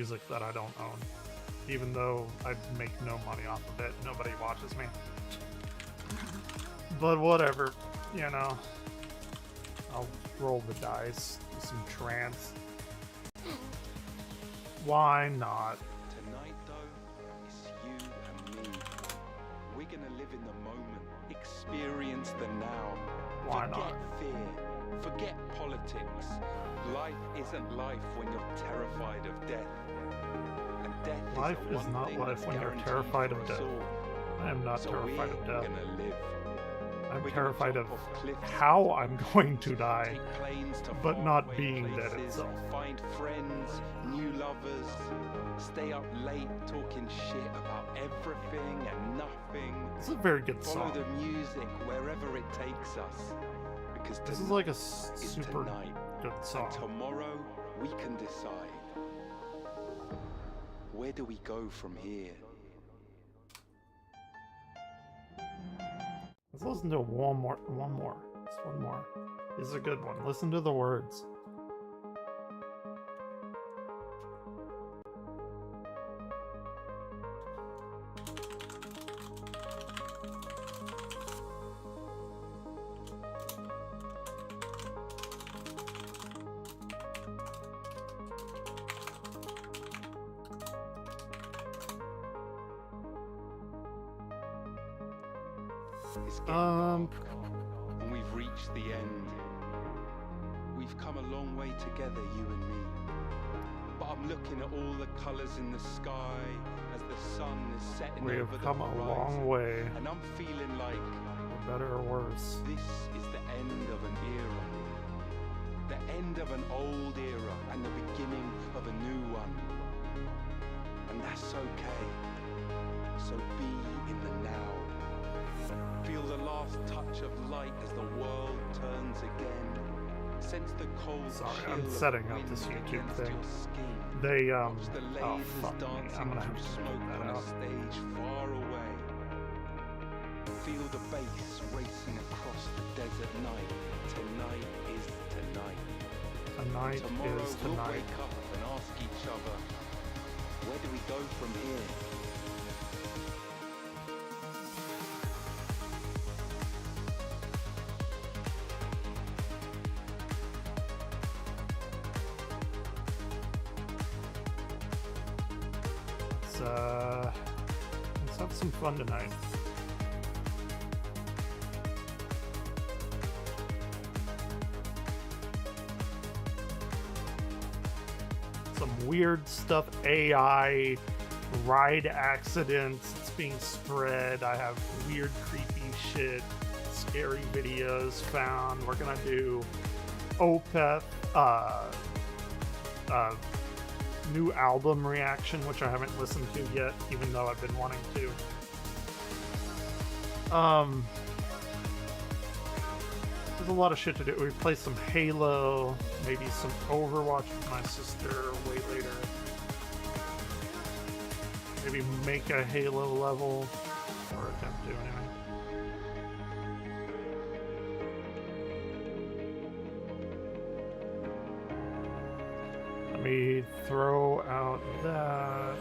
music that I don't own. Even though I make no money off of it. Nobody watches me. But whatever, you know. I'll roll the dice, do some trance. Why not? Tonight, though, it's you and me. We're gonna live in the moment, experience the now. Why Forget not? fear, forget politics. Life isn't life when you're terrified of death. And death Life is, is not life that's when you're guaranteed terrified for of us death. all. I am not So terrified of we're death. gonna live. I'm We're terrified gonna of jump off cliffs, how I'm going to die, take planes to but not faraway being dead places, itself. find friends, new lovers, stay up late talking shit about everything and nothing. It's a very good Follow song. the music wherever it takes us. Because This is like a tonight is super tonight, good song. and tomorrow we can decide. Where do we go from here? Let's listen to one more. Just one more. This is a good one. Listen to the words. It's getting dark, and we've reached the end. We've come a long way together, you and me. But I'm looking at all the colours in the sky as the sun is setting We over have the come a horizon, long way, and I'm feeling like for better or worse. this is the end of an era. The end of an old era and the beginning of a new one. And that's okay. So be in the now. Feel the last touch of light as the world turns again. Sense the cold Sorry, chill I'm of setting up wind this YouTube against thing. your skin. They, Watch the oh lasers fuck me, dancing I'm gonna have through to smoke cut that on a out. stage far away. Feel the bass racing across the desert night. Tonight is tonight. Tonight Tomorrow is we'll tonight. wake up and ask each other, where do we go from here? Let's have some fun tonight. Some weird stuff, AI, ride accidents, it's being spread. I have weird, creepy shit, scary videos found. We're gonna do Opeth, new album reaction, which I haven't listened to yet, even though I've been wanting to. There's a lot of shit to do. We play some Halo, maybe some Overwatch with my sister way later. Maybe make a Halo level, or attempt to anyway. Let me throw out that.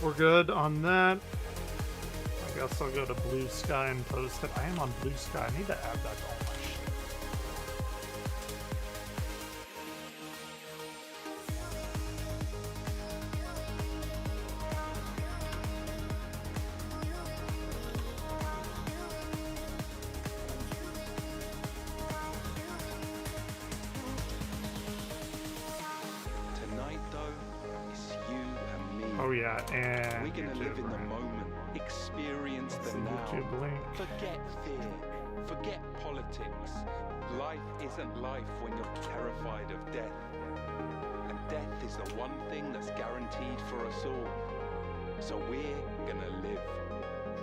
We're good on that. I guess I'll go to Blue Sky and post it. I am on Blue Sky. I need to add that to all my shit. Oh yeah, and We're gonna live in the moment, experience the now. YouTube link. Forget fear, forget politics. Life isn't life when you're terrified of death. And death is the one thing that's guaranteed for us all. So we're gonna live.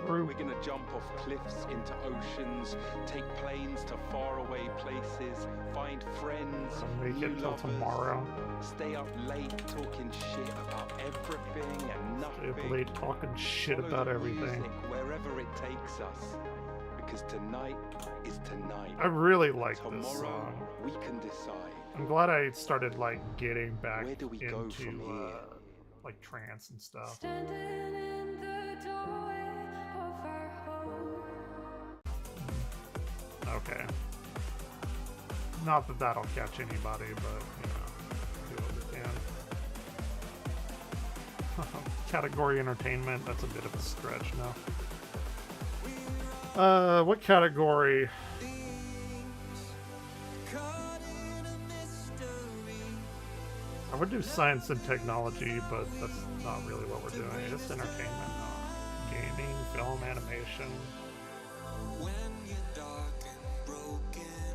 True. We're gonna jump off cliffs into oceans, take planes to faraway places, find friends, Make new it till lovers, tomorrow. stay up late talking shit about everything and Stay nothing. up late talking shit Follow about the everything. music wherever it takes us, because tonight is tonight. I really like this Tomorrow song. we can decide. I'm glad I started like getting back Where do we go into from here? like trance and stuff. Standing in the doorway of our home. Okay. Not that that'll catch anybody, but you know, do what we can. Category entertainment, that's a bit of a stretch now. What category? I would do science and technology, but that's not really what we're doing. It's entertainment. Gaming, film, animation. When you're dark and broken,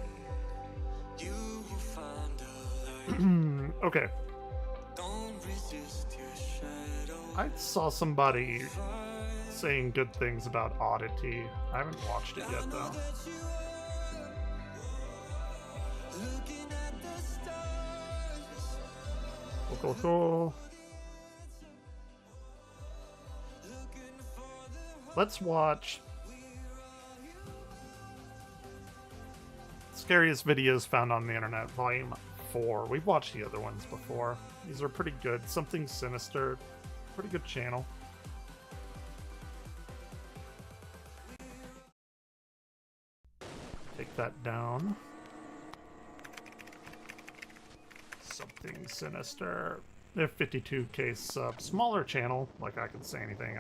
you will find a light. Okay. Don't resist your shadow. I saw somebody saying good things about Oddity. I haven't watched it yet, though. Looking at the stars. Cool, cool. Let's watch Scariest Videos Found on the Internet, Volume 4. We've watched the other ones before. These are pretty good. Something Sinister. Pretty good channel. Take that down. Something Sinister. They have 52k subs. Smaller channel. Like, I can say anything.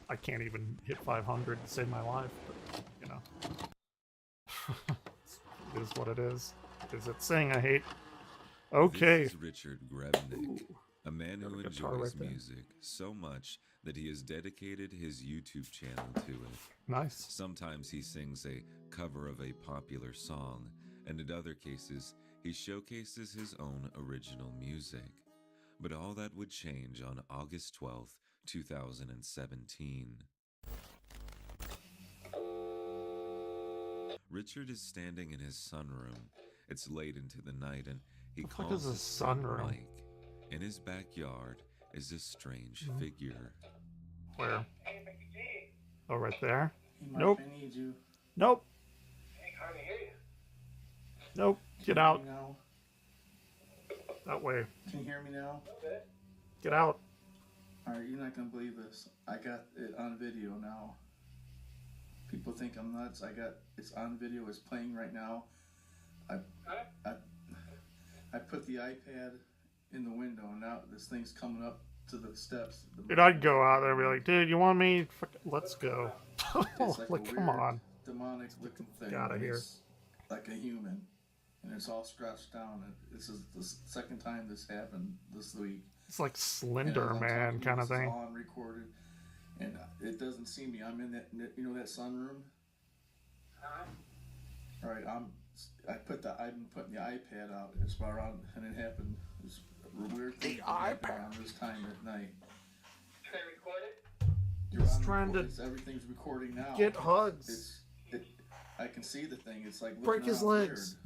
I can't even hit 500 to save my life. But, you know. It is what it is. Is it saying I hate? Okay. This is Richard Grebnick, a man Got who a guitar enjoys right there. music so much that he has dedicated his YouTube channel to it. Nice. Sometimes he sings a cover of a popular song, and in other cases, he showcases his own original music. But all that would change on August 12th, 2017. Richard is standing in his sunroom. It's late into the night, and he The fuck calls is a his son sunroom? Mike. In his backyard is a strange figure. Where? Oh, right there? Hey, Mike, Nope. I need you. Nope. Hey, can't hear you. Nope. Can Get you out. hear me now? That way. Can you hear me now? Get out. Alright, you're not gonna believe this. I got it on video now. People think I'm nuts. It's on video. It's playing right now. I put the iPad in the window, and now this thing's coming up to the steps. Dude, I'd go out there and be like, dude, you want me? Let's go. It's like Like, a come weird, on. demonic looking thing. Get outta and here. It's like a human, and it's all scratched down. And this is the second time this happened this week. It's like And as Slender I'm Man talking, kind of this is thing. all unrecorded, and it doesn't see me. I'm in that, you know, that sunroom. All right, I've been putting the iPad out. It's around, and it happened. It's a weird thing. The that happened iPad. around this time at night. Can I record it? You're He's on trying to everything's recording now. Get hugs. I can see the thing. It's like Break looking his out legs.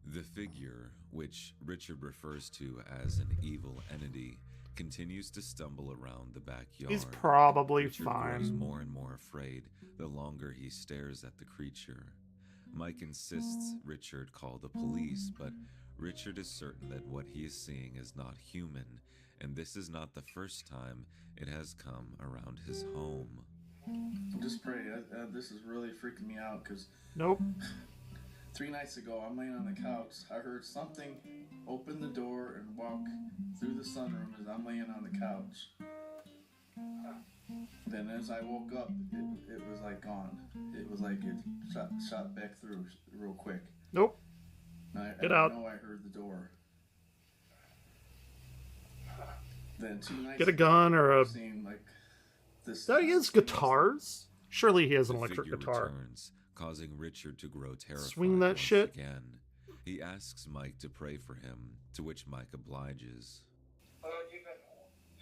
weird. The figure, which Richard refers to as an evil entity, continues to stumble around the backyard. He's probably Richard grows fine. more and more afraid the longer he stares at the creature. Mike insists Richard call the police, but Richard is certain that what he is seeing is not human, and this is not the first time it has come around his home. Just pray. This is really freaking me out because Nope. 3 nights ago I'm laying on the couch. I heard something open the door and walk through the sunroom as I'm laying on the couch. Then as I woke up, it was like gone. It was like it shot back through real quick. Nope. And Get I out. know I heard the door. Then 2 nights Get a gun or a... seeing like this. That he has guitars? Surely he has an The electric figure guitar. returns, causing Richard to grow terrified Swing that once shit. again. He asks Mike to pray for him, to which Mike obliges. Lord, you've been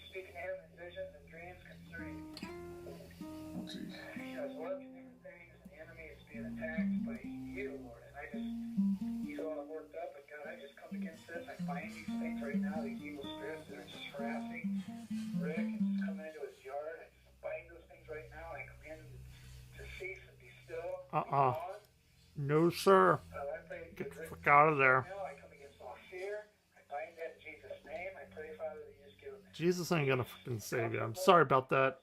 speaking to him in visions and dreams concerning Oh, geez. he has worked in different things, and the enemy is being attacked by you, Lord. And he's all worked up, but God, I just come against this. I bind these things right now, these evil spirits that are just harassing Rick and just coming into his yard. I just bind those things right now. I command them to cease and be still. Be gone. No, sir. I pray Get for the Rick fuck out of there. now. I come against all fear. I bind that in Jesus' name. I pray, Father, that you just give him Jesus ain't gonna fucking save you. I'm sorry about that.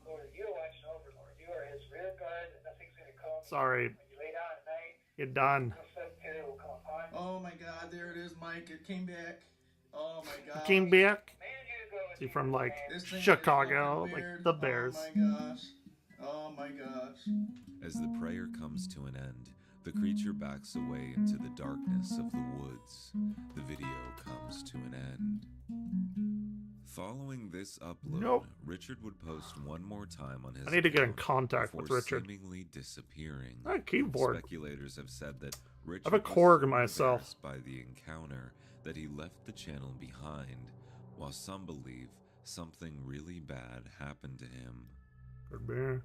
Lord, you're watching over, Lord. You are his rear guard, that nothing's going to come. Sorry. When you lay down at night, You're done. no sudden terror will come upon you. Oh my God, there it is, Mike. It came back. Oh my God. Came back. Man, you go with Is he me, from like This thing is Chicago, fucking like weird. the Bears? Oh my gosh. Oh my gosh. As the prayer comes to an end, the creature backs away into the darkness of the woods. The video comes to an end. Following this upload, Nope. Richard would post one more time on his I need to get in account contact with before Richard. seemingly disappearing. Ah, keyboard. Speculators have said that Richard I have a was Korg so myself. embarrassed by the encounter that he left the channel behind, while some believe something really bad happened to him. Could be.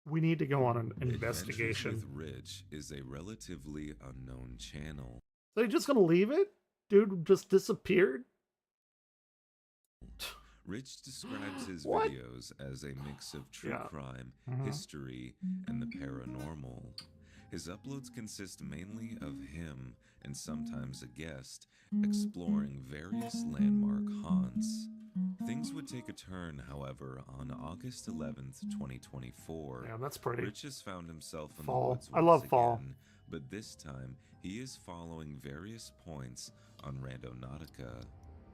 We need to go on an Adventures investigation. with Rich is a relatively unknown channel. Are they just gonna leave it? Dude just disappeared? Rich describes his What? videos as a mix of true Yeah. crime, Mhm. history, and the paranormal. His uploads consist mainly of him, and sometimes a guest, exploring various landmark haunts. Things would take a turn, however, on August 11th, 2024. Yeah, that's pretty. Rich has found himself in Fall. the woods I love once fall. again, but this time he is following various points on Randonautica.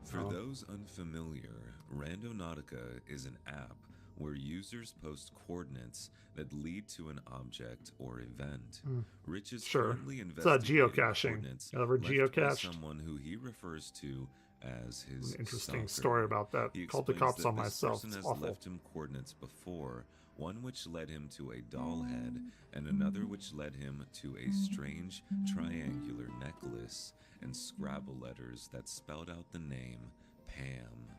For Oh. those unfamiliar, Randonautica is an app where users post coordinates that lead to an object or event. Rich is Sure. currently It's investigating geocaching. coordinates You ever left by geocached? someone who he refers to as his An interesting stalker. story about that. He Called the explains cops that on this myself. person It's has awful. left him coordinates before, one which led him to a doll head, and another which led him to a strange triangular necklace and Scrabble letters that spelled out the name Pam.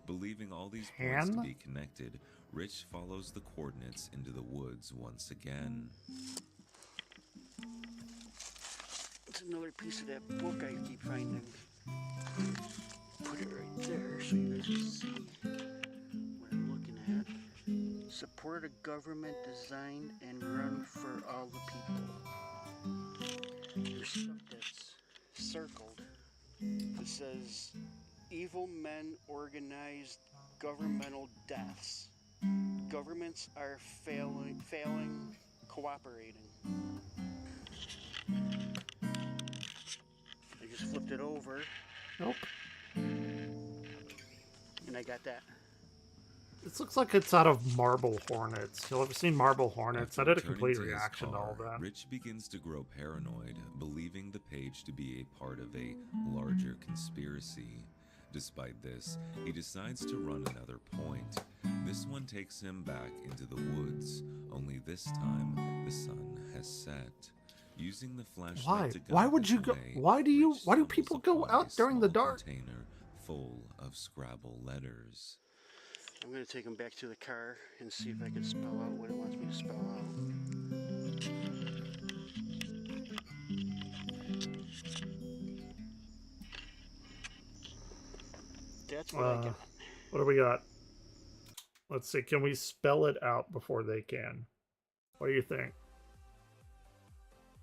Believing all these points to Pam? be connected, Rich follows the coordinates into the woods once again. It's another piece of that book I keep finding. Put it right there so you guys can see what I'm looking at. Support a government designed and run for all the people. There's stuff that's circled that says evil men organized governmental deaths. Governments are failing cooperating. I just flipped it over Nope. and I got that. This looks like it's out of Marble Hornets. Y'all ever seen Marble Hornets? I After did a complete returning to his reaction to all car, that. Rich begins to grow paranoid, believing the page to be a part of a larger conspiracy. Despite this, he decides to run another point. This one takes him back into the woods, only this time the sun has set. Using the flashlight Why? to guide Why would the you go? way, Why do Rich stumbles people go upon a out during the small dark? container full of Scrabble letters. I'm going to take them back to the car and see if I can spell out what it wants me to spell out. That's what I got. What do we got? Let's see. Can we spell it out before they can? What do you think?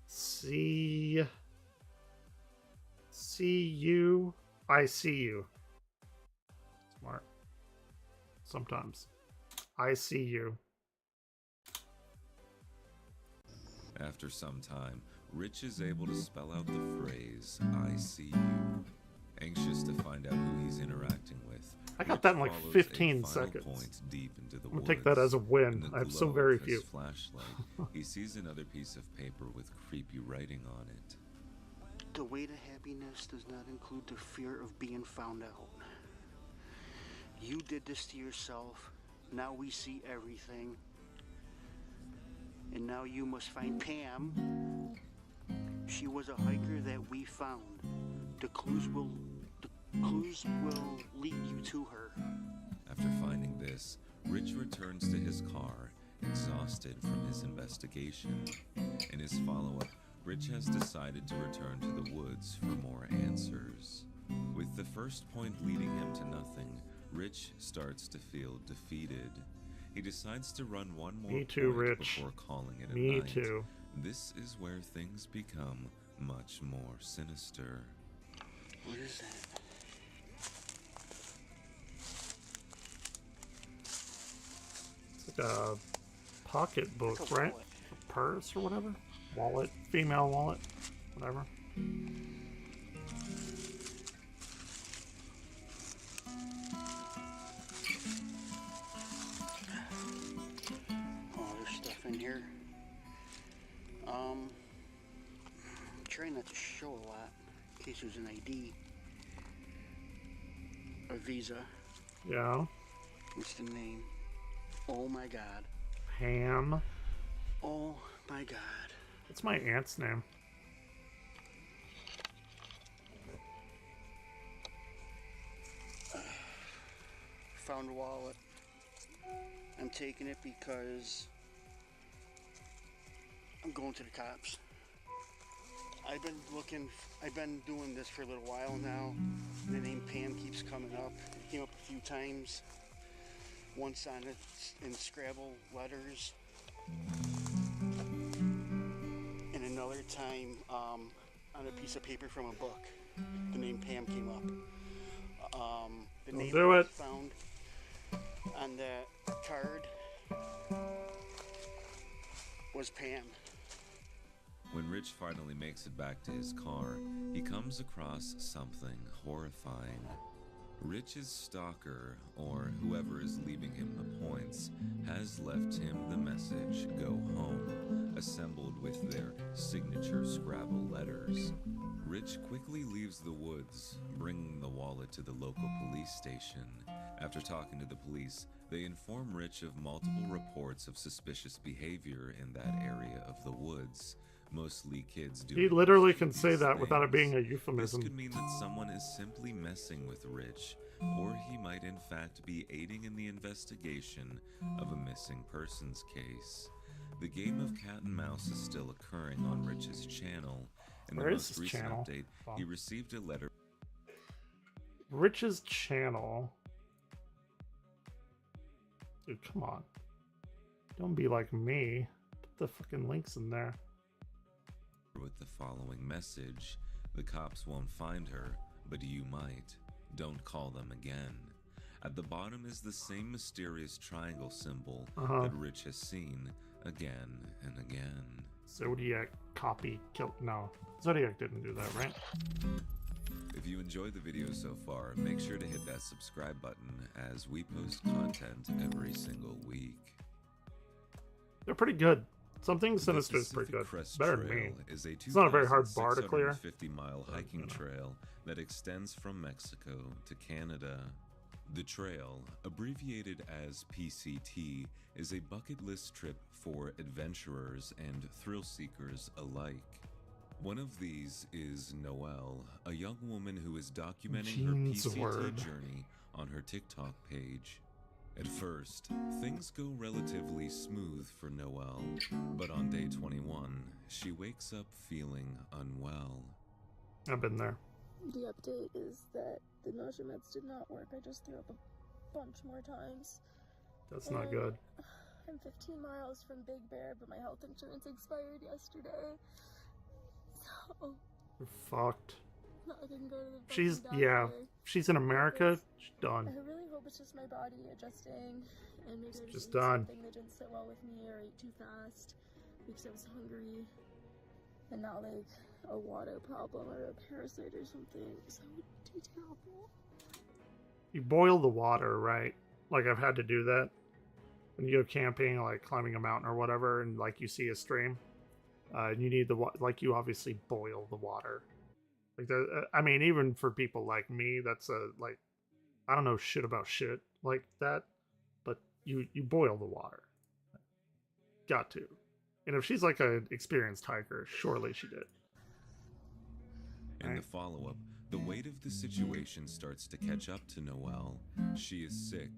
C U I see you. Smart. Sometimes. I see you. After some time, Rich is able to spell out the phrase, I see you. Anxious to find out who he's interacting with, I got Rich that in like follows 15 a final seconds. point deep into the I'm gonna take that woods. as a win. In the I have so glow very of his few. flashlight, he sees another piece of paper with creepy writing on it. The way to happiness does not include the fear of being found out. You did this to yourself. Now we see everything. And now you must find Pam. She was a hiker that we found. The clues will lead you to her. After finding this, Rich returns to his car, exhausted from his investigation. In his follow-up, Rich has decided to return to the woods for more answers. With the first point leading him to nothing, Rich starts to feel defeated. He decides to run one more Me too, point Rich. before calling it a Me night. too. This is where things become much more sinister. What is that? It's like a pocketbook, It's a right? wallet. A purse or whatever? Wallet. Female wallet. Whatever. Oh, there's stuff in here. Try not to show a lot in case there's an ID. A visa. Yeah. What's the name? Oh my god. Pam. Oh my god. That's my aunt's name. Found a wallet. I'm taking it because I'm going to the cops. I've been doing this for a little while now. The name Pam keeps coming up. It came up a few times. Once on it in Scrabble letters. And another time on a piece of paper from a book. The name Pam came up. The name do I it. found on that card was Pam. When Rich finally makes it back to his car, he comes across something horrifying. Rich's stalker, or whoever is leaving him the points, has left him the message, "Go home," assembled with their signature Scrabble letters. Rich quickly leaves the woods, bringing the wallet to the local police station. After talking to the police, they inform Rich of multiple reports of suspicious behavior in that area of the woods. Mostly kids doing He literally can mischievous say that without it being a things. euphemism. This could mean that someone is simply messing with Rich, or he might in fact be aiding in the investigation of a missing persons case. The game of cat and mouse is still occurring on Rich's channel. In the Where is most his recent channel? update, Oh. he received a letter. Rich's channel. Dude, come on. Don't be like me. Put the fucking links in there. With the following message: "The cops won't find her, but you might. Don't call them again." At the bottom is the same mysterious triangle symbol that Rich has seen again and again. Zodiac copy kill. No, Zodiac didn't do that, right? If you enjoyed the video so far, make sure to hit that subscribe button as we post content every single week. They're pretty good. Something The Sinister is pretty Pacific good. Crest Better than me. Trail is a It's not a very hard bar to clear. 2,650-mile hiking trail that extends from Mexico to Canada. The trail, abbreviated as PCT, is a bucket list trip for adventurers and thrill seekers alike. One of these is Noelle, a young woman who is documenting her Jean's PCT word. journey on her TikTok page. At first, things go relatively smooth for Noelle, but on day 21, she wakes up feeling unwell. I've been there. The update is that the nausea meds did not work. I just threw up a bunch more times. That's not good. I'm 15 miles from Big Bear, but my health insurance expired yesterday. So, You're fucked. I can go to the She's, fucking yeah, doctor. she's in America. She's I done. really hope it's just my body adjusting, and maybe I Just just ate done. something that didn't sit well with me or ate too fast because I was hungry, and not like a water problem or a parasite or something. So it would be terrible. You boil the water, right? Like, I've had to do that. When you go camping, like climbing a mountain or whatever, and like you see a stream, and you need like you obviously boil the water. Like, I mean, even for people like me, that's I don't know shit about shit like that, but you boil the water. Got to. And if she's like an experienced hiker, surely she did. In the follow-up, the weight of the situation starts to catch up to Noelle. She is sick,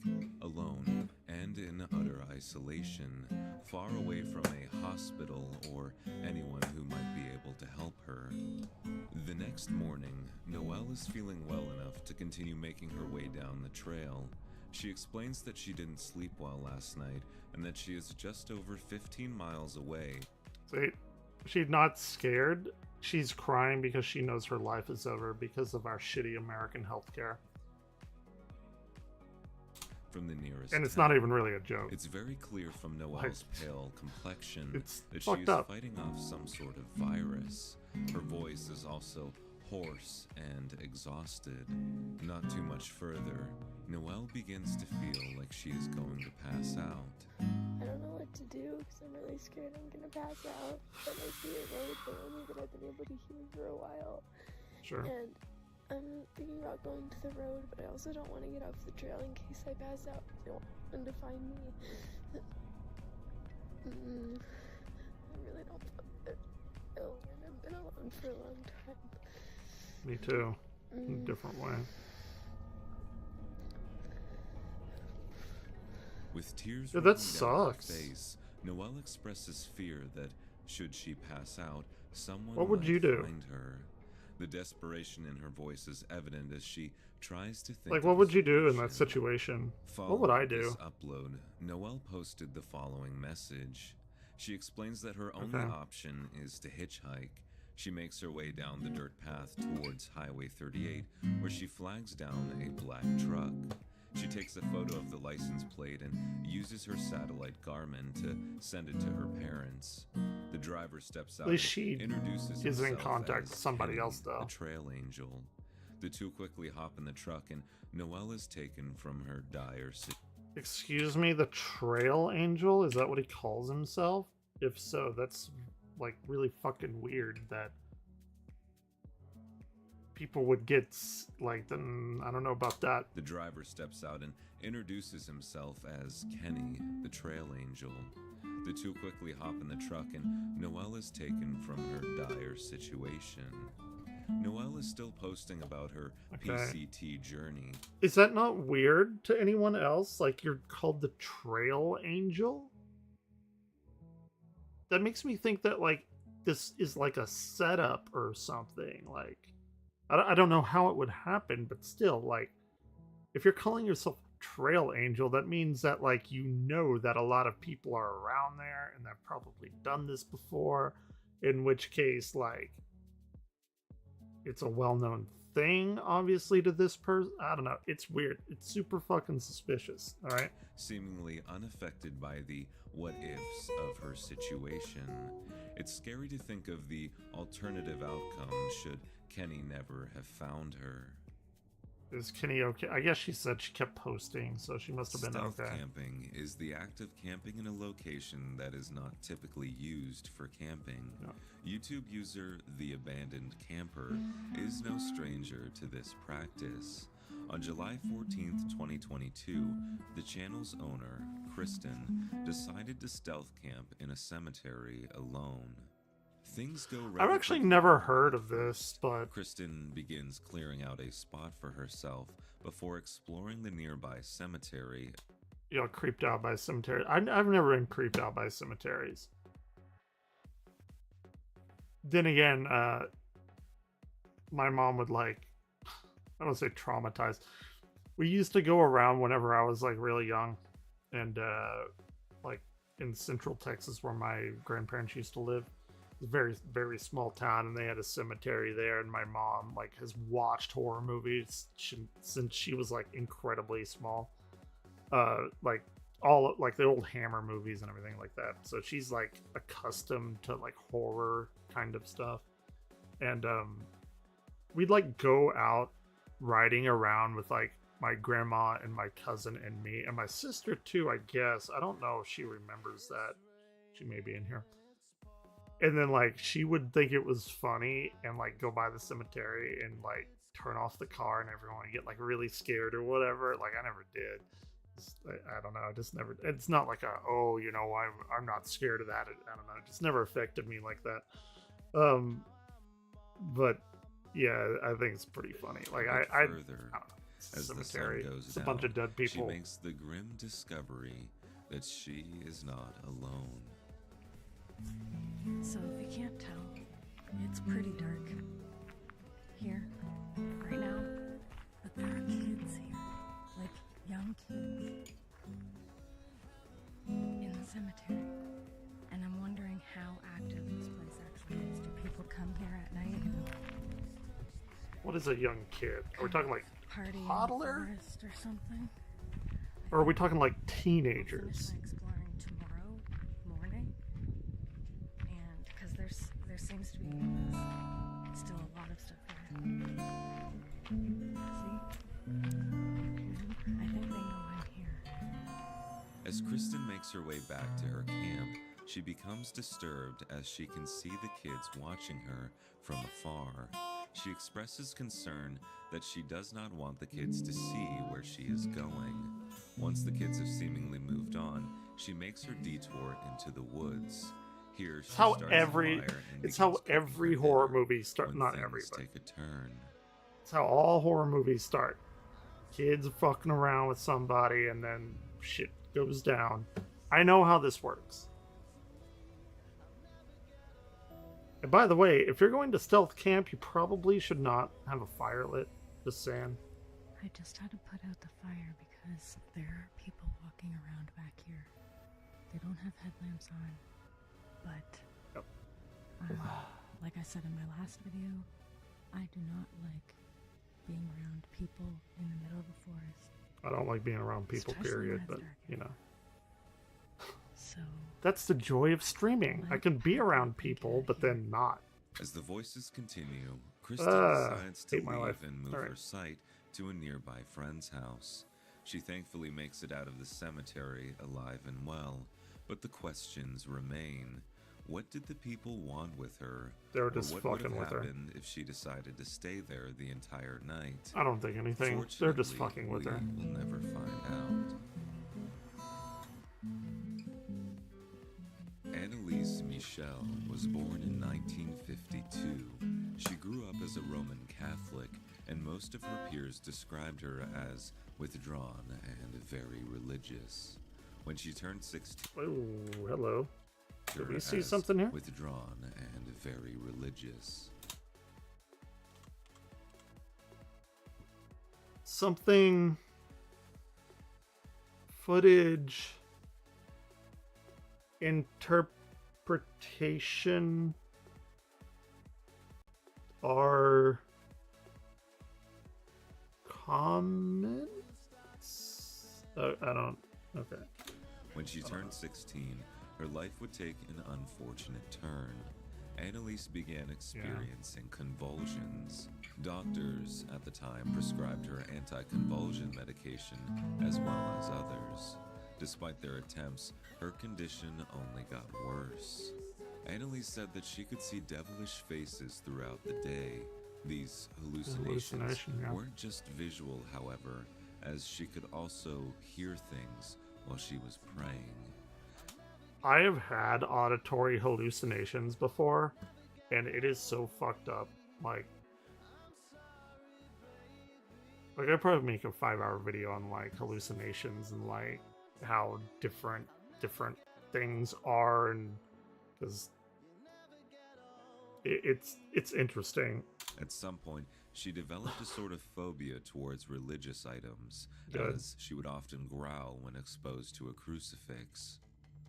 alone, and in utter isolation, far away from a hospital or anyone who might be able to help her. The next morning, Noelle is feeling well enough to continue making her way down the trail. She explains that she didn't sleep well last night and that she is just over 15 miles away. See, she's not scared. She's crying because she knows her life is over because of our shitty American healthcare. From the nearest And it's town. not even really a joke. It's very clear from Noelle's pale complexion that she fucked is up. fighting off some sort of virus. Her voice is also hoarse and exhausted. Not too much further, Noelle begins to feel like she is going to pass out. I don't know what to do because I'm really scared I'm gonna pass out. And I see a road that only that I've been able to hear for a while. Sure. And I'm thinking about going to the road, but I also don't want to get off the trail in case I pass out. I don't want them to find me. I really don't feel good. And I've been alone for a long time. Me too. In a different way. With tears Yeah, that rolling down her sucks. face, Noelle expresses fear that should she pass out, someone What would might you do? find her. The desperation in her voice is evident as she tries to think. Like, of what a would you do in that solution. situation? What would I Following do? this upload, Noelle posted the following message. She explains that her only Okay. option is to hitchhike. She makes her way down the dirt path towards Highway 38, where she flags down a black truck. She takes a photo of the license plate and uses her satellite Garmin to send it to her parents. The driver steps out At least and she introduces is in himself contact as with somebody Kenny, else, though. the trail angel. The two quickly hop in the truck and Noelle is taken from her dire situation. Excuse me, the trail angel? Is that what he calls himself? If so, that's like really fucking weird that people would get like, then I don't know about that. The driver steps out and introduces himself as Kenny, the trail angel. The two quickly hop in the truck and Noelle is taken from her dire situation. Noelle is still posting about her PCT journey. Is that not weird to anyone else? Like, you're called the trail angel? That makes me think that, like, this is like a setup or something. Like, I don't know how it would happen, but still, like, if you're calling yourself trail angel, that means that, like, you know that a lot of people are around there and they've probably done this before, in which case, like, it's a well-known thing, obviously, to this person. I don't know. It's weird. It's super fucking suspicious, all right? Seemingly unaffected by the what-ifs of her situation. It's scary to think of the alternative outcome should Kenny never have found her. Is Kenny okay? I guess she said she kept posting, so she must have been Stealth okay. camping is the act of camping in a location that is not typically used for camping. No. YouTube user The Abandoned Camper is no stranger to this practice. On July 14th, 2022, the channel's owner, Kristen, decided to stealth camp in a cemetery alone. Things go I've actually never heard of this, but Kristen begins clearing out a spot for herself before exploring the nearby cemetery. you know, creeped out by cemeteries. I've never been creeped out by cemeteries. Then again, my mom would, like, I don't say traumatized. We used to go around whenever I was like really young, and like in Central Texas where my grandparents used to live. It's a very, very small town, and they had a cemetery there, and my mom like has watched horror movies since she was like incredibly small. Like all like the old Hammer movies and everything like that. So she's like accustomed to like horror kind of stuff. And we'd like go out riding around with like my grandma and my cousin and me and my sister too, I guess. I don't know if she remembers that. She may be in here. And then like she would think it was funny and like go by the cemetery and like turn off the car and everyone would get like really scared or whatever. Like I never did. I don't know. I just never. It's not like a oh, you know, I'm not scared of that. I don't know. It just never affected me like that. But yeah, I think it's pretty funny. Like I don't know. As the sun Cemetery. goes It's a down, bunch of dead people. she makes the grim discovery that she is not alone. So if you can't tell, it's pretty dark here right now, but there are kids here, like young kids in the cemetery, and I'm wondering how active this place actually is. Do people come here at night and What is a young kid? Are we talking like party in the toddler? forest or something? Or are we talking like I'll finish teenagers? my exploring tomorrow morning, and because there seems to be still a lot of stuff here. See? I think they know I'm here. As Kristen makes her way back to her camp, she becomes disturbed as she can see the kids watching her from afar. She expresses concern that she does not want the kids to see where she is going. Once the kids have seemingly moved on, she makes her detour into the woods. Here, she It's how starts a every fire and it's how begins cooking every her horror dinner movie start. when Not things everybody. take a turn. It's how all horror movies start. Kids fucking around with somebody and then shit goes down. I know how this works. And by the way, if you're going to stealth camp, you probably should not have a fire lit. Just saying. I just had to put out the fire because there are people walking around back here. They don't have headlamps on, but Yep. like I said in my last video, I do not like being around people in the middle of the forest. I don't like being around people, Especially period, when but it's dark. you know. So That's the joy of streaming. I can be around people, but then not. As the voices continue, Kristen Ah, decides to hate my leave life. and move Alright. her sight to a nearby friend's house. She thankfully makes it out of the cemetery alive and well, but the questions remain. What did the people want with her? They were Or just what would fucking have with her. happened if she decided to stay there the entire night? I don't think anything. They're just Fortunately, fucking with her. we will never find out. Annalise Michel was born in 1952. She grew up as a Roman Catholic, and most of her peers described her as withdrawn and very religious. When she turned 16, Oh, hello. Did her we see as something here? withdrawn and very religious. Something. Footage. Interpretation. Are. Comments? I don't. Okay. When she turned 16, her life would take an unfortunate turn. Annalise began experiencing convulsions. Doctors at the time prescribed her anti-convulsion medication as well as others. Despite their attempts, her condition only got worse. Annalise said that she could see devilish faces throughout the day. These hallucinations Hallucination, yeah. weren't just visual, however, as she could also hear things while she was praying. I have had auditory hallucinations before, and it is so fucked up. Like I'd probably make a 5-hour video on like hallucinations and like how different things are, and because it's interesting. At some point, she developed a sort of phobia towards religious items, Good. as she would often growl when exposed to a crucifix.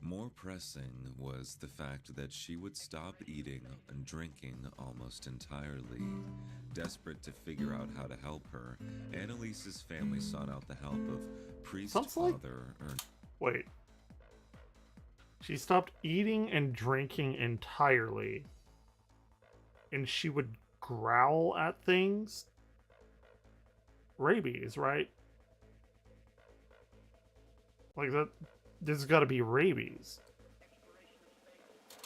More pressing was the fact that she would stop eating and drinking almost entirely. Desperate to figure out how to help her, Annalise's family sought out the help of priest Sounds like- Father Wait. She stopped eating and drinking entirely, and she would growl at things. Rabies, right? Like that. There's got to be rabies.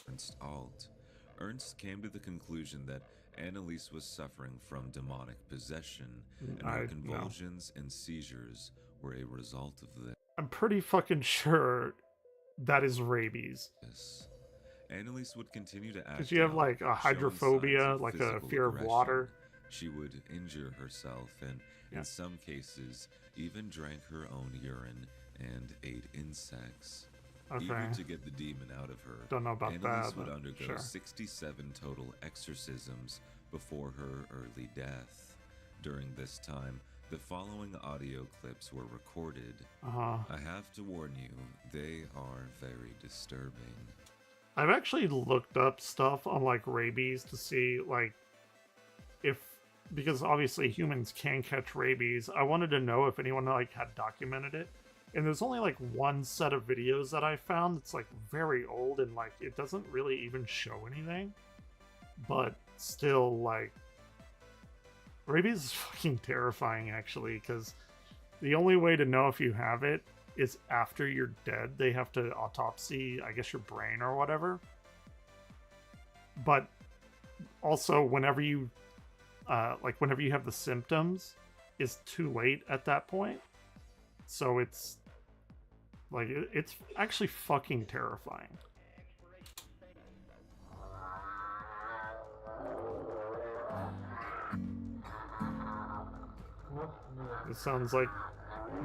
Ernst Alt. Ernst came to the conclusion that Annalise was suffering from demonic possession, and I her know. convulsions and seizures were a result of I'm pretty fucking sure that is rabies. this. Annalise would continue to act Because you have out, like a showing hydrophobia, signs of like a physical fear of aggression. water. She would injure herself and, Yeah. in some cases, even drank her own urine and ate insects. Eager Okay. to get the demon out of her, Don't know about Annalise that, would but undergo sure. 67 total exorcisms before her early death. During this time, the following audio clips were recorded. Uh-huh. I have to warn you, they are very disturbing. I've actually looked up stuff on like rabies to see like if, because obviously humans can catch rabies. I wanted to know if anyone like had documented it. And there's only like one set of videos that I found that's like very old and like it doesn't really even show anything. But still, like, rabies is fucking terrifying actually, because the only way to know if you have it is after you're dead. They have to autopsy, I guess, your brain or whatever. But also, whenever you whenever you have the symptoms, it's too late at that point. So it's like it's actually fucking terrifying. It sounds like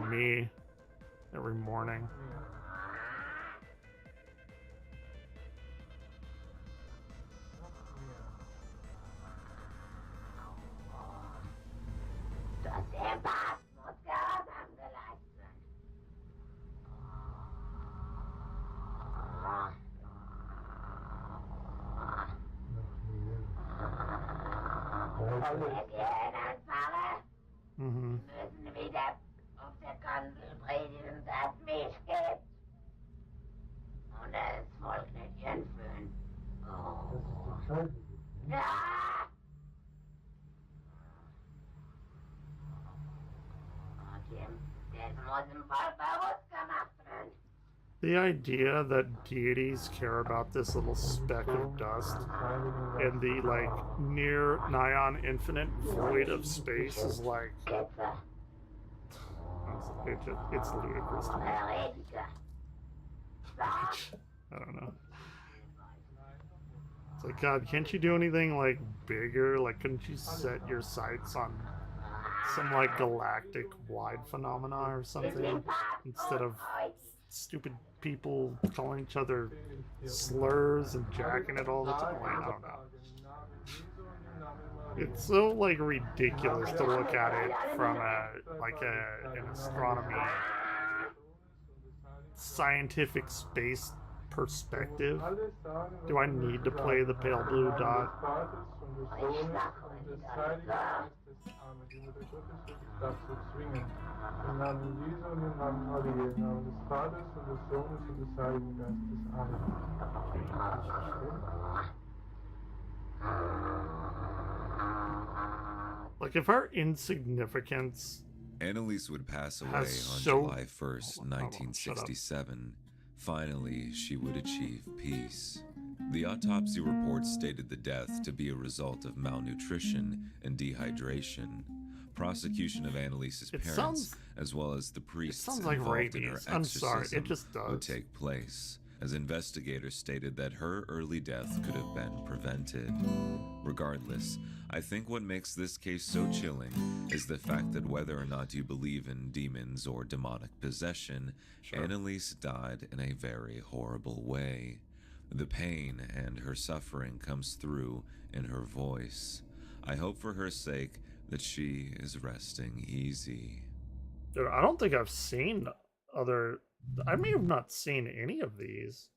me every morning. Mm-hmm. Müssen wieder auf der Kandel predigen, dass mich gibt. Und das Volk nicht entführen. Oh. Ja! Okay, das muss im Volk bewusst gemacht werden. The idea that deities care about this little speck of dust and the like nigh on infinite void of space is like it's ludicrous to me. I don't know. It's like, God, can't you do anything like bigger? Like, couldn't you set your sights on some like galactic wide phenomena or something instead of stupid people calling each other slurs and jacking it all the time? Like, I don't know. It's so like ridiculous to look at it from an astronomy scientific space perspective. Do I need to play the pale blue dot? Like, if our insignificance Annalise would pass away on July 1st, 1967. Finally, she would achieve peace. The autopsy report stated the death to be a result of malnutrition and dehydration. Prosecution of Annalise's parents, as well as the priests involved in her exorcism, would take place, as investigators stated that her early death could have been prevented. Regardless, I think what makes this case so chilling is the fact that whether or not you believe in demons or demonic possession, Annalise died in a very horrible way. The pain and her suffering comes through in her voice. I hope for her sake that she is resting easy. Dude, I don't think I've seen I may have not seen any of these.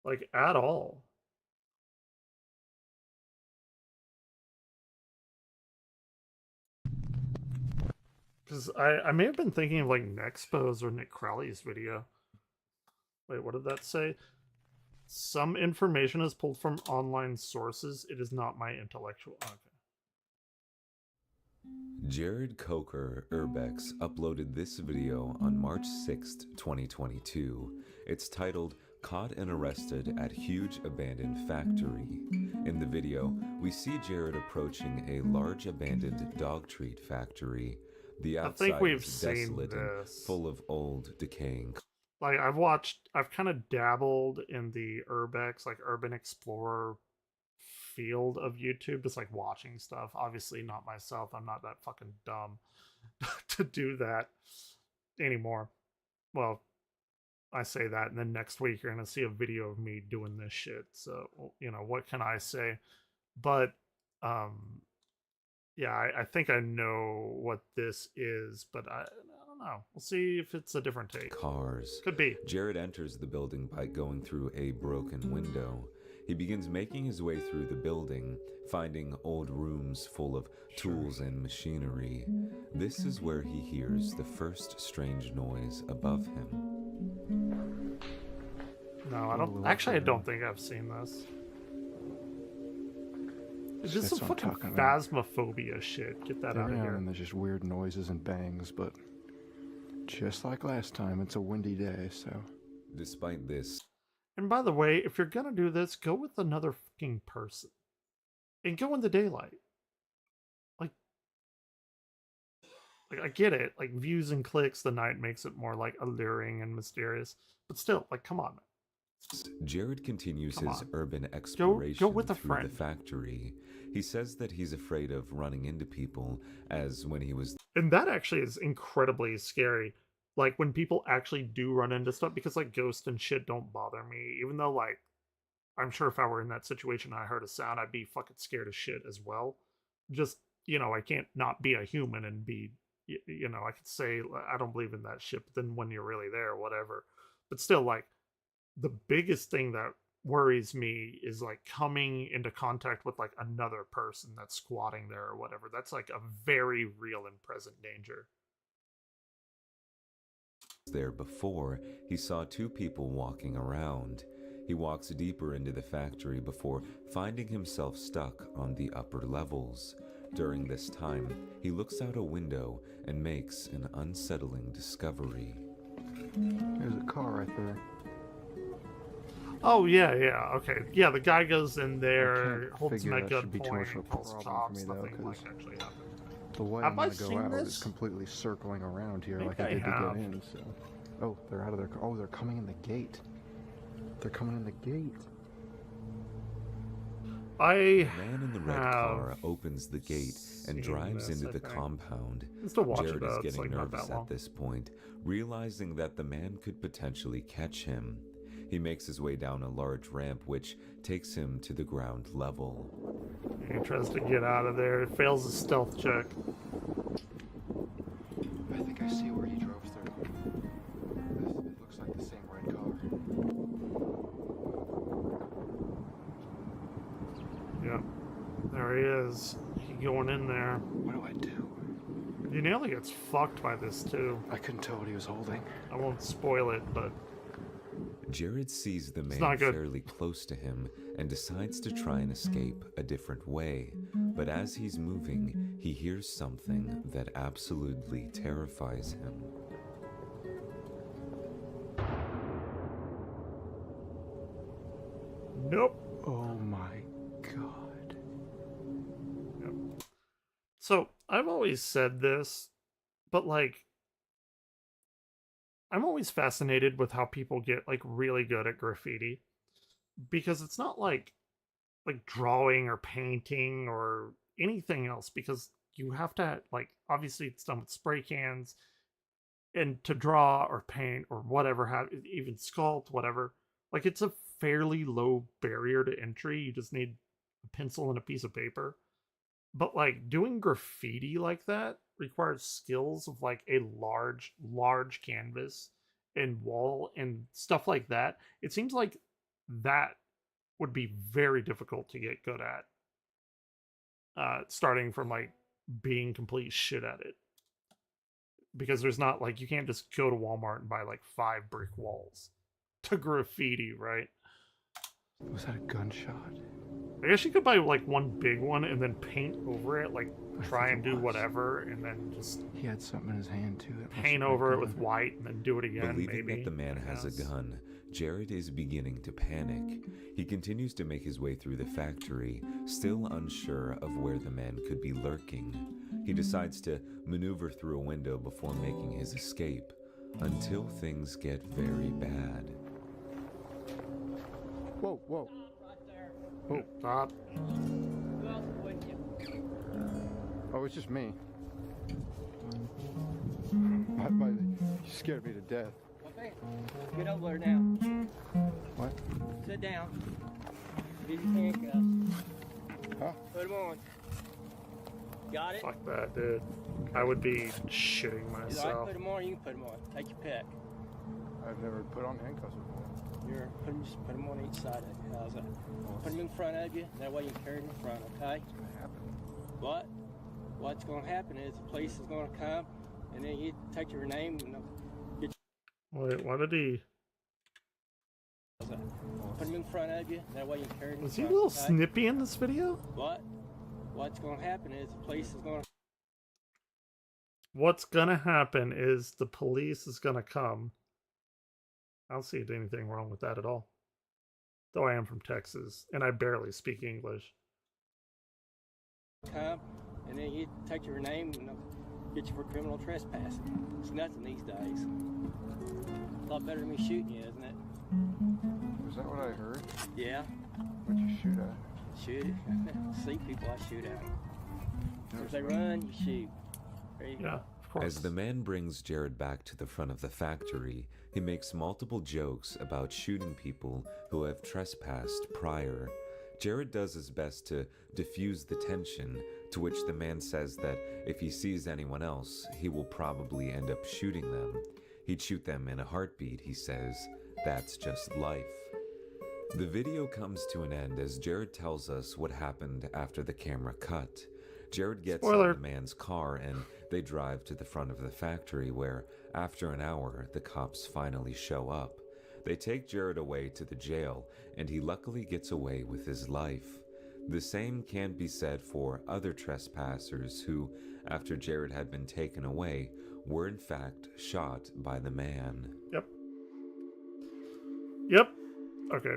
Like, at all. Because I may have been thinking of, like, Nexpo's or Nick Crowley's video. Wait, what did that say? Some information is pulled from online sources. It is not my intellectual... Okay. Jared Coker Urbex uploaded this video on March 6th, 2022. It's titled caught and arrested at huge abandoned factory. In the video, we see Jared approaching a large abandoned dog treat factory. The I outside think we've is seen desolate and this. full of old, decaying. Like I've kind of dabbled in the urbex, like urban explorer field of YouTube, just like watching stuff. Obviously not myself. I'm not that fucking dumb to do that anymore. Well, I say that, and then next week you're gonna see a video of me doing this shit. So you know, what can I say? But yeah, I think I know what this is, but I don't know. We'll see if it's a different take. Cars. Could be. Jared enters the building by going through a broken window. He begins making his way through the building, finding old rooms full of tools and machinery. This is where he hears the first strange noise above him. No, I don't. Actually, I don't think I've seen this. Is this some That's what I'm fucking talking about. phasmophobia shit? Get that out Every of now here. and then there's just weird noises and bangs, but just like last time, it's a windy day, so... Despite this, And by the way, if you're gonna do this, go with another fucking person. And go in the daylight. Like I get it. Like views and clicks, the night makes it more like alluring and mysterious. But still, like, come on, man. Jared continues Come his on. urban exploration with a through friend. the factory. He says that he's afraid of running into people, as when he was And that actually is incredibly scary. Like when people actually do run into stuff, because like ghosts and shit don't bother me. Even though like I'm sure if I were in that situation and I heard a sound, I'd be fucking scared as shit as well. Just, you know, I can't not be a human and be, you know, I could say I don't believe in that shit, but then when you're really there, whatever. But still, like, the biggest thing that worries me is like coming into contact with like another person that's squatting there or whatever. That's like a very real and present danger. there before, he saw two people walking around. He walks deeper into the factory before finding himself stuck on the upper levels. During this time, he looks out a window and makes an unsettling discovery. There's a car right there. Oh yeah, okay, yeah. The guy goes in there, can't holds him figure at that should be too gunpoint, much of a calls problem for cops. me, though, Nothing like 'cause actually happened. The way Have I'm I gonna go seen out this? is completely circling around here I like think I I did to have. get in, so... Oh, they're out of their car. Oh, they're coming in the gate. They're coming in the gate. I The man in the red have car opens the gate and seen drives this, into I the think. compound. I can still watch Jared it is though. It's getting like not nervous that long. at this point, realizing that the man could potentially catch him. He makes his way down a large ramp which takes him to the ground level. He tries to get out of there. Fails his stealth check. I think I see where he drove through. It looks like the same red car. Yep. There he is. He going in there. What do I do? You nearly gets fucked by this too. I couldn't tell what he was holding. I won't spoil it, but Jared sees the man not good. fairly close to him and decides to try and escape a different way. But as he's moving, he hears something that absolutely terrifies him. nope. Oh my god. Yep. So I've always said this, but like I'm always fascinated with how people get like really good at graffiti, because it's not like drawing or painting or anything else, because you have to like, obviously it's done with spray cans, and to draw or paint or whatever, even sculpt, whatever, like it's a fairly low barrier to entry. You just need a pencil and a piece of paper. But like doing graffiti like that requires skills of like a large canvas and wall and stuff like that. It seems like that would be very difficult to get good at. Starting from like being complete shit at it. Because there's not like, you can't just go to Walmart and buy like 5 brick walls to graffiti, right? Was that a gunshot? I guess you could buy like one big one and then paint over it, like try think and it do was. whatever, and then just He had something in his hand too. That must paint have been over it a with gun. white and then do it again. Believing maybe. that the man I has a guess. gun, Jared is beginning to panic. He continues to make his way through the factory, still unsure of where the man could be lurking. He decides to maneuver through a window before making his escape, until things get very bad. Whoa, whoa. Oh, stop. Oh, it's just me. You scared me to death. Okay, get over there now. What? Sit down. Get your handcuffs. Huh? Put them on. Got it? Fuck that, dude. I would be shitting You like to myself. put them on, you can put them on. Take your pick. I've never put on handcuffs before. Just put them on each side of you. How's that? Put them in front of you. That way you can carry them in front, okay? What's gonna happen? What? What's going to happen is the police is going to come, and then you take your name and get Wait, what did he... your... Put them in front of you. That way you can carry them in Was he a front, little okay? snippy in this video? What? What's going to happen is the police is going to... What's gonna happen is the police is gonna come. I don't see anything wrong with that at all. Though I am from Texas, and I barely speak English. come, and then you take your name and get you for criminal trespassing. It's nothing these days. A lot better than me shooting you, isn't it? Is that what I heard? Yeah. What'd you shoot at? Shoot it. See people I shoot at. If they run, you shoot. There you go. Of course. As the man brings Jared back to the front of the factory, he makes multiple jokes about shooting people who have trespassed prior. Jared does his best to diffuse the tension, to which the man says that if he sees anyone else, he will probably end up shooting them. He'd shoot them in a heartbeat, he says. That's just life. The video comes to an end as Jared tells us what happened after the camera cut. Jared gets out of the man's car and they drive to the front of the factory where, after an hour, the cops finally show up. They take Jared away to the jail and he luckily gets away with his life. The same can be said for other trespassers who, after Jared had been taken away, were in fact shot by the man. Yep. Okay.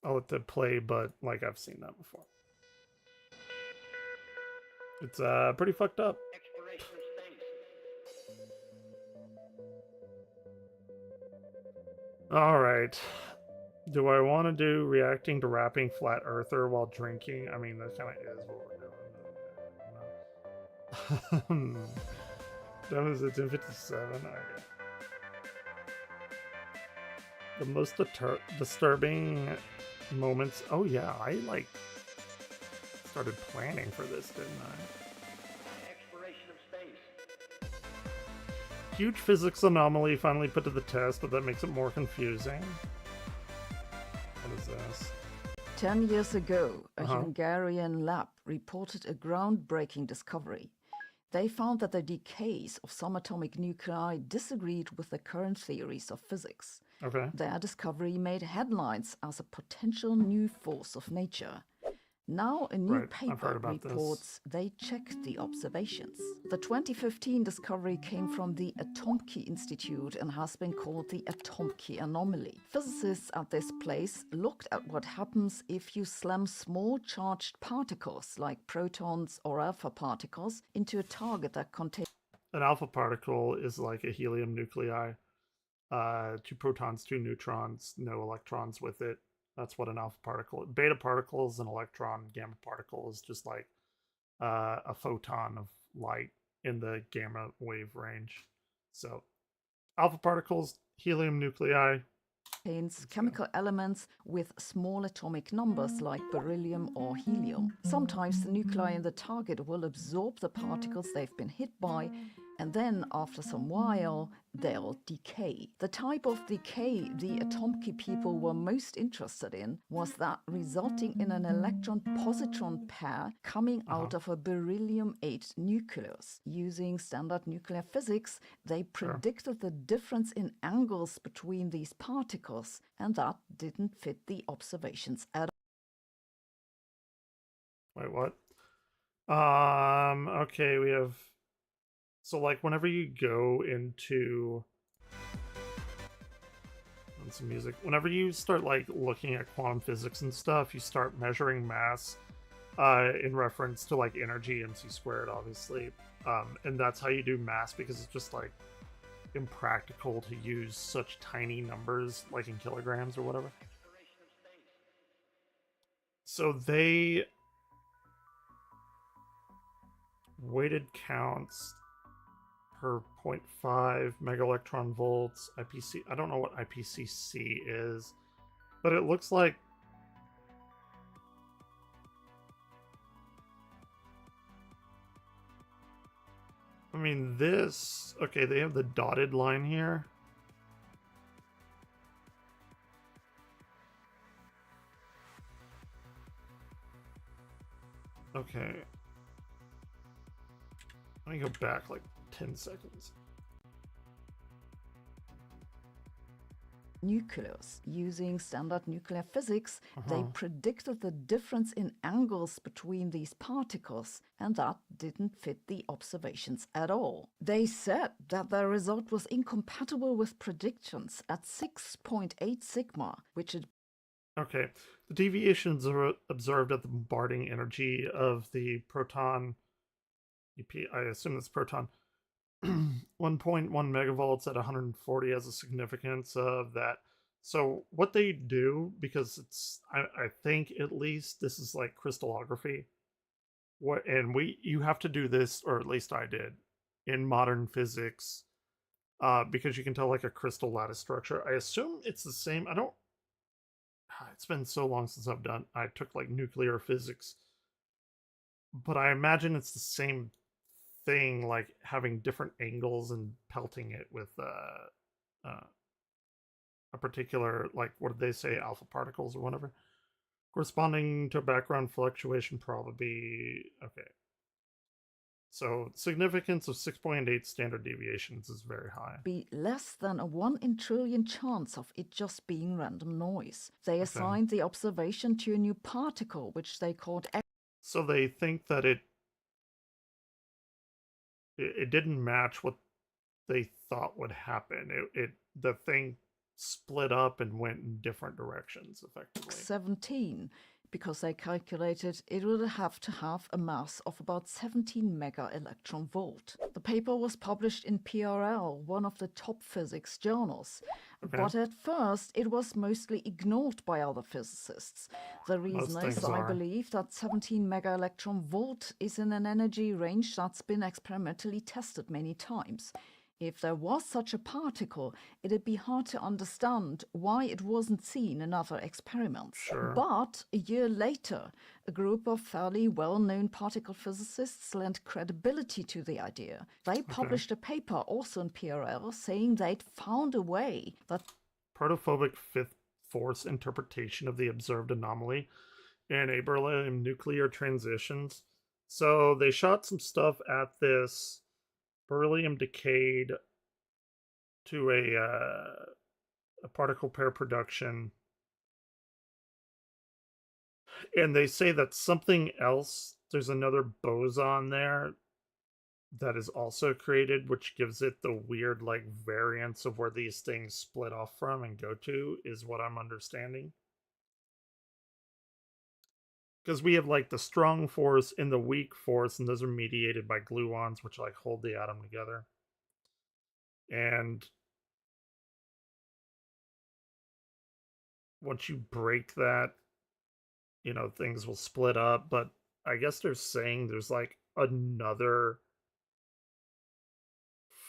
I'll let that play, but like I've seen that before. It's pretty fucked up. Alright. Do I want to do reacting to rapping flat earther while drinking? I mean, that kind of is what we're doing. That was at 10:57. Okay. The most disturbing moments. Oh yeah, I like started planning for this, didn't I? Exploration of space. Huge physics anomaly finally put to the test, but that makes it more confusing. What is this? 10 years ago, a Hungarian lab reported a groundbreaking discovery. They found that the decays of some atomic nuclei disagreed with the current theories of physics. Okay. Their discovery made headlines as a potential new force of nature. Now a new paper reports they checked the observations. The 2015 discovery came from the Atomkey Institute and has been called the Atomkey anomaly. Physicists at this place looked at what happens if you slam small charged particles like protons or alpha particles into a target that contains... An alpha particle is like a helium nuclei. 2 protons, 2 neutrons, no electrons with it. That's what an alpha particle. Beta particle is an electron. Gamma particle is just like a photon of light in the gamma wave range. So, alpha particles, helium nuclei. Contains chemical elements with small atomic numbers like beryllium or helium. Sometimes the nuclei in the target will absorb the particles they've been hit by, and then after some while they'll decay. The type of decay the Atomkey people were most interested in was that resulting in an electron-positron pair coming out of a beryllium-8 nucleus. Using standard nuclear physics, they predicted the difference in angles between these particles, and that didn't fit the observations at all. Wait, what? Okay, we have... So, like, whenever you go into... making some music. Whenever you start like looking at quantum physics and stuff, you start measuring mass in reference to like energy mc squared, obviously, and that's how you do mass, because it's just like impractical to use such tiny numbers like in kilograms or whatever. So they weighted counts per 0.5 mega electron volts IPC. I don't know what IPCC is, but it looks like I mean this, okay, they have the dotted line here. Okay. Let me go back like 10 seconds. Nucleus. Using standard nuclear physics, they predicted the difference in angles between these particles, and that didn't fit the observations at all. They said that their result was incompatible with predictions at 6.8 sigma, which is... Okay, the deviations are observed at the bombarding energy of the proton, I assume it's proton, 1.1 megavolts at 140 has a significance of that. So what they do, because it's, I think at least this is like crystallography, and you have to do this, or at least I did, in modern physics, because you can tell like a crystal lattice structure. I assume it's the same. It's been so long since I took like nuclear physics, but I imagine it's the same thing, like having different angles and pelting it with a particular, like, what did they say, alpha particles or whatever, corresponding to background fluctuation probability. Okay, so significance of 6.8 standard deviations is very high. Be less than a 1 in trillion chance of it just being random noise. They assigned the observation to a new particle, which they called... So they think that it didn't match what they thought would happen. The thing split up and went in different directions, effectively. 17, because they calculated it would have to have a mass of about 17 mega electron volt. The paper was published in PRL, one of the top physics journals. But at first, it was mostly ignored by other physicists. The reason is, I believe, that 17 mega electron volt is in an energy range that's been experimentally tested many times. If there was such a particle, it'd be hard to understand why it wasn't seen in other experiments. Sure. But a year later, a group of fairly well-known particle physicists lent credibility to the idea. They published a paper, also in PRL, saying they'd found a way that... Protophobic fifth force interpretation of the observed anomaly in a beryllium nuclear transitions. So they shot some stuff at this. Beryllium decayed to a particle pair production, and they say that something else, there's another boson there that is also created, which gives it the weird like variance of where these things split off from and go to, is what I'm understanding. Because we have like the strong force and the weak force, and those are mediated by gluons, which like hold the atom together. And once you break that, you know, things will split up. But I guess they're saying there's like another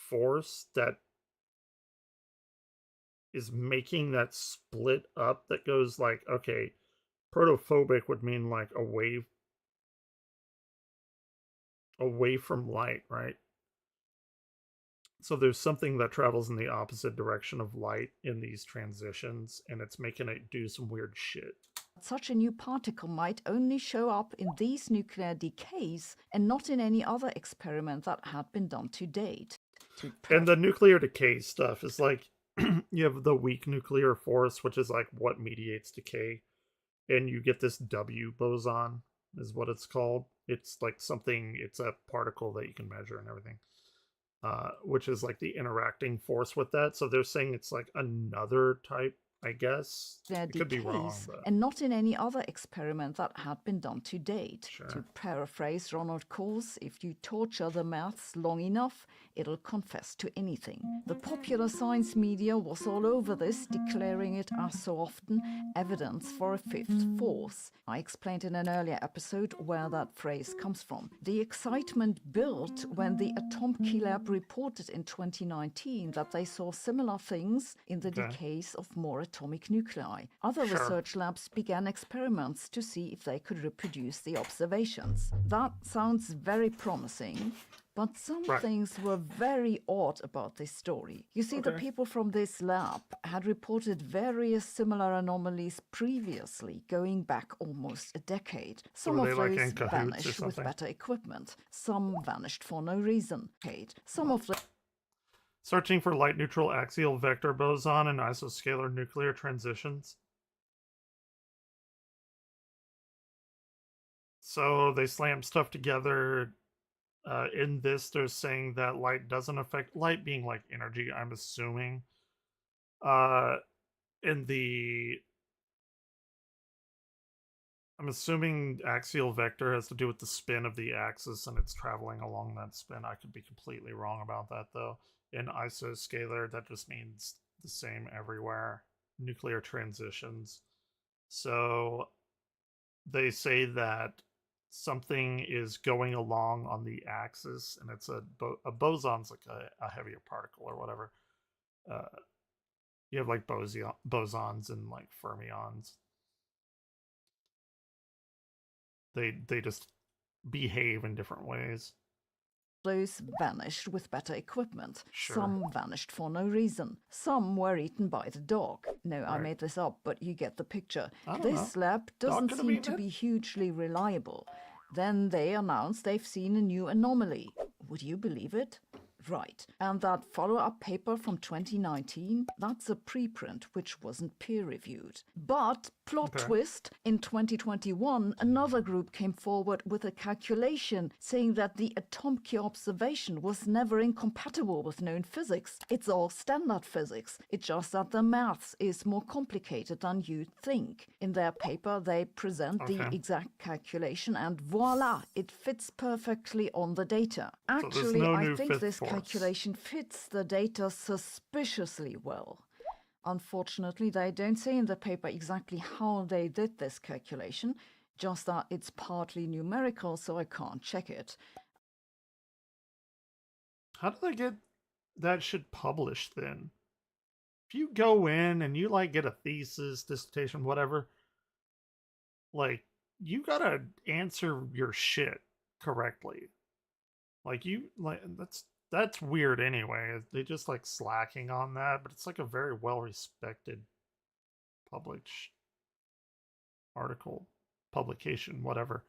force that is making that split up, that goes like, okay, protophobic would mean like away from light, right? So there's something that travels in the opposite direction of light in these transitions, and it's making it do some weird shit. Such a new particle might only show up in these nuclear decays and not in any other experiment that had been done to date. And the nuclear decay stuff is like, you have the weak nuclear force, which is like what mediates decay, and you get this W boson, is what it's called. It's like something, it's a particle that you can measure and everything, which is like the interacting force with that. So they're saying it's like another type I guess. Their It could be wrong, decays, but and not in any other experiment that had been done to date. Sure. To paraphrase Ronald Coase, if you torture the maths long enough, it'll confess to anything. The popular science media was all over this, declaring it, as so often, evidence for a fifth force. I explained in an earlier episode where that phrase comes from. The excitement built when the Atomkey Lab reported in 2019 that they saw similar things in the Okay. decays of more atomic nuclei. Other Sure. research labs began experiments to see if they could reproduce the observations. That sounds very promising, but some Right. things were very odd about this story. You see, the Okay. people from this lab had reported various similar anomalies previously, going back almost a decade. Some were of they, like, those in cahoots or vanished with something? better equipment. Some vanished for no reason. Some of the searching for light neutral axial vector boson and isoscalar nuclear transitions. So they slam stuff together. In this, they're saying that light doesn't affect light being like energy, I'm assuming. In the I'm assuming axial vector has to do with the spin of the axis and it's traveling along that spin. I could be completely wrong about that though. In isoscalar, that just means the same everywhere. Nuclear transitions. So they say that something is going along on the axis, and it's a boson's like a heavier particle or whatever. You have like bosons and like fermions. They just behave in different ways. Those vanished with better equipment. Sure. Some vanished for no reason. Some were eaten by the dog. No, I Right. made this up, but you get the picture. I don't This lab Dog doesn't could have seem eaten to it. be hugely reliable. Then they announced they've seen a new anomaly. Would you believe it? Right. And that follow-up paper from 2019, that's a preprint which wasn't peer-reviewed. But, plot Okay. twist, in 2021, another group came forward with a calculation saying that the Atomkey observation was never incompatible with known physics. It's all standard physics. It's just that the maths is more complicated than you'd think. In their paper, they present the Okay. exact calculation and voila, it fits perfectly on the data. there's Actually, no I new think fifth this force. calculation fits the data suspiciously well. Unfortunately, they don't say in the paper exactly how they did this calculation, just that it's partly numerical, so I can't check it. How do they get that shit published then? If you go in and you like get a thesis, dissertation, whatever, like you gotta answer your shit correctly. Like that's weird anyway. They just like slacking on that, but it's like a very well respected published article, publication, whatever.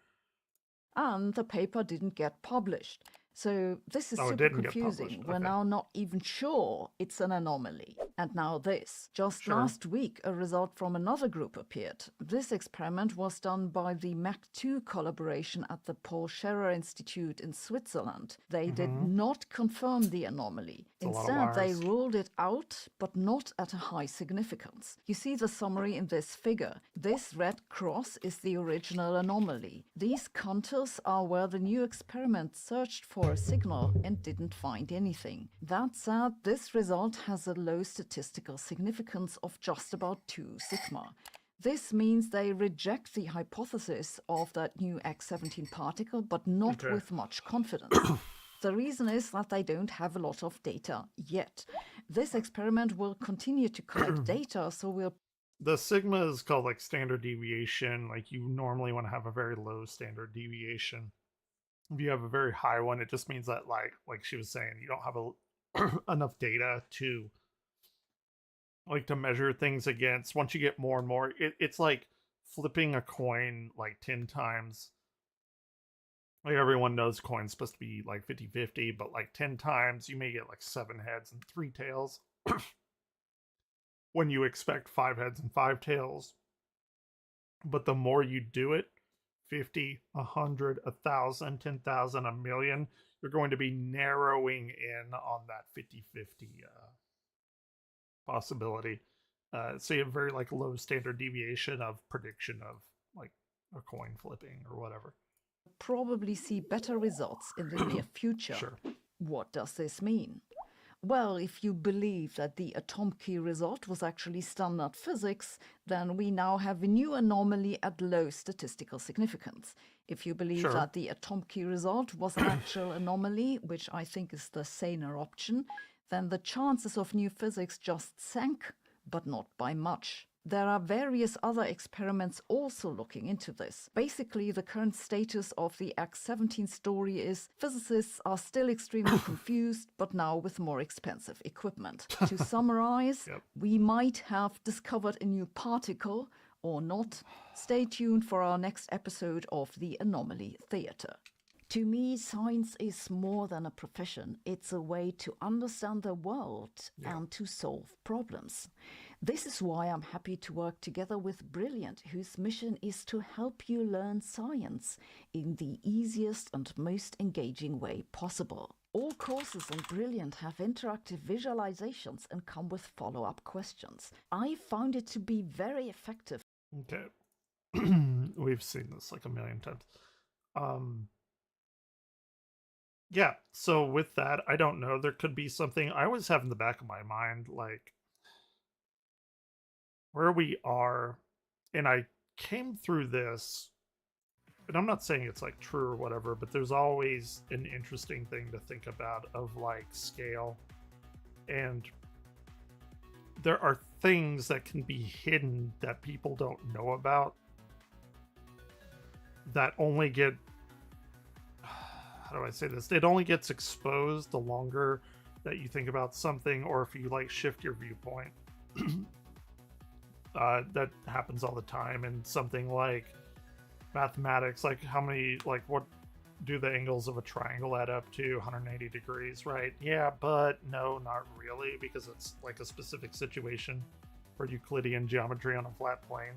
And the paper didn't get published. So this is Oh, it super didn't get confusing. published. We're Okay. now not even sure it's an anomaly. And now this. Just Sure. last week, a result from another group appeared. This experiment was done by the MAC2 collaboration at the Paul Scherrer Institute in Switzerland. They did not confirm the anomaly. It's a lot of Instead, they wires. ruled it out, but not at a high significance. You see the summary in this figure. This red cross is the original anomaly. These contours are where the new experiment searched for a signal and didn't find anything. That said, this result has a low statistical significance of just about 2 sigma. This means they reject the hypothesis of that new X17 particle, but not Okay. with much confidence. The reason is that they don't have a lot of data yet. This experiment will continue to collect data, so we'll The sigma is called like standard deviation. Like you normally want to have a very low standard deviation. If you have a very high one, it just means that like she was saying, you don't have enough data to like to measure things against. Once you get more and more, it's like flipping a coin like 10 times. Like everyone knows coin's supposed to be like 50-50, but like 10 times you may get like 7 heads and 3 tails when you expect 5 heads and 5 tails. But the more you do it, 50, 100, 1,000, 10,000, a million, you're going to be narrowing in on that 50-50 possibility. So you have very like low standard deviation of prediction of like a coin flipping or whatever. Probably see better results in the near future. Sure. What does this mean? Well, if you believe that the atom key result was actually standard physics, then we now have a new anomaly at low statistical significance. If you believe Sure. that the atom key result was an actual anomaly, which I think is the saner option, then the chances of new physics just sank, but not by much. There are various other experiments also looking into this. Basically, the current status of the X-17 story is physicists are still extremely confused, but now with more expensive equipment. To summarize, we might have discovered a new particle or not. Stay tuned for our next episode of the Anomaly Theater. To me, science is more than a profession. It's a way to understand the world and to solve problems. This is why I'm happy to work together with Brilliant, whose mission is to help you learn science in the easiest and most engaging way possible. All courses on Brilliant have interactive visualizations and come with follow-up questions. I found it to be very effective. Okay. We've seen this like a million times. Yeah, so with that, I don't know. There could be something I always have in the back of my mind, like where we are, and I came through this, and I'm not saying it's like true or whatever, but there's always an interesting thing to think about of like scale. And there are things that can be hidden that people don't know about that only get, how do I say this? It only gets exposed the longer that you think about something, or if you like shift your viewpoint. That happens all the time. And something like mathematics, like how many, like what do the angles of a triangle add up to? 180 degrees, right? Yeah, but no, not really, because it's like a specific situation for Euclidean geometry on a flat plane.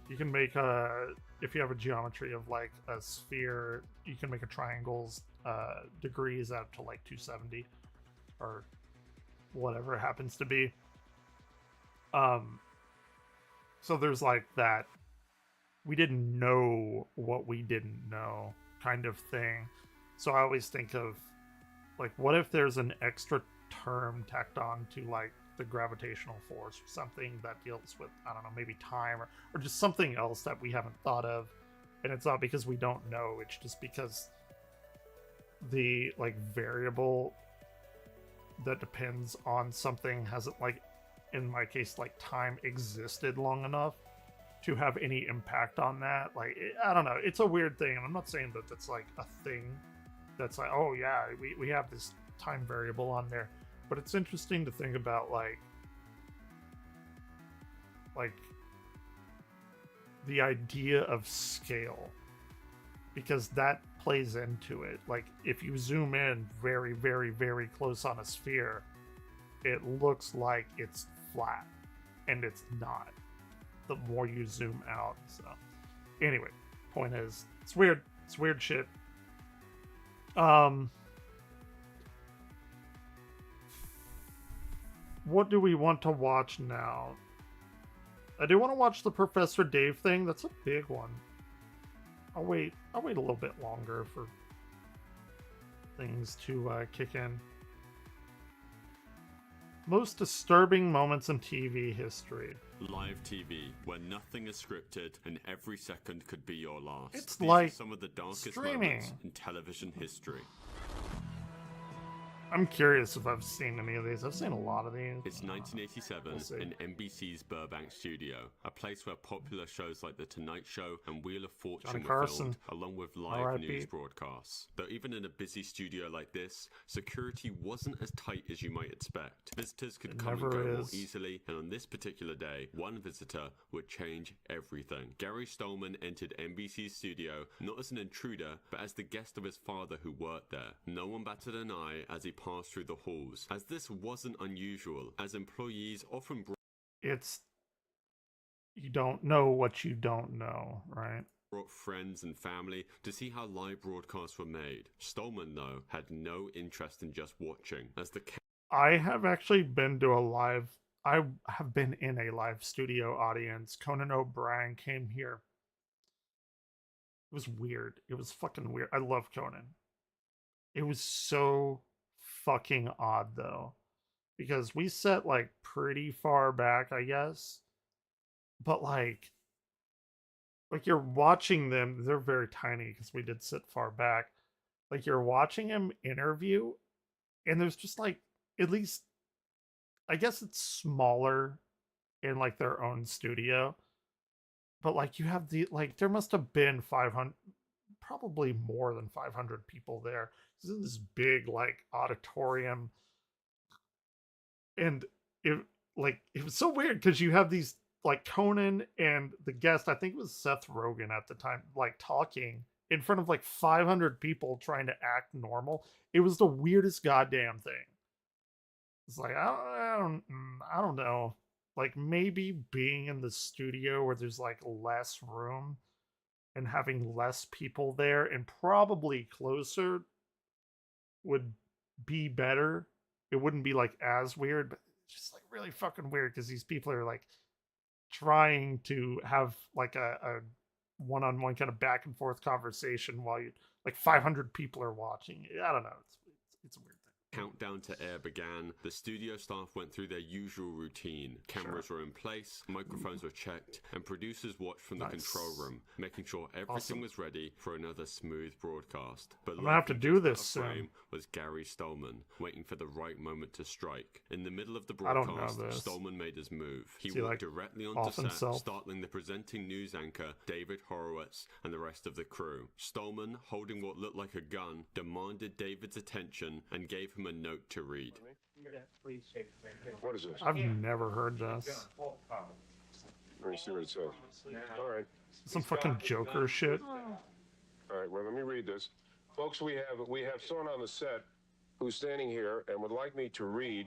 You can make a, if you have a geometry of like a sphere, you can make a triangle's degrees out to like 270 or whatever it happens to be. So there's like that we didn't know what we didn't know kind of thing. So I always think of like, what if there's an extra term tacked on to like the gravitational force or something that deals with, I don't know, maybe time or just something else that we haven't thought of. And it's not because we don't know, it's just because the like variable that depends on something hasn't, like in my case, like time existed long enough to have any impact on that. Like, I don't know, it's a weird thing, and I'm not saying that that's like a thing that's like, oh yeah, we have this time variable on there, but it's interesting to think about like the idea of scale, because that plays into it. Like, if you zoom in very, very, very close on a sphere, it looks like it's flat, and it's not the more you zoom out. So anyway, point is, it's weird shit. What do we want to watch now? I do want to watch the Professor Dave thing. That's a big one. I'll wait a little bit longer for things to kick in. Most disturbing moments in TV history. Live TV, where nothing is scripted and every second could be your last. It's These like are some of the darkest streaming. moments in television history. I'm curious if I've seen any of these. I've seen a lot of these. It's 1987 We'll see. in NBC's Burbank studio, a place where popular shows like The Tonight Show and Wheel of Fortune Johnny were Carson. filmed, along with live R.I.P. news broadcasts. Though even in a busy studio like this, security wasn't as tight as you might expect. Visitors could It come and never go more is. easily, and on this particular day, one visitor would change everything. Gary Stolman entered NBC's studio not as an intruder, but as the guest of his father who worked there. No one batted an eye as he passed through the halls, as this wasn't unusual, as employees often It's, you don't know what you don't know, right? brought friends and family to see how live broadcasts were made. Stolman, though, had no interest in just watching, as the I have actually been to a live, I have been in a live studio audience. Conan O'Brien came here. It was weird. It was fucking weird. I love Conan. It was so fucking odd though, because we sat like pretty far back, I guess. But like you're watching them, they're very tiny because we did sit far back. Like you're watching him interview, and there's just like at least I guess it's smaller in like their own studio, but like you have the like there must have been 500, probably more than 500 people there. This is this big like auditorium, and it it was so weird because you have these like Conan and the guest, I think it was Seth Rogen at the time, like talking in front of like 500 people trying to act normal. It was the weirdest goddamn thing. It's like I don't know. Like maybe being in the studio where there's like less room and having less people there and probably closer would be better. It wouldn't be like as weird, but it's just like really fucking weird because these people are like trying to have like a one-on-one kind of back and forth conversation while you like 500 people are watching. I don't know. It's a weird thing. Countdown to air began. The studio staff went through their usual routine. Cameras were in place, microphones were checked, and producers watched from the control room, making sure everything was ready for another smooth broadcast. But I'm gonna have to do this soon. Was Gary Stolman, waiting for the right moment to strike. In the middle of the I don't know broadcast, this. Stolman made his move. He Is he, walked like, directly onto off set, himself? startling the presenting news anchor, David Horowitz, and the rest of the crew. Stolman, holding what looked like a gun, demanded David's attention and gave him a note to read. What is this? I've never heard this. Let me see what it says. All right. Some fucking Joker shit. All right, well, let me read this. Folks, we have someone on the set who's standing here and would like me to read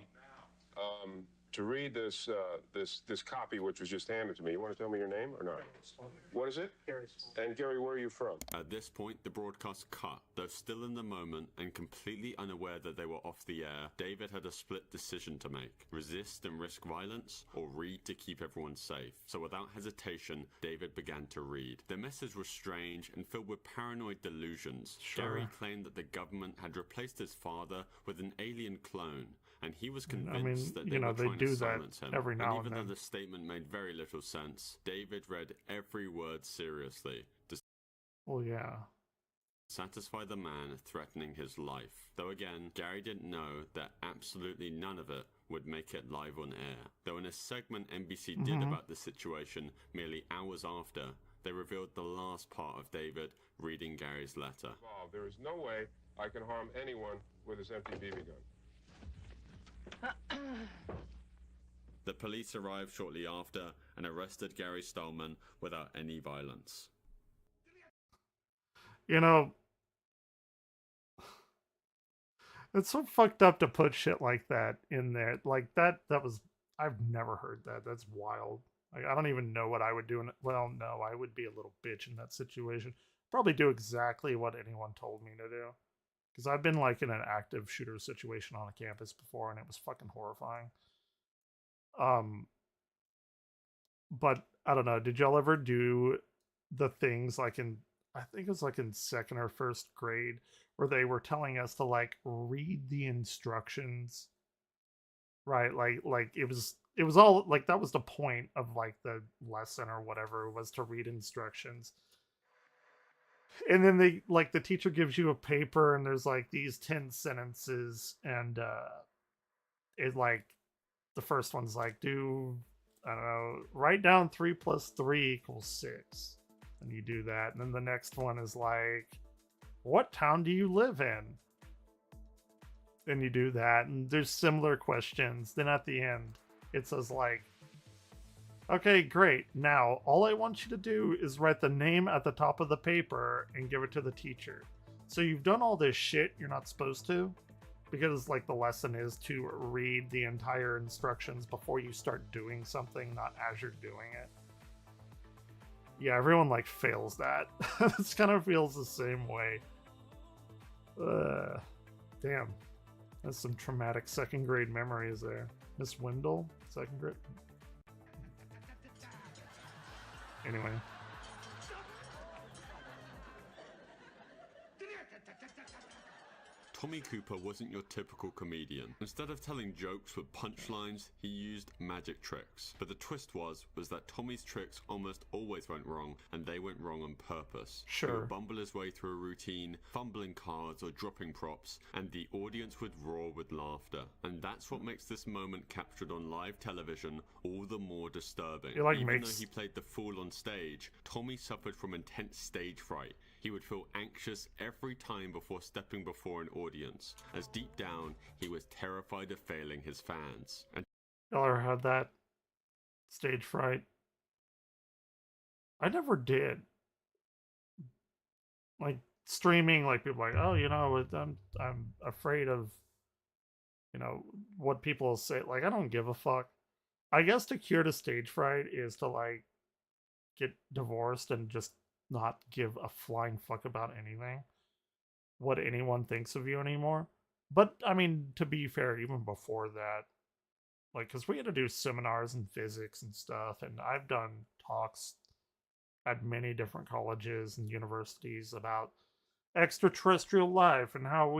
this this copy which was just handed to me. You want to tell me your name or not? What is it? Gary. And Gary, where are you from? At this point, the broadcast cut. Though still in the moment and completely unaware that they were off the air, David had a split decision to make. Resist and risk violence, or read to keep everyone safe. So without hesitation, David began to read. The message was strange and filled with paranoid delusions. Gary claimed that the government had replaced his father with an alien clone, and he was convinced that they were trying to silence him. Every now and even then. though the statement made very little sense, David read every word seriously to Well, yeah. satisfy the man threatening his life. Though again, Gary didn't know that absolutely none of it would make it live on air. Though in a segment NBC did about the situation merely hours after, they revealed the last part of David reading Gary's letter. There is no way I can harm anyone with this empty BB gun. The police arrived shortly after and arrested Gary Stolman without any violence. You know, it's so fucked up to put shit like that in there. Like that was, I've never heard that. That's wild. Like, I don't even know what I would do. Well, no, I would be a little bitch in that situation. Probably do exactly what anyone told me to do. Because I've been like in an active shooter situation on a campus before, and it was fucking horrifying. But I don't know. Did y'all ever do the things like I think it was like in second or first grade, where they were telling us to like read the instructions, right? Like it was all like that was the point of like the lesson or whatever, was to read instructions. And then they like the teacher gives you a paper and there's like these 10 sentences, and it like the first one's like, I don't know, write down 3 + 3 = 6. And you do that. And then the next one is like, what town do you live in? And you do that. And there's similar questions. Then at the end, it says like, okay, great. Now, all I want you to do is write the name at the top of the paper and give it to the teacher. So you've done all this shit you're not supposed to, because like the lesson is to read the entire instructions before you start doing something, not as you're doing it. Yeah, everyone like fails that. This kind of feels the same way. Damn. That's some traumatic second grade memories there. Miss Wendell, second grade. Anyway. Tommy Cooper wasn't your typical comedian. Instead of telling jokes with punchlines, he used magic tricks. But the twist was that Tommy's tricks almost always went wrong, and they went wrong on purpose. Sure. He would bumble his way through a routine, fumbling cards or dropping props, and the audience would roar with laughter. And that's what makes this moment captured on live television all the more disturbing. Even though he played the fool on stage, Tommy suffered from intense stage fright. He would feel anxious every time before stepping before an audience, as deep down, he was terrified of failing his fans. And y'all ever had that stage fright? I never did. Like streaming, like people are like, oh, you know, I'm afraid of, you know, what people will say. Like, I don't give a fuck. I guess to cure the stage fright is to like get divorced and just not give a flying fuck about anything, what anyone thinks of you anymore. But I mean, to be fair, even before that, like, because we had to do seminars in physics and stuff, and I've done talks at many different colleges and universities about extraterrestrial life and how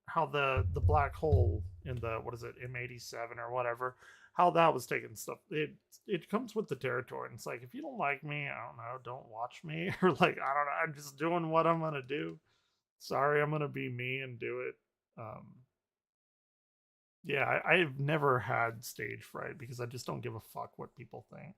how the black hole in the, what is it, M87 or whatever, how that was taking stuff. It comes with the territory, and it's like, if you don't like me, I don't know, don't watch me, or like, I don't know, I'm just doing what I'm gonna do. Sorry, I'm gonna be me and do it. Yeah, I've never had stage fright because I just don't give a fuck what people think.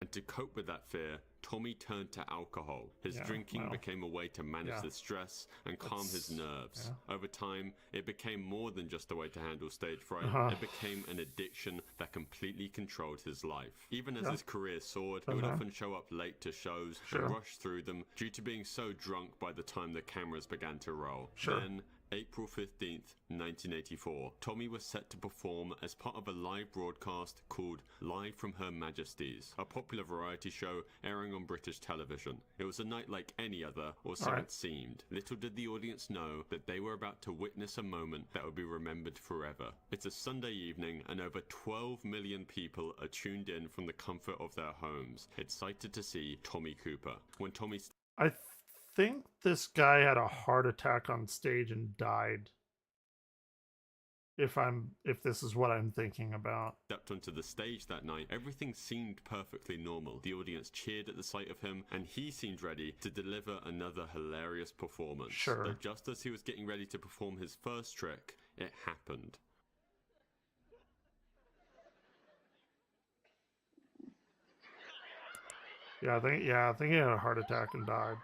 And to cope with that fear, Tommy turned to alcohol. His drinking became a way to manage the stress and calm his nerves. Over time, it became more than just a way to handle stage fright. It became an addiction that completely controlled his life. Even as his career soared, he would often show up late to shows and rush through them due to being so drunk by the time the cameras began to roll. Then, April 15th, 1984, Tommy was set to perform as part of a live broadcast called Live from Her Majesty's, a popular variety show airing on British television. It was a night like any other, or so it seemed. Little did the audience know that they were about to witness a moment that would be remembered forever. It's a Sunday evening, and over 12 million people are tuned in from the comfort of their homes, excited to see Tommy Cooper. When Tommy... I think this guy had a heart attack on stage and died. If this is what I'm thinking about. Stepped onto the stage that night, everything seemed perfectly normal. The audience cheered at the sight of him, and he seemed ready to deliver another hilarious performance. Sure. But just as he was getting ready to perform his first trick, it happened. Yeah, I think he had a heart attack and died.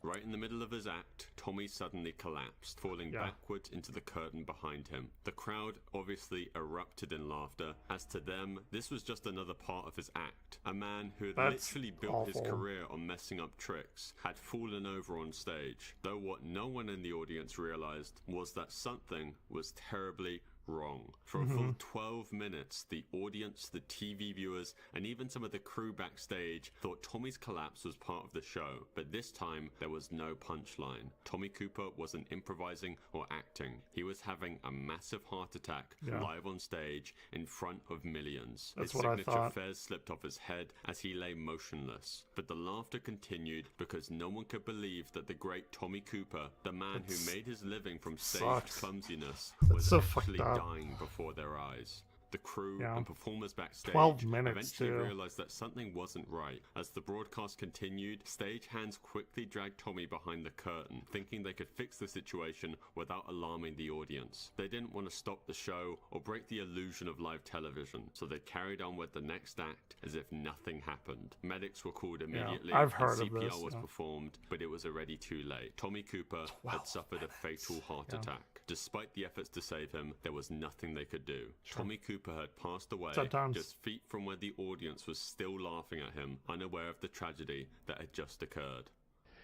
Right in the middle of his act, Tommy suddenly collapsed, falling backwards into the curtain behind him. The crowd obviously erupted in laughter, as to them, this was just another part of his act. A man who had literally built his career on messing up tricks had fallen over on stage, though what no one in the audience realized was that something was terribly wrong. For a full 12 minutes, the audience, the TV viewers, and even some of the crew backstage thought Tommy's collapse was part of the show, but this time there was no punchline. Tommy Cooper wasn't improvising or acting. He was having a massive heart attack live on stage in front of millions. That's his what I signature thought. fez slipped off his head as he lay motionless, but the laughter continued because no one could believe that the great Tommy Cooper, the man who made his living from stage clumsiness, was so actually fucked up. dying before their eyes. The crew and performers backstage 12 minutes eventually too. realized that something wasn't right. As the broadcast continued, stagehands quickly dragged Tommy behind the curtain, thinking they could fix the situation without alarming the audience. They didn't want to stop the show or break the illusion of live television, so they carried on with the next act as if nothing happened. Medics were called immediately, I've heard and of CPR this, was performed, but it was already too late. Tommy Cooper had suffered a fatal heart attack. Despite the efforts to save him, there was nothing they could do. Tommy Cooper had passed away just feet from where the audience was still laughing at him, unaware of the tragedy that had just occurred.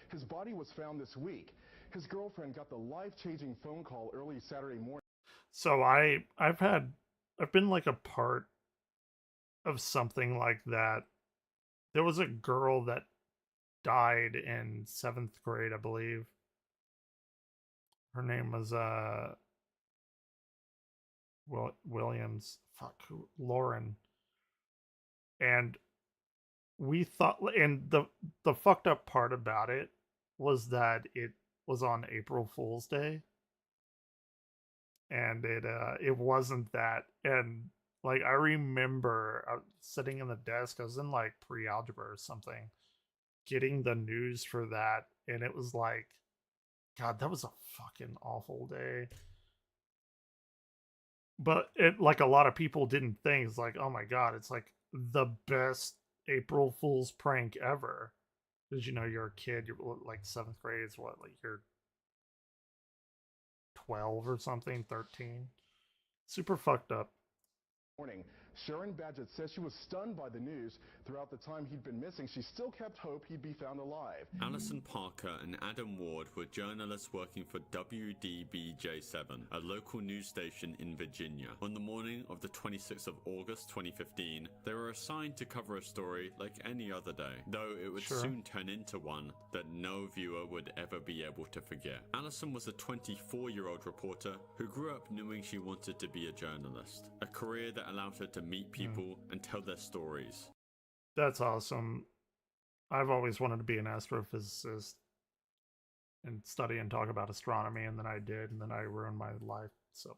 His body was found this week. His girlfriend got the life-changing phone call early Saturday morning. So I've been like a part of something like that. There was a girl that died in 7th grade, I believe. Her name was Williams. Fuck, Lauren. And we thought, and the fucked up part about it was that it was on April Fool's Day, and it wasn't that. And like I remember sitting in the desk, I was in like pre-algebra or something, getting the news for that, and it was like, God, that was a fucking awful day. But it, like, a lot of people didn't think, it's like, oh my God, it's like the best April Fool's prank ever. Because, you know, you're a kid, you're like 7th grade, is what, like you're 12 or something, 13. Super fucked up. Morning. Sharon Badgett says she was stunned by the news. Throughout the time he'd been missing, she still kept hope he'd be found alive. Alison Parker and Adam Ward were journalists working for WDBJ7, a local news station in Virginia. On the morning of the 26th of August 2015, they were assigned to cover a story like any other day, though it would soon turn into one that no viewer would ever be able to forget. Alison was a 24-year-old reporter who grew up knowing she wanted to be a journalist, a career that allowed her to meet people and tell their stories. That's awesome. I've always wanted to be an astrophysicist and study and talk about astronomy, and then I did, and then I ruined my life. So,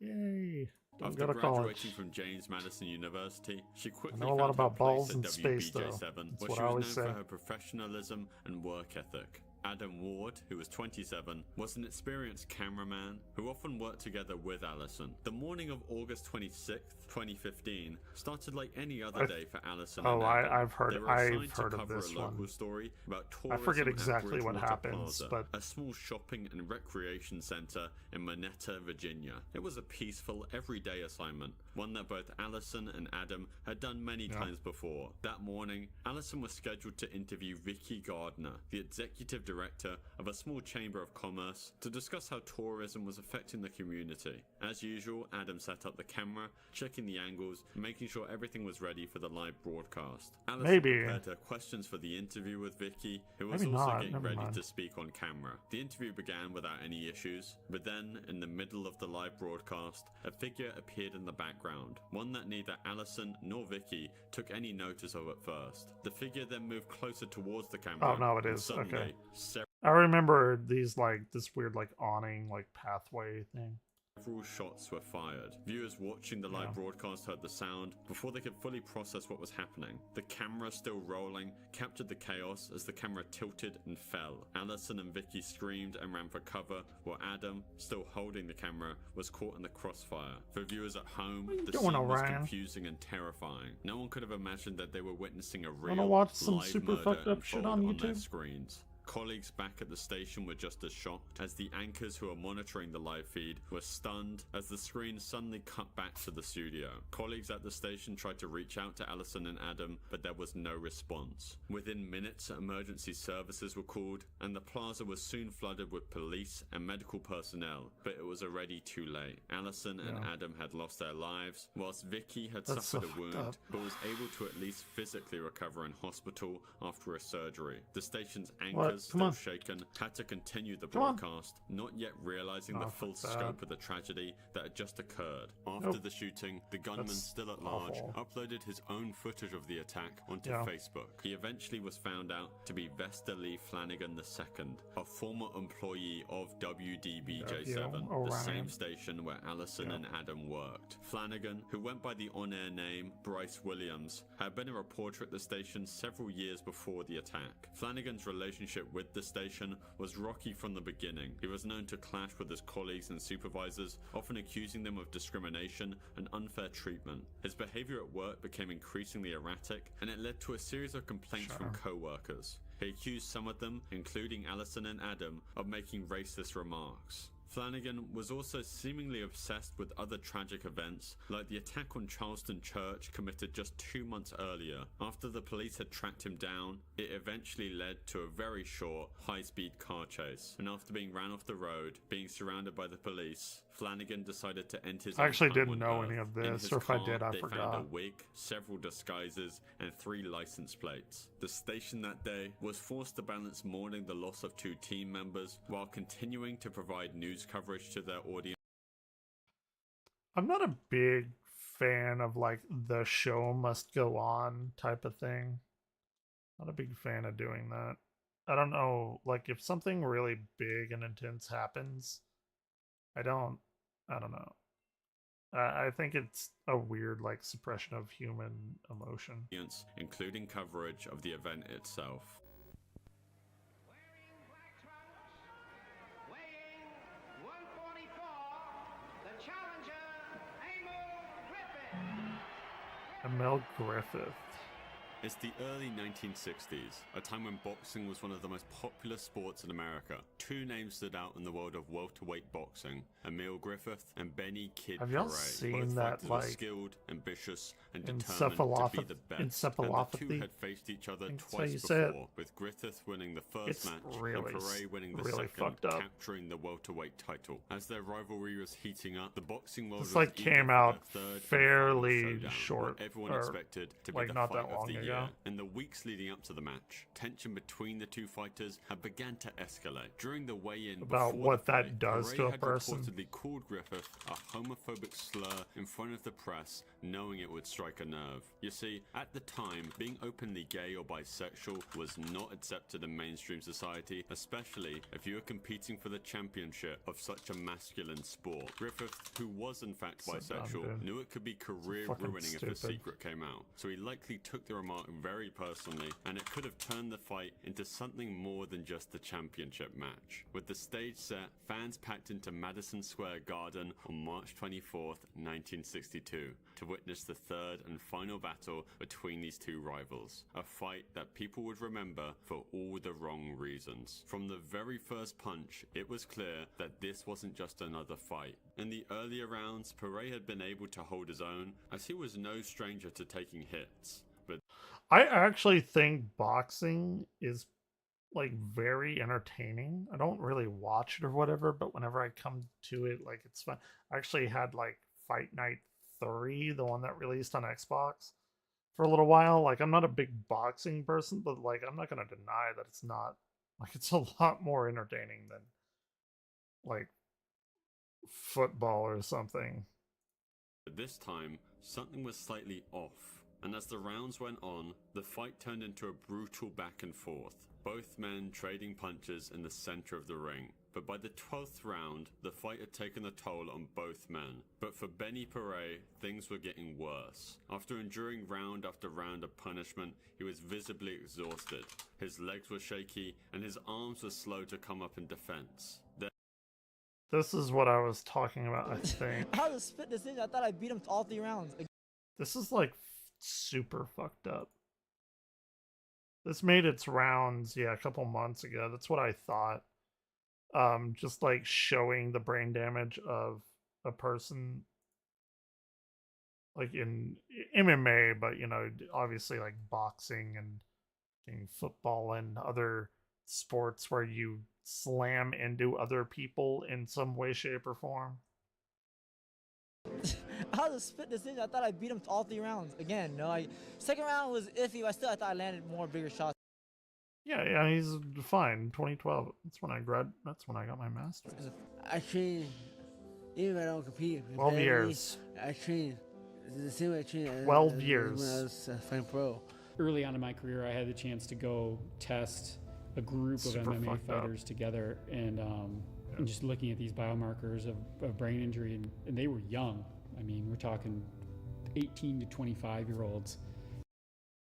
yay! Don't After go to college. graduating from James Madison University, she quickly I know a lot found about her place balls at in space, though. WBJ7, That's where what she I was always known say. for her professionalism and work ethic. Adam Ward, who was 27, was an experienced cameraman who often worked together with Alison. The morning of August 26th, 2015 started like any other day for Alison and Adam. I've heard They were I've assigned to heard of cover this a local one. story about I tourism forget at exactly what Bridgewater happens, Plaza, but a small shopping and recreation center in Monetta, Virginia. It was a peaceful, everyday assignment, one that both Alison and Adam had done many times before. That morning, Alison was scheduled to interview Vicky Gardner, the executive director of a small chamber of commerce, to discuss how tourism was affecting the community. As usual, Adam set up the camera, checking the angles, and making sure everything was ready for the live broadcast. Alison prepared her questions for the interview with Vicky, who was also getting ready to speak on camera. The interview began without any issues, but then, in the middle of the live broadcast, a figure appeared in the background, one that neither Alison nor Vicky took any notice of at first. The figure then moved closer towards the camera. Oh no, it and is. suddenly, Okay. I remember these, like, this weird, like, awning, like, pathway thing. Several shots were fired. Viewers watching the live broadcast heard the sound before they could fully process what was happening. The camera, still rolling, captured the chaos as the camera tilted and fell. Alison and Vicky screamed and ran for cover, while Adam, still holding the camera, was caught in the crossfire. For viewers at home, the scene was confusing and terrifying. No one could have imagined that they were witnessing a real, watch some live super murder fucked up shit unfold on on their YouTube? screens. Colleagues back at the station were just as shocked, as the anchors who were monitoring the live feed were stunned as the screen suddenly cut back to the studio. Colleagues at the station tried to reach out to Alison and Adam, but there was no response. Within minutes, emergency services were called, and the plaza was soon flooded with police and medical personnel, but it was already too late. Alison and Adam had lost their lives, whilst Vicky had suffered a wound, but was able to at least physically recover in hospital after a surgery. The station's anchors, still shaken, had to continue the broadcast, not yet realizing the full scope of the tragedy that had just occurred. After the shooting, the gunman, still at large, uploaded his own footage of the attack onto Facebook. He eventually was found out to be Vesta Lee Flanagan II, a former employee of WDBJ7, the same station where Alison and Adam worked. Flanagan, who went by the on-air name Bryce Williams, had been a reporter at the station several years before the attack. Flanagan's relationship with the station was rocky from the beginning. He was known to clash with his colleagues and supervisors, often accusing them of discrimination and unfair treatment. His behavior at work became increasingly erratic, and it led to a series of complaints from co-workers. He accused some of them, including Alison and Adam, of making racist remarks. Flanagan was also seemingly obsessed with other tragic events, like the attack on Charleston Church committed just 2 months earlier. After the police had tracked him down, it eventually led to a very short, high-speed car chase, and after being ran off the road, being surrounded by the police, Flanagan decided to end his I actually own time didn't on know Earth. any of In this, his or if I car, did, I they found a forgot. wig, several disguises, and 3 license plates. The station that day was forced to balance mourning the loss of 2 team members while continuing to provide news coverage to their audience. I'm not a big fan of like the show must go on type of thing. Not a big fan of doing that. I don't know, like if something really big and intense happens, I don't know. I think it's a weird like suppression of human emotion. Including coverage of the event itself. The challenger, Emil Griffith. Emil Griffith. It's the early 1960s, a time when boxing was one of the most popular sports in America. 2 names stood out in the world of welterweight boxing: Emil Griffith and Benny "Kid" Have y'all Paret. seen Both that, fighters were like, skilled, ambitious, and determined to be the best. And the 2 had faced each other twice before, with Griffith winning the first match really, and Paret winning the really second, fucked up. capturing the welterweight title. As their rivalry was heating up, the boxing world This was like eager came for out their third and fairly final showdown, short, what everyone or, expected to be like, the not fight that of long the ago. year. In the weeks leading up to the match, tension between the 2 fighters had begun to escalate. During the weigh-in About before what the that fight, does Paret to a had person. reportedly called Griffith a homophobic slur in front of the press, knowing it would strike a nerve. You see, at the time, being openly gay or bisexual was not accepted in mainstream society, especially if you were competing for the championship of such a masculine sport. Griffith, who was in fact So dumb, bisexual, dude. knew it could be career fucking ruining if the stupid. secret came out, so he likely took the remark very personally, and it could have turned the fight into something more than just a championship match. With the stage set, fans packed into Madison Square Garden on March 24th, 1962, to witness the third and final battle between these 2 rivals. A fight that people would remember for all the wrong reasons. From the very first punch, it was clear that this wasn't just another fight. In the earlier rounds, Paret had been able to hold his own, as he was no stranger to taking hits. But I actually think boxing is like very entertaining. I don't really watch it or whatever, but whenever I come to it, like it's fun. I actually had like Fight Night 3, the one that released on Xbox, for a little while. Like I'm not a big boxing person, but like I'm not gonna deny that it's not like it's a lot more entertaining than like football or something. this time, something was slightly off, and as the rounds went on, the fight turned into a brutal back and forth, both men trading punches in the center of the ring. But by the 12th round, the fight had taken a toll on both men. But for Benny Paret, things were getting worse. After enduring round after round of punishment, he was visibly exhausted. His legs were shaky, and his arms were slow to come up in defense. This is what I was talking about, I think. I was spit this in. I thought I beat him all 3 rounds. This is like super fucked up. This made its rounds, yeah, a couple months ago. That's what I thought. Just like showing the brain damage of a person like in MMA, but you know, obviously like boxing and football and other sports where you slam into other people in some way, shape, or form. I was spit this in. I thought I beat him all 3 rounds. Again, no, second round was iffy, but I thought I landed more bigger shots. Yeah, he's fine. 2012. That's when I got my master's. I train, even if I don't compete. 12 years. I train the same way I train 12 years. when I was fighting pro. Early on in my career, I had the chance to go test a group Super of MMA fucked up. fighters together, and just looking at these biomarkers of brain injury, and they were young. I mean, we're talking 18 to 25-year-olds.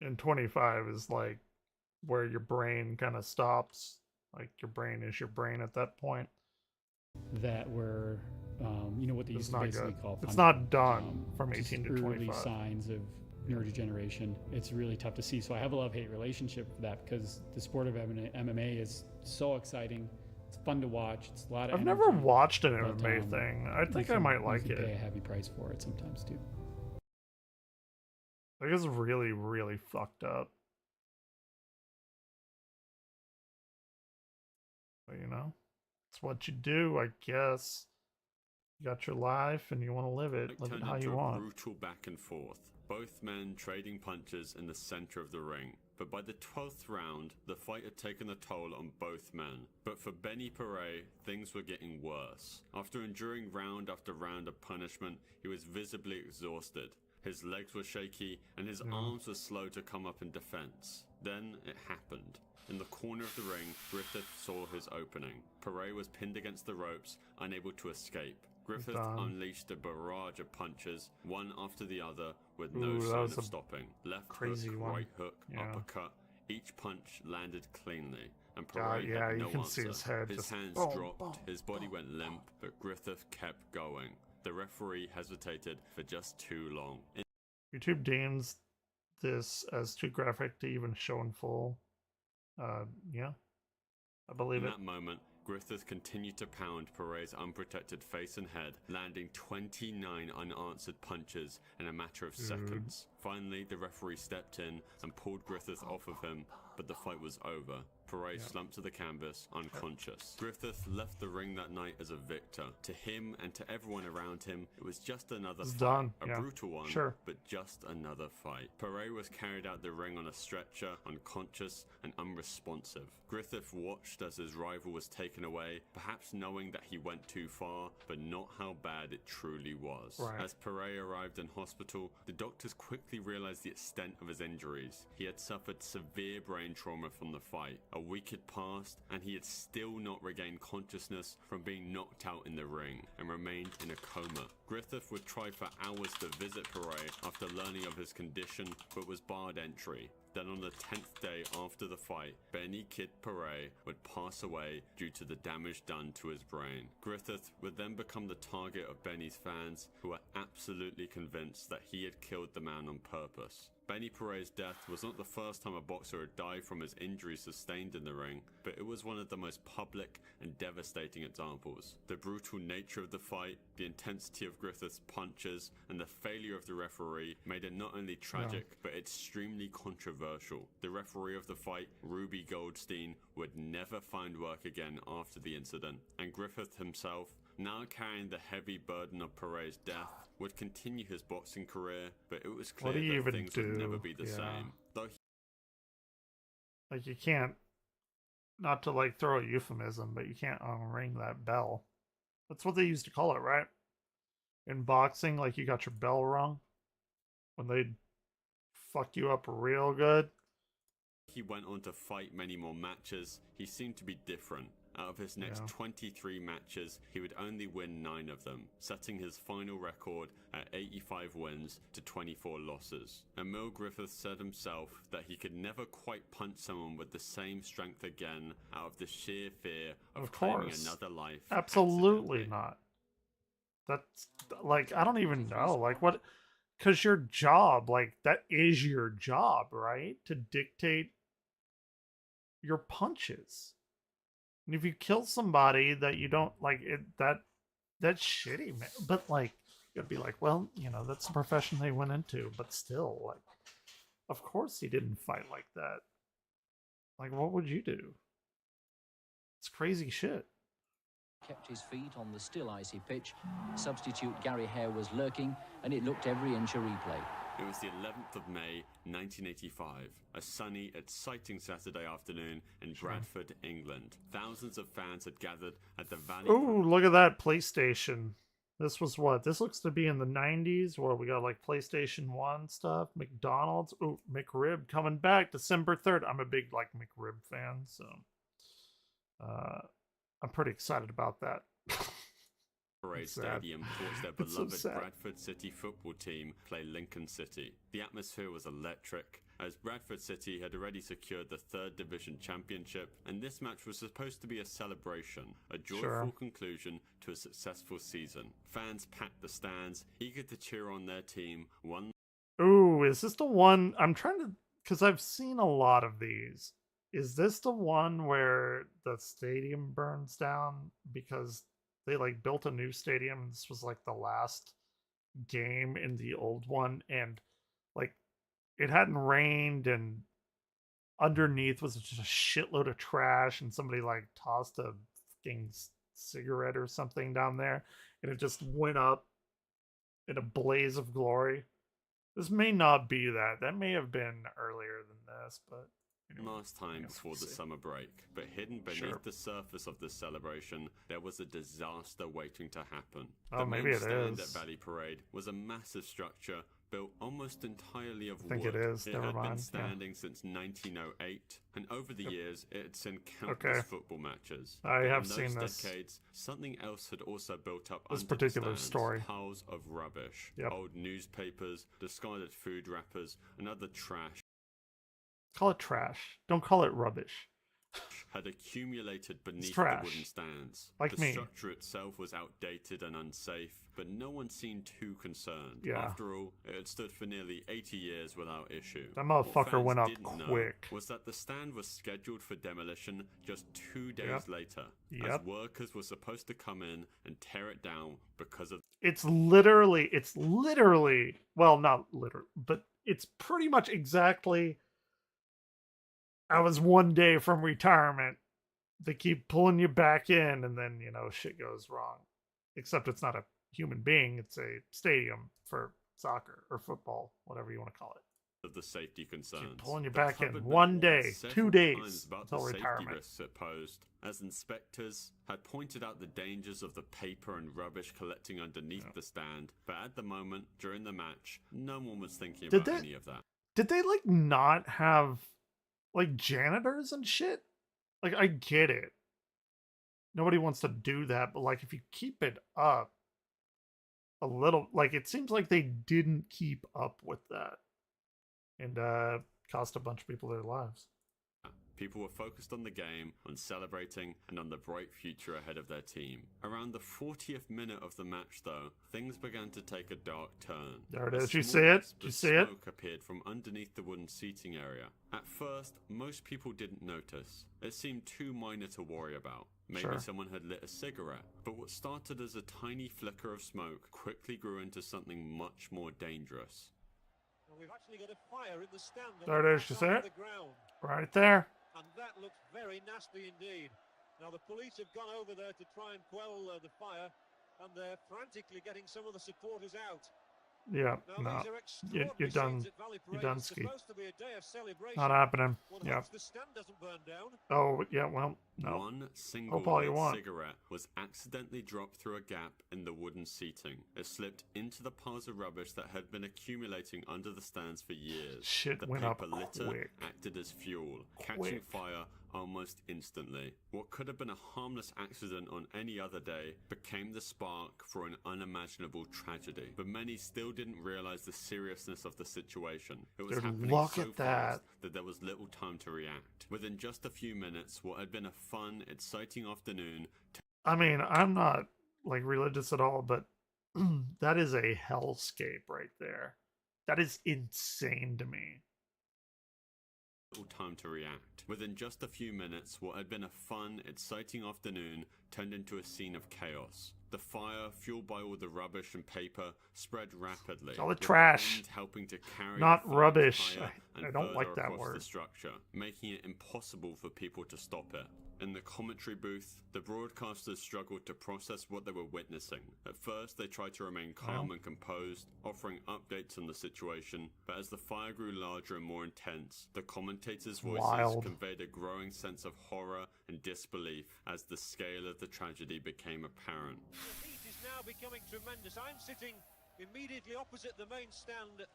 And 25 is like where your brain kind of stops. Like your brain is your brain at that point. That were, what they It's used to not basically good. call It's funny. not done from just 18 to early 25. signs of neurodegeneration. It's really tough to see. So I have a love-hate relationship with that because the sport of MMA is so exciting. It's fun to watch. It's a lot of I've energy, never watched an but, MMA thing. I think I might like you can pay a it. heavy price for it sometimes too. Like it's really, really fucked up. But you know, it's what you do, I guess. You got your life and you want to live it Turned how into you a want. brutal back and forth, both men trading punches in the center of the ring. But by the 12th round, the fight had taken a toll on both men. But for Benny Paret, things were getting worse. After enduring round after round of punishment, he was visibly exhausted. His legs were shaky, and his arms were slow to come up in defense. Then it happened. In the corner of the ring, Griffith saw his opening. Paret was pinned against the ropes, unable to escape. Griffith unleashed a barrage of punches, one after the other, with no sign of stopping. Left hook, right hook, uppercut. Each punch landed cleanly, and Paret had no can answer. see his head His hands dropped, his body went limp, but Griffith kept going. The referee hesitated for just too long. YouTube deems this as too graphic to even show in full. Yeah, I believe In it. that moment, Griffith continued to pound Paret's unprotected face and head, landing 29 unanswered punches in a matter of seconds. Finally, the referee stepped in and pulled Griffith off of him, but the fight was over. Paret slumped to the canvas, unconscious. Griffith left the ring that night as a victor. To him and to everyone around him, it was just another fight. A brutal one, but just another fight. Paret was carried out the ring on a stretcher, unconscious and unresponsive. Griffith watched as his rival was taken away, perhaps knowing that he went too far, but not how bad it truly was. As Paret arrived in hospital, the doctors quickly realized the extent of his injuries. He had suffered severe brain trauma from the fight. A week had passed, and he had still not regained consciousness from being knocked out in the ring and remained in a coma. Griffith would try for hours to visit Paret after learning of his condition, but was barred entry. Then on the 10th day after the fight, Benny Kid Paret would pass away due to the damage done to his brain. Griffith would then become the target of Benny's fans, who were absolutely convinced that he had killed the man on purpose. Benny Paret's death was not the first time a boxer had died from his injuries sustained in the ring, but it was one of the most public and devastating examples. The brutal nature of the fight, the intensity of Griffith's punches, and the failure of the referee made it not only tragic, but extremely controversial. The referee of the fight, Ruby Goldstein, would never find work again after the incident, and Griffith himself, now carrying the heavy burden of Paret's death, would continue his boxing career, but it was clear that things would never be the same. Though like, you can't, not to like throw a euphemism, but you can't unring that bell. That's what they used to call it, right? In boxing, like you got your bell rung when they'd fuck you up real good. He went on to fight many more matches. He seemed to be different. Out of his next 23 matches, he would only win 9 of them, setting his final record at 85 wins to 24 losses. Emil Griffith said himself that he could never quite punch someone with the same strength again out of the sheer fear of claiming another life. Absolutely not. That's, like, I don't even know. Like, what? Because your job, like, that is your job, right? To dictate your punches. And if you kill somebody that you don't like, that's shitty, man. But like, you'd be like, well, you know, that's the profession they went into. But still, like, of course he didn't fight like that. Like, what would you do? It's crazy shit. Kept his feet on the still icy pitch. Substitute Gary Hare was lurking, and it looked every inch a replay. It was the 11th of May, 1985, a sunny, exciting Saturday afternoon in Bradford, England. Thousands of fans had gathered at the Valley... Ooh, look at that PlayStation. This was what? This looks to be in the 90s. Well, we got like PlayStation 1 stuff, McDonald's. Ooh, McRib coming back December 3rd. I'm a big like McRib fan, so I'm pretty excited about that. Parade Stadium watched their beloved Bradford City football team play Lincoln City. The atmosphere was electric, as Bradford City had already secured the 3rd Division Championship, and this match was supposed to be a celebration, a joyful conclusion to a successful season. Fans packed the stands, eager to cheer on their team. Ooh, is this the one? I'm trying to, because I've seen a lot of these. Is this the one where the stadium burns down because they like built a new stadium? This was like the last game in the old one, and like it hadn't rained, and underneath was just a shitload of trash, and somebody like tossed a fucking cigarette or something down there, and it just went up in a blaze of glory. This may not be that. That may have been earlier than this, but anyway, last time before the summer break, but hidden beneath the surface of the celebration, there was a disaster waiting to happen. Oh, the maybe main it stand is. at Valley Parade was a massive structure built almost entirely of I think wood. it is. It Never had been mind. standing since 1908, and over the years, it had seen countless Okay. football matches. I But have in seen those this. decades, something else had also built up This under particular the stands, story. piles of rubbish, Yep. old newspapers, discarded food wrappers, and other trash Call it trash. Don't call it rubbish. had accumulated beneath the trash. wooden stands. Like the me. structure itself was outdated and unsafe, but no one seemed too concerned. Yeah. After all, it had stood for nearly 80 years without issue. That What motherfucker fans went up didn't know quick. was that the stand was scheduled for demolition just 2 days Yep. later, Yep. as workers were supposed to come in and tear it down because of It's literally, well, not literally, but it's pretty much exactly. I was one day from retirement. They keep pulling you back in, and then, shit goes wrong. Except it's not a human being, it's a stadium for soccer or football, whatever you want to call it. the safety concerns. pulling you The back in club had been one warned day, several 2 days times about until the safety retirement. risks it posed, as inspectors had pointed out the dangers of the paper and rubbish collecting underneath the stand. But at the moment, during the match, no one was thinking Did about they- any of that. Did they not have janitors and shit? I get it. Nobody wants to do that, but if you keep it up a little, it seems like they didn't keep up with that, and cost a bunch of people their lives. People were focused on the game, on celebrating, and on the bright future ahead of their team. Around the 40th minute of the match, though, things began to take a dark turn. There it A is. You small see it? wisp You of see it? smoke appeared from underneath the wooden seating area. At first, most people didn't notice. It seemed too minor to worry about. Maybe Sure. someone had lit a cigarette. But what started as a tiny flicker of smoke quickly grew into something much more dangerous. We've actually got a fire in the stand. on There the it is. You back see side it? of the ground. Right there. And that looks very nasty indeed. Now the police have gone over there to try and quell the fire, and they're frantically getting some of the supporters out. Yeah, Now, no. these are extraordinary You're done. scenes at Valley You're Parade. done, It's Ski. supposed to be a day of celebration. Not happening. One Yeah. hopes the stand doesn't burn down. Oh, yeah, well, no. One single Hope all you lit want. cigarette was accidentally dropped through a gap in the wooden seating. It slipped into the piles of rubbish that had been accumulating under the stands for years. Shit the went up paper litter quick. acted as fuel, catching Quick. fire almost instantly. What could have been a harmless accident on any other day became the spark for an unimaginable tragedy. But many still didn't realize the seriousness of the situation. It was Dude, happening look so at that. fast that there was little time to react. Within just a few minutes, what had been a fun, exciting afternoon I mean, I'm not religious at all, but that is a hellscape right there. That is insane to me. little time to react. Within just a few minutes, what had been a fun, exciting afternoon turned into a scene of chaos. The fire, fueled by all the rubbish and paper, spread rapidly. All the with trash. wind helping to carry Not the fire rubbish. higher and I don't further like that across word. the structure, making it impossible for people to stop it. In the commentary booth, the broadcasters struggled to process what they were witnessing. At first, they tried to remain calm and composed, offering updates on the situation, but as the fire grew larger and more intense, the commentators' voices Wild. conveyed a growing sense of horror and disbelief as the scale of the tragedy became apparent. The heat is now becoming tremendous. I'm sitting immediately opposite the main stand,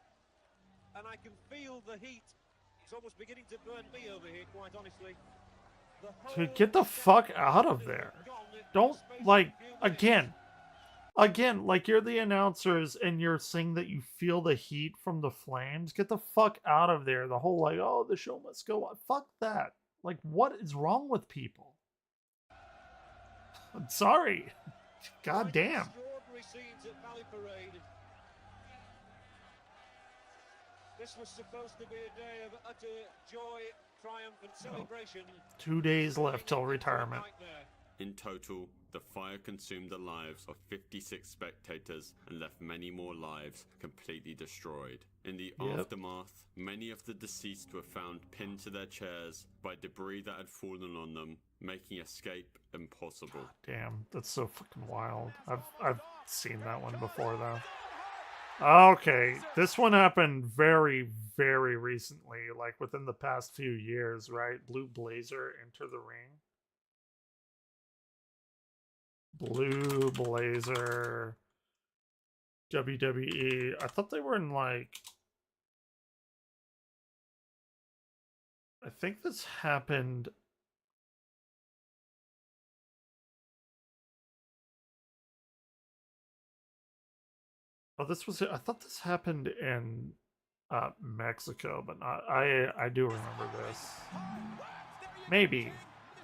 and I can feel the heat. It's almost beginning to burn me over here, quite honestly. Dude, get the fuck out of there. Don't, again, you're the announcers and you're saying that you feel the heat from the flames. Get the fuck out of there. The whole, oh, the show must go on. Fuck that. What is wrong with people? I'm sorry. God damn. Extraordinary scenes at Valley Parade. This was supposed to be a day of utter joy, triumph, and celebration. 2 days left till retirement. In total, the fire consumed the lives of 56 spectators and left many more lives completely destroyed. In the Yep. aftermath, many of the deceased were found pinned to their chairs by debris that had fallen on them, making escape impossible. Damn, that's so fucking wild. seen that one before though. Okay, this one happened very, very recently, like within the past few years, right? Blue Blazer enter the ring. Blue Blazer WWE. I thought they were in like. I think this happened. Oh, this was. I thought this happened in Mexico, but not. I do remember this. Maybe.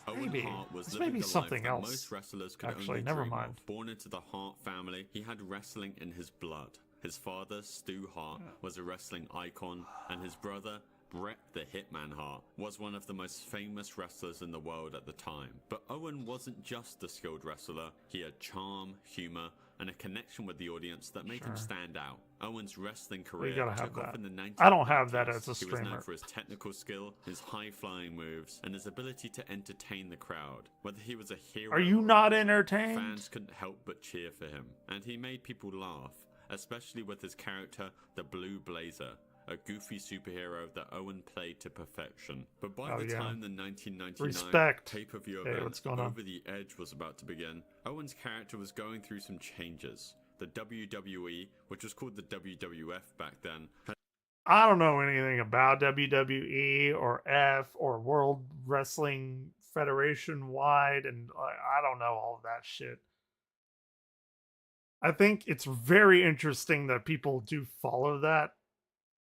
Owen Maybe. Hart was This living may be the life something that else. most wrestlers could Actually, only never dream mind. of. Born into the Hart family, he had wrestling in his blood. His father, Stu Hart, was a wrestling icon, and his brother, Bret the Hitman Hart, was one of the most famous wrestlers in the world at the time. But Owen wasn't just a skilled wrestler. He had charm, humor, and a connection with the audience that made him stand out. Owen's wrestling career gotta have took off that. in the 1990s. I don't have that as a He was known streamer. for his technical skill, his high-flying moves, and his ability to entertain the crowd. Whether he was a hero Are you or not a villain, entertained? fans couldn't help but cheer for him, and he made people laugh, especially with his character, the Blue Blazer, a goofy superhero that Owen played to perfection. But by Oh, the yeah. time the 1999 Respect. pay-per-view Hey, event what's going on? Over the Edge was about to begin, Owen's character was going through some changes. The WWE, which was called the WWF back then, had I don't know anything about WWE or F or World Wrestling Federation wide, and I don't know all of that shit. I think it's very interesting that people do follow that.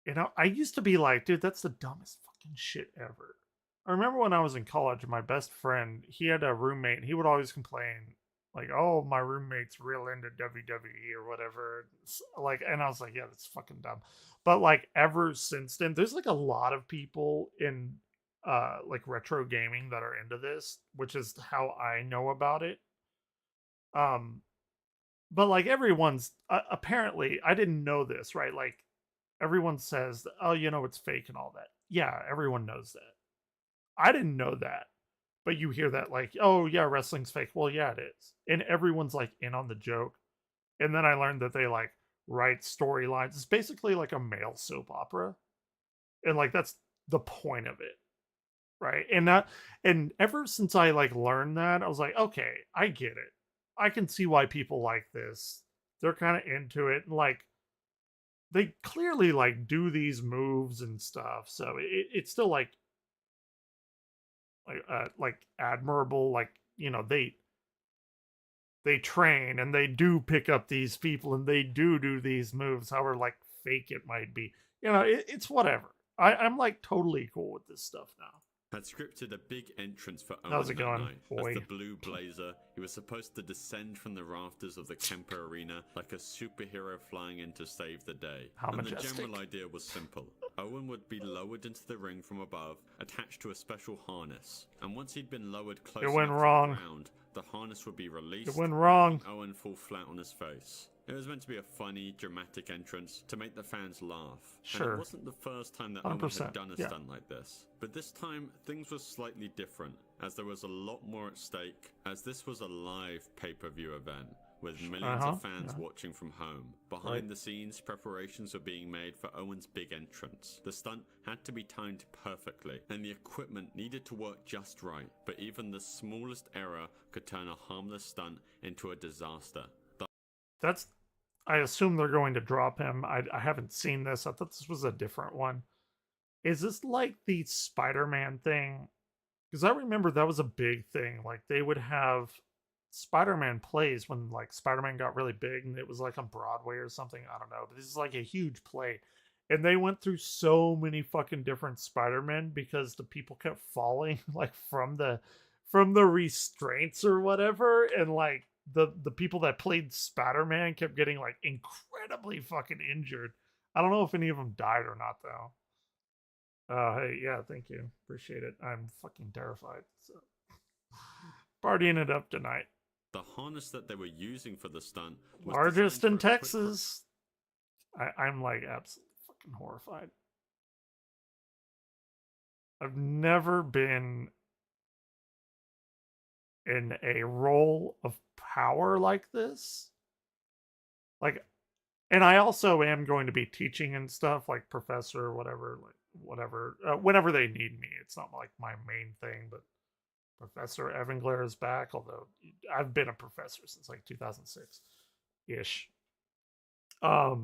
You know, I used to be like, dude, that's the dumbest fucking shit ever. I remember when I was in college, my best friend, he had a roommate, and he would always complain, like, oh, my roommate's real into WWE or whatever. Like, and I was like, yeah, that's fucking dumb. But like ever since then, there's like a lot of people in like retro gaming that are into this, which is how I know about it. Um, but like everyone's apparently, I didn't know this, right? Like everyone says, oh, you know, it's fake and all that. Yeah, everyone knows that. I didn't know that. But you hear that like, oh yeah, wrestling's fake. Well, yeah, it is. And everyone's like in on the joke. And then I learned that they like write storylines. It's basically like a male soap opera. And like that's the point of it. Right. And ever since I like learned that, I was like, okay, I get it. I can see why people like this. They're kind of into it. And like they clearly like do these moves and stuff. So it's still like admirable. Like, you know, they train and they do pick up these people and they do these moves, however like fake it might be. You know, it's whatever. I'm like totally cool with this stuff now. had scripted a big entrance for Owen How's it that going, night. boy? As the Blue Blazer, he was supposed to descend from the rafters of the Kemper Arena like a superhero flying in to save the day. How and majestic. the general idea was simple. Owen would be lowered into the ring from above, attached to a special harness. And once he'd been lowered close It went enough wrong. to the ground, the harness would be released. It went wrong. And Owen fall flat on his face. It was meant to be a funny, dramatic entrance to make the fans laugh. And Sure. it wasn't the first time that Owen 100%, had done a yeah. stunt like this. But this time, things were slightly different, as there was a lot more at stake, as this was a live pay-per-view event, with millions of fans watching from home. Behind Right. the scenes, preparations were being made for Owen's big entrance. The stunt had to be timed perfectly, and the equipment needed to work just right. But even the smallest error could turn a harmless stunt into a disaster. That's. I assume they're going to drop him. I haven't seen this. I thought this was a different one. Is this like the Spider-Man thing? Because I remember that was a big thing. Like they would have Spider-Man plays when like Spider-Man got really big and it was like on Broadway or something. I don't know. But this is like a huge play. And they went through so many fucking different Spider-Men because the people kept falling like from the restraints or whatever. And like the people that played Spider-Man kept getting like incredibly fucking injured. I don't know if any of them died or not though. Hey, yeah, thank you. Appreciate it. I'm fucking terrified. So partying it up tonight. The harness that they were using for the stunt was Largest designed in for a quick Texas. I'm like absolutely fucking horrified. I've never been in a role of power like this. Like, and I also am going to be teaching and stuff, like professor or whatever, like whatever, whenever they need me. It's not like my main thing, but Professor Evangler is back, although I've been a professor since like 2006 ish. Yeah,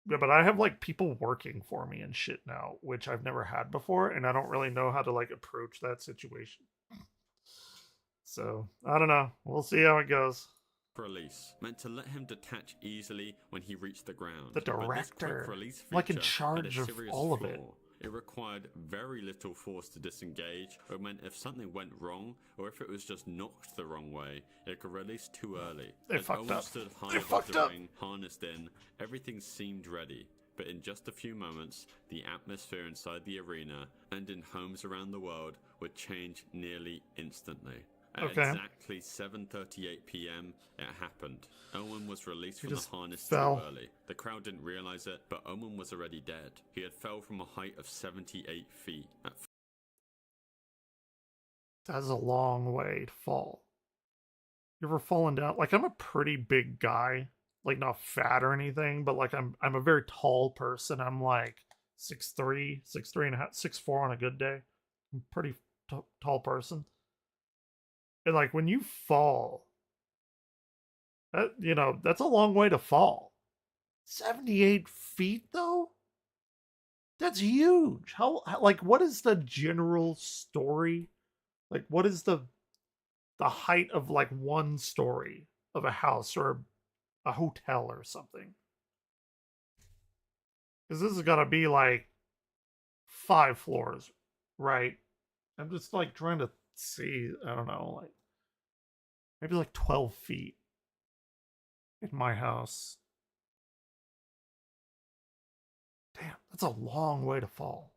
but I have like people working for me and shit now, which I've never had before, and I don't really know how to like approach that situation. So I don't know. We'll see how it goes. Release meant to let him detach easily when he reached the ground. The But this quick director, release like in feature charge had a of serious all of flaw. it. It required very little force to disengage, or it meant if something went wrong, or if it was just knocked the wrong way, it could release too early. They As fucked Owen up. stood high They above fucked the up. ring, harnessed in, everything seemed ready. But in just a few moments, the atmosphere inside the arena and in homes around the world would change nearly instantly. At Okay. exactly 7:38 p.m., it happened. Owen was released He from the just harness fell. too early. The crowd didn't realize it, but Owen was already dead. He had fell from a height of 78 feet. That's a long way to fall. You ever fallen down? Like, I'm a pretty big guy, like not fat or anything, but like I'm a very tall person. I'm like 6'3", 6'3 and a half, 6'4" on a good day. I'm a pretty tall person. And like when you fall, that, you know, that's a long way to fall. 78 feet though? That's huge. How like what is the general story? Like what is the height of like one story of a house or a hotel or something? Because this is gonna be like 5 floors, right? I'm just like trying to see. I don't know, like maybe like 12 feet in my house. Damn, that's a long way to fall.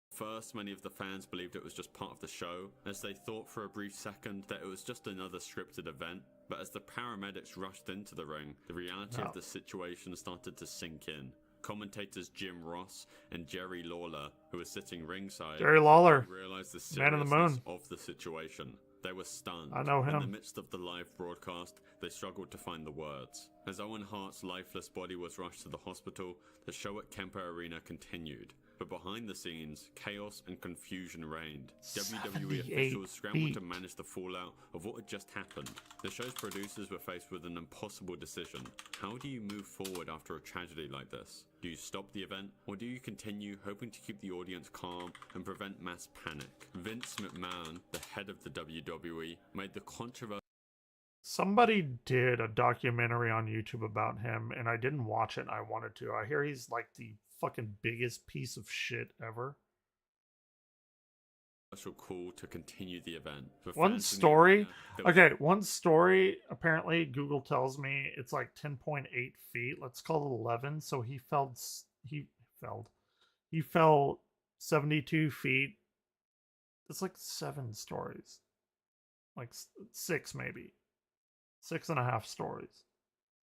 First, many of the fans believed it was just part of the show, as they thought for a brief second that it was just another scripted event. But as the paramedics rushed into the ring, the reality of the situation started to sink in. Commentators Jim Ross and Jerry Lawler, who were sitting ringside, Jerry Lawler, realized the Man in the seriousness Moon. of the situation. They were stunned. I know In the him. midst of the live broadcast, they struggled to find the words. As Owen Hart's lifeless body was rushed to the hospital, the show at Kemper Arena continued. But behind the scenes, chaos and confusion reigned. WWE officials scrambled to manage the fallout of what had just happened. The show's producers were faced with an impossible decision. How do you move forward after a tragedy like this? Do you stop the event, or do you continue hoping to keep the audience calm and prevent mass panic? Vince McMahon, the head of the WWE, made the controversial... Somebody did a documentary on YouTube about him, and I didn't watch it. I wanted to. I hear he's like the fucking biggest piece of shit ever. call to continue the event. For One fans in the story. arena, there was Okay, one story. Apparently, Google tells me it's like 10.8 feet. Let's call it 11. So he fell. He fell 72 feet. That's like 7 stories. Like 6 maybe. 6.5 stories.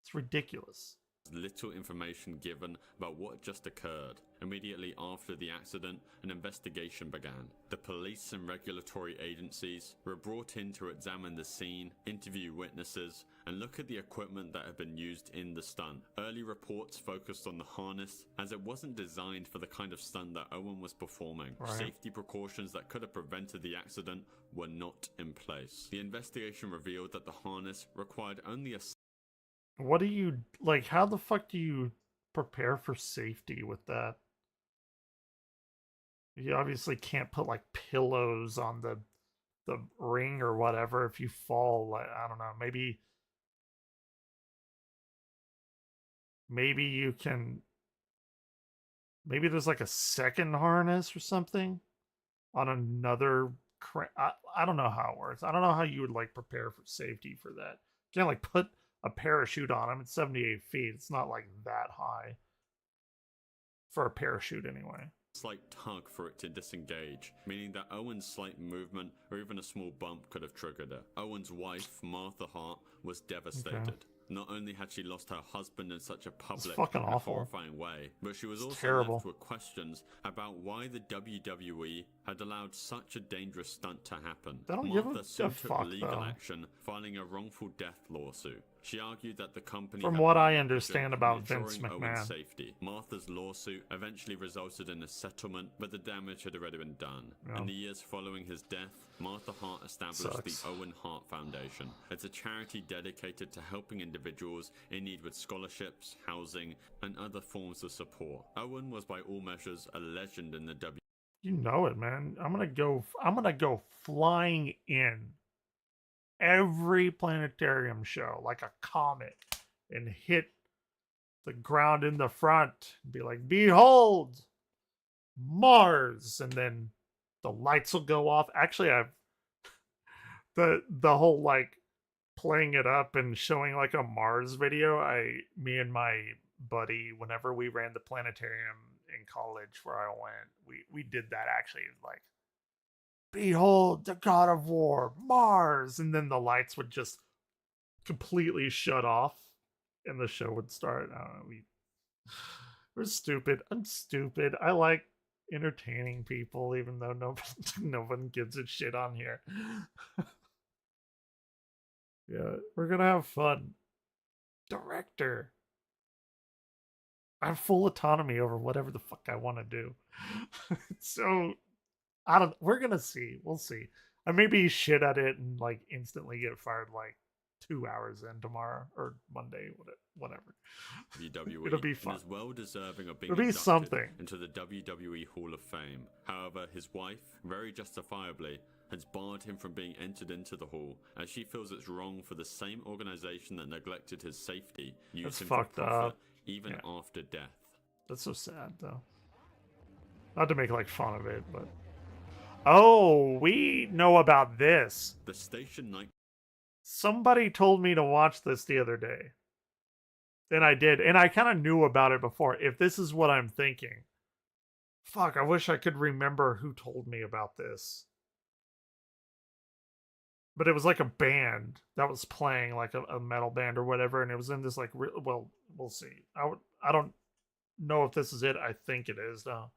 It's ridiculous. little information given about what had just occurred. Immediately after the accident, an investigation began. The police and regulatory agencies were brought in to examine the scene, interview witnesses, and look at the equipment that had been used in the stunt. Early reports focused on the harness, as it wasn't designed for the kind of stunt that Owen was performing. Right. Safety precautions that could have prevented the accident were not in place. The investigation revealed that the harness required only a... What do you like? How the fuck do you prepare for safety with that? You obviously can't put like pillows on the ring or whatever if you fall. Like, I don't know. Maybe you can. Maybe there's like a second harness or something on another. I don't know how it works. I don't know how you would like prepare for safety for that. You can't like put a parachute on him. It's 78 feet. It's not like that high for a parachute anyway. Slight tug for it to disengage, meaning that Owen's slight movement or even a small bump could have triggered it. Owen's wife, Martha Hart, was devastated. Okay. Not only had she lost her husband in such a public fucking and awful. horrifying way, but she was It's also terrible. left with questions about why the WWE had allowed such a dangerous stunt to happen. They don't give Martha a soon took fuck, legal though. action, filing a wrongful death lawsuit. She argued that the company From had what I negligent understand in about Vince ensuring Owen's McMahon. safety. Martha's lawsuit eventually resulted in a settlement, but the damage had already been done. Yeah. In the years following his death, Martha Hart established Sucks. the Owen Hart Foundation. It's a charity dedicated to helping individuals in need with scholarships, housing, and other forms of support. Owen was by all measures a legend in the WWE. You know it, man. I'm gonna go flying in every planetarium show like a comet and hit the ground in the front and be like, behold Mars, and then the lights will go off. Actually, I've the whole like playing it up and showing like a Mars video. Me and my buddy, whenever we ran the planetarium in college where I went, we did that actually, like, behold the god of war, Mars, and then the lights would just completely shut off and the show would start. I don't know, we're stupid. I'm stupid. I like entertaining people, even though no one gives a shit on here. Yeah, we're gonna have fun. Director. I have full autonomy over whatever the fuck I want to do. So we're gonna see. We'll see. I may be shit at it and like instantly get fired like 2 hours in tomorrow or Monday, whatever. WWE It'll be fun. and is well deserving of being It'll be inducted something. into the WWE Hall of Fame. However, his wife, very justifiably, has barred him from being entered into the hall, as she feels it's wrong for the same organization that neglected his safety use That's him for fucked profit up. even Yeah. after death. That's so sad, though. Not to make like fun of it, but oh, we know about this. The station night. Somebody told me to watch this the other day, and I did, and I kind of knew about it before. If this is what I'm thinking, fuck, I wish I could remember who told me about this. But it was like a band that was playing, like a metal band or whatever, and it was in this like well, we'll see. I don't know if this is it. I think it is though.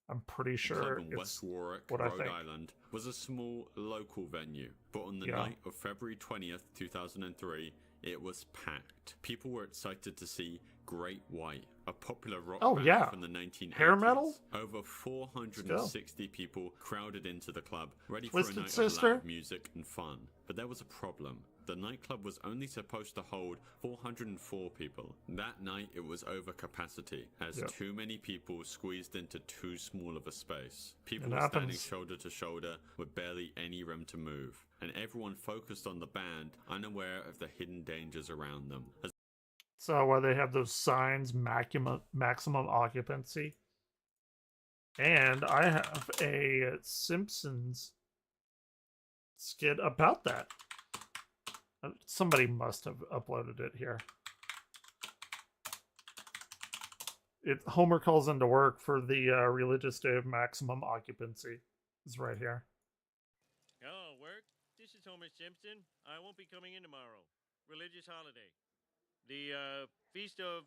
I'm pretty The sure club in it's West Warwick, what I Rhode think. Island, was a small local venue, but on the Yeah. night of February 20th, 2003, it was packed. People were excited to see Great White, a popular rock Oh, band yeah. from the 1980s. Hair metal? Over 460 people crowded into the club, ready Twisted for a night Sister? of loud music and fun. But there was a problem. The nightclub was only supposed to hold 404 people. That night, it was over capacity, as Yep. too many people squeezed into too small of a space. People It were standing happens. shoulder to shoulder with barely any room to move, and everyone focused on the band, unaware of the hidden dangers around them. As So where they have those signs, maximum occupancy. And I have a Simpsons skit about that. Somebody must have uploaded it here. Homer calls into work for the religious day of maximum occupancy. It's right here. Hello, work. This is Homer Simpson. I won't be coming in tomorrow. Religious holiday. The Feast of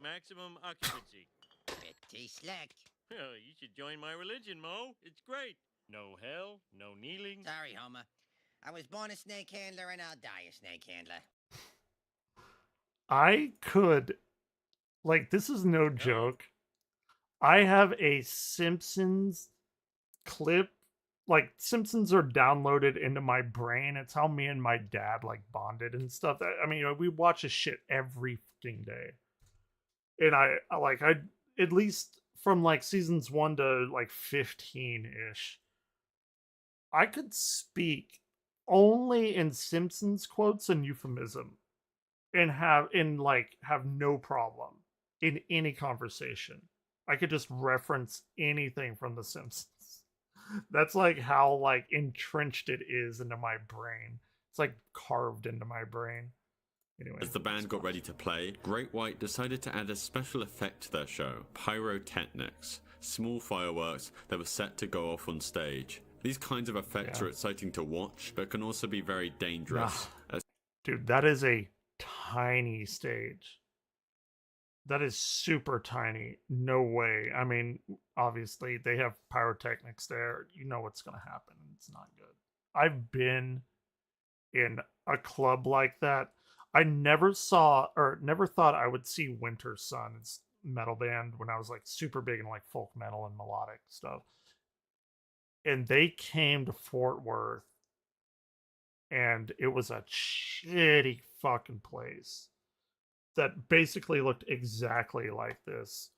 Maximum Occupancy. Pretty slick. Oh, you should join my religion, Mo. It's great. No hell, no kneeling. Sorry, Homer. I was born a snake handler and I'll die a snake handler. I could, like, this is no joke. I have a Simpsons clip. Like, Simpsons are downloaded into my brain. It's how me and my dad, like, bonded and stuff. I mean, we watch this shit every fucking day. And I at least from, like, seasons 1 to, like, 15-ish, I could speak only in Simpsons quotes and euphemism and have no problem in any conversation. I could just reference anything from The Simpsons. That's like how like entrenched it is into my brain. It's like carved into my brain. Anyway, the band got ready to play, Great White decided to add a special effect to their show, pyrotechnics, small fireworks that were set to go off on stage. These kinds of effects are exciting to watch, but can also be very dangerous. Dude, that is a tiny stage. That is super tiny. No way. I mean, obviously they have pyrotechnics there. You know what's going to happen. It's not good. I've been in a club like that. I never saw or never thought I would see Winter Sun's metal band when I was like super big in like folk metal and melodic stuff. And they came to Fort Worth and it was a shitty fucking place that basically looked exactly like this.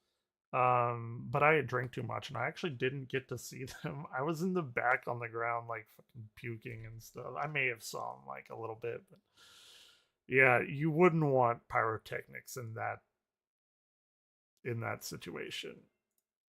But I had drank too much and I actually didn't get to see them. I was in the back on the ground, like fucking puking and stuff. I may have saw them like a little bit, but yeah, you wouldn't want pyrotechnics in that situation.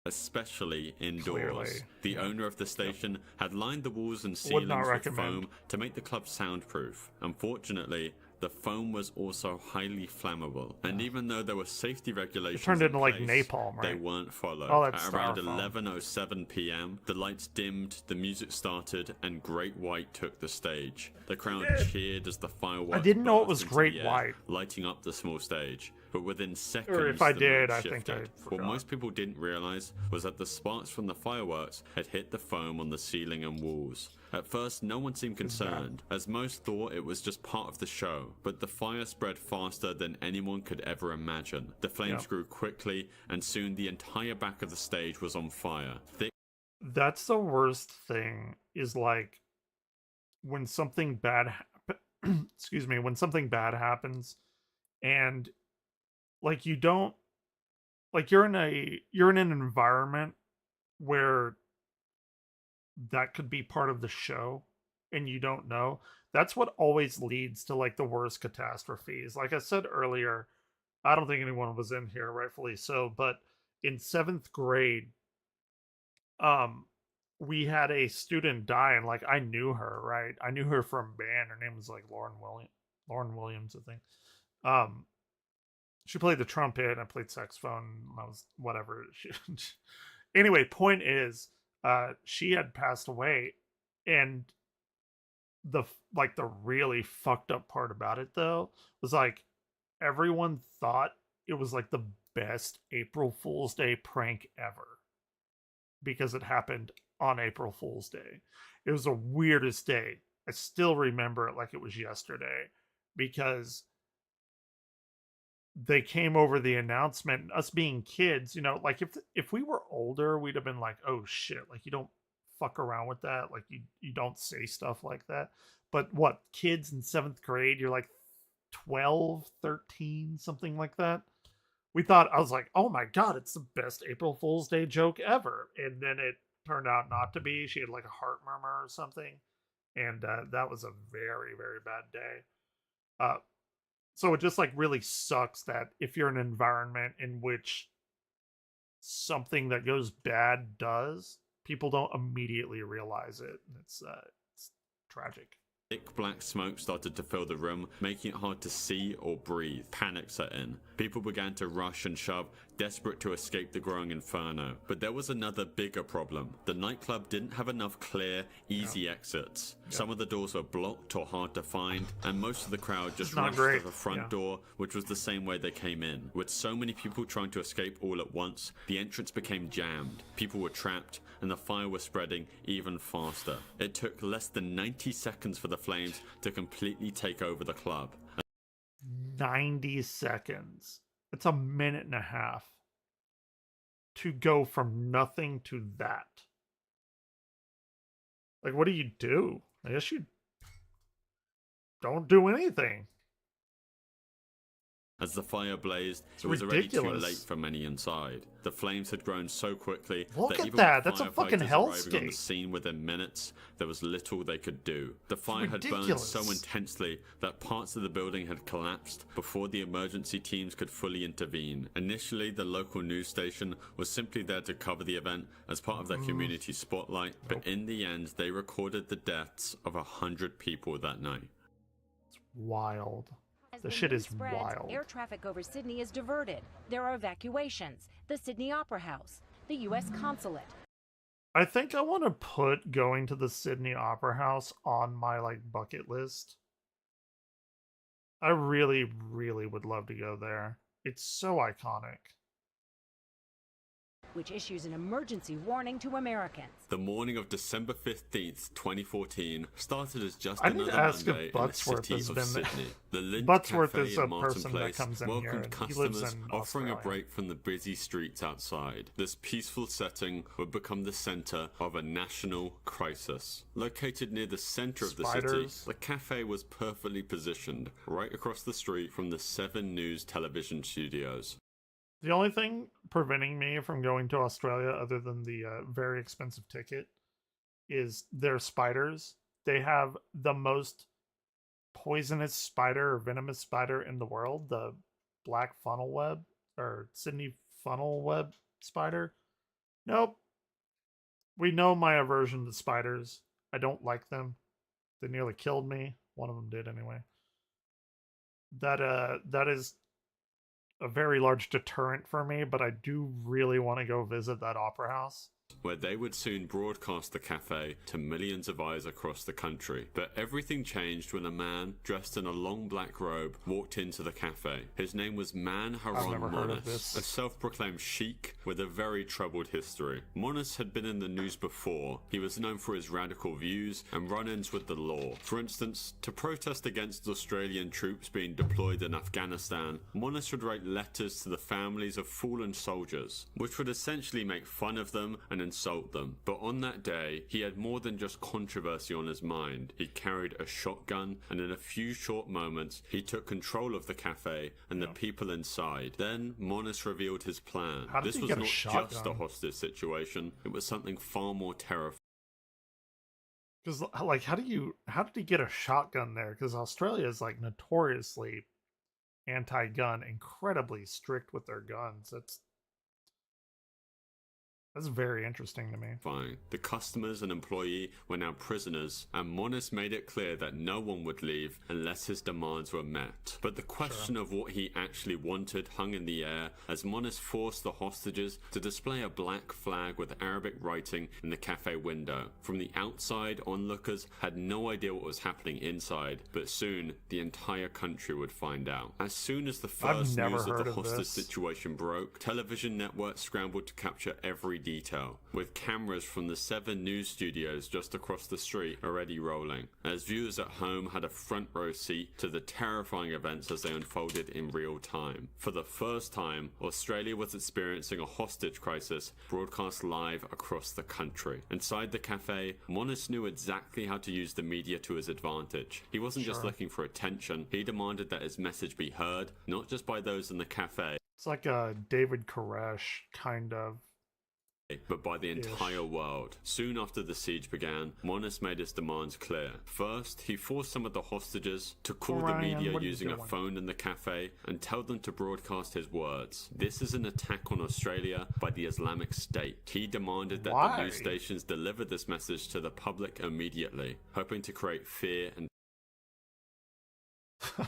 Especially indoors. Clearly. The owner of the station had lined the walls and Would not ceilings with recommend. foam to make the club soundproof. Unfortunately, the foam was also highly flammable, and even though there were safety regulations It turned into in like place, napalm, they right? weren't followed. Oh, that's At around styrofoam. 11:07 p.m., the lights dimmed, the music started, and Great White took the stage. The crowd cheered as the fireworks I didn't know it burst was into Great the air, White. lighting up the small stage. But within seconds, Or if I the did, mood I think I shifted. What forgot. most people didn't realize was that the sparks from the fireworks had hit the foam on the ceiling and walls. At first, no one seemed concerned, as most thought it was just part of the show, but the fire spread faster than anyone could ever imagine. The flames Yeah. grew quickly, and soon the entire back of the stage was on fire. Thick That's the worst thing is like when something bad excuse me, when something bad happens and like you don't like you're in an environment where that could be part of the show and you don't know. That's what always leads to like the worst catastrophes. Like I said earlier, I don't think anyone was in here, rightfully so, but in 7th grade, we had a student die and like I knew her, right? I knew her from band. Her name was like Lauren Williams, I think. She played the trumpet and I played saxophone. I was whatever. Anyway, point is, she had passed away, and the really fucked up part about it though was like everyone thought it was like the best April Fool's Day prank ever because it happened on April Fool's Day. It was the weirdest day. I still remember it like it was yesterday because they came over the announcement, us being kids, you know, like if we were older, we'd have been like, oh shit, like you don't fuck around with that, like you don't say stuff like that. But what, kids in 7th grade, you're like 12, 13, something like that. We thought, I was like, oh my god, it's the best April Fool's Day joke ever. And then it turned out not to be. She had like a heart murmur or something. And that was a very, very bad day. So it just like really sucks that if you're in an environment in which something that goes bad does, people don't immediately realize it. It's tragic. Thick black smoke started to fill the room, making it hard to see or breathe. Panic set in. People began to rush and shove, desperate to escape the growing inferno. But there was another bigger problem. The nightclub didn't have enough clear, easy exits. Some of the doors were blocked or hard to find, and most of the crowd just rushed to the front door, which was the same way they came in. With so many people trying to escape all at once, the entrance became jammed. People were trapped, and the fire was spreading even faster. It took less than 90 seconds for the flames to completely take over the club. 90 seconds. It's a minute and a half to go from nothing to that. Like, what do? I guess you don't do anything. As the fire blazed, it was already too late for many inside. The flames had grown so quickly that even with That's a fucking firefighters arriving on the hellscape. scene within minutes, there was little they could do. The fire had burned ridiculous. so intensely that parts of the building had collapsed before the emergency teams could fully intervene. Initially, the local news station was simply there to cover the event as part of their community spotlight, but in the end, they recorded the deaths of 100 people that night. It's wild. As The the shit news is spreads, wild. Air traffic over Sydney is diverted. There are evacuations. The Sydney Opera House, the U.S. Consulate. I think I want to put going to the Sydney Opera House on my like bucket list. I really, really would love to go there. It's so iconic. Which issues an emergency warning to Americans. The morning of December 15th, 2014 started as just I need another to ask Monday if in the Buttsworth city has of been Sydney. The Lind Buttsworth Cafe is a in Martin person that Place comes in here, welcomed and he lives customers, in offering a Australia. break from the busy streets outside. This peaceful setting would become the center of a national crisis. Located near the center of the city, Spiders. the cafe was perfectly positioned, right across the street from the 7 News television studios. The only thing preventing me from going to Australia, other than the very expensive ticket, is their spiders. They have the most poisonous spider or venomous spider in the world, the black funnel web or Sydney funnel web spider. Nope. We know my aversion to spiders. I don't like them. They nearly killed me. One of them did anyway. That is a very large deterrent for me, but I do really want to go visit that opera house. Where they would soon broadcast the cafe to millions of eyes across the country. But everything changed when a man dressed in a long black robe walked into the cafe. His name was Man Haron never heard of Monis, this. a self-proclaimed sheik with a very troubled history. Monis had been in the news before. He was known for his radical views and run-ins with the law. For instance, to protest against Australian troops being deployed in Afghanistan, Monis would write letters to the families of fallen soldiers, which would essentially make fun of them and insult them. But on that day, he had more than just controversy on his mind. He carried a shotgun, and in a few short moments, he took control of the cafe and the people inside. Then, Monis revealed his plan. How did This he was get a not shotgun? just a hostage situation, it was something far more terrifying. Because, like, how did he get a shotgun there? Because Australia is, like, notoriously anti-gun, incredibly strict with their guns. That's very interesting to me. Fine. The customers and employee were now prisoners, and Monis made it clear that no one would leave unless his demands were met. But the question of what he actually wanted hung in the air as Monis forced the hostages to display a black flag with Arabic writing in the cafe window. From the outside, onlookers had no idea what was happening inside, but soon the entire country would find out. As soon as the first never news of heard the of hostage this. situation broke, television networks scrambled to capture every detail, with cameras from the 7 News studios just across the street already rolling, as viewers at home had a front row seat to the terrifying events as they unfolded in real time. For the first time, Australia was experiencing a hostage crisis broadcast live across the country. Inside the cafe, Monis knew exactly how to use the media to his advantage. He wasn't just Sure. looking for attention, he demanded that his message be heard, not just by those in the cafe, It's like a David Koresh kind of. but by the entire world. Soon after the siege began, Monis made his demands clear. First, he forced some of the hostages to call the Ryan, media what are you using a doing? phone in the cafe and tell them to broadcast his words. This is an attack on Australia by the Islamic State. He demanded that the Why? news stations deliver this message to the public immediately, hoping to create fear and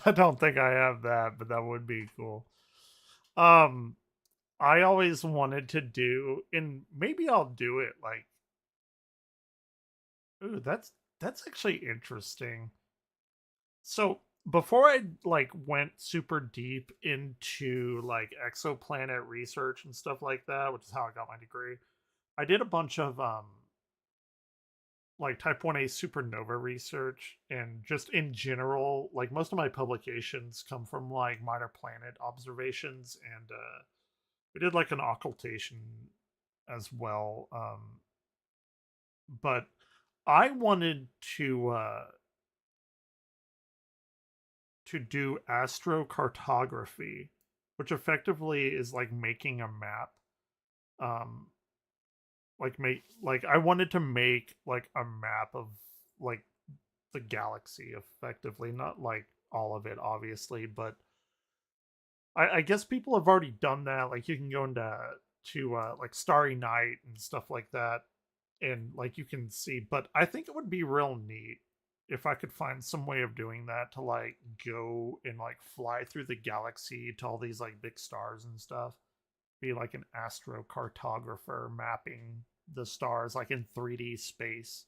I don't think I have that, but that would be cool. I always wanted to do, and maybe I'll do it, like, ooh, that's actually interesting. So before I like went super deep into like exoplanet research and stuff like that, which is how I got my degree, I did a bunch of like type 1a supernova research, and just in general, like most of my publications come from like minor planet observations, and we did like an occultation as well. But I wanted to do astrocartography, which effectively is like making a map. Like I wanted to make like a map of like the galaxy effectively, not like all of it obviously, but I guess people have already done that. Like you can go into like Starry Night and stuff like that, and like you can see. But I think it would be real neat if I could find some way of doing that, to like go and like fly through the galaxy to all these like big stars and stuff. Be like an astrocartographer mapping the stars like in 3D space.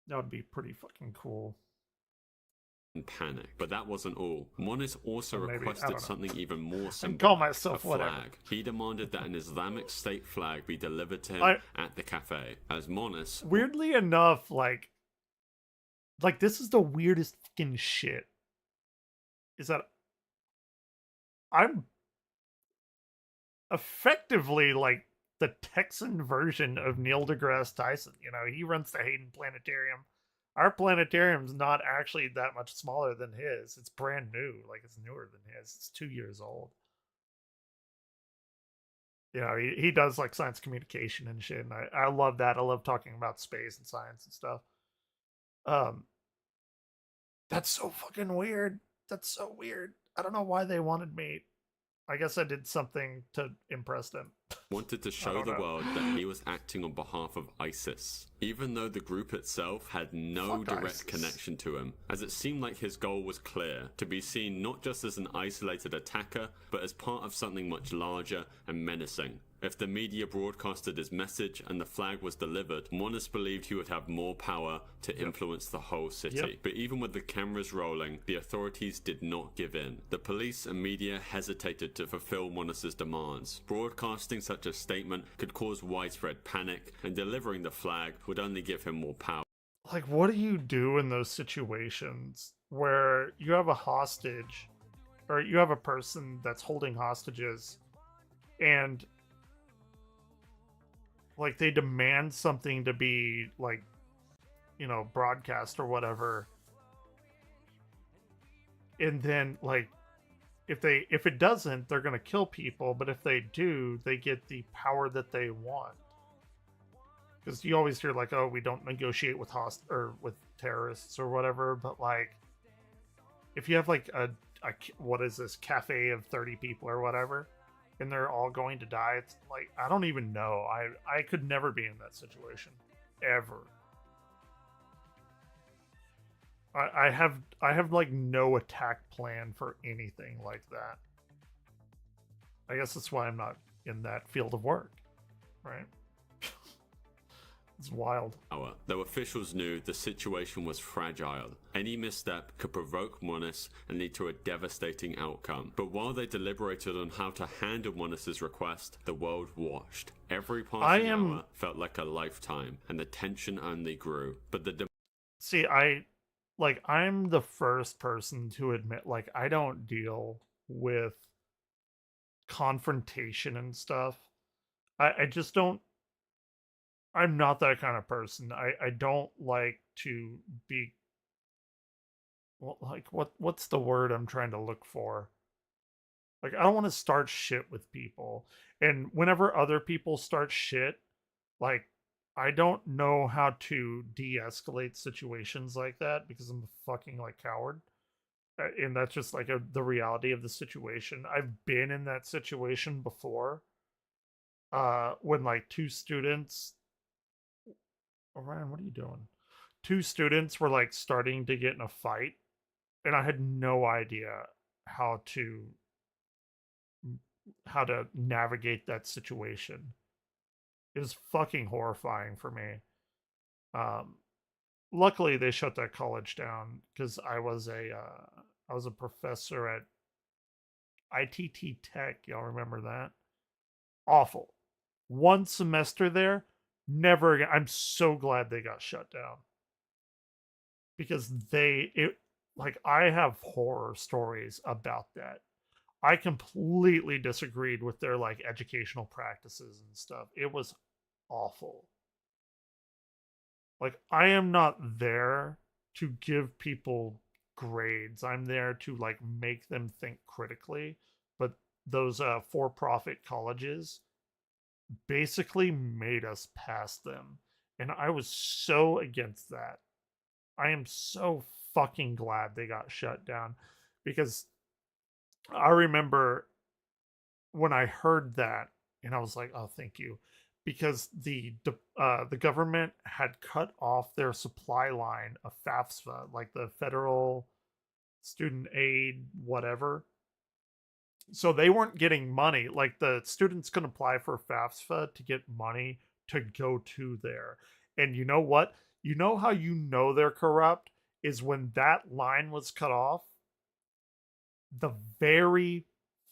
That would be pretty fucking cool. and panic. But that wasn't all. Moniz also Or maybe, I requested don't know. something even more I simple. call myself a whatever. flag. He demanded that an Islamic State flag be delivered to him at the cafe. As Moniz... Weirdly enough, like this is the weirdest fucking shit. Is that I'm effectively like the Texan version of Neil deGrasse Tyson. You know, he runs the Hayden Planetarium. Our planetarium's not actually that much smaller than his. It's brand new. Like, it's newer than his. It's 2 years old. You know, he does like science communication and shit. And I love that. I love talking about space and science and stuff. That's so fucking weird. That's so weird. I don't know why they wanted me. I guess I did something to impress them. wanted to show the world that he was acting on behalf of ISIS, even though the group itself had no direct connection to him, as it seemed like his goal was clear, to be seen not just as an isolated attacker, but as part of something much larger and menacing. If the media broadcasted his message and the flag was delivered, Moniz believed he would have more power to influence the whole city. But even with the cameras rolling, the authorities did not give in. The police and media hesitated to fulfill Moniz's demands. Broadcasting such a statement could cause widespread panic, and delivering the flag would only give him more power. Like, what do you do in those situations where you have a hostage, or you have a person that's holding hostages, and like they demand something to be like, you know, broadcast or whatever, and then like if it doesn't, they're gonna kill people, but if they do, they get the power that they want. Because you always hear like, oh, we don't negotiate with with terrorists or whatever, but like if you have like a what is this, cafe of 30 people or whatever, and they're all going to die, it's like, I don't even know. I could never be in that situation. Ever. I have like no attack plan for anything like that. I guess that's why I'm not in that field of work. Right? It's wild. Though officials knew the situation was fragile, any misstep could provoke Moniz and lead to a devastating outcome. But while they deliberated on how to handle Moniz's request, the world watched. Every passing hour felt like a lifetime, and the tension only grew. But I'm the first person to admit, like, I don't deal with confrontation and stuff. I just don't. I'm not that kind of person. I don't like to be, well, like, what's the word I'm trying to look for? Like, I don't want to start shit with people. And whenever other people start shit, like, I don't know how to de-escalate situations like that because I'm a fucking, like, coward. And that's just, like, the reality of the situation. I've been in that situation before. When, like, two students... Oh, Ryan, what are you doing? Two students were like starting to get in a fight, and I had no idea how to navigate that situation. It was fucking horrifying for me. Luckily they shut that college down because I was a professor at ITT Tech. Y'all remember that? Awful. One semester there. Never again. I'm so glad they got shut down. Because I have horror stories about that. I completely disagreed with their like educational practices and stuff. It was awful. Like, I am not there to give people grades. I'm there to like make them think critically. But those for-profit colleges basically made us pass them, and I was so against that. I am so fucking glad they got shut down, because I remember when I heard that and I was like, oh, thank you, because the government had cut off their supply line of FAFSA, like the federal student aid whatever. So they weren't getting money. Like, the students can apply for FAFSA to get money to go to there. And you know what? You know how you know they're corrupt? is when that line was cut off, the very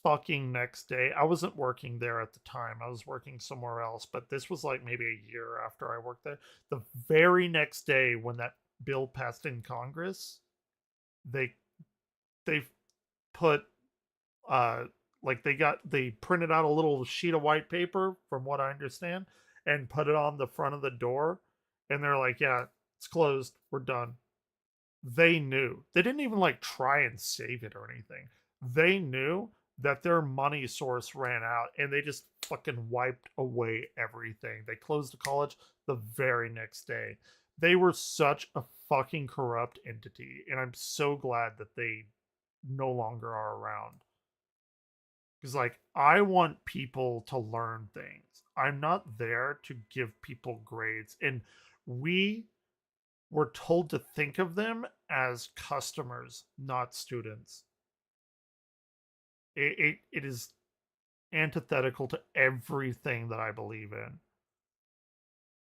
fucking next day, I wasn't working there at the time. I was working somewhere else, but this was like maybe a year after I worked there. The very next day when that bill passed in Congress, they put like they printed out a little sheet of white paper, from what I understand, and put it on the front of the door, and they're like, yeah, it's closed, we're done. They knew. They didn't even like try and save it or anything. They knew that their money source ran out, and they just fucking wiped away everything. They closed the college the very next day. They were such a fucking corrupt entity, and I'm so glad that they no longer are around. Because, like, I want people to learn things. I'm not there to give people grades. And we were told to think of them as customers, not students. It is antithetical to everything that I believe in.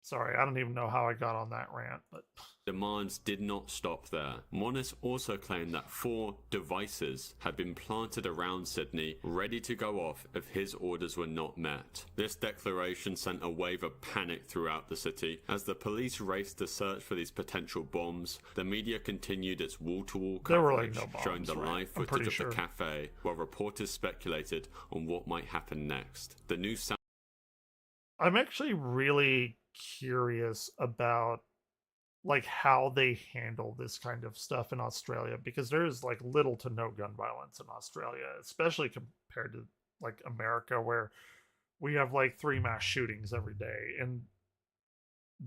Sorry, I don't even know how I got on that rant, but Demands did not stop there. Monis also claimed that 4 devices had been planted around Sydney, ready to go off if his orders were not met. This declaration sent a wave of panic throughout the city. As the police raced to search for these potential bombs, the media continued its wall-to-wall coverage, showing the live footage of the cafe, while reporters speculated on what might happen next. The new sound. I'm actually really curious about like how they handle this kind of stuff in Australia, because there's like little to no gun violence in Australia, especially compared to like America, where we have like 3 mass shootings every day. And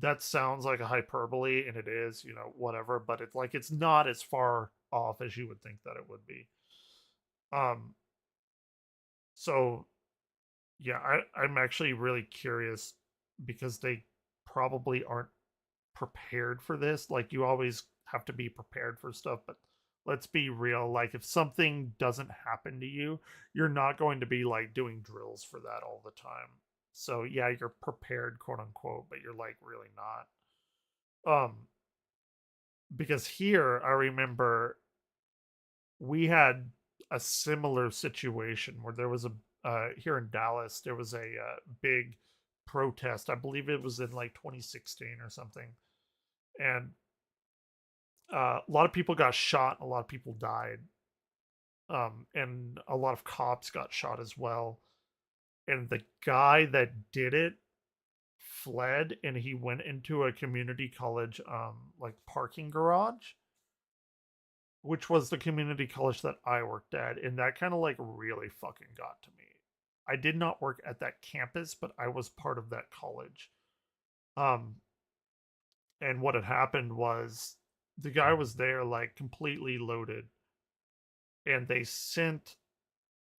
that sounds like a hyperbole, and it is, you know, whatever, but it's like it's not as far off as you would think that it would be. So yeah, I'm actually really curious, because they probably aren't prepared for this. Like, you always have to be prepared for stuff, but let's be real. Like, if something doesn't happen to you, you're not going to be like doing drills for that all the time. So yeah, you're prepared, quote unquote, but you're like really not. Because here, I remember we had a similar situation where there was a here in Dallas, there was a big protest. I believe it was in like 2016 or something, and a lot of people got shot, a lot of people died, and a lot of cops got shot as well. And the guy that did it fled, and he went into a community college like parking garage, which was the community college that I worked at, and that kind of like really fucking got to me. I did not work at that campus, but I was part of that college. And what had happened was the guy was there like completely loaded, and they sent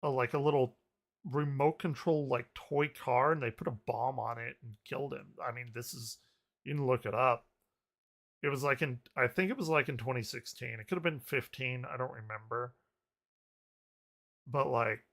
a little remote control like toy car, and they put a bomb on it and killed him. I mean, this is, you can look it up. It was like I think it was like in 2016. It could have been 15, I don't remember. But like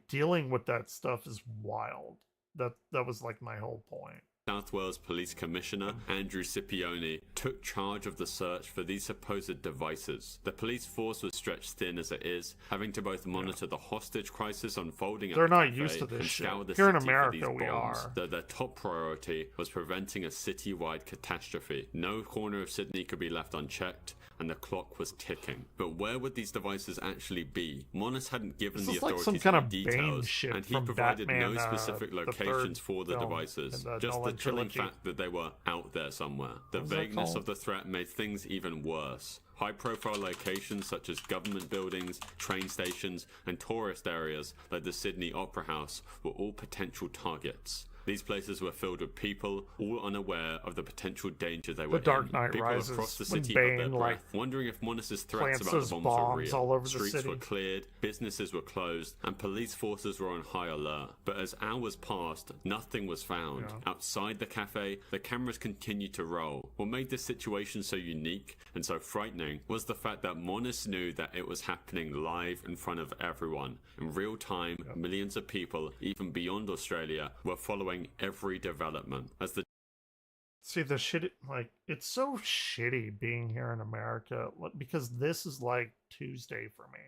dealing with that stuff is wild. That was like my whole point. South Wales Police Commissioner Andrew Scipione took charge of the search for these supposed devices. The police force was stretched thin as it is, having to both monitor the hostage crisis unfolding at They're the not cafe used to this and shit. scour the Here in city America, for these we bombs, are. though their top priority was preventing a citywide catastrophe. No corner of Sydney could be left unchecked, and the clock was ticking. But where would these devices actually be? Monis hadn't given This the is like authorities some kind any of details, Bane shit and he from provided Batman, no specific the locations third for the film devices. in the Just the Nolan chilling trilogy. fact that they were out there somewhere. The What was that vagueness called? of the threat made things even worse. High-profile locations such as government buildings, train stations, and tourist areas like the Sydney Opera House were all potential targets. These places were filled with people, all unaware of the potential danger they were The Dark in. Knight People Rises, across the when city held their Bane, breath, like, wondering if Monis's threats plants about those the bombs bombs were real. all over the Streets city. were cleared, businesses were closed, and police forces were on high alert. But as hours passed, nothing was found. Yeah. Outside the cafe, the cameras continued to roll. What made this situation so unique and so frightening was the fact that Monis knew that it was happening live in front of everyone. In real time, millions of people, even beyond Australia, were following every development. As the See, the shit, like, it's so shitty being here in America because this is like Tuesday for me.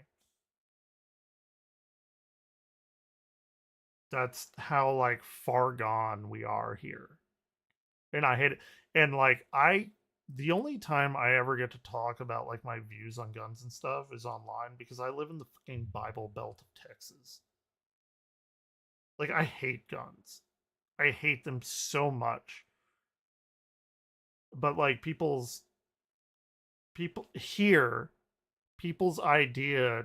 That's how, like, far gone we are here. And I hate it. And, like, the only time I ever get to talk about, like, my views on guns and stuff is online because I live in the fucking Bible Belt of Texas. Like, I hate guns. I hate them so much. But, like, people's idea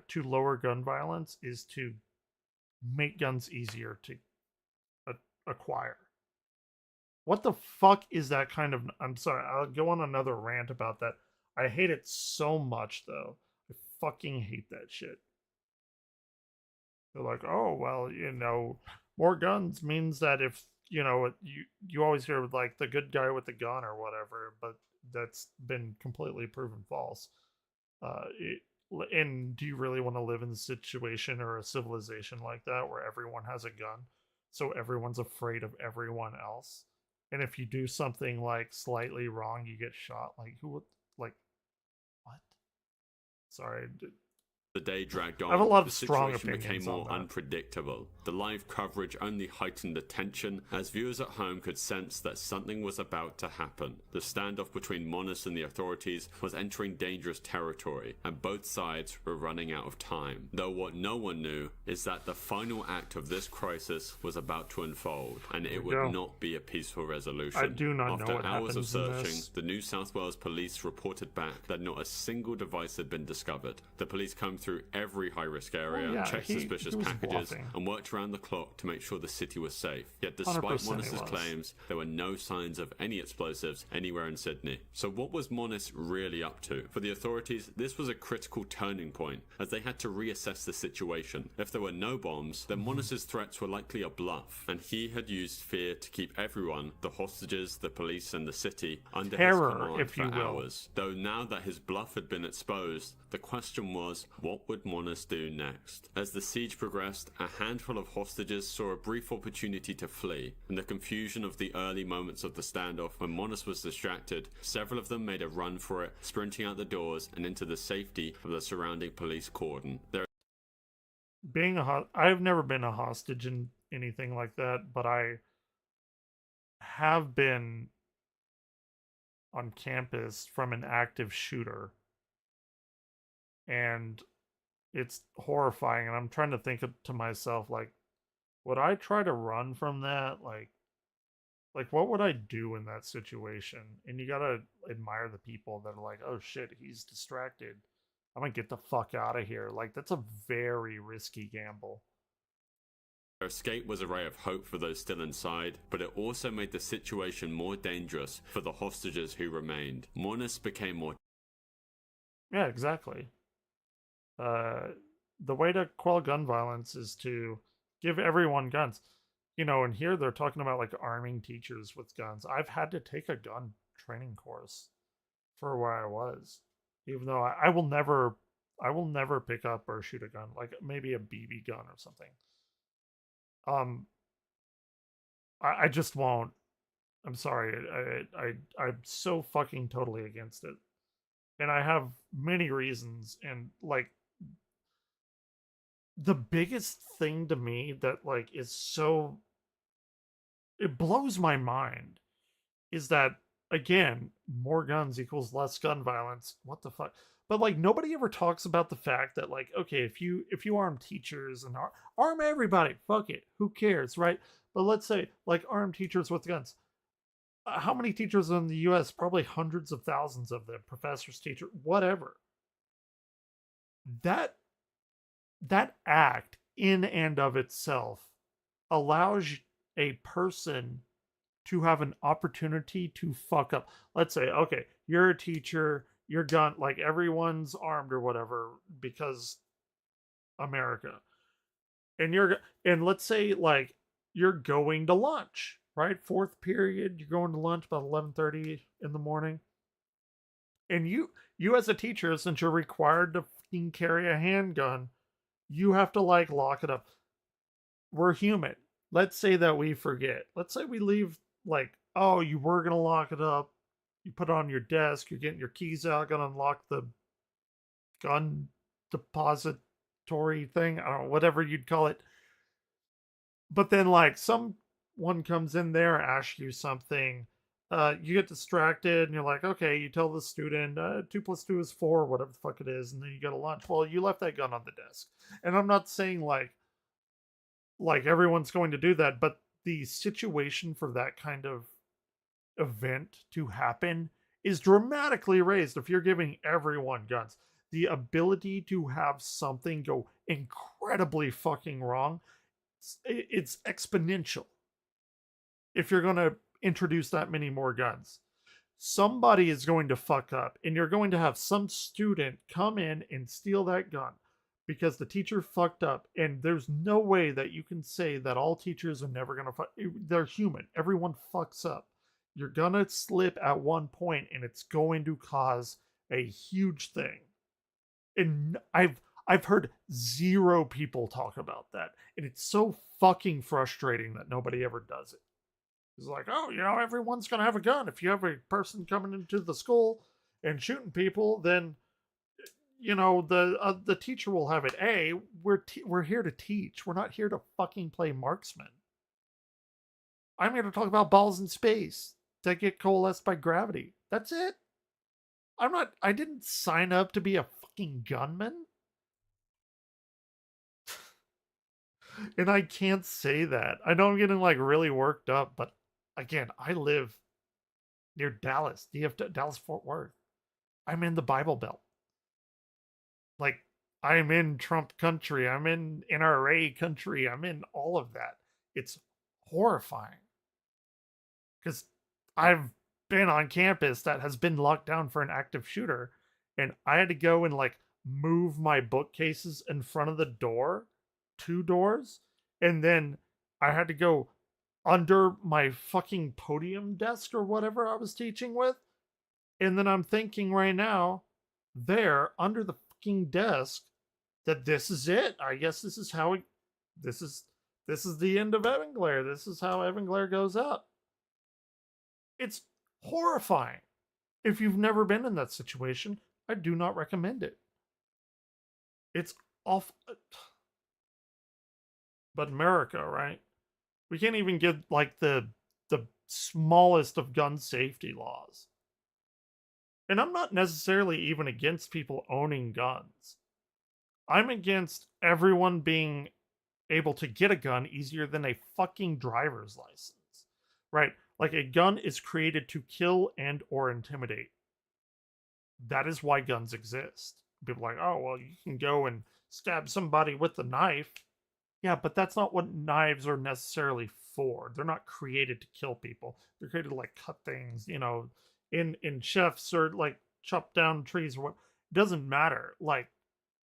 to lower gun violence is to make guns easier to acquire. What the fuck is that kind of... I'm sorry, I'll go on another rant about that. I hate it so much, though. I fucking hate that shit. They're like, oh, well, you know, more guns means that if, you know, you always hear, like, the good guy with the gun or whatever, but that's been completely proven false. And do you really want to live in a situation or a civilization like that where everyone has a gun, so everyone's afraid of everyone else? And if you do something like slightly wrong, you get shot. Like, who would, like, what? Sorry. The day dragged on, I have a lot of the strong situation became opinions more on that. unpredictable. The live coverage only heightened the tension as viewers at home could sense that something was about to happen. The standoff between Monis and the authorities was entering dangerous territory, and both sides were running out of time. Though what no one knew is that the final act of this crisis was about to unfold, and it would not be a peaceful resolution. I do not know what After hours of happens in searching, this. the New South Wales police reported back that not a single device had been discovered. The police combed through every high-risk area, checked suspicious packages, and worked around the clock to make sure the city was safe. Yet despite 100% Monis's it was. claims, there were no signs of any explosives anywhere in Sydney. So what was Monis really up to? For the authorities, this was a critical turning point, as they had to reassess the situation. If there were no bombs, then Monis's threats were likely a bluff, and he had used fear to keep everyone, the hostages, the police, and the city, under Terror, his command if you for will. hours. Though now that his bluff had been exposed, the question was, what would Monis do next? As the siege progressed, a handful of hostages saw a brief opportunity to flee. In the confusion of the early moments of the standoff, when Monis was distracted, several of them made a run for it, sprinting out the doors and into the safety of the surrounding police cordon. I've never been a hostage in anything like that, but I have been on campus from an active shooter. And it's horrifying, and I'm trying to think to myself, like, would I try to run from that? Like what would I do in that situation? And you gotta admire the people that are like, oh shit, he's distracted, I'm gonna get the fuck out of here. Like, that's a very risky gamble. Their escape was a ray of hope for those still inside, but it also made the situation more dangerous for the hostages who remained. Monis became more... Yeah, exactly. The way to quell gun violence is to give everyone guns. You know, and here they're talking about, like, arming teachers with guns. I've had to take a gun training course for where I was, even though I will never pick up or shoot a gun, like maybe a BB gun or something. I just won't. I'm sorry. I'm so fucking totally against it. And I have many reasons, and, like, the biggest thing to me that, like, is so... it blows my mind is that, again, more guns equals less gun violence. What the fuck? But, like, nobody ever talks about the fact that, like, okay, if you arm teachers and arm everybody, fuck it, who cares, right? But let's say, like, arm teachers with guns. How many teachers in the US? Probably hundreds of thousands of them. Professors, teachers, whatever. That act in and of itself allows a person to have an opportunity to fuck up. Let's say, okay, you're a teacher, you're gun, like, everyone's armed or whatever because America. And let's say, like, you're going to lunch, right? Fourth period, you're going to lunch about 11:30 in the morning. And you as a teacher, since you're required to fucking carry a handgun, you have to, like, lock it up. We're human. Let's say that we forget. Let's say we leave, like, oh, you were gonna lock it up. You put it on your desk. You're getting your keys out. Gonna unlock the gun depository thing. I don't know, whatever you'd call it. But then, like, someone comes in there, asks you something. You get distracted, and you're like, okay. You tell the student 2 + 2 is 4, whatever the fuck it is, and then you go to lunch. Well, you left that gun on the desk, and I'm not saying like everyone's going to do that, but the situation for that kind of event to happen is dramatically raised if you're giving everyone guns. The ability to have something go incredibly fucking wrong, it's exponential if you're going to introduce that many more guns. Somebody is going to fuck up, and you're going to have some student come in and steal that gun because the teacher fucked up. And there's no way that you can say that all teachers are never going to fuck. They're human. Everyone fucks up. You're going to slip at one point, and it's going to cause a huge thing. And I've heard 0 people talk about that, and it's so fucking frustrating that nobody ever does it. It's like, oh, everyone's gonna have a gun. If you have a person coming into the school and shooting people, then the teacher will have it. We're here to teach. We're not here to fucking play marksman. I'm here to talk about balls in space that get coalesced by gravity. That's it. I didn't sign up to be a fucking gunman. And I can't say that. I know I'm getting like really worked up, but again, I live near Dallas, Dallas Fort Worth. I'm in the Bible Belt. Like, I'm in Trump country. I'm in NRA country. I'm in all of that. It's horrifying. Because I've been on campus that has been locked down for an active shooter, and I had to go and like move my bookcases in front of the door, 2 doors, and then I had to go under my fucking podium desk or whatever I was teaching with. And then I'm thinking right now, there under the fucking desk, that this is it. I guess this is how this is the end of Evanglaire. This is how Evanglaire goes up. It's horrifying. If you've never been in that situation, I do not recommend it. It's awful. But America, right? We can't even get like the smallest of gun safety laws. And I'm not necessarily even against people owning guns. I'm against everyone being able to get a gun easier than a fucking driver's license. Right? Like, a gun is created to kill and or intimidate. That is why guns exist. People are like, oh, well, you can go and stab somebody with a knife. Yeah, but that's not what knives are necessarily for. They're not created to kill people. They're created to like cut things, in chefs, or like chop down trees or what. It doesn't matter. Like,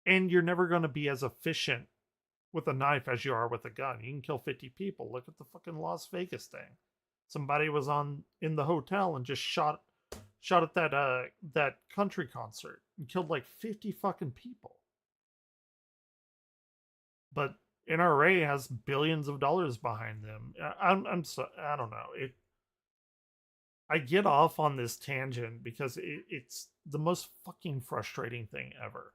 and you're never going to be as efficient with a knife as you are with a gun. You can kill 50 people. Look at the fucking Las Vegas thing. Somebody was in the hotel and just shot at that country concert and killed like 50 fucking people. But NRA has billions of dollars behind them. I don't know. I get off on this tangent because it's the most fucking frustrating thing ever.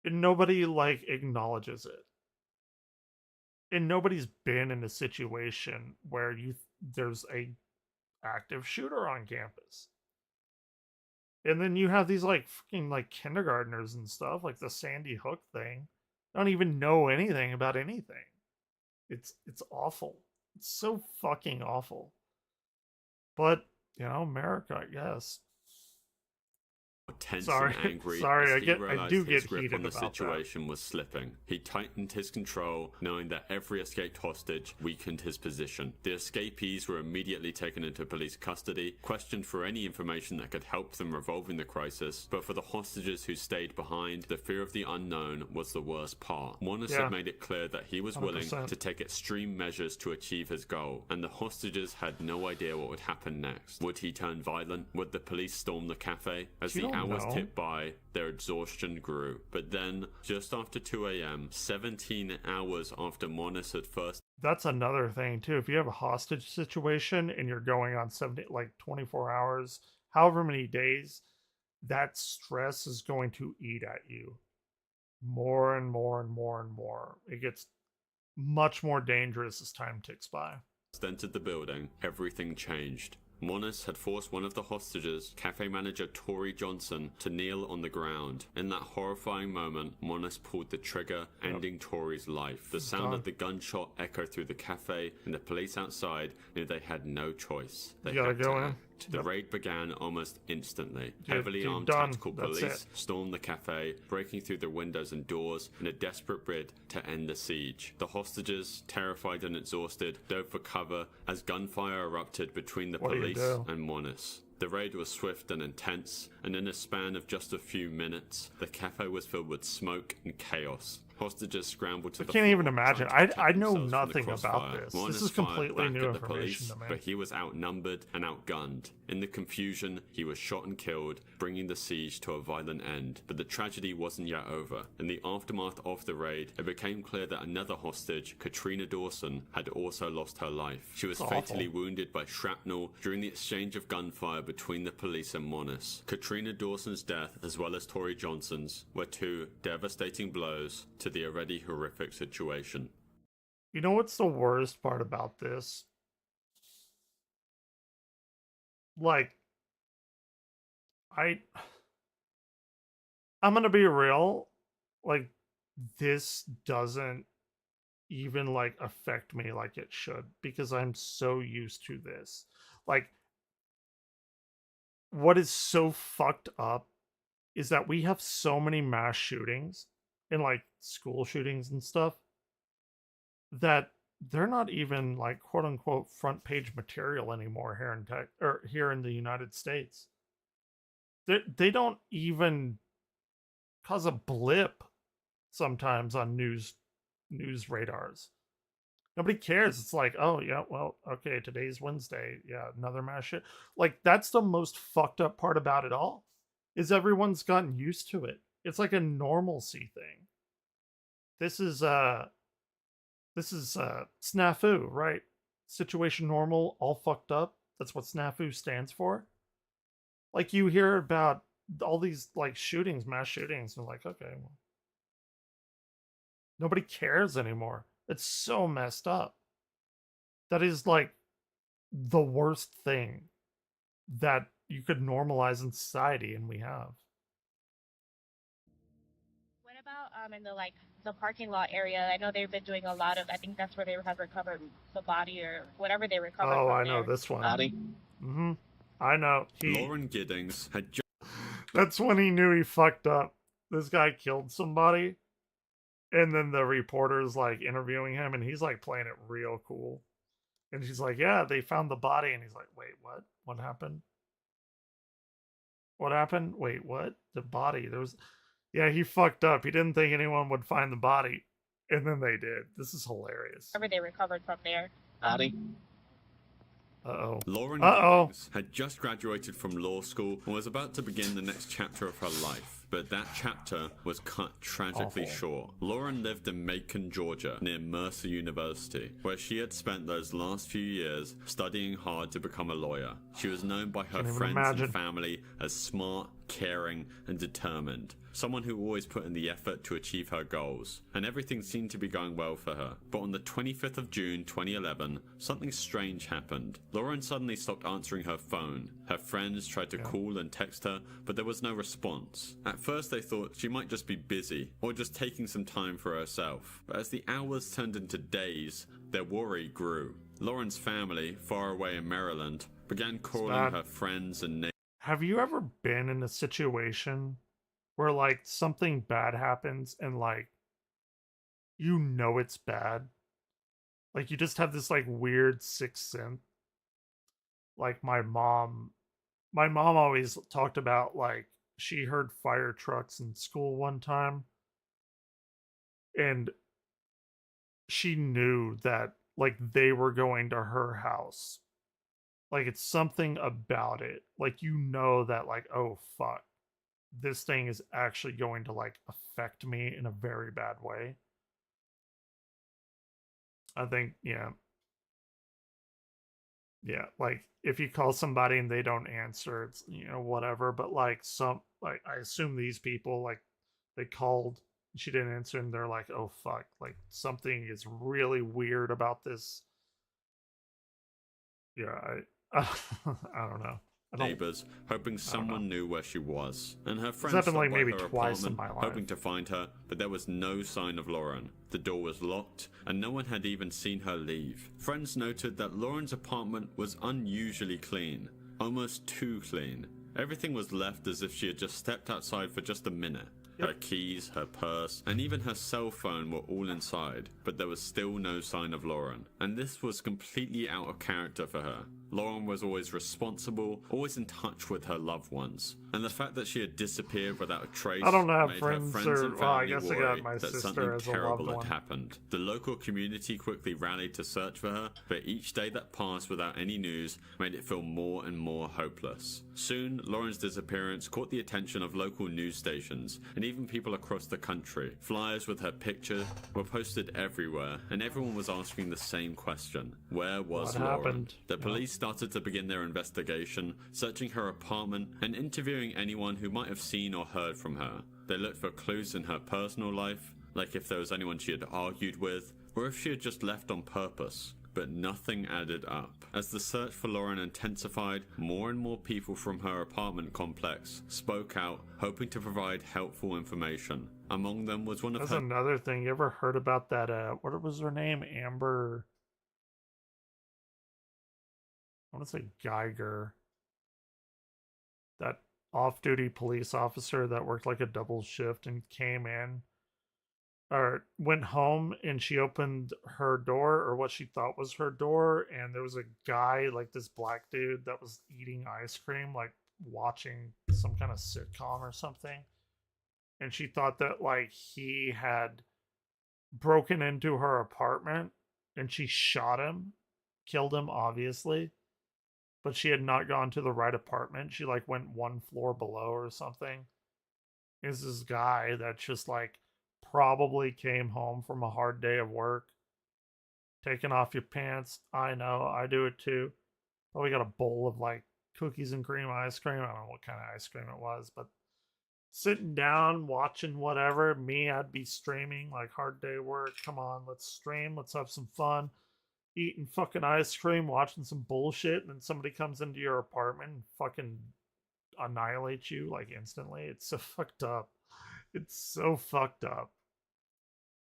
And nobody like acknowledges it. And nobody's been in a situation where there's a active shooter on campus. And then you have these like fucking like kindergartners and stuff, like the Sandy Hook thing. Don't even know anything about anything. It's awful. It's so fucking awful. But, America, I guess. Tense Sorry. and angry Sorry, as he I realized do his get grip heated on the about situation was slipping. He tightened his control, knowing that every escaped hostage weakened his position. The escapees were immediately taken into police custody, questioned for any information that could help them resolving the crisis, but for the hostages who stayed behind, the fear of the unknown was the worst part. Wallace had made it clear that he was willing 100%. to take extreme measures to achieve his goal, and the hostages had no idea what would happen next. Would he turn violent? Would the police storm the cafe? As You the don't hours know. ticked by, their exhaustion grew. But then, just after 2 a.m., 17 hours after Monis had first... That's another thing too. If you have a hostage situation and you're going on 24 hours, however many days, that stress is going to eat at you more and more and more and more. It gets much more dangerous as time ticks by. Entered the building, everything changed. Monis had forced one of the hostages, cafe manager Tori Johnson, to kneel on the ground. In that horrifying moment, Monis pulled the trigger, ending Tori's life. The sound of the gunshot echoed through the cafe, and the police outside knew they had no choice. They You gotta had go to in. act. The raid began almost instantly. You're Heavily armed done. tactical That's police it. stormed the cafe, breaking through the windows and doors in a desperate bid to end the siege. The hostages, terrified and exhausted, dove for cover as gunfire erupted between the What do you police do? and Monis. The raid was swift and intense, and in a span of just a few minutes, the cafe was filled with smoke and chaos. Hostages scrambled to I the can't floor, even imagine. trying to I protect know themselves from the nothing about crossfire. this. Monis This is fired completely back new at the information police, to me. but he was outnumbered and outgunned. In the confusion, he was shot and killed, bringing the siege to a violent end. But the tragedy wasn't yet over. In the aftermath of the raid, it became clear that another hostage, Katrina Dawson, had also lost her life. She was That's fatally awful. wounded by shrapnel during the exchange of gunfire between the police and Monis. Katrina Dawson's death, as well as Tori Johnson's, were two devastating blows to the already horrific situation. You know what's the worst part about this? Like, I'm gonna be real. Like, this doesn't even like affect me like it should because I'm so used to this. Like, what is so fucked up is that we have so many mass shootings and like school shootings and stuff that they're not even like quote unquote front page material anymore here in tech or here in the United States. They don't even cause a blip sometimes on news radars. Nobody cares. It's like, oh yeah, well, okay, today's Wednesday. Yeah, another mass shit. Like that's the most fucked up part about it all. Is everyone's gotten used to it. It's like a normalcy thing. This is snafu, right? Situation normal, all fucked up. That's what snafu stands for. Like you hear about all these like shootings, mass shootings, and like, okay, well, nobody cares anymore. It's so messed up. That is like the worst thing that you could normalize in society, and we have. What about in the parking lot area? I know they've been doing a lot of. I think that's where they have recovered the body or whatever they recovered. Oh, from I know there. this one. Mm-hmm. I know. Lauren Giddings had That's when he knew he fucked up. This guy killed somebody, and then the reporter's like interviewing him, and he's like playing it real cool. And she's like, "Yeah, they found the body," and he's like, "Wait, what? What happened? What happened? Wait, what? The body? There was." Yeah, he fucked up. He didn't think anyone would find the body, and then they did. This is hilarious. Whatever they recovered from there. Uh-oh. Lauren Uh-oh. Giddings had just graduated from law school and was about to begin the next chapter of her life. But that chapter was cut tragically short. Lauren lived in Macon, Georgia, near Mercer University, where she had spent those last few years studying hard to become a lawyer. She was known by her Can't even friends imagine. and family as smart, caring, and determined. Someone who always put in the effort to achieve her goals. And everything seemed to be going well for her. But on the 25th of June 2011, something strange happened. Lauren suddenly stopped answering her phone. Her friends tried to call and text her, but there was no response. At first they thought she might just be busy, or just taking some time for herself. But as the hours turned into days, their worry grew. Lauren's family, far away in Maryland, began calling bad. her friends and neighbors. Have you ever been in a situation where like something bad happens and like you know it's bad? Like you just have this like weird sixth sense. Like my mom always talked about like she heard fire trucks in school one time and she knew that like they were going to her house. Like it's something about it. Like you know that like, oh fuck, this thing is actually going to like affect me in a very bad way. I think, yeah. Yeah, like if you call somebody and they don't answer, it's whatever. But like I assume these people like they called, she didn't answer, and they're like, oh fuck, like something is really weird about this. Yeah, I don't know. Neighbors, hoping someone knew where she was, and her It's friends happened stopped like by maybe her twice in apartment my life. hoping to find her, but there was no sign of Lauren. The door was locked, and no one had even seen her leave. Friends noted that Lauren's apartment was unusually clean, almost too clean. Everything was left as if she had just stepped outside for just a minute. Her keys, her purse, and even her cell phone were all inside, but there was still no sign of Lauren. And this was completely out of character for her. Lauren was always responsible, always in touch with her loved ones. And the fact that she had disappeared without a trace I don't have made friends her friends or- and well, I family guess I got worry my that sister something as a terrible loved had one. happened. The local community quickly rallied to search for her, but each day that passed without any news made it feel more and more hopeless. Soon, Lauren's disappearance caught the attention of local news stations and even people across the country. Flyers with her picture were posted everywhere, and everyone was asking the same question: where was What Lauren? happened? The police started to begin their investigation, searching her apartment and interviewing anyone who might have seen or heard from her. They looked for clues in her personal life, like if there was anyone she had argued with, or if she had just left on purpose. But nothing added up. As the search for Lauren intensified, more and more people from her apartment complex spoke out, hoping to provide helpful information. Among them was one of That's her... another thing. You ever heard about that? What was her name? Amber. I want to say Geiger. That off-duty police officer that worked like a double shift and came in or went home, and she opened her door, or what she thought was her door, and there was a guy, like this black dude, that was eating ice cream, like watching some kind of sitcom or something. And she thought that like he had broken into her apartment, and she shot him, killed him obviously, but she had not gone to the right apartment. She like went one floor below or something. Is this guy that just like probably came home from a hard day of work, taking off your pants. I know, I do it too. Probably got a bowl of like cookies and cream ice cream. I don't know what kind of ice cream it was, but sitting down, watching whatever. Me, I'd be streaming, like hard day work. Come on, let's stream. Let's have some fun. Eating fucking ice cream, watching some bullshit, and then somebody comes into your apartment and fucking annihilates you like instantly. It's so fucked up. It's so fucked up.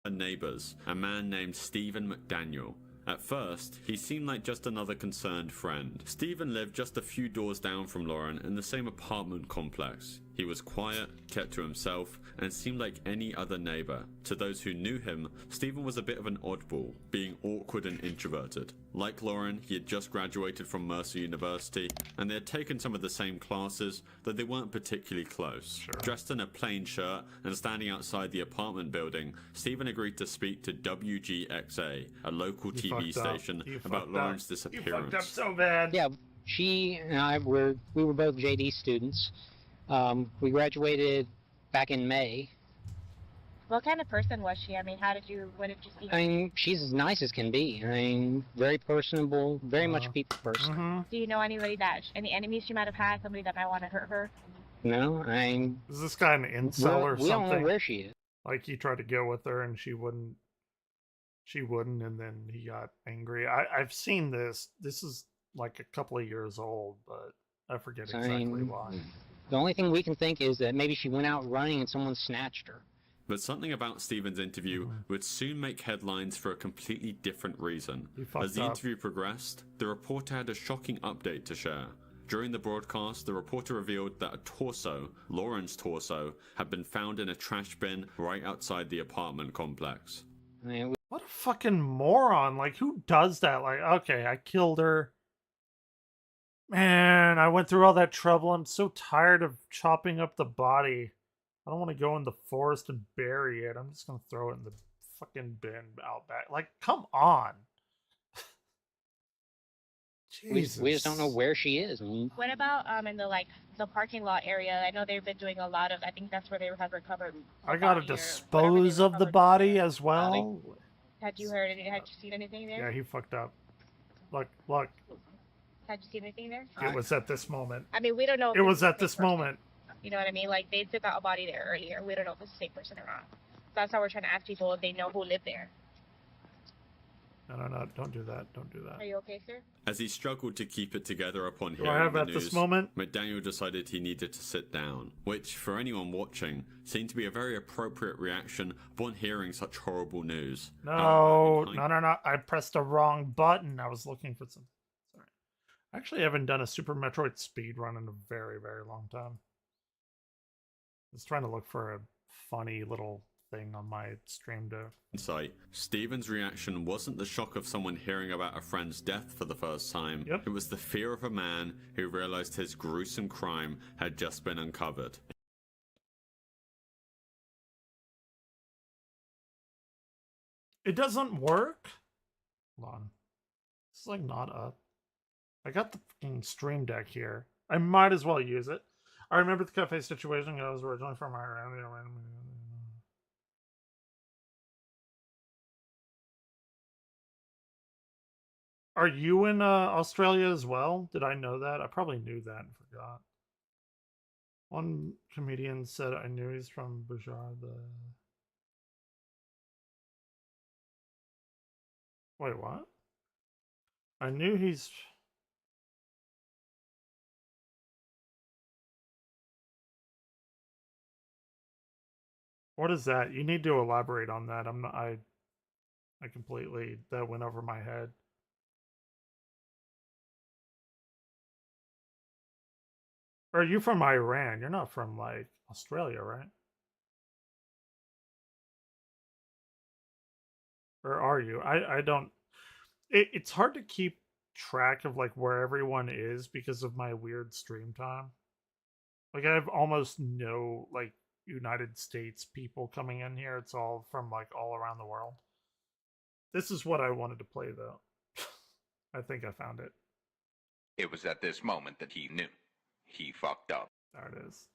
Neighbors, a man named Stephen McDaniel. At first, he seemed like just another concerned friend. Stephen lived just a few doors down from Lauren in the same apartment complex. He was quiet, kept to himself, and seemed like any other neighbor. To those who knew him, Stephen was a bit of an oddball, being awkward and introverted. Like Lauren, he had just graduated from Mercer University, and they had taken some of the same classes, though they weren't particularly close. Sure. Dressed in a plain shirt and standing outside the apartment building, Stephen agreed to speak to WGXA, a local TV station, about Lauren's disappearance. You fucked up so bad. Yeah, she and I were both JD students. We graduated back in May. What kind of person was she? I mean, what did you see? I mean, she's as nice as can be. I mean, very personable, very much a people person. Do you know anybody any enemies she might have had? Somebody that might want to hurt her? No, I mean... Is this guy an incel or something? We don't know where she is. Like he tried to go with her and she wouldn't, and then he got angry. I've seen this. This is like a couple of years old, but I forget exactly why. The only thing we can think is that maybe she went out running and someone snatched her. But something about Stephen's interview would soon make headlines for a completely different reason. As the interview progressed, the reporter had a shocking update to share. During the broadcast, the reporter revealed that a torso, Lauren's torso, had been found in a trash bin right outside the apartment complex. What a fucking moron. Like, who does that? Like, okay, I killed her. Man, I went through all that trouble. I'm so tired of chopping up the body. I don't want to go in the forest and bury it. I'm just going to throw it in the fucking bin out back. Like, come on. We just don't know where she is. What about in the parking lot area? I know they've been doing a lot of. I think that's where they have recovered. I gotta dispose of the body as well. Had you heard anything? Had you seen anything there? Yeah, he fucked up. Look. Had you seen anything there? It was at this moment. I mean, we don't know. If It it's was the at same this person. moment. You know what I mean? Like, they took out a body there earlier. We don't know if it's the same person or not. That's how we're trying to ask people if they know who lived there. No. Don't do that. Don't do that. Are you okay, sir? As he struggled to keep it together upon Do I hearing have the at news, this moment? McDaniel decided he needed to sit down, which, for anyone watching, seemed to be a very appropriate reaction upon hearing such horrible news. No. I pressed the wrong button. I was looking for some. Sorry. I actually haven't done a Super Metroid speed run in a very, very long time. I was trying to look for a funny little thing on my stream to Insight. Stephen's reaction wasn't the shock of someone hearing about a friend's death for the first time. Yep. It was the fear of a man who realized his gruesome crime had just been uncovered. It doesn't work? Hold on. It's like not up. I got the fucking stream deck here. I might as well use it. I remember the cafe situation. I was originally from Iran. Are you in Australia as well? Did I know that? I probably knew that and forgot. One comedian said I knew he's from Bujar. Wait, what? I knew he's... What is that? You need to elaborate on that. I'm not... I completely... That went over my head. Or are you from Iran? You're not from, like, Australia, right? Or are you? I don't... It's hard to keep track of, like, where everyone is because of my weird stream time. Like, I have almost no, like, United States people coming in here. It's all from, like, all around the world. This is what I wanted to play, though. I think I found it. It was at this moment that he knew. He fucked up. There it is.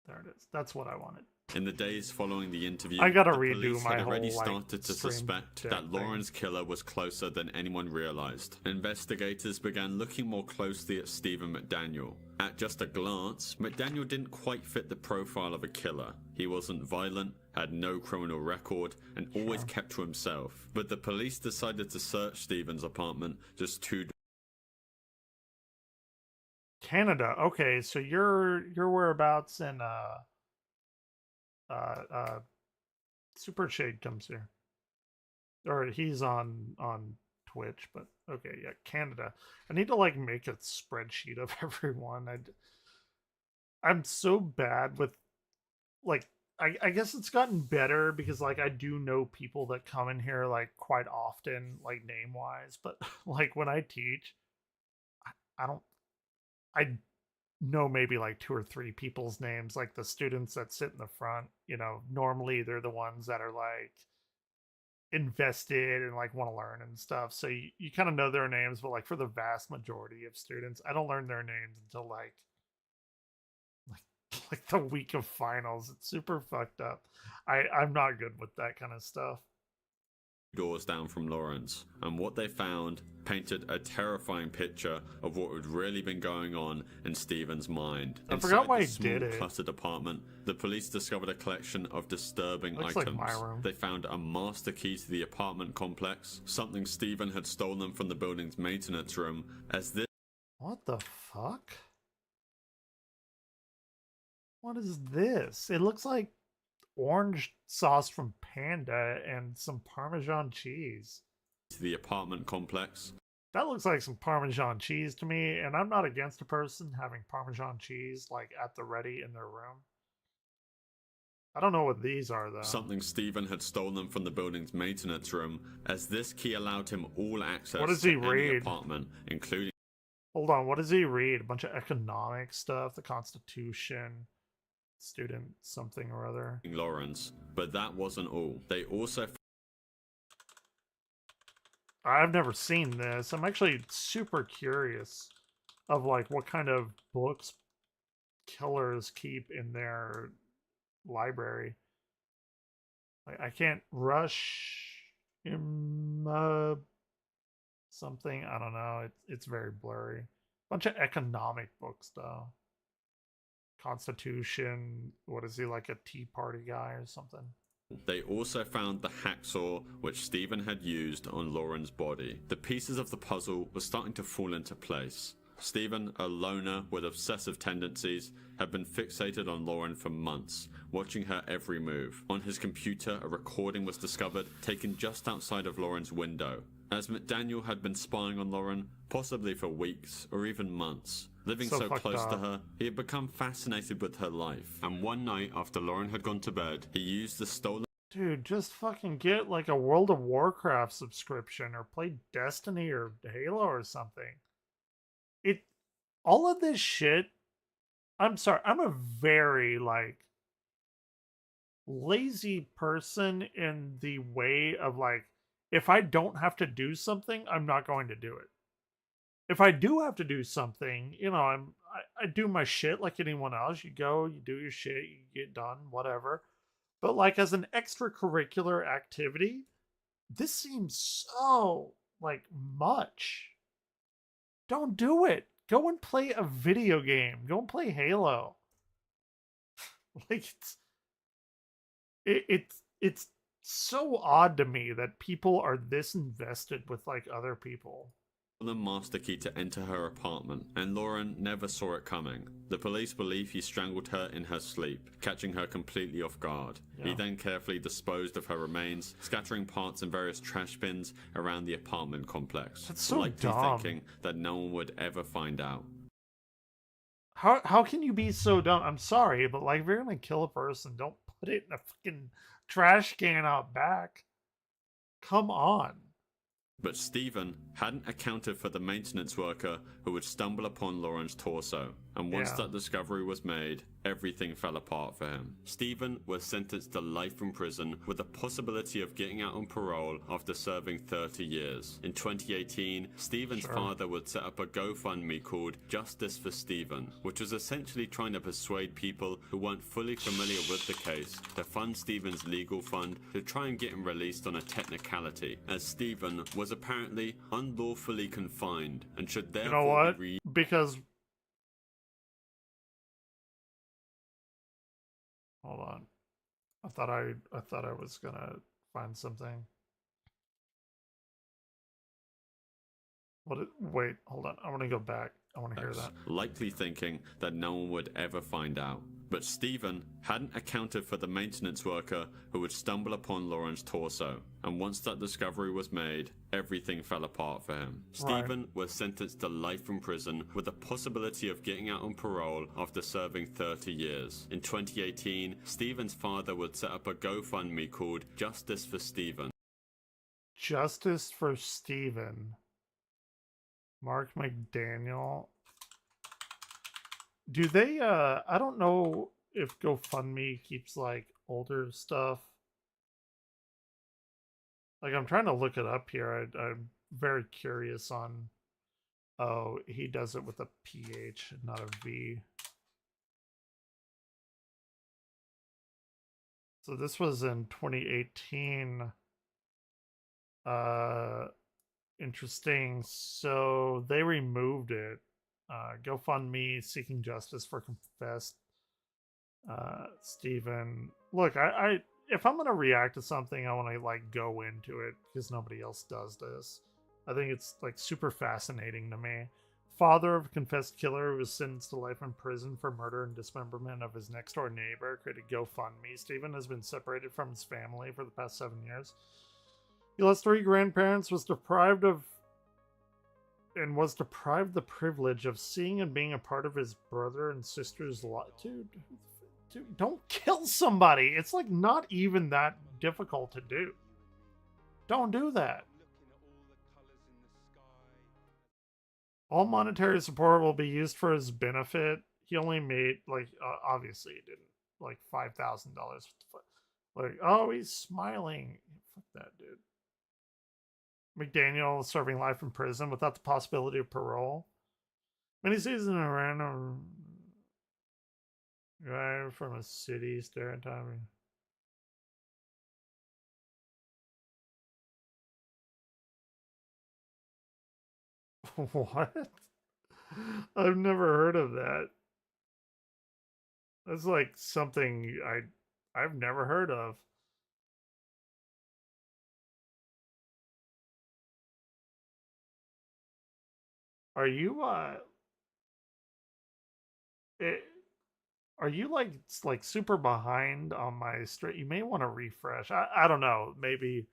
There it is. That's what I wanted. In the days following the interview, I gotta the redo police my had already whole, like, started to stream suspect deck that Lauren's killer was closer than anyone realized. Investigators began looking more closely at Stephen McDaniel. At just a glance, McDaniel didn't quite fit the profile of a killer. He wasn't violent, had no criminal record, and always kept to himself. But the police decided to search Stephen's apartment just 2 Canada. Okay, so your whereabouts in Super Shade comes here. Or he's on Twitch, but okay, yeah, Canada. I need to like make a spreadsheet of everyone. I'm so bad with like I guess it's gotten better because like I do know people that come in here like quite often, like name wise, but like when I teach, I know maybe like 2 or 3 people's names, like the students that sit in the front. You know, normally they're the ones that are like invested and like want to learn and stuff. So you kind of know their names, but like for the vast majority of students, I don't learn their names until like the week of finals. It's super fucked up. I'm not good with that kind of stuff. doors down from Lawrence, and what they found painted a terrifying picture of what had really been going on in Stephen's mind. I forgot why the he small, did it. cluttered apartment, the police discovered a collection of disturbing Looks like items. my room. They found a master key to the apartment complex, something Stephen had stolen from the building's maintenance room, as this... What the fuck? What is this? It looks like orange sauce from Panda and some Parmesan cheese. To the apartment complex. That looks like some Parmesan cheese to me, and I'm not against a person having Parmesan cheese like at the ready in their room. I don't know what these are though. Something Stephen had stolen from the building's maintenance room, as this key allowed him all access What does to he any read? apartment, including... Hold on, what does he read? A bunch of economic stuff, the Constitution, student something or other. Lawrence, but that wasn't all. They also... I've never seen this. I'm actually super curious of like what kind of books killers keep in their library. Like, I can't rush something. I don't know. It's very blurry. Bunch of economic books though. Constitution. What is he, like a Tea Party guy or something? They also found the hacksaw which Stephen had used on Lauren's body. The pieces of the puzzle were starting to fall into place. Stephen, a loner with obsessive tendencies, had been fixated on Lauren for months, watching her every move. On his computer, a recording was discovered taken just outside of Lauren's window. As McDaniel had been spying on Lauren, possibly for weeks or even months. Living so close to her, he had become fascinated with her life. And one night after Lauren had gone to bed, he used the stolen... Dude, just fucking get like a World of Warcraft subscription or play Destiny or Halo or something. All of this shit, I'm sorry, I'm a very like lazy person in the way of like, if I don't have to do something, I'm not going to do it. If I do have to do something, you know, I do my shit like anyone else. You go, you do your shit, you get done, whatever. But like as an extracurricular activity, this seems so like much. Don't do it. Go and play a video game. Go and play Halo. Like it's so odd to me that people are this invested with like other people. The master key to enter her apartment, and Lauren never saw it coming. The police believe he strangled her in her sleep, catching her completely off guard. He then carefully disposed of her remains, scattering parts in various trash bins around the apartment complex, That's so likely dumb. thinking that no one would ever find out. How can you be so dumb? I'm sorry, but like if you're gonna kill a person, don't put it in a fucking trash can out back. Come on. But Stephen hadn't accounted for the maintenance worker who would stumble upon Lauren's torso, and once that discovery was made, everything fell apart for him. Stephen was sentenced to life in prison with the possibility of getting out on parole after serving 30 years. In 2018, Stephen's father would set up a GoFundMe called Justice for Stephen, which was essentially trying to persuade people who weren't fully familiar with the case to fund Stephen's legal fund to try and get him released on a technicality, as Stephen was apparently unlawfully confined and should therefore You know what? be Because hold on. I thought I was gonna find something. Wait, hold on. I want to go back. I want to hear that. likely thinking that no one would ever find out. But Stephen hadn't accounted for the maintenance worker who would stumble upon Lauren's torso, and once that discovery was made, everything fell apart for him. Stephen was sentenced to life in prison with the possibility of getting out on parole after serving 30 years. In 2018, Stephen's father would set up a GoFundMe called Justice for Stephen. Justice for Stephen. Mark McDaniel. Do they I don't know if GoFundMe keeps like older stuff. Like I'm trying to look it up here. I'm very curious on. Oh, he does it with a PH, not a V. So this was in 2018. Interesting. So they removed it. GoFundMe seeking justice for confessed Stephen. Look, I if I'm gonna react to something, I want to like go into it because nobody else does this. I think it's like super fascinating to me. Father of a confessed killer who was sentenced to life in prison for murder and dismemberment of his next door neighbor created GoFundMe. Stephen has been separated from his family for the past 7 years. He lost 3 grandparents, was deprived the privilege of seeing and being a part of his brother and sister's life. Dude, don't kill somebody. It's like not even that difficult to do. Don't do that. All monetary support will be used for his benefit. He only made like obviously he didn't like $5,000. Like, oh, he's smiling. Fuck that, dude. McDaniel serving life in prison without the possibility of parole. Many seasons in a random guy from a city stereotyping. What? I've never heard of that. That's like something I've never heard of. Are you it, are you like super behind on my straight? You may want to refresh. I don't know. Maybe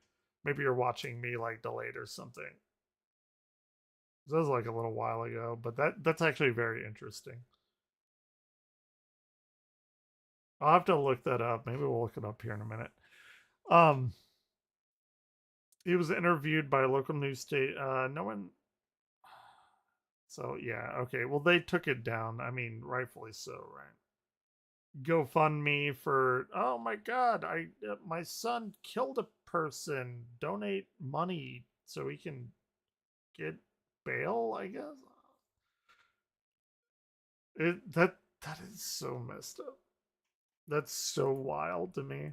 you're watching me like delayed or something. That was like a little while ago, but that's actually very interesting. I'll have to look that up. Maybe we'll look it up here in a minute. Um, he was interviewed by a local news state. No one. So yeah, okay. Well, they took it down. I mean, rightfully so, right? GoFundMe for oh my god, I my son killed a person. Donate money so he can get bail. I guess that is so messed up. That's so wild to me.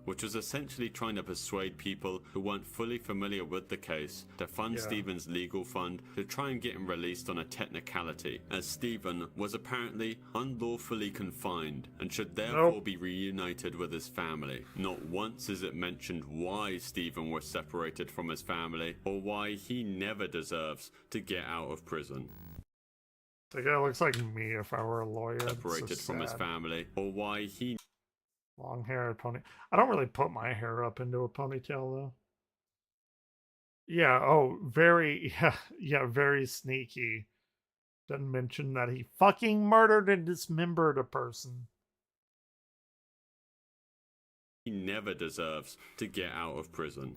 Which was essentially trying to persuade people who weren't fully familiar with the case to fund Stephen's legal fund to try and get him released on a technicality, as Stephen was apparently unlawfully confined and should therefore be reunited with his family. Not once is it mentioned why Stephen was separated from his family or why he never deserves to get out of prison. The guy looks like me if I were a lawyer. Separated from his family or why he long hair pony. I don't really put my hair up into a ponytail though. Yeah, oh, very yeah, very sneaky. Doesn't mention that he fucking murdered and dismembered a person. He never deserves to get out of prison.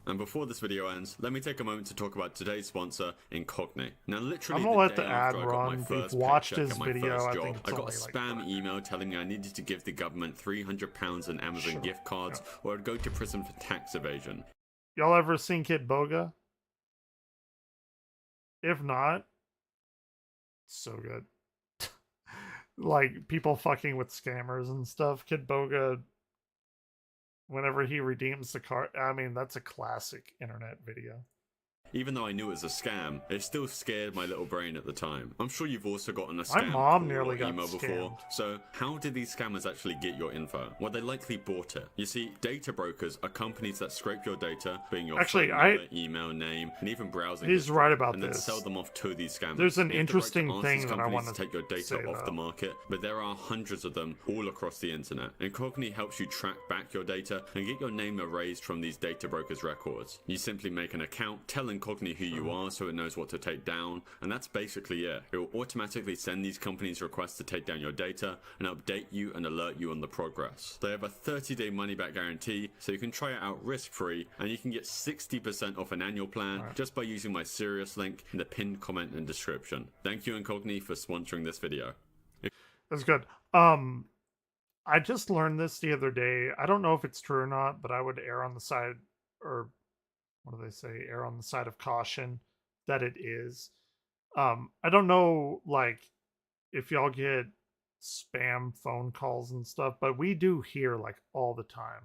And before this video ends, let me take a moment to talk about today's sponsor, Incogni. Now, literally I'm gonna let the day the ad after I got my run. first We've watched paycheck his at my video. first I job, think it's I got a only spam email telling me I needed to give the government £300 in Amazon gift cards or I'd go to prison for tax evasion. Y'all ever seen Kid Boga? If not, so good. Like people fucking with scammers and stuff. Kid Boga, whenever he redeems the card, I mean, that's a classic internet video. Even though I knew it was a scam, it still scared my little brain at the time. I'm sure you've also gotten a My scam mom call nearly or got email before. scammed. So how did these scammers actually get your info? Well, they likely bought it. You see, data brokers are companies that scrape your data, being your phone number, email, name, and even browsing He's history, right about and then this. sell them off to these scammers. There's an They have the right to interesting ask thing these that I companies want to take your data say, off though. the market, but there are hundreds of them all across the internet. Incogni helps you track back your data and get your name erased from these data brokers' records. You simply make an account, tell Incogni who you are so it knows what to take down, and that's basically it. It will automatically send these companies requests to take down your data and update you and alert you on the progress. They have a 30-day money-back guarantee, so you can try it out risk-free, and you can get 60% off an annual plan just by using my Sirius link in the pinned comment and description. Thank you, Incogni, for sponsoring this video. That's good. I just learned this the other day. I don't know if it's true or not, but I would err on the side, or what do they say? Err on the side of caution that it is. I don't know, like, if y'all get spam phone calls and stuff, but we do hear like all the time.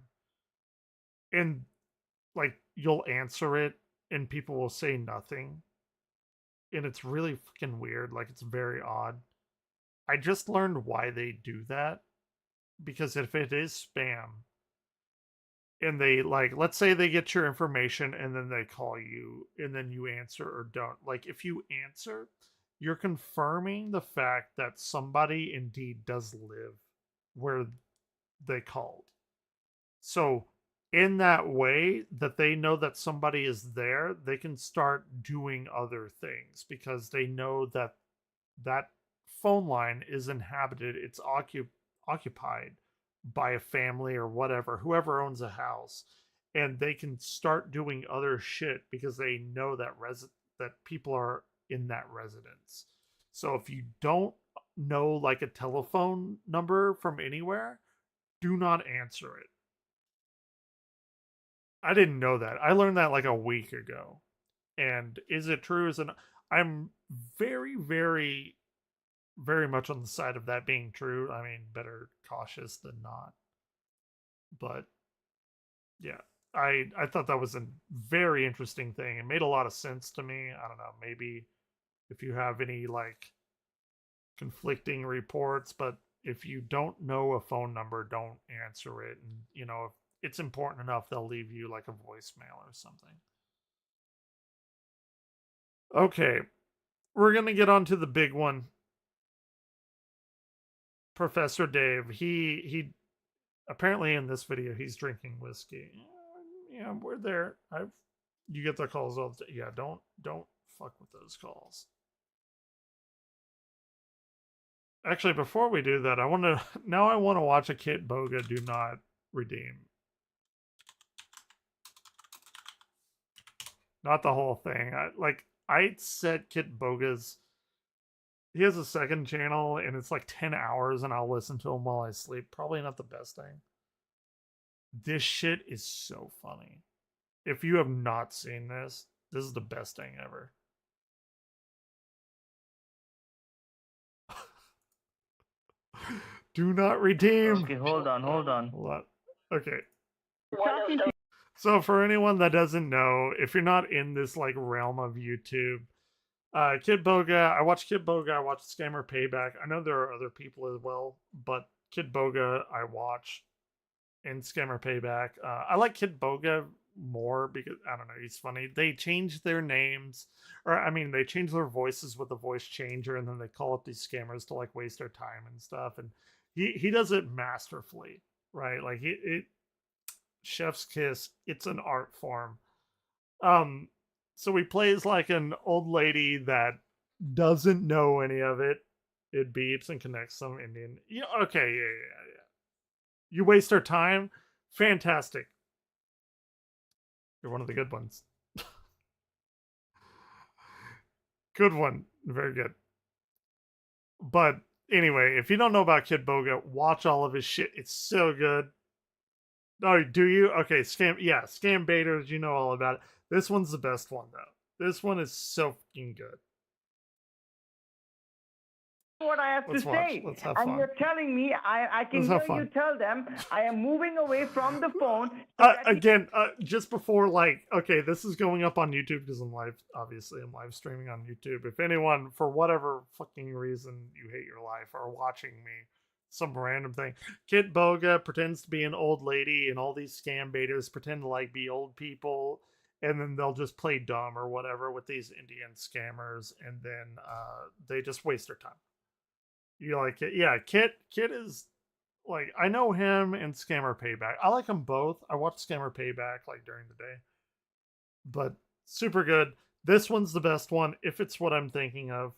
And like you'll answer it and people will say nothing. And it's really fucking weird. Like it's very odd. I just learned why they do that. Because if it is spam and they like, let's say they get your information and then they call you and then you answer or don't. Like if you answer, you're confirming the fact that somebody indeed does live where they called. So in that way that they know that somebody is there, they can start doing other things because they know that that phone line is inhabited, it's occupied by a family or whatever, whoever owns a house, and they can start doing other shit because they know that that people are in that residence. So if you don't know like a telephone number from anywhere, do not answer it. I didn't know that. I learned that like a week ago. And is it true? I'm very, very, very much on the side of that being true. I mean, better cautious than not. But yeah. I thought that was a very interesting thing. It made a lot of sense to me. I don't know, maybe if you have any like conflicting reports, but if you don't know a phone number, don't answer it. And you know, if it's important enough, they'll leave you like a voicemail or something. Okay, we're gonna get on to the big one. Professor Dave. He apparently in this video he's drinking whiskey. Yeah, we're there. You get the calls all the time. Yeah, don't fuck with those calls. Actually, before we do that, I want to watch a Kit Boga do not redeem. Not the whole thing. I set Kit Boga's. He has a second channel and it's like 10 hours and I'll listen to him while I sleep. Probably not the best thing. This shit is so funny. If you have not seen this, this is the best thing ever. Do not redeem. Okay, hold on. Hold on. Okay. So for anyone that doesn't know, if you're not in this like realm of YouTube, Kid Boga, I watch Kid Boga, I watch Scammer Payback. I know there are other people as well, but Kid Boga I watch and Scammer Payback. I like Kid Boga more because I don't know, he's funny. They change their names, or I mean, they change their voices with a voice changer, and then they call up these scammers to like waste their time and stuff. And he does it masterfully, right? Like it chef's kiss. It's an art form. So he plays like an old lady that doesn't know any of it. It beeps and connects some Indian. Yeah, okay, yeah. You waste her time. Fantastic. You're one of the good ones. Good one. Very good. But anyway, if you don't know about Kid Boga, watch all of his shit. It's so good. Oh, do you? Okay, Scam Baiters, you know all about it. This one's the best one, though. This one is so fucking good. What I have to say, Let's have and fun. you're telling me I can Let's hear have fun. you tell them I am moving away from the phone. Again, just before, like, okay, this is going up on YouTube because I'm live streaming on YouTube. If anyone, for whatever fucking reason you hate your life, are watching me, some random thing, Kid Boga pretends to be an old lady, and all these scam baiters pretend to like be old people, and then they'll just play dumb or whatever with these Indian scammers, and then they just waste their time. You like it? Yeah, Kit is like, I know him and Scammer Payback. I like them both. I watch Scammer Payback like during the day, but super good. This one's the best one if it's what I'm thinking of.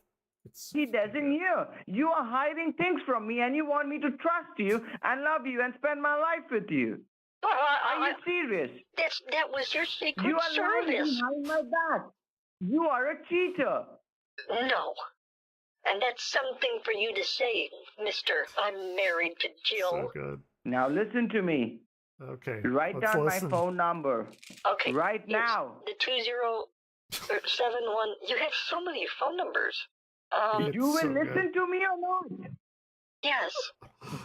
He doesn't hear. You are hiding things from me, and you want me to trust you and love you and spend my life with you. Are you serious? That was your secret You are lying service. behind my back. You are a cheater. No. And that's something for you to say, mister. I'm married to Jill. So good. Now listen to me. Okay. Write down my phone number. Okay. Right now. The 2071. You have so many phone numbers. You will listen to me or not? Yes.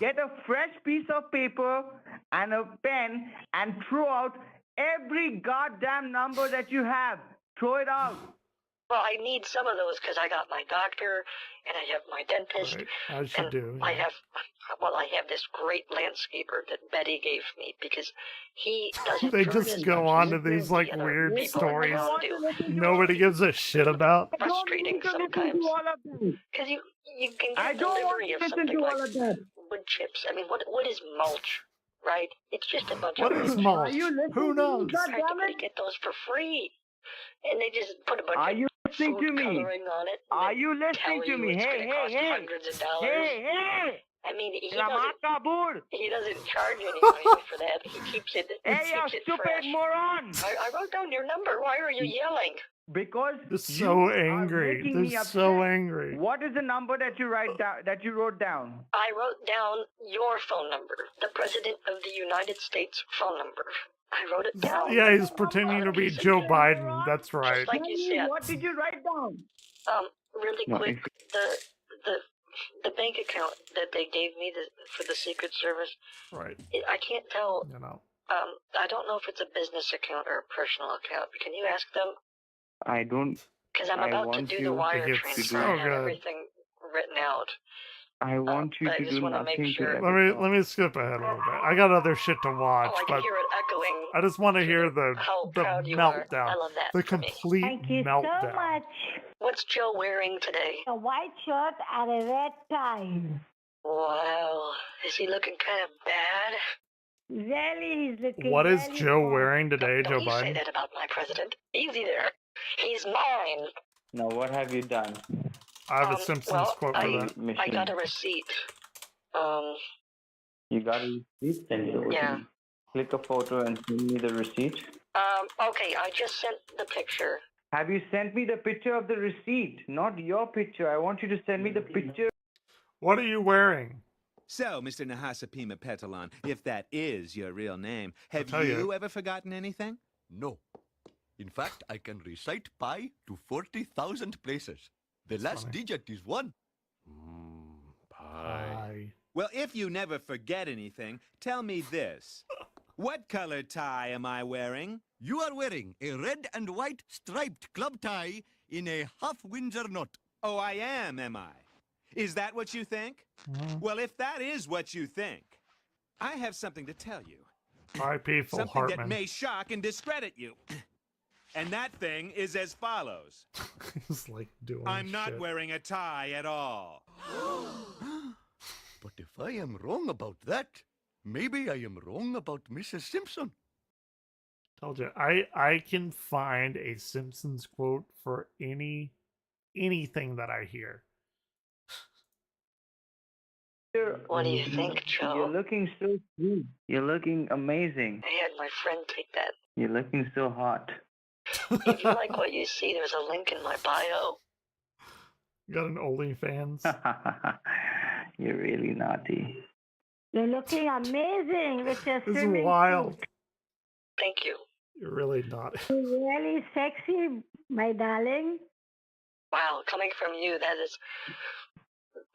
Get a fresh piece of paper and a pen and throw out every goddamn number that you have. Throw it out. Well, I need some of those because I got my doctor and I have my dentist. Right. As you do. I have this great landscaper that Betty gave me because he doesn't. They just go on to these like weird stories nobody gives a shit about. Frustrating sometimes because you can get delivery of something like wood chips. I mean, what is mulch? Right? It's just a bunch What of is mulch? Who knows? Practically get those for free, and they just put a bunch of listening to me? coloring on it. Are you listening to me? Hey. Hundreds of dollars. Hey. I mean, he doesn't charge anybody for that. He keeps it. Hey, you stupid fresh. moron! I wrote down your number. Why are you yelling? Because they're so angry. They're so angry. What is the number that you wrote down? I wrote down your phone number, the President of the United States phone number. I wrote it down. Yeah, he's pretending to be Joe Biden. That's right. Just like you said. What did you write down? Really quick, the bank account that they gave me for the Secret Service. Right. I can't tell. I don't know if it's a business account or a personal account. Can you ask them? I don't. Because I'm I about to want do the you. wire It gets transfer so and have good. everything written out. I want you but I to just do want to make nothing to sure. ever. Let me skip ahead a little bit. I got other shit to watch, Oh, I can but hear it echoing. I just want to hear the How proud you are. meltdown, I love that the for me. complete Thank you meltdown. so much. What's Joe wearing today? A white shirt and a red tie. Wow. Is he looking kind of bad? Really, he's looking What is really Joe bad. wearing today, Joe Don't you say Biden? that about my president. Easy there. He's mine. Now, what have you done? I have a Simpsons quote for that. I got a receipt. You got a receipt? Send it over to Yeah. me. Click a photo and send me the receipt. Okay, I just sent the picture. Have you sent me the picture of the receipt? Not your picture. I want you to send me the picture. What are you wearing? So, Mr. Nahasapima Petalon, if that is your real name, have tell you. you ever forgotten anything? No. In fact, I can recite pi to 40,000 places. The last digit is 1. Pi. Well, if you never forget anything, tell me this. What color tie am I wearing? You are wearing a red and white striped club tie in a half Windsor knot. Oh, I am I? Is that what you think? Well, if that is what you think, I have something to tell you. R.I.P. Phil Something Hartman. that may shock and discredit you. And that thing is as follows. He's like doing I'm not shit. wearing a tie at all. But if I am wrong about that, maybe I am wrong about Mrs. Simpson. Told you, I can find a Simpsons quote for anything that I hear. What do you think, Joe? You're looking so sweet. You're looking amazing. I had my friend take that. You're looking so hot. If you like what you see, there's a link in my bio. You got an OnlyFans? You're really naughty. You're looking amazing with your This is swimming wild. suit. Thank you. You're really not. You're really sexy, my darling. Wow, coming from you, that is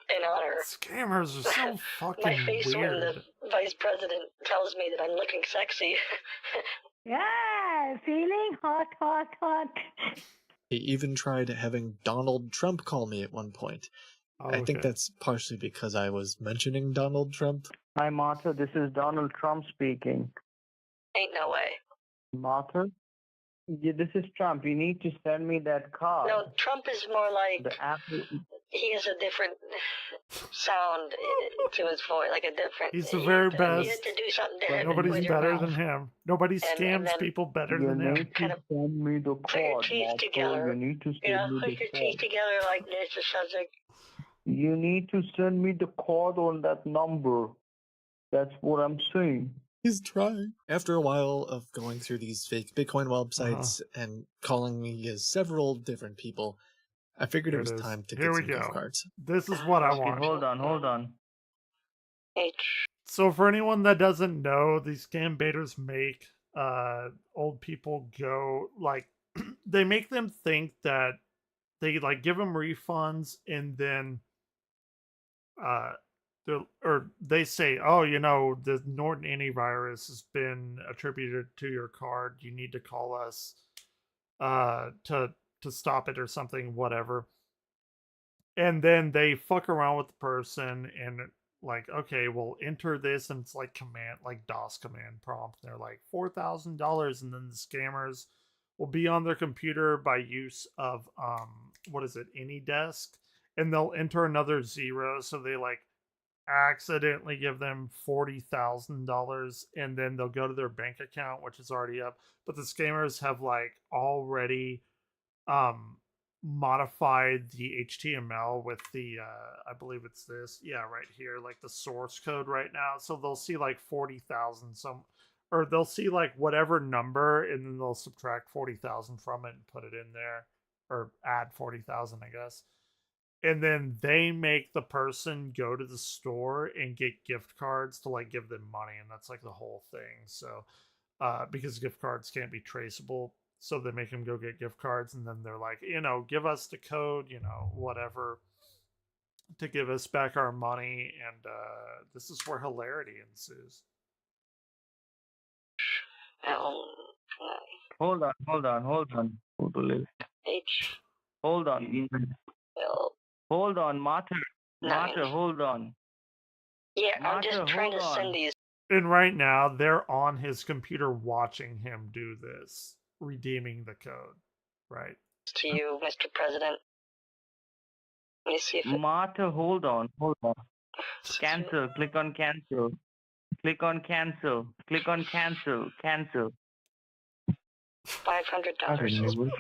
an honor. Scammers are so fucking My face when weird. the vice president tells me that I'm looking sexy. Yeah, feeling hot, hot, hot. He even tried having Donald Trump call me at one point. I think that's partially because I was mentioning Donald Trump. Hi, Martha. This is Donald Trump speaking. Ain't no way. Martha? Yeah, this is Trump. You need to send me that card. No, Trump is more like The Apple. he has a different sound to his voice, like a different. He's the very You best. have to do something But different with nobody's your better mouth. than him. Nobody And scams then people better You than him. need to send me the Put your card, teeth Martha. together. You need to You send know, me put the your card. teeth together like this or something. You need to send me the card on that number. That's what I'm saying. He's trying. After a while of going through these fake Bitcoin websites and calling me as several different people, I figured it was time to Here get we some gift go. cards. This is what I Okay, want. hold on. So for anyone that doesn't know, these scam baiters make old people go like they make them think that they like give them refunds and then they say, oh, you know, the Norton antivirus has been attributed to your card. You need to call us to stop it or something, whatever. And then they fuck around with the person and like, okay, well, enter this, and it's like command, like DOS command prompt. And they're like $4,000, and then the scammers will be on their computer by use of what is it, AnyDesk, and they'll enter another zero, so they like accidentally give them $40,000, and then they'll go to their bank account, which is already up. But the scammers have like already modified the HTML with the I believe it's this, yeah, right here, like the source code right now. So they'll see like 40,000 or they'll see like whatever number, and then they'll subtract 40,000 from it and put it in there, or add 40,000, I guess. And then they make the person go to the store and get gift cards to like give them money, and that's like the whole thing. So because gift cards can't be traceable, so they make them go get gift cards, and then they're like, you know, give us the code, you know, whatever, to give us back our money. And this is where hilarity ensues. Hold on. Who to live? H Hold on. L. Hold on, Martha. Martha, 9. hold on. Yeah, I'm Martha, just trying to hold send on. these. And right now, they're on his computer watching him do this, redeeming the code. Right. To you, Mr. President. Let me see if Martha, hold on. Cancel. Click on cancel. Click on cancel. Click on cancel. Cancel. $500 has been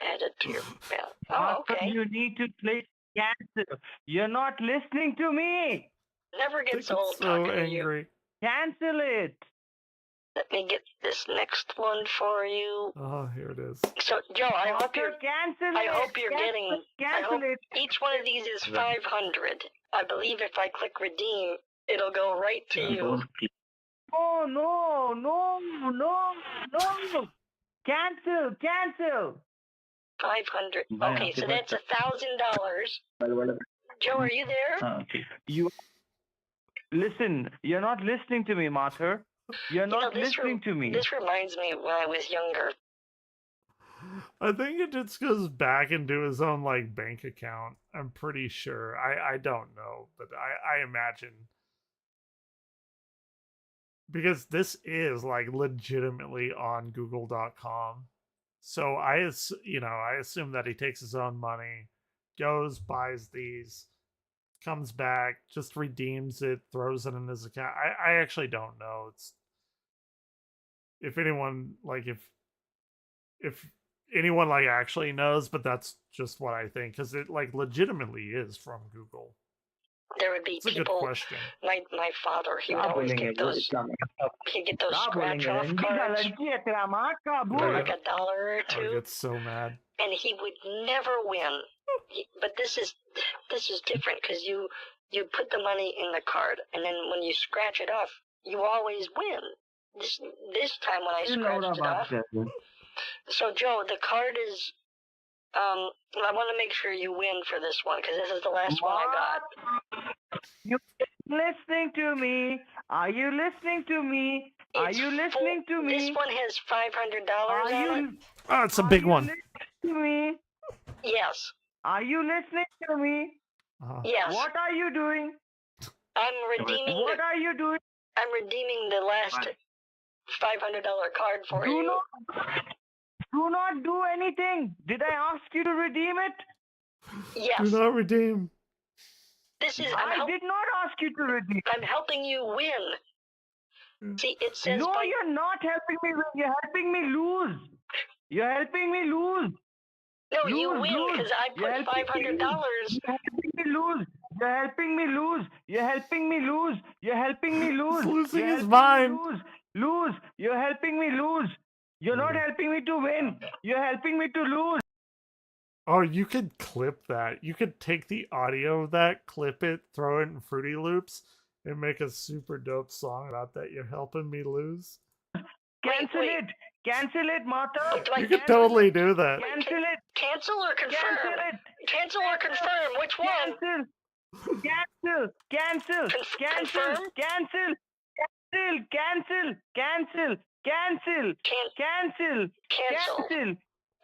added to your balance. Oh, Martha, okay. you need to click cancel. You're not listening to me. Never gets old So talking to you. angry. Cancel it. Let me get this next one for you. Oh, here it is. So, Joe, I hope you're Cancel it. Each one of these is 500. I believe if I click redeem, it'll go right to you. Oh, no. Cancel. 500. Okay, so that's $1,000. Joe, are you there? Listen, you're not listening to me, Martha. You're not listening to me. This reminds me when I was younger. I think it just goes back into his own like bank account. I'm pretty sure. I don't know, but I imagine, because this is like legitimately on Google.com. So I assume that he takes his own money, goes, buys these, comes back, just redeems it, throws it in his account. I actually don't know. It's, if anyone like if anyone like actually knows, but that's just what I think, because it like legitimately is from Google. There would be It's a good people. question. My father, he would always get those. He'd get those scratch off cards for like $1 or I $2, get so mad. and he would never win. But this is different because you put the money in the card, and then when you scratch it off, you always win. This time when I scratched it off. So Joe, the card is. I want to make sure you win for this one because this is the last one I got. You listening to me? Are you listening to me? Are you listening to me? This one has $500 on it. Oh, it's a big one. To me? Yes. Are you listening to me? Yes. What are you doing? I'm redeeming. What are you doing? I'm redeeming the last $500 card for you. Do not do anything. Did I ask you to redeem it? Yes. Do not redeem. This is. I did not ask you to redeem. I'm helping you win. See, it says. No, you're not helping me win. You're helping me lose. You're helping me lose. No, you win because I put $500. You're helping me lose. You're helping me lose. You're helping me lose. You're helping me lose. He's losing his mind. Lose. You're helping me lose. You're not helping me to win. You're helping me to lose. Oh, you could clip that. You could take the audio of that, clip it, throw it in Fruity Loops, and make a super dope song about that. You're helping me lose. Cancel it. Cancel it, Martha. You could totally do that. Cancel it. Cancel or confirm? Cancel it. Cancel or confirm? Which one? Cancel. Cancel. Confirm? Cancel.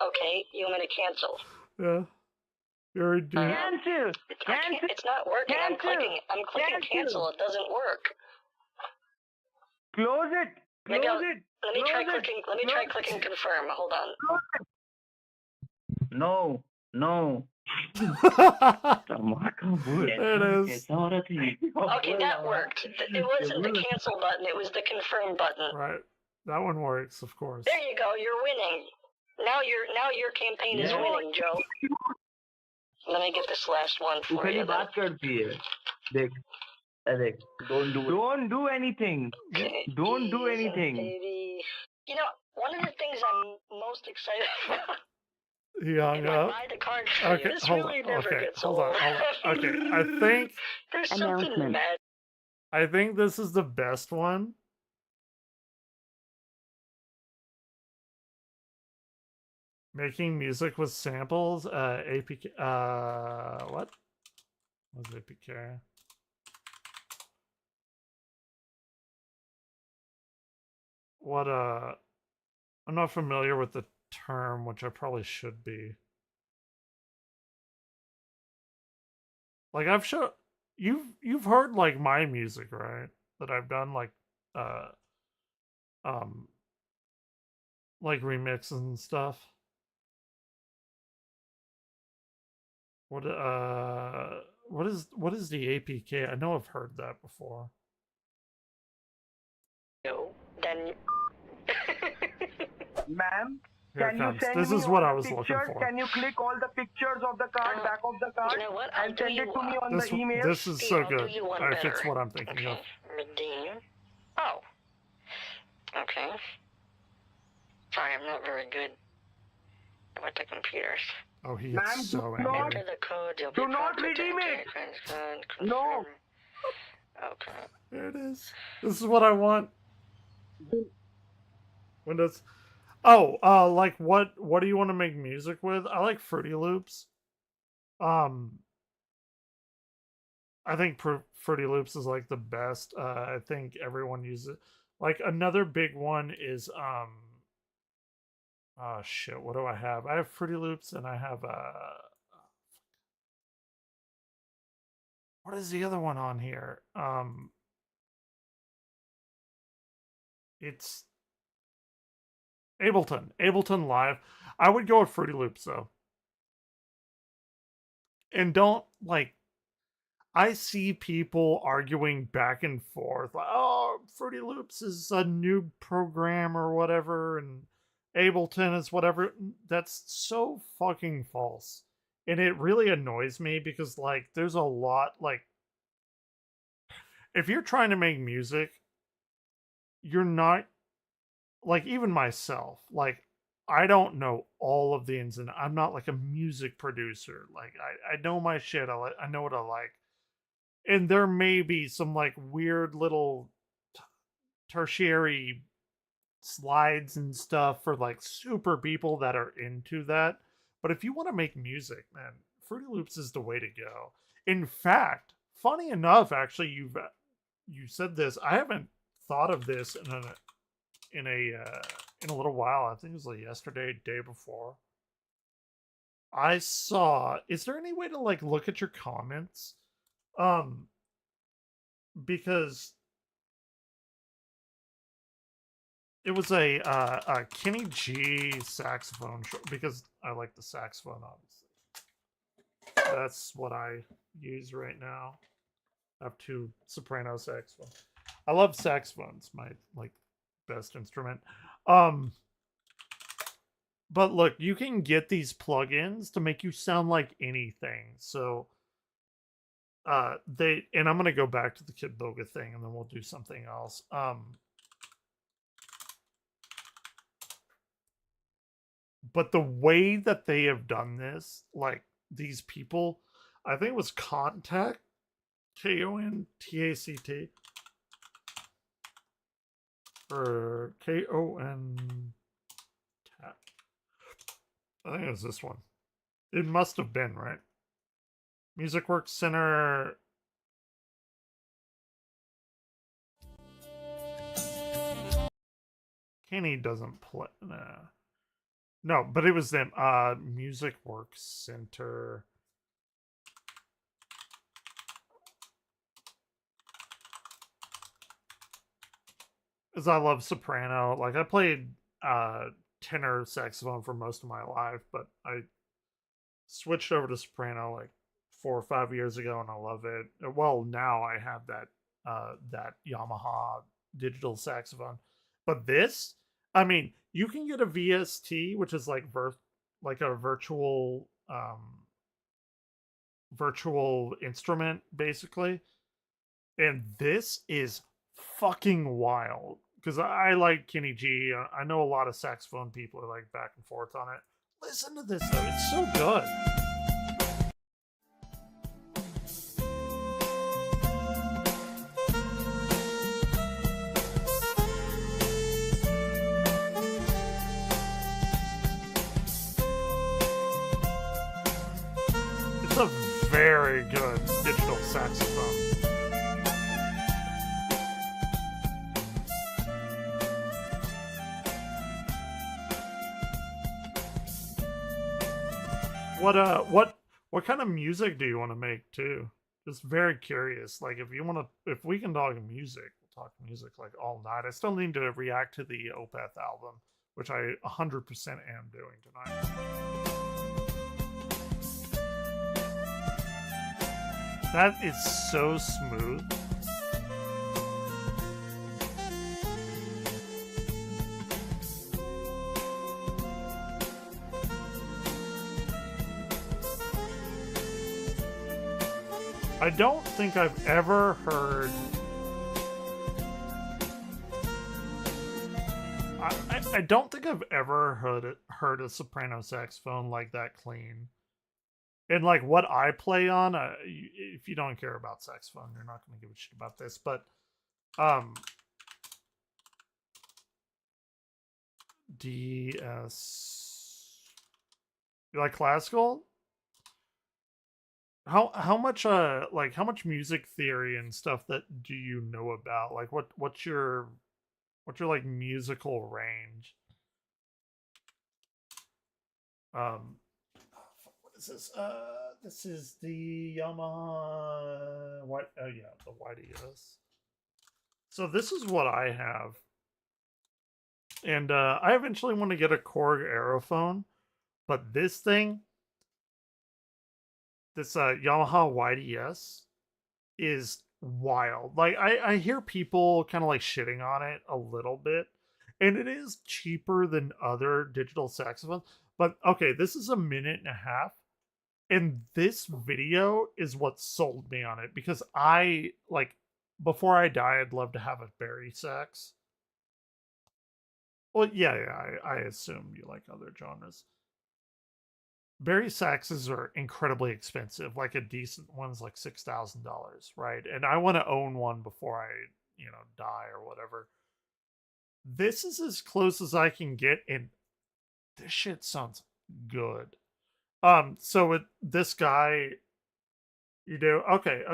Okay, you want me to cancel? Yeah. You're a dude. Cancel. It's not working. I'm clicking cancel. It doesn't work. Close it. Let me try clicking confirm. Hold on. No. There it is. Okay, that worked. It wasn't the cancel button. It was the confirm button. Right. That one works, of course. There you go. You're winning. Now your campaign is winning, Joe. Let me get this last one for you. Don't do anything. Okay. Don't do anything. Baby. You know, one of the things I'm most excited about. He hung up. Buy the card for Okay, you. This hold really on. never Okay, gets hold old. on. Okay, I think There's something mad. I think this is the best one. Making music with samples. APK. What? What's APK? What I'm not familiar with the term, which I probably should be. Like you've heard like my music, right? That I've done like um like remixes and stuff. What is the APK? I know I've heard that before. No, then. Ma'am, Here can it you comes. send This me is all what the I was looking pictures? for. Can you click all the pictures of the card, back of the card, You know what? I'll and do send you it to me on This the email? this is Steve, so I'll do good. you one If it's better. what I'm thinking of. Redeem. Oh. Okay. Sorry, I'm not very good with the computers. Oh, he Ma'am, gets so do not- angry. Enter the code. You'll Do be not prompted to redeem enter it. your credit card. No. Confirm. Okay. There it is. This is what I want. Windows. Oh, like what do you want to make music with? I like Fruity Loops. I think Fruity Loops is like the best. I think everyone uses it. Like another big one is oh shit, what do I have? I have Fruity Loops and I have what is the other one on here? It's Ableton Live. I would go with Fruity Loops though. And don't like I see people arguing back and forth like, oh, Fruity Loops is a new program or whatever, and Ableton is whatever. That's so fucking false. And it really annoys me because like there's a lot like if you're trying to make music, you're not like even myself, like I don't know all of the ins and I'm not like a music producer. Like I know my shit. I know what I like. And there may be some like weird little tertiary slides and stuff for like super people that are into that. But if you want to make music, man, Fruity Loops is the way to go. In fact, funny enough, actually, you said this. I haven't thought of this in a little while. I think it was like yesterday, day before. I saw. Is there any way to like look at your comments? Because it was a Kenny G saxophone show, because I like the saxophone, obviously. That's what I use right now. I have 2 soprano saxophones. I love saxophones, my like best instrument. But look, you can get these plugins to make you sound like anything. So and I'm gonna go back to the Kid Boga thing and then we'll do something else. But the way that they have done this, like these people, I think it was Contact, Kontact, or Kon. I think it was this one. It must have been, right? Music Works Center. Kenny doesn't play. Nah. No, but it was them. Music Works Center. Because I love soprano. Like I played tenor saxophone for most of my life, but I switched over to soprano like 4 or 5 years ago, and I love it. Well, now I have that Yamaha digital saxophone, but this, I mean, you can get a VST, which is like a virtual instrument, basically, and this is fucking wild. Because I like Kenny G. I know a lot of saxophone people are like back and forth on it. Listen to this though; it's so good. It's a very good digital saxophone. What kind of music do you want to make too? Just very curious. Like if we can talk music, we'll talk music like all night. I still need to react to the Opeth album, which I 100% am doing tonight. That is so smooth. I don't think I've ever heard... I don't think I've ever heard a soprano saxophone like that clean. And like what I play on, if you don't care about saxophone, you're not going to give a shit about this, but DS... You like classical? How much how much music theory and stuff that do you know about? Like what's your like musical range? What is this? This is the Yamaha oh yeah, the YDS. So this is what I have. And I eventually want to get a Korg Aerophone, but this thing, this Yamaha YDS is wild. Like I hear people kind of like shitting on it a little bit, and it is cheaper than other digital saxophones. But okay, this is a minute and a half, and this video is what sold me on it, because I like, before I die, I'd love to have a Barry sax. Well, yeah, I assume you like other genres. Barry saxes are incredibly expensive. Like a decent one's like $6,000, right? And I want to own one before I, die or whatever. This is as close as I can get, and this shit sounds good. So with this guy, you do okay,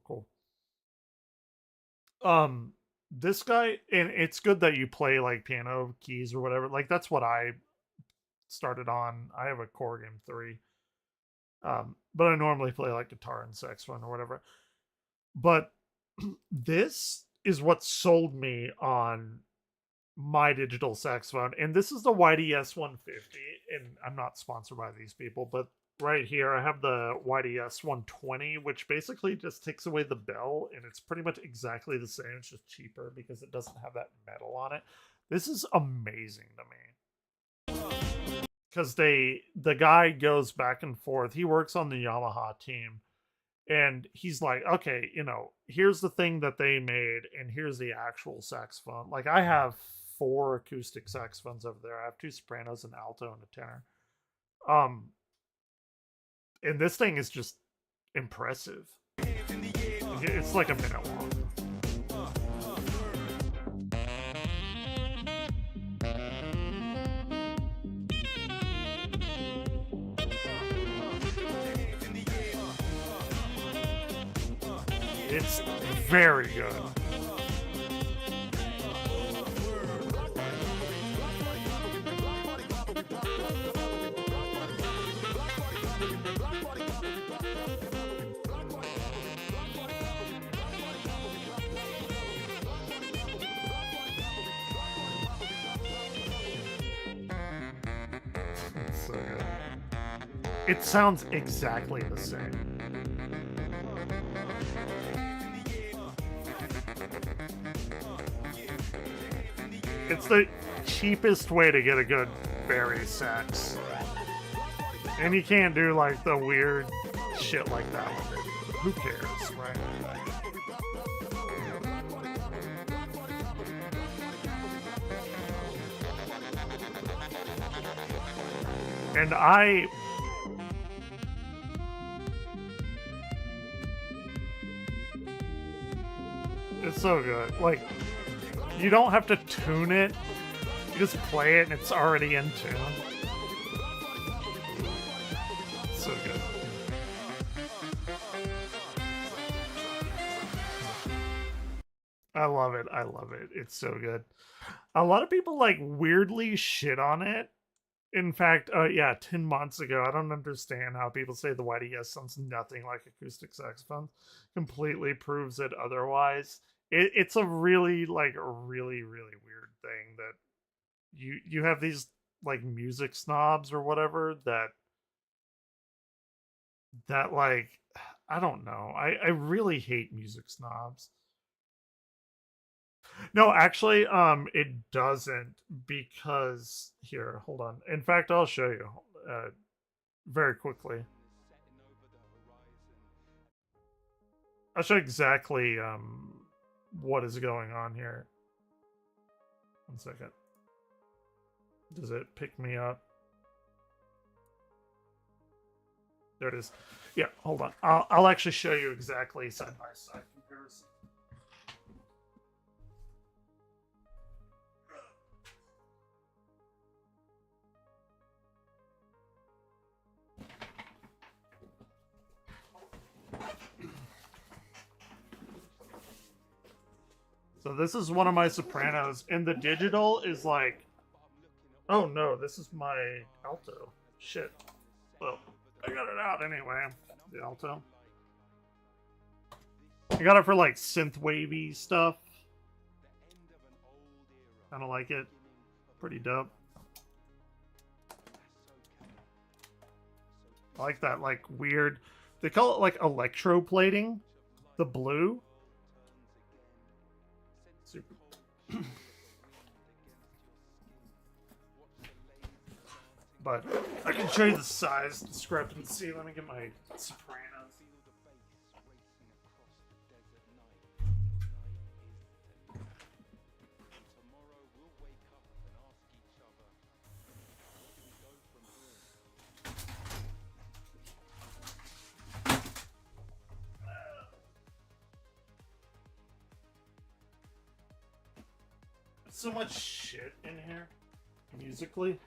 cool. This guy, and it's good that you play like piano keys or whatever. Like that's what I started on. I have a Korg M3, but I normally play like guitar and saxophone or whatever. But this is what sold me on my digital saxophone, and this is the YDS 150. And I'm not sponsored by these people, but right here I have the YDS 120, which basically just takes away the bell, and it's pretty much exactly the same. It's just cheaper because it doesn't have that metal on it. This is amazing to me. Because the guy goes back and forth. He works on the Yamaha team, and he's like, okay, here's the thing that they made, and here's the actual saxophone. Like I have 4 acoustic saxophones over there. I have 2 sopranos, an alto, and a tenor. And this thing is just impressive. It's like a minute long. It's very good. So good. It sounds exactly the same. It's the cheapest way to get a good Barry sax. And you can't do like the weird shit like that with it. Who cares, right? And it's so good. Like, you don't have to tune it. You just play it and it's already in tune. It's so good. I love it. I love it. It's so good. A lot of people like weirdly shit on it. In fact, yeah, 10 months ago, I don't understand how people say the YDS sounds nothing like acoustic saxophone. Completely proves it otherwise. It's a really, like, a really, really weird thing that you have these, like, music snobs or whatever that like, I don't know. I really hate music snobs. No, actually, it doesn't because here, hold on. In fact, I'll show you very quickly. I'll show you exactly what is going on here. 1 second. Does it pick me up? There it is. Yeah, hold on. I'll actually show you exactly side by side comparison. So this is one of my sopranos, and the digital is like, oh no, this is my alto. Shit. Well, I got it out anyway. The alto. I got it for like synth wavy stuff. Kind of like it. Pretty dope. I like that, like, weird. They call it like electroplating. The blue. Super. But I can show you the size discrepancy. Let me get my soprano. So much shit in here, musically.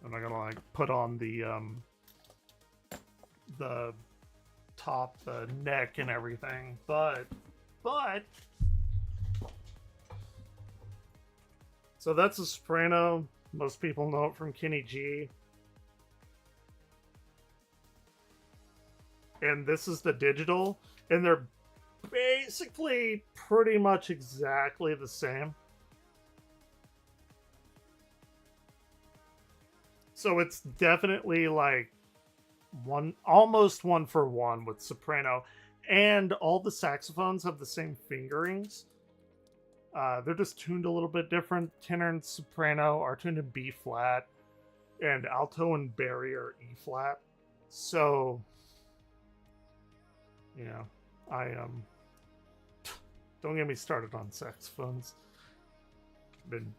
I'm not gonna like put on the top, the neck and everything, but so that's a soprano. Most people know it from Kenny G. And this is the digital, and they're basically pretty much exactly the same. So it's definitely like almost 1-for-1 with soprano, and all the saxophones have the same fingerings. They're just tuned a little bit different. Tenor and soprano are tuned in B flat, and alto and bari are E flat. So, you know, I don't get me started on saxophones. I've been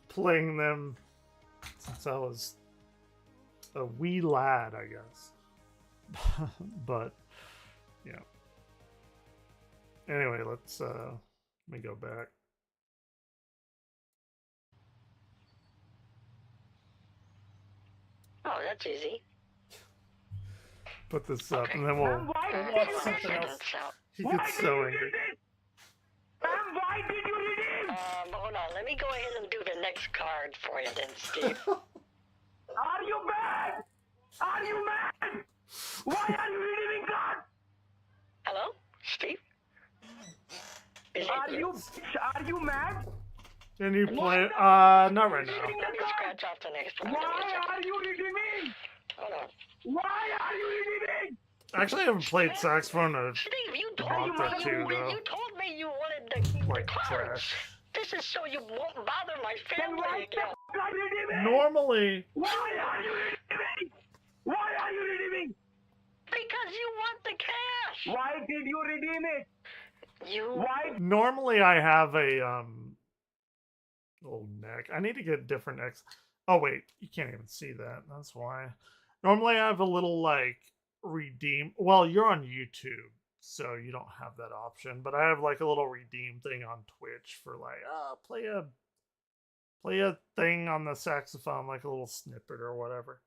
playing them since I was a wee lad, I guess. But yeah. Anyway, let me go back. Oh, that's easy. Put this up, and then we'll watch something else. He gets so angry. Why did you redeem? Hold on. Let me go ahead and do the next card for you then, Steve. Are you mad? Are you mad? Why are you redeeming cards? Hello, Steve? Are you mad? Can you play? Not right now. Let me scratch off the next one. Why are you redeeming? Hold on. Why are you redeeming? Actually, I haven't played saxophone in a Steve, you month or two, though. You told me you wanted the Like cards. trash. This is so you won't bother my family again. Normally, Why are you redeeming? Why are you redeeming? Because you want the cash. Why did you redeem it? Why? Normally I have a little neck. I need to get different necks. Oh wait, you can't even see that. That's why. Normally I have a little like redeem. Well, you're on YouTube, so you don't have that option. But I have like a little redeem thing on Twitch for like, Play a thing on the saxophone, like a little snippet or whatever.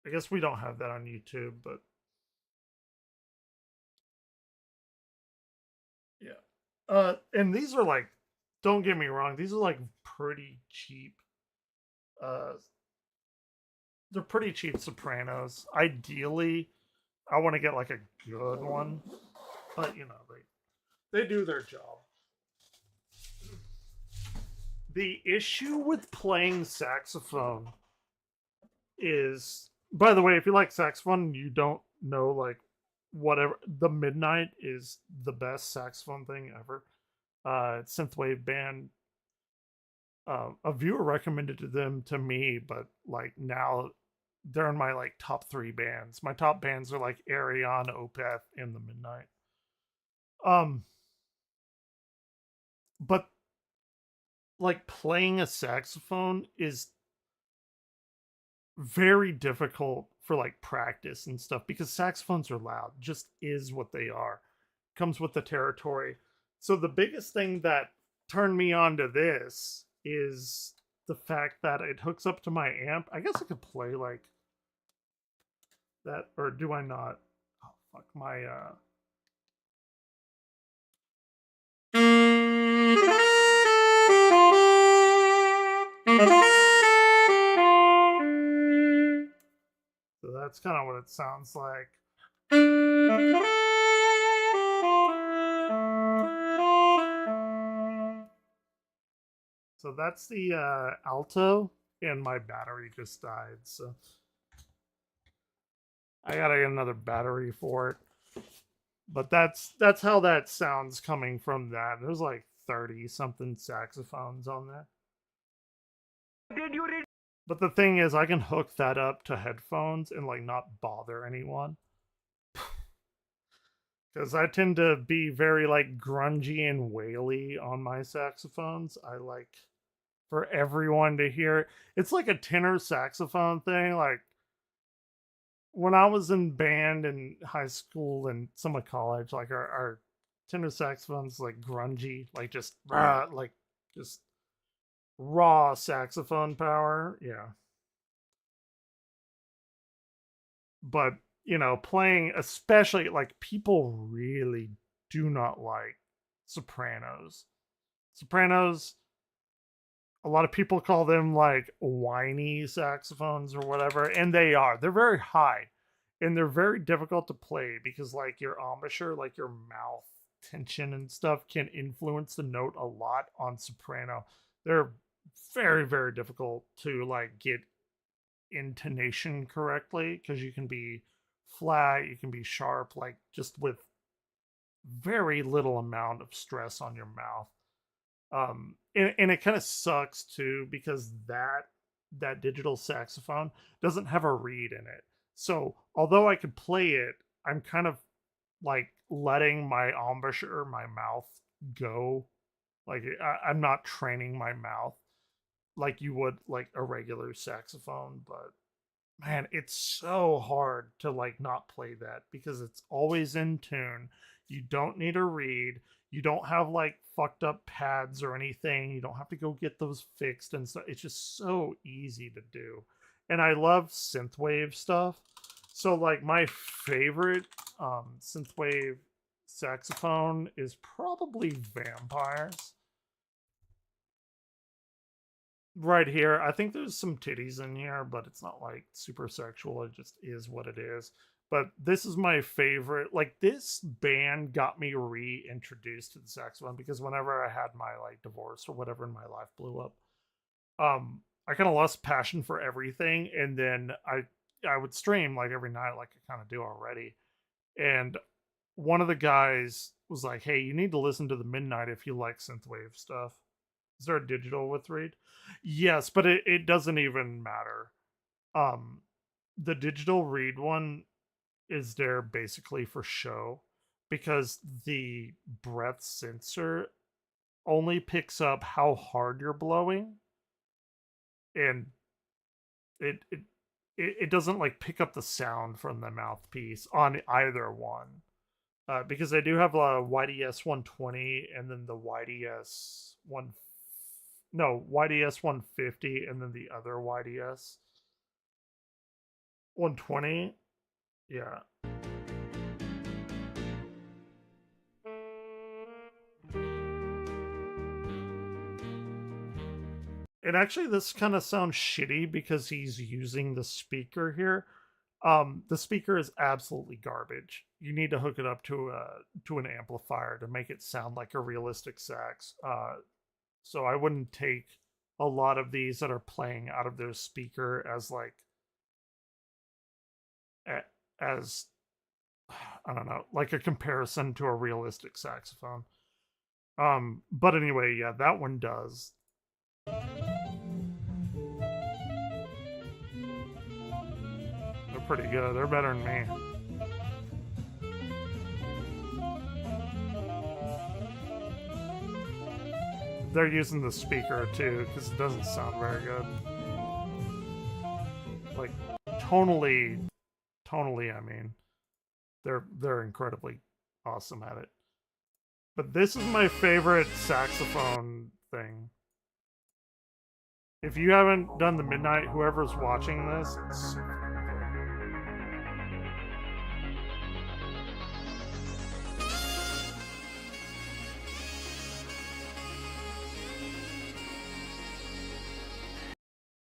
I guess we don't have that on YouTube, but yeah. And these are like, don't get me wrong, these are like pretty cheap. They're pretty cheap sopranos. Ideally, I want to get like a good one, but you know, they do their job. The issue with playing saxophone is, by the way, if you like saxophone, you don't know like whatever, the Midnight is the best saxophone thing ever. Synthwave band. A viewer recommended them to me, but like now they're in my like top 3 bands. My top bands are like Arion, Opeth, and the Midnight. But like playing a saxophone is very difficult for like practice and stuff because saxophones are loud. Just is what they are. Comes with the territory. So the biggest thing that turned me on to this is the fact that it hooks up to my amp. I guess I could play like that, or do I not? Oh fuck, my so that's kind of what it sounds like. So that's the alto, and my battery just died, so I gotta get another battery for it. But that's how that sounds coming from that. There's like 30 something saxophones on there. But the thing is, I can hook that up to headphones and like not bother anyone. Because I tend to be very like grungy and waily on my saxophones. I like for everyone to hear. It's like a tenor saxophone thing. Like when I was in band in high school and some of college, like our tenor saxophones like grungy, like just like just raw saxophone power. Yeah. But you know, playing, especially like people really do not like sopranos. Sopranos, a lot of people call them like whiny saxophones or whatever, and they are. They're very high and they're very difficult to play because like your embouchure, like your mouth tension and stuff can influence the note a lot on soprano. They're very, very difficult to like get intonation correctly because you can be flat, you can be sharp, like just with very little amount of stress on your mouth. And it kind of sucks too because that digital saxophone doesn't have a reed in it. So although I could play it, I'm kind of like letting my embouchure, my mouth go. Like I'm not training my mouth like you would like a regular saxophone, but man, it's so hard to like not play that because it's always in tune. You don't need a reed. You don't have like fucked up pads or anything. You don't have to go get those fixed and stuff. It's just so easy to do. And I love synthwave stuff. So like my favorite synthwave saxophone is probably Vampires. Right here. I think there's some titties in here, but it's not like super sexual. It just is what it is. But this is my favorite. Like this band got me reintroduced to the saxophone because whenever I had my like divorce or whatever in my life blew up, I kind of lost passion for everything, and then I would stream like every night, like I kind of do already. And one of the guys was like, "Hey, you need to listen to the Midnight if you like synthwave stuff." Is there a digital with read? Yes, but it doesn't even matter. Um, the digital read one is there basically for show because the breath sensor only picks up how hard you're blowing, and it it it doesn't like pick up the sound from the mouthpiece on either one. Because I do have a YDS 120 and then the YDS 1 No, YDS 150 and then the other YDS 120. Yeah. And actually this kind of sounds shitty because he's using the speaker here. The speaker is absolutely garbage. You need to hook it up to an amplifier to make it sound like a realistic sax. So I wouldn't take a lot of these that are playing out of their speaker as like as I don't know, like a comparison to a realistic saxophone. But anyway, yeah, that one does. They're pretty good. They're better than me. They're using the speaker too, because it doesn't sound very good. Like tonally, I mean, they're incredibly awesome at it. But this is my favorite saxophone thing. If you haven't done the Midnight, whoever's watching this, it's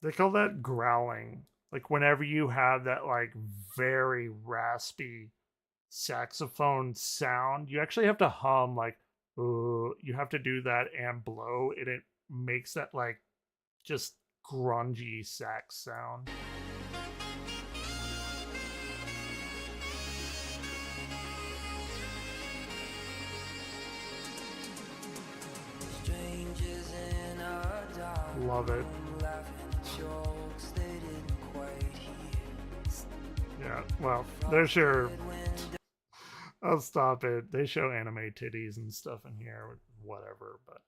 they call that growling. Like whenever you have that like very raspy saxophone sound, you actually have to hum like, you have to do that and blow, and it makes that like just grungy sax sound. Love it. Yeah, well, there's your... I'll stop it. They show anime titties and stuff in here, whatever, but...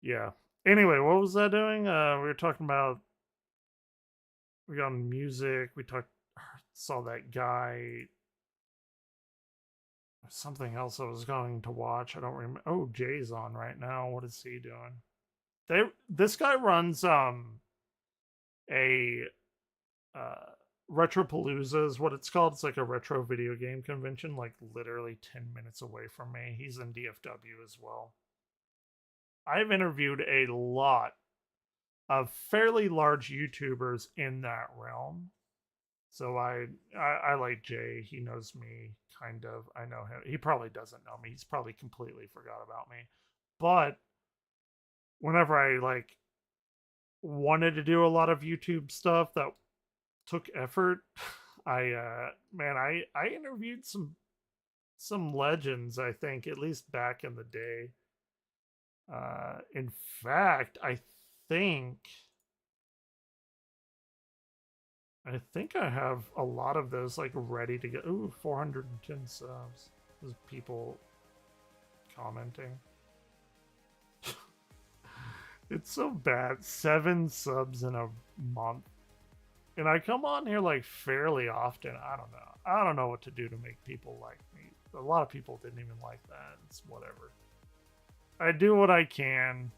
Yeah. Anyway, what was that doing? We were talking about... We got on music, we saw that guy... Something else I was going to watch, I don't remember. Oh, Jay's on right now. What is he doing? This guy runs, a... Retropalooza is what it's called. It's like a retro video game convention, like literally 10 minutes away from me. He's in DFW as well. I've interviewed a lot of fairly large YouTubers in that realm. So I like Jay. He knows me, kind of. I know him. He probably doesn't know me. He's probably completely forgot about me. But whenever I like wanted to do a lot of YouTube stuff that took effort, I interviewed some legends, I think, at least back in the day. In fact, I think I have a lot of those like ready to go. Ooh, 410 subs. There's people commenting. It's so bad. 7 subs in a month. And I come on here like fairly often. I don't know. I don't know what to do to make people like me. A lot of people didn't even like that. It's whatever. I do what I can.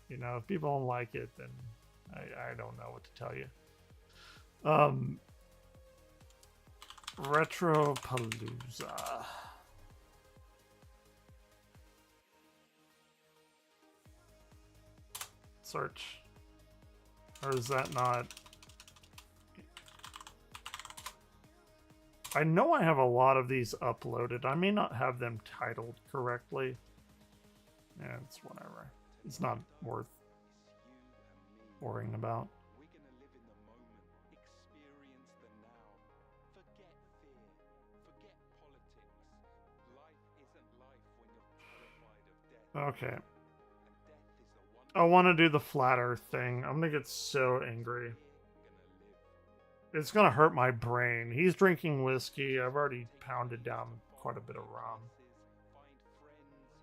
You know, if people don't like it, then I don't know what to tell you. Retropalooza. Search. Or is that not... I know I have a lot of these uploaded. I may not have them titled correctly. Yeah, it's whatever. It's not worth worrying about. Okay. I want to do the flat earth thing. I'm gonna get so angry. It's gonna hurt my brain. He's drinking whiskey. I've already pounded down quite a bit of rum.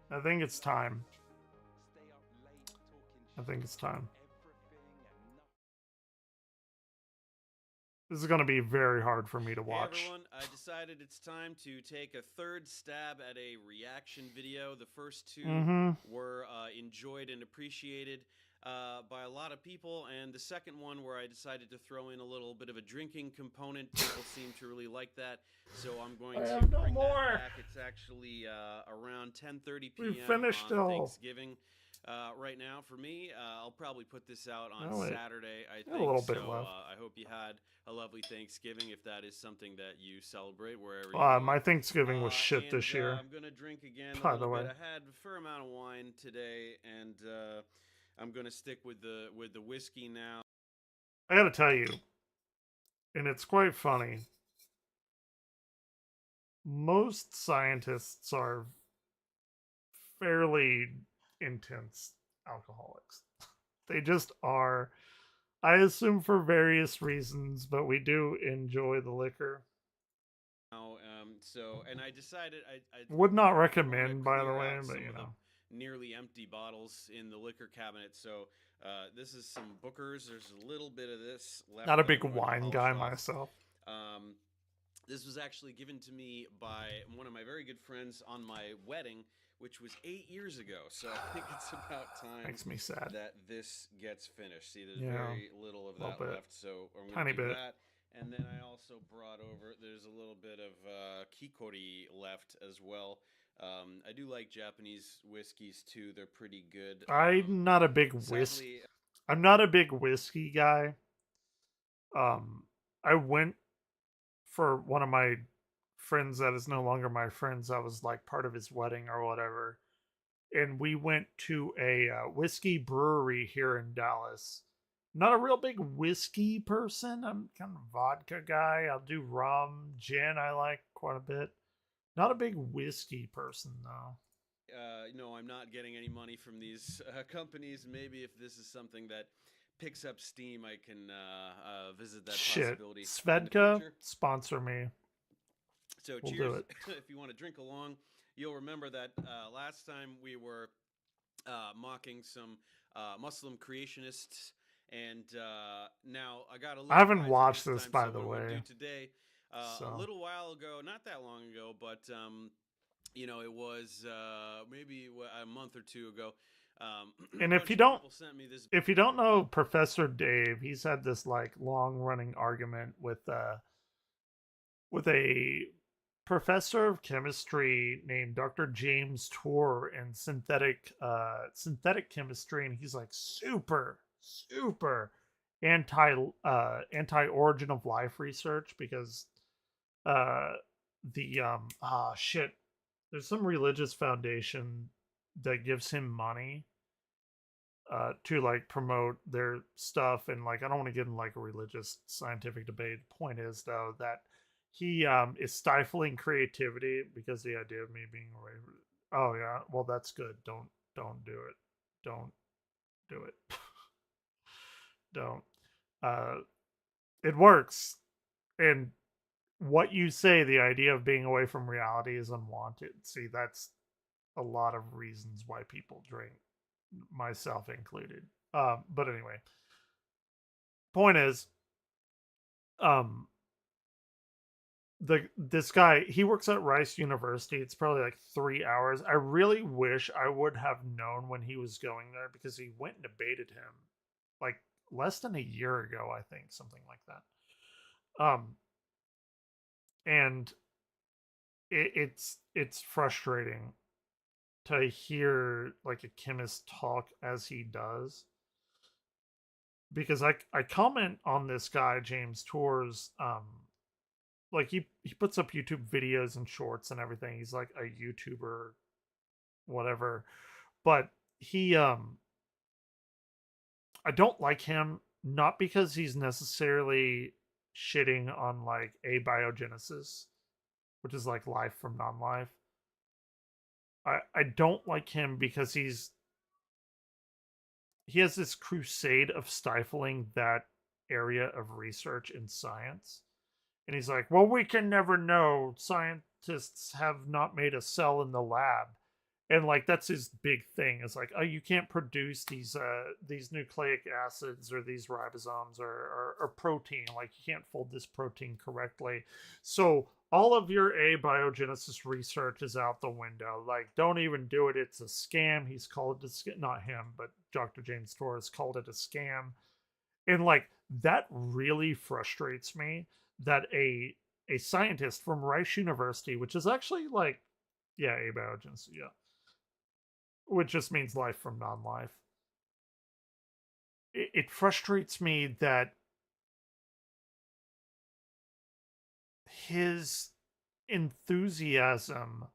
I think it's time. I think it's time. This is going to be very hard for me to watch. Hey everyone, I decided it's time to take a third stab at a reaction video. The first two were enjoyed and appreciated by a lot of people, and the second one where I decided to throw in a little bit of a drinking component, people seem to really like that, so I'm going to bring that back. It's actually around 10:30 p.m. We finished on all. Thanksgiving. Right now, for me, I'll probably put this out on Saturday. I think a little bit so. left. I hope you had a lovely Thanksgiving, if that is something that you celebrate wherever you are. My Thanksgiving was shit this year. I'm gonna drink again. By the way, I had a fair amount of wine today, and I'm gonna stick with the whiskey now. I gotta tell you, and it's quite funny. Most scientists are fairly intense alcoholics. They just are. I assume for various reasons, but we do enjoy the liquor. And I decided I would not recommend, by the way, but you know, nearly empty bottles in the liquor cabinet. So this is some Booker's. There's a little bit of this left. Not a big wine guy myself. This was actually given to me by one of my very good friends on my wedding, which was 8 years ago. So I think it's about time Makes me sad. that this gets finished. See, there's very little of that left, so I'm going to do that. And then I also brought over, there's a little bit of kikori left as well. I do like Japanese whiskeys too. They're pretty good. I'm not a big I'm not a big whiskey guy. I went for one of my friends that is no longer my friends. I was like part of his wedding or whatever. And we went to a whiskey brewery here in Dallas. Not a real big whiskey person. I'm kind of a vodka guy. I'll do rum, gin I like quite a bit. Not a big whiskey person though. No, I'm not getting any money from these companies. Maybe if this is something that picks up steam, I can visit that possibility. Svedka, sponsor me. So we'll cheers. Do it. If you want to drink along, you'll remember that last time we were mocking some Muslim creationists, and now I got a little. I haven't watched this, by the way. Today, a little while ago, not that long ago, but you know, it was maybe a month or two ago. And if you don't know Professor Dave, he's had this like long running argument with a professor of chemistry named Dr. James Tour in synthetic chemistry, and he's like super anti origin of life research because there's some religious foundation that gives him money to like promote their stuff, and like I don't want to get in like a religious scientific debate. The point is though that he is stifling creativity because the idea of me being away. Oh yeah, well that's good. Don't do it. Don't do it. Don't. It works, and what you say, the idea of being away from reality is unwanted. See, that's a lot of reasons why people drink, myself included. But anyway, point is, this guy, he works at Rice University. It's probably like 3 hours. I really wish I would have known when he was going there, because he went and debated him like less than a year ago, I think, something like that. And it's frustrating to hear like a chemist talk as he does, because I comment on this guy James Tour's like he puts up YouTube videos and shorts and everything. He's like a YouTuber, whatever, but he I don't like him, not because he's necessarily shitting on like abiogenesis, which is like life from non-life. I don't like him because he has this crusade of stifling that area of research in science. And he's like, well, we can never know. Scientists have not made a cell in the lab. And like that's his big thing. Is like, oh, you can't produce these nucleic acids or these ribosomes or protein. Like you can't fold this protein correctly. So all of your abiogenesis research is out the window. Like, don't even do it. It's a scam. He's called it not him, but Dr. James Torres called it a scam. And like that really frustrates me that a scientist from Rice University, which is actually like, yeah, abiogenesis, yeah, which just means life from non-life. It frustrates me that his enthusiasm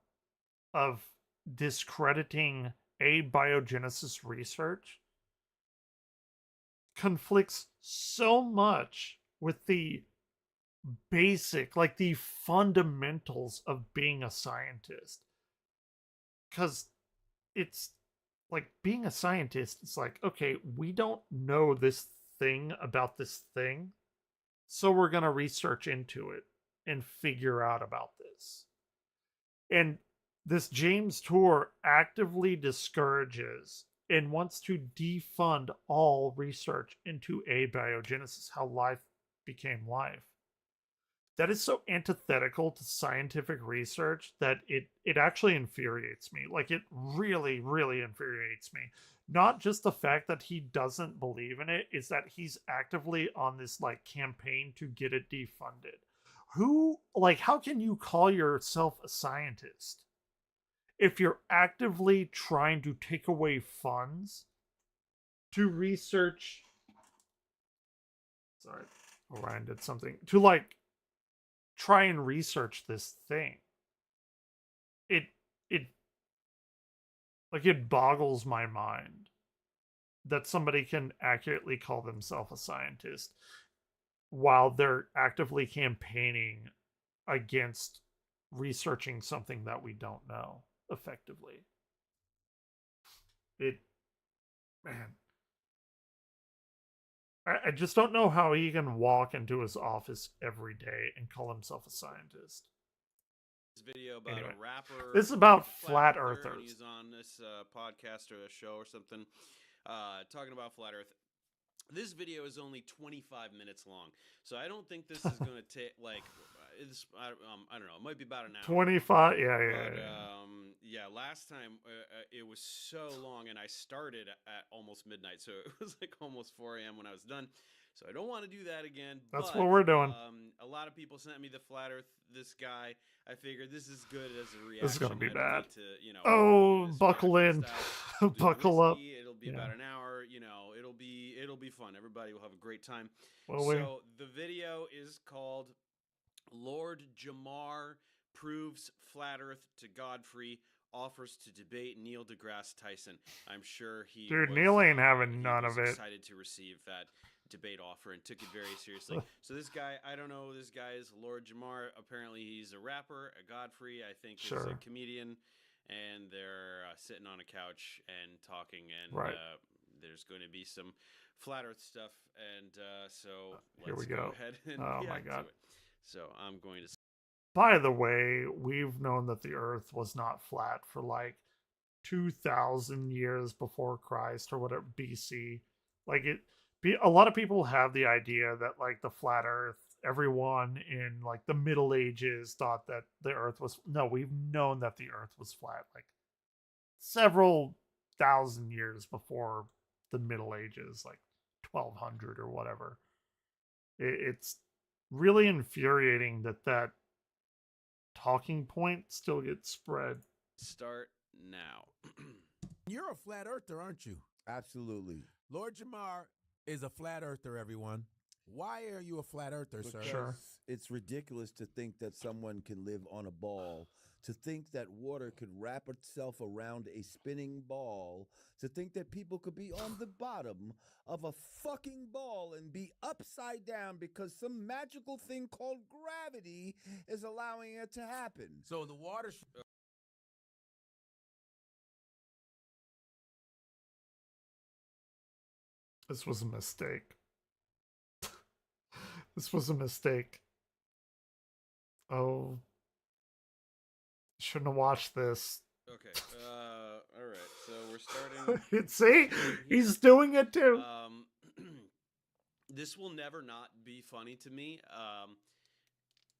of discrediting abiogenesis research conflicts so much with the basic, like the fundamentals of being a scientist. Because it's like being a scientist, it's like, okay, we don't know this thing about this thing, so we're going to research into it and figure out about this. And this James Tour actively discourages and wants to defund all research into abiogenesis, how life became life. That is so antithetical to scientific research that it actually infuriates me. Like it really, really infuriates me. Not just the fact that he doesn't believe in it, is that he's actively on this like campaign to get it defunded. Who, like, how can you call yourself a scientist if you're actively trying to take away funds to research? Sorry, Orion did something to like try and research this thing. It like it boggles my mind that somebody can accurately call themselves a scientist while they're actively campaigning against researching something that we don't know effectively. Man, I just don't know how he can walk into his office every day and call himself a scientist. Video about a rapper. This is about flat earthers. earthers. He's on this podcast or a show or something, talking about flat Earth. This video is only 25 minutes long, so I don't think this is going to take like I don't know. It might be about an hour. 25, yeah. Yeah. Last time it was so long, and I started at almost midnight, so it was like almost 4 a.m. when I was done. So I don't want to do that again. That's but, what we're doing. A lot of people sent me the flat Earth. This guy, I figured this is good as a reaction. This is gonna be bad. To, oh, buckle in, buckle up. It'll be about an hour. It'll be fun. Everybody will have a great time. Well, so the video is called "Lord Jamar Proves Flat Earth to Godfrey, Offers to Debate Neil deGrasse Tyson." I'm sure he. Dude, Neil ain't having none of it. Excited to receive that debate offer and took it very seriously. So this guy, I don't know who this guy is, Lord Jamar. Apparently he's a rapper. Godfrey, I think, is a comedian, and they're sitting on a couch and talking. And there's going to be some flat Earth stuff. And so here we go ahead and oh my god! So I'm going to. By the way, we've known that the Earth was not flat for like 2,000 years before Christ or whatever, BC. Like a lot of people have the idea that like the flat Earth, everyone in like the Middle Ages thought that the Earth was, no, we've known that the Earth was flat like several thousand years before the Middle Ages, like 1200 or whatever. It's really infuriating that talking point still gets spread. Start now. You're a flat earther, aren't you? Absolutely. Lord Jamar is a flat earther, everyone. Why are you a flat earther, sir? Because it's ridiculous to think that someone can live on a ball, to think that water could wrap itself around a spinning ball, to think that people could be on the bottom of a fucking ball and be upside down because some magical thing called gravity is allowing it to happen. So the water... This was a mistake. This was a mistake. Oh. Shouldn't have watched this. Okay. All right, so we're starting. See, he's doing it too. This will never not be funny to me.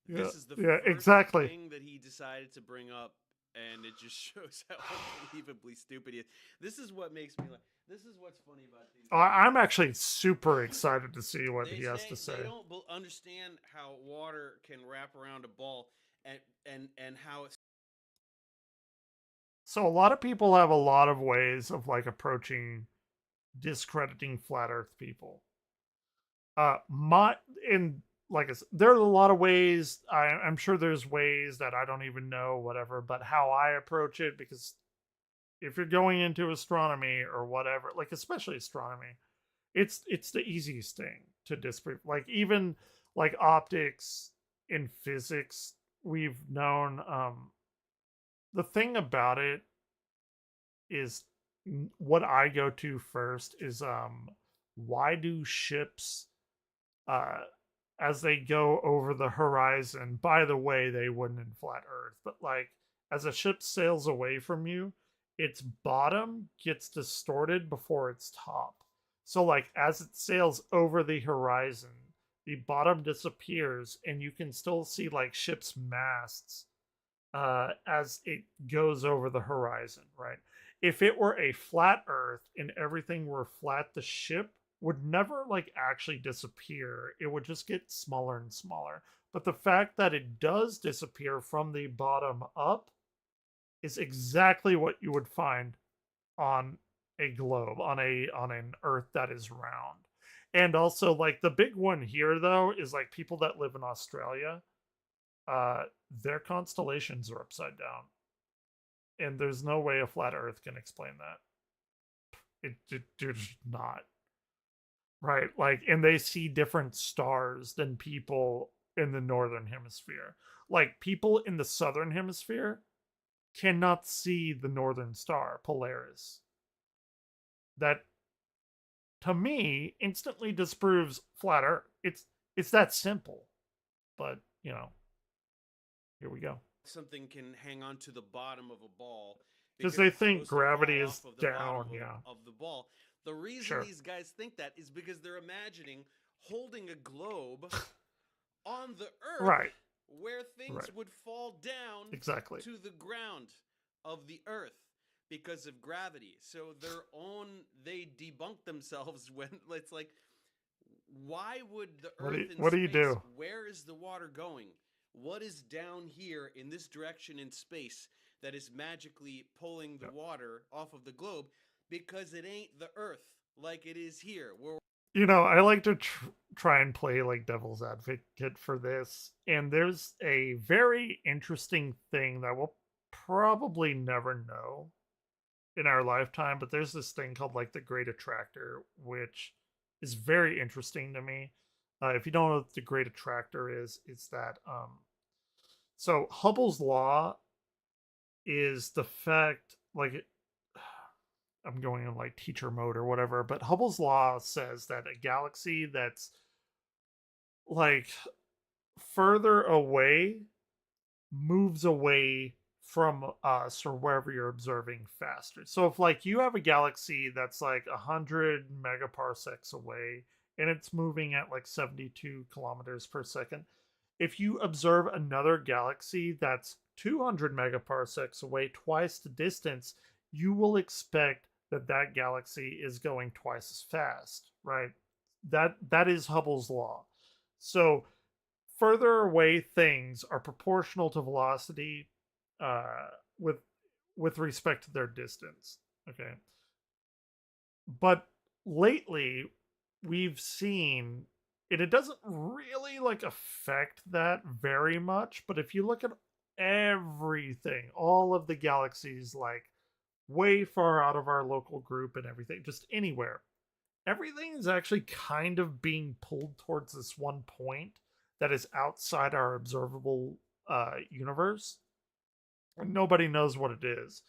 Yeah, This is the yeah, first exactly. thing that he decided to bring up, and it just shows how unbelievably stupid he is. This is what makes me like. This is what's funny about these. I'm actually super excited to see what he has to say. They don't understand how water can wrap around a ball, and how it's. So a lot of people have a lot of ways of like approaching discrediting flat Earth people. Like I said, there are a lot of ways. I'm sure there's ways that I don't even know, whatever. But how I approach it, because if you're going into astronomy or whatever, like especially astronomy, it's the easiest thing to disprove. Like even like optics in physics, we've known. The thing about it is what I go to first is why do ships uh as they go over the horizon, by the way, they wouldn't in flat Earth, but like as a ship sails away from you, its bottom gets distorted before its top. So like as it sails over the horizon, the bottom disappears and you can still see like ship's masts as it goes over the horizon, right? If it were a flat Earth and everything were flat, the ship would never like actually disappear. It would just get smaller and smaller. But the fact that it does disappear from the bottom up is exactly what you would find on a globe, on an Earth that is round. And also like the big one here though is like people that live in Australia, their constellations are upside down. And there's no way a flat Earth can explain that. It's not. Right. Like, and they see different stars than people in the northern hemisphere. Like, people in the southern hemisphere cannot see the northern star, Polaris. That, to me, instantly disproves flat Earth. It's that simple. But, you know, here we go. Something can hang on to the bottom of a ball Because they it's think supposed to gravity fall is off of the bottom down, yeah. of the ball. The reason Sure. these guys think that is because they're imagining holding a globe on the Earth, Right. where things Right. would fall down Exactly. to the ground of the Earth because of gravity. So they debunk themselves when it's like, why would the Earth in What do you space, do? where is the water going? What is down here in this direction in space that is magically pulling the water off of the globe? Because it ain't the Earth like it is here. You know, I like to try and play like devil's advocate for this. And there's a very interesting thing that we'll probably never know in our lifetime, but there's this thing called like the Great Attractor, which is very interesting to me. If you don't know what the Great Attractor is, it's that so Hubble's law is the fact like I'm going in like teacher mode or whatever, but Hubble's law says that a galaxy that's like further away moves away from us or wherever you're observing faster. So if like you have a galaxy that's like 100 megaparsecs away and it's moving at like 72 kilometers per second, if you observe another galaxy that's 200 megaparsecs away, twice the distance, you will expect that that galaxy is going twice as fast, right? That is Hubble's law. So further away things are proportional to velocity uh, with respect to their distance. Okay, but lately we've seen it doesn't really like affect that very much. But if you look at everything, all of the galaxies, like way far out of our local group and everything, just anywhere, everything is actually kind of being pulled towards this one point that is outside our observable universe. And nobody knows what it is.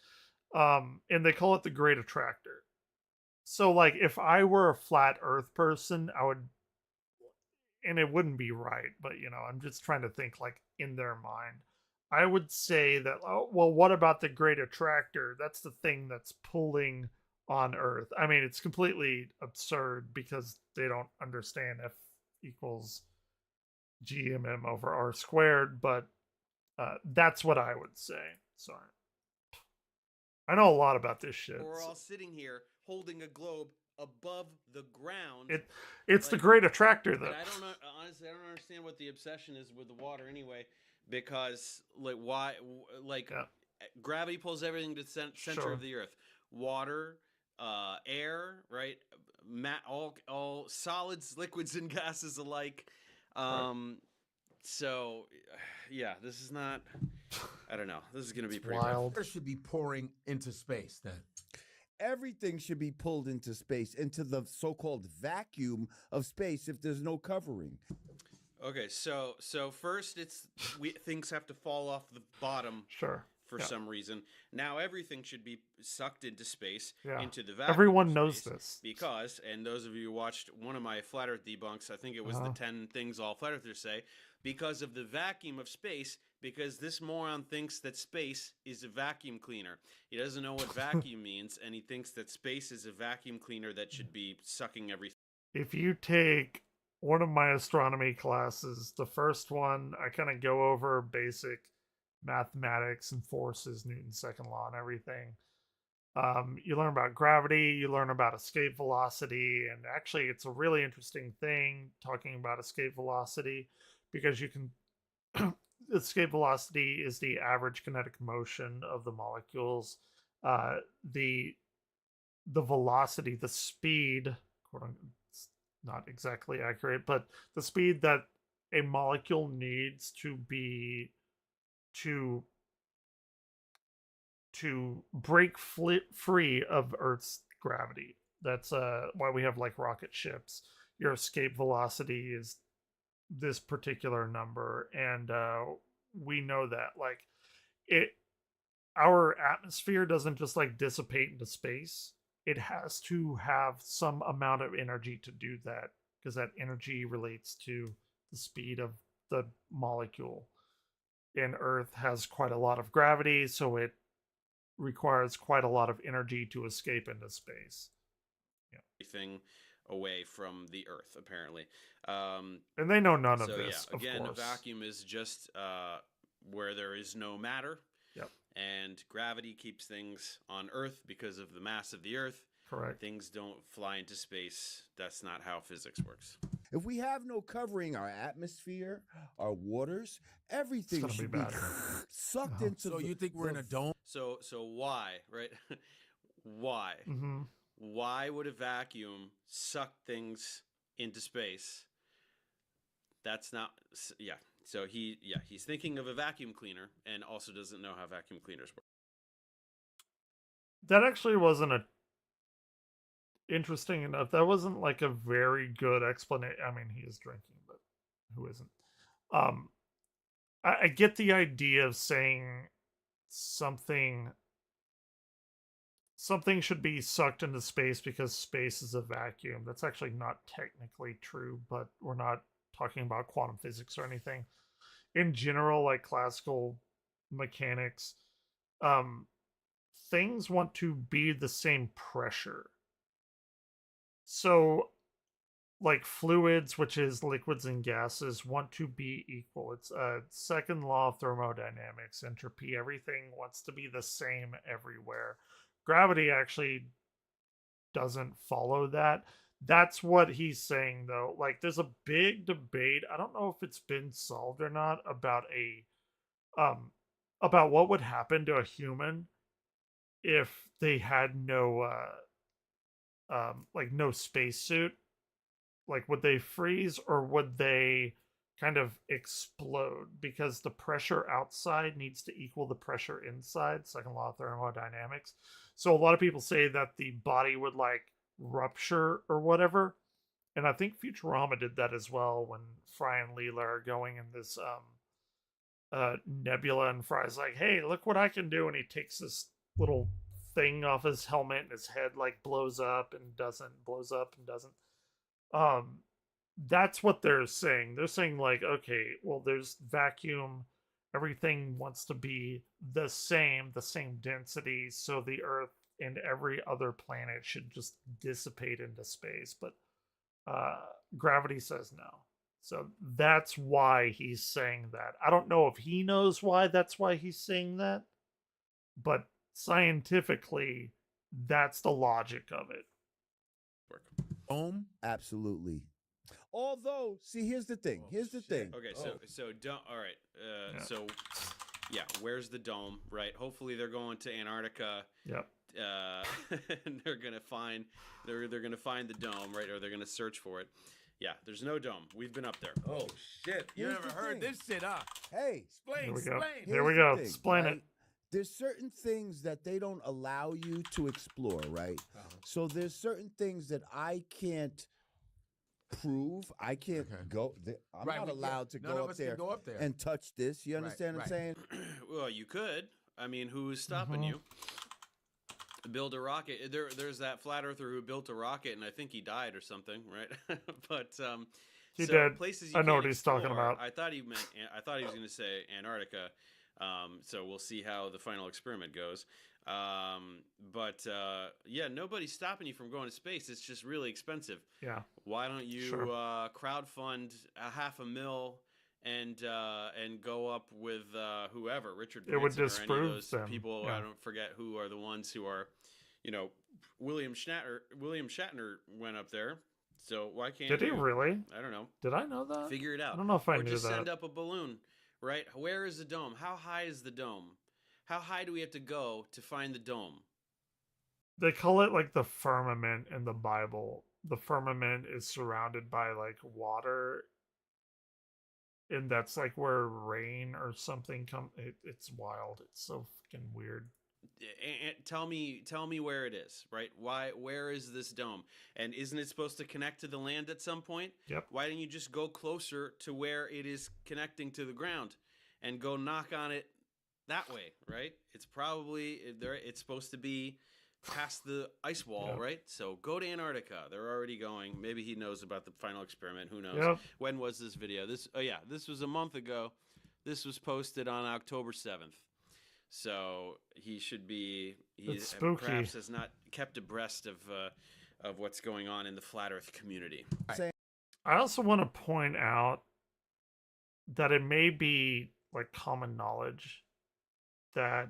And they call it the Great Attractor. So, like, if I were a flat Earth person, I would, and it wouldn't be right, but you know, I'm just trying to think like in their mind. I would say that, oh, well, what about the great attractor? That's the thing that's pulling on Earth. I mean, it's completely absurd because they don't understand F equals GMM over R squared, but that's what I would say. Sorry. I know a lot about this shit. We're all sitting here holding a globe above the ground. It's the great attractor, though. And I don't know, honestly, I don't understand what the obsession is with the water anyway, because like why, like gravity pulls everything to the center of the Earth. Water, air, right? All solids, liquids, and gases alike. So, yeah, this is not. I don't know. This is going to be pretty wild. Water should be pouring into space then. Everything should be pulled into space, into the so-called vacuum of space if there's no covering. Okay, so first things have to fall off the bottom. For some reason. Now everything should be sucked into space, into the vacuum. Everyone knows this. Because, and those of you who watched one of my Flat Earth debunks, I think it was the 10 things all Flat Earthers say, because of the vacuum of space, because this moron thinks that space is a vacuum cleaner. He doesn't know what vacuum means, and he thinks that space is a vacuum cleaner that should be sucking everything. If you take one of my astronomy classes, the first one, I kind of go over basic mathematics and forces, Newton's second law and everything. You learn about gravity, you learn about escape velocity, and actually it's a really interesting thing talking about escape velocity, because you can escape velocity is the average kinetic motion of the molecules. The velocity, the speed, it's not exactly accurate, but the speed that a molecule needs to be to break free of Earth's gravity. That's why we have like rocket ships. Your escape velocity is this particular number, and we know that like our atmosphere doesn't just like dissipate into space. It has to have some amount of energy to do that, because that energy relates to the speed of the molecule. And Earth has quite a lot of gravity, so it requires quite a lot of energy to escape into space. Everything away from the Earth, apparently. And they know none of this, yeah, again, of course. A vacuum is just where there is no matter. Yep. And gravity keeps things on Earth because of the mass of the Earth. Correct. Things don't fly into space. That's not how physics works. If we have no covering, our atmosphere, our waters, everything should be sucked into. So you think we're in a dome? So why, right? Why? Mm-hmm. Why would a vacuum suck things into space? That's not. Yeah. So he's thinking of a vacuum cleaner and also doesn't know how vacuum cleaners work. That actually wasn't a interesting enough. That wasn't like a very good explanation. I mean, he is drinking, but who isn't? I get the idea of saying something should be sucked into space because space is a vacuum. That's actually not technically true, but we're not talking about quantum physics or anything. In general, like classical mechanics, things want to be the same pressure. So, like fluids, which is liquids and gases, want to be equal. It's a second law of thermodynamics, entropy. Everything wants to be the same everywhere. Gravity actually doesn't follow that. That's what he's saying, though. Like, there's a big debate. I don't know if it's been solved or not about about what would happen to a human if they had no like no spacesuit. Like, would they freeze or would they kind of explode? Because the pressure outside needs to equal the pressure inside. Second law of thermodynamics. So a lot of people say that the body would like rupture or whatever. And I think Futurama did that as well when Fry and Leela are going in this nebula, and Fry's like, hey, look what I can do. And he takes this little thing off his helmet and his head like blows up and doesn't. That's what they're saying. They're saying like, okay, well, there's vacuum everything wants to be the same density, so the Earth and every other planet should just dissipate into space. But gravity says no. So that's why he's saying that. I don't know if he knows why that's why he's saying that, but scientifically, that's the logic of it. Absolutely. Although, see, here's the thing. Here's the thing. Okay, so don't. All right. So, yeah, where's the dome? Right. Hopefully, they're going to Antarctica. Yep. And they're gonna find they're gonna find the dome, right? Or they're gonna search for it. Yeah, there's no dome. We've been up there. Oh shit! You Here's never the heard thing. this shit, huh? Hey, Explain. Here we go. Explain. Here we Here's go. the thing, Explain right? it. There's certain things that they don't allow you to explore, right? So there's certain things that I can't prove. I can't go. I'm Right, not yeah, allowed to none go of up us can there, go up there. and touch this. You Right, understand what I'm right. saying? Well, you could. I mean, who's stopping you? Build a rocket. There's that flat earther who built a rocket, and I think he died or something, right? But He so did. places you I know can't what he's talking explore, about. I thought he was going to say Antarctica. So we'll see how the final experiment goes. But yeah, nobody's stopping you from going to space. It's just really expensive. Yeah. Why don't you crowdfund $500,000 and go up with whoever, Richard It would Branson or any of disprove those them, people? yeah. I don't forget who are the ones who are, William Shatner went up there. So why can't Did he you? really? I don't know. Did I know that? Figure it out. I don't know if I or knew just that. send up a balloon, right? Where is the dome? How high is the dome? How high do we have to go to find the dome? They call it like the firmament in the Bible. The firmament is surrounded by like water, and that's like where rain or something come. It's wild. It's so fucking weird. And tell me where it is, right? Where is this dome? And isn't it supposed to connect to the land at some point? Yep. Why don't you just go closer to where it is connecting to the ground and go knock on it that way, right? It's probably there. It's supposed to be past the ice wall, right? So go to Antarctica. They're already going. Maybe he knows about the final experiment. Who knows? Yep. When was this video? This was a month ago. This was posted on October 7th. So he should be. He perhaps has not kept abreast of what's going on in the flat Earth community. I also want to point out that it may be like common knowledge that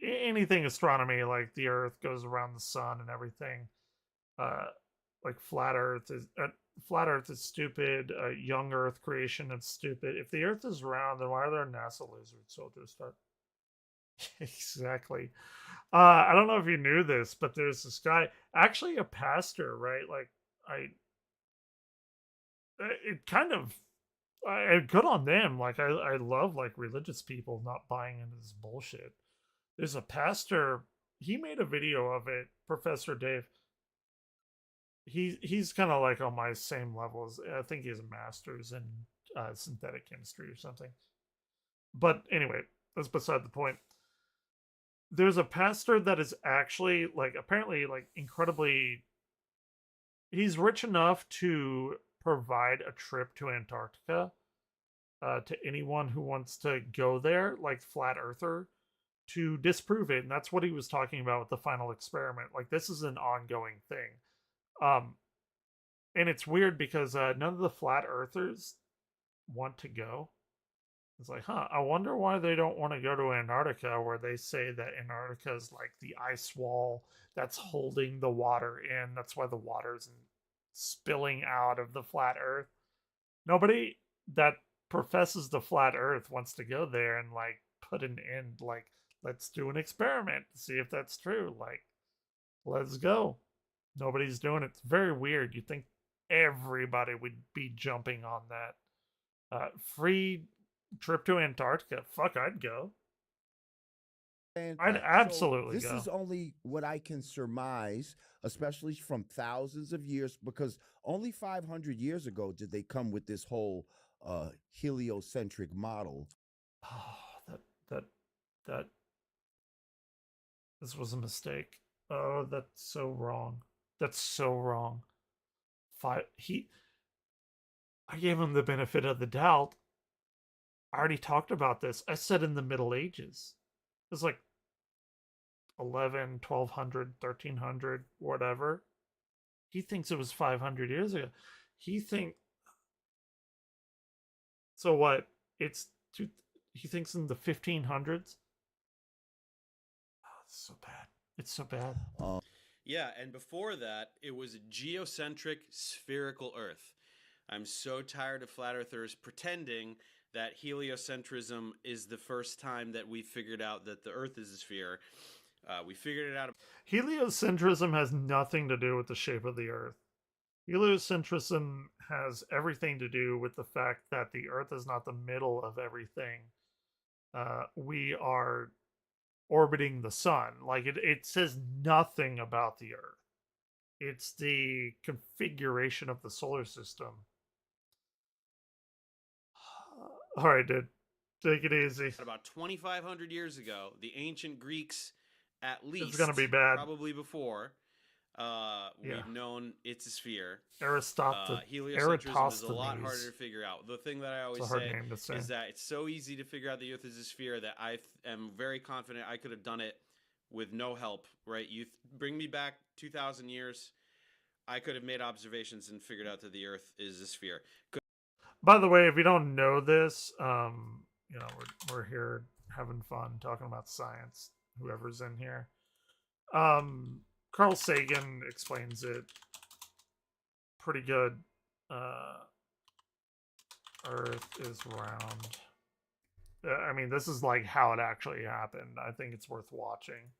anything astronomy, like the Earth goes around the sun and everything, like flat Earth is stupid. Young Earth creation is stupid. If the Earth is round, then why are there NASA lizard soldiers? Exactly. I don't know if you knew this, but there's this guy, actually a pastor, right? Like it kind of, good on them. Like I love like religious people not buying into this bullshit. There's a pastor. He made a video of it, Professor Dave. He's kind of like on my same level as, I think he has a master's in synthetic chemistry or something. But anyway, that's beside the point. There's a pastor that is actually like apparently like incredibly. He's rich enough to provide a trip to Antarctica to anyone who wants to go there, like flat earther, to disprove it. And that's what he was talking about with the final experiment. Like this is an ongoing thing. And it's weird because none of the flat earthers want to go. It's like, I wonder why they don't want to go to Antarctica, where they say that Antarctica is like the ice wall that's holding the water in. That's why the water isn't spilling out of the flat earth. Nobody that professes the flat earth wants to go there and like put an end, like, let's do an experiment to see if that's true. Like, let's go. Nobody's doing it. It's very weird. You think everybody would be jumping on that. Free trip to Antarctica. Fuck, I'd go. I'd absolutely go. This is only what I can surmise, especially from thousands of years, because only 500 years ago did they come with this whole heliocentric model. Oh, that this was a mistake. Oh, that's so wrong. That's so wrong. I gave him the benefit of the doubt. I already talked about this. I said in the Middle Ages. It's like 11, 1200, 1300, whatever. He thinks it was 500 years ago. He think so what? It's two, he thinks in the 1500s. Oh, it's so bad. It's so bad. Yeah, and before that, it was a geocentric spherical Earth. I'm so tired of flat earthers pretending that heliocentrism is the first time that we figured out that the Earth is a sphere. We figured it out. Heliocentrism has nothing to do with the shape of the Earth. Heliocentrism has everything to do with the fact that the Earth is not the middle of everything. We are orbiting the sun. Like it says nothing about the Earth. It's the configuration of the solar system. All right, dude. Take it easy. About 2,500 years ago, the ancient Greeks, at least, It's gonna be bad. probably before, we've known it's a sphere. Eratosthenes is a lot harder to figure out. The thing that I always say is that it's so easy to figure out the Earth is a sphere that I am very confident I could have done it with no help, right? You bring me back 2,000 years, I could have made observations and figured out that the Earth is a sphere. By the way, if you don't know this, we're here having fun talking about science. Whoever's in here, Carl Sagan explains it pretty good. Earth is round. I mean, this is like how it actually happened. I think it's worth watching.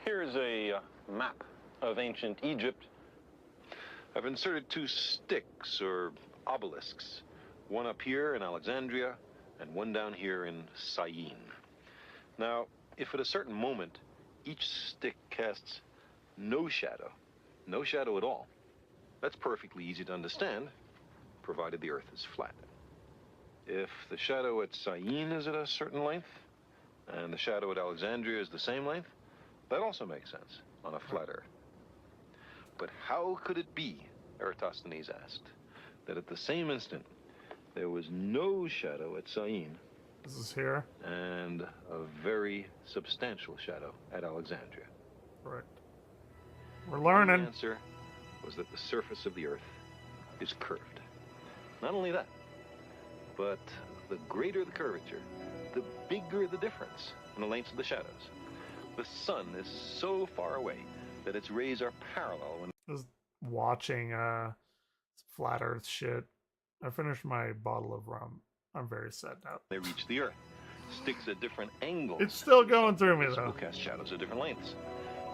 Here's a map of ancient Egypt. I've inserted 2 sticks or obelisks. One up here in Alexandria, and one down here in Syene. Now, if at a certain moment each stick casts no shadow at all, that's perfectly easy to understand, provided the Earth is flat. If the shadow at Syene is at a certain length, and the shadow at Alexandria is the same length, that also makes sense on a flat Earth. But how could it be, Eratosthenes asked, that at the same instant there was no shadow at Syene. This is here. And a very substantial shadow at Alexandria. Correct. We're learning. The answer was that the surface of the Earth is curved. Not only that, but the greater the curvature, the bigger the difference in the lengths of the shadows. The sun is so far away that its rays are parallel when... Just watching flat Earth shit. I finished my bottle of rum. I'm very sad now. They reach the Earth. Sticks at different angles. It's still going through me, though. Will cast shadows at different lengths.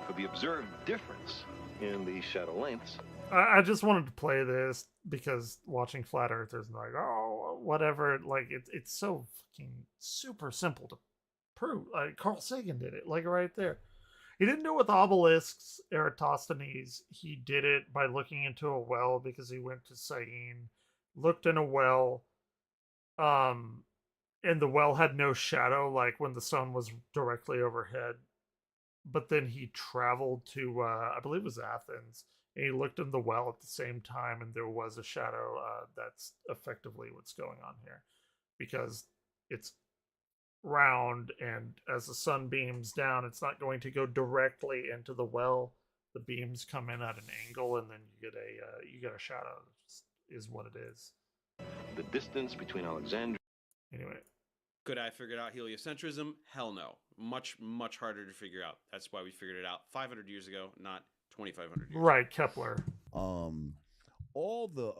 For the observed difference in the shadow lengths... I just wanted to play this because watching flat earthers like, oh, whatever, like it's so fucking super simple to prove. Carl Sagan did it, like right there. He didn't do it with obelisks, Eratosthenes. He did it by looking into a well because he went to Syene, looked in a well, and the well had no shadow, like when the sun was directly overhead. But then he traveled to, I believe it was Athens, and he looked in the well at the same time, and there was a shadow. That's effectively what's going on here, because it's round, and as the sun beams down, it's not going to go directly into the well. The beams come in at an angle, and then you get a shadow. Is what it is. The distance between Alexandria. Anyway. Could I figure out heliocentrism? Hell no. Much, much harder to figure out. That's why we figured it out 500 years ago, not 2,500 years right, Kepler. All the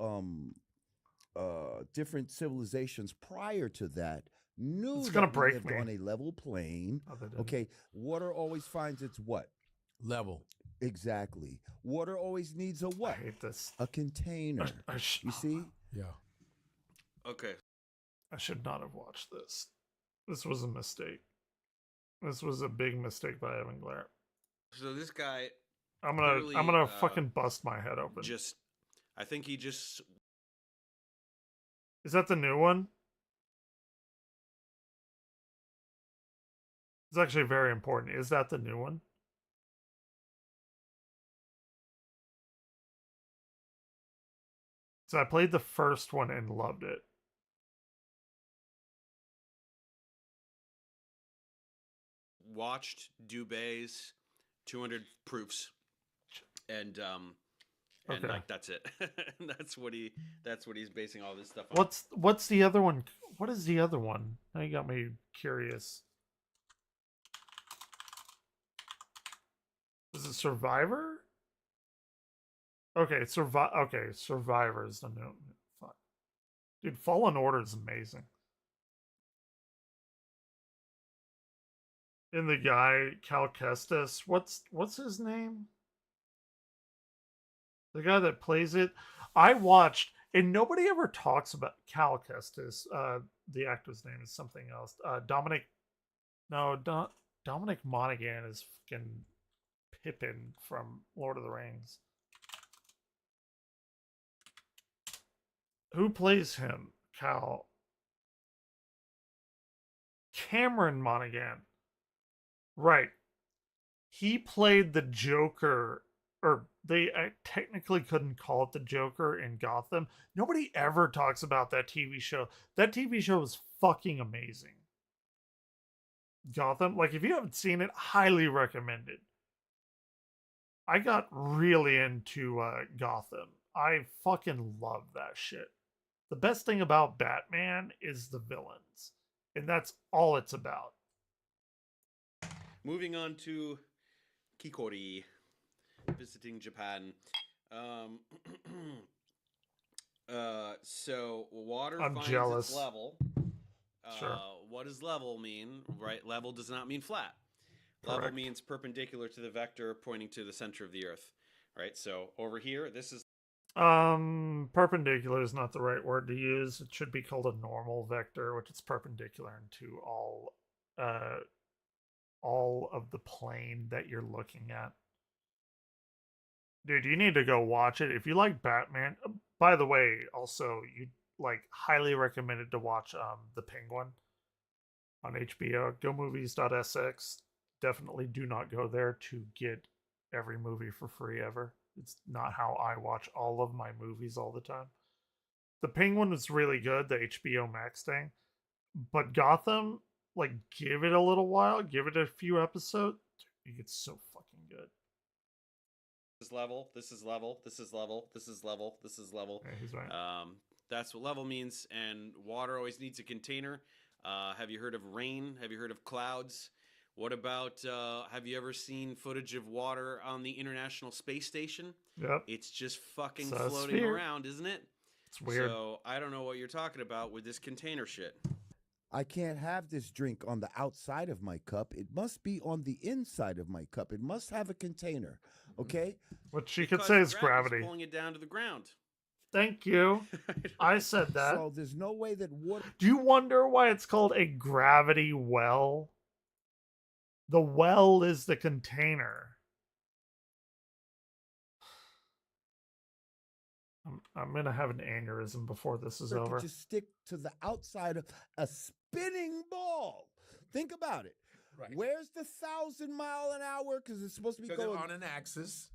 different civilizations prior to that knew it's that gonna we break lived me. on a level plane. Oh, okay, water always finds its what? Level. Exactly. Water always needs a what? I hate this. A container. You see? Yeah. Okay. I should not have watched this. This was a mistake. This was a big mistake by Evan Glare. So this guy, I'm gonna fucking bust my head open. I think he just. Is that the new one? It's actually very important. Is that the new one? So I played the first one and loved it. watched Dubé's 200 proofs, and Okay. like that's it. that's what he's basing all this stuff on. What's the other one? What is the other one? Now you got me curious. Is it Survivor? Okay, Survivor is the new. Fuck. Dude, Fallen Order is amazing. And the guy Cal Kestis, what's his name? The guy that plays it. I watched, and nobody ever talks about Cal Kestis. The actor's name is something else. Dominic Monaghan is fucking Pippin from Lord of the Rings. Who plays him? Cal. Cameron Monaghan. Right. He played the Joker, or they technically couldn't call it the Joker in Gotham. Nobody ever talks about that TV show. That TV show is fucking amazing. Gotham, like if you haven't seen it, highly recommended. I got really into Gotham. I fucking love that shit. The best thing about Batman is the villains, and that's all it's about. Moving on to Kikori, visiting Japan. So water finds jealous. its level. Sure. What does level mean? Right, level does not mean flat. Level Correct. means perpendicular to the vector pointing to the center of the Earth. Right. So over here, this is. Perpendicular is not the right word to use. It should be called a normal vector, which is perpendicular into all of the plane that you're looking at. Dude, you need to go watch it. If you like Batman, by the way, also you highly recommended to watch The Penguin on HBO. GoMovies.sx. Definitely do not go there to get every movie for free ever. It's not how I watch all of my movies all the time. The Penguin was really good, the HBO Max thing. But Gotham, give it a little while, give it a few episodes. It gets so fucking good. This is level. This is level. This is level. This is level. This is level. Yeah, he's right. That's what level means. And water always needs a container. Have you heard of rain? Have you heard of clouds? What about, have you ever seen footage of water on the International Space Station? Yep. It's just fucking It's a floating sphere. around, isn't it? It's weird. So I don't know what you're talking about with this container shit. I can't have this drink on the outside of my cup. It must be on the inside of my cup. It must have a container. Okay? What she could say is Gravity's gravity. pulling it down to the ground. Thank you. I said that. So there's no way that water. Do you wonder why it's called a gravity well? The well is the container. I'm gonna have an aneurysm before this is over. Just stick to the outside of a spinning ball. Think about it. Right. Where's the 1,000-mile-an-hour? Because it's supposed to be going on an axis,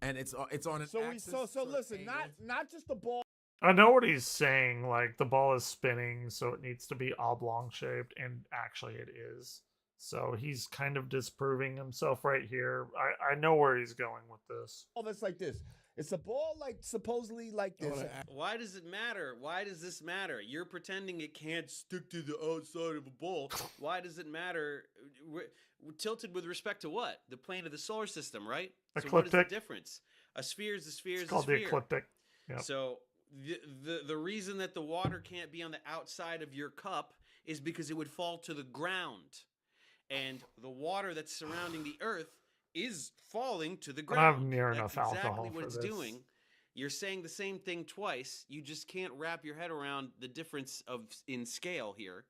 and it's on an axis. So listen, not just the ball. I know what he's saying. The ball is spinning, so it needs to be oblong shaped, and actually it is. So he's kind of disproving himself right here. I know where he's going with this. Oh, that's like this. It's a ball supposedly like this. Why does it matter? Why does this matter? You're pretending it can't stick to the outside of a ball. Why does it matter? We're tilted with respect to what? The plane of the solar system, right? Ecliptic. So what is the difference? A sphere is a sphere is a sphere. It's called the ecliptic. Yep. So the reason that the water can't be on the outside of your cup is because it would fall to the ground. And the water that's surrounding the Earth is falling to the ground. I don't have near enough That's alcohol exactly what for it's this. doing. You're saying the same thing twice. You just can't wrap your head around the difference in scale here.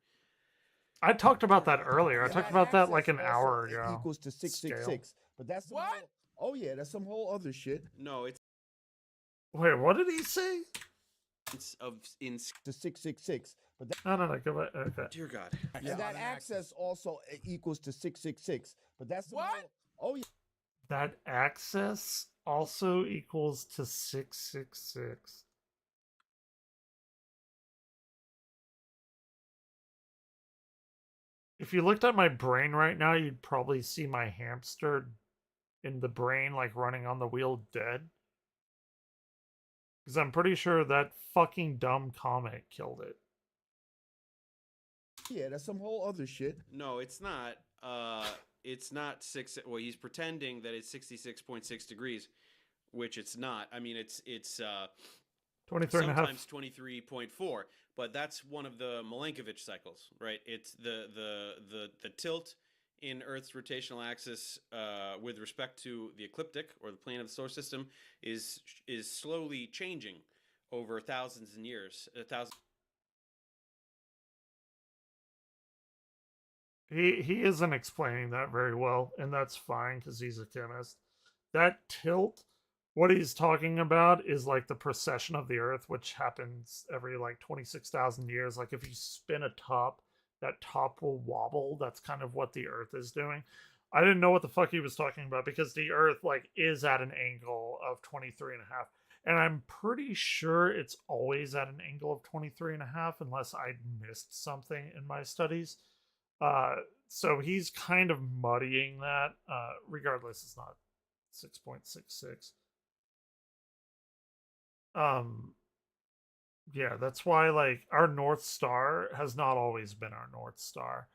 I talked about that earlier. I talked about that like an hour ago. Equals to 666. But that's some oh yeah, that's some whole other shit. No, it's Wait, what did he say? In to 666. But no, go back. Okay. Dear God. And that axis also equals to 666. But that's the oh yeah. That axis also equals to 666. If you looked at my brain right now, you'd probably see my hamster in the brain, like running on the wheel dead. Because I'm pretty sure that fucking dumb comet killed it. Yeah, that's some whole other shit. No, it's not. It's not well, he's pretending that it's 66.6 degrees, which it's not. I mean, it's 23 and a half. sometimes 23.4, but that's one of the Milankovitch cycles, right? It's the tilt in Earth's rotational axis with respect to the ecliptic, or the plane of the solar system, is slowly changing over thousands and years. He isn't explaining that very well, and that's fine because he's a chemist. That tilt, what he's talking about is like the precession of the Earth, which happens every like 26,000 years. Like if you spin a top, that top will wobble. That's kind of what the Earth is doing. I didn't know what the fuck he was talking about because the Earth like is at an angle of 23 and a half. And I'm pretty sure it's always at an angle of 23 and a half unless I missed something in my studies. So he's kind of muddying that. Regardless, it's not 6.66. Yeah, that's why like our North Star has not always been our North Star.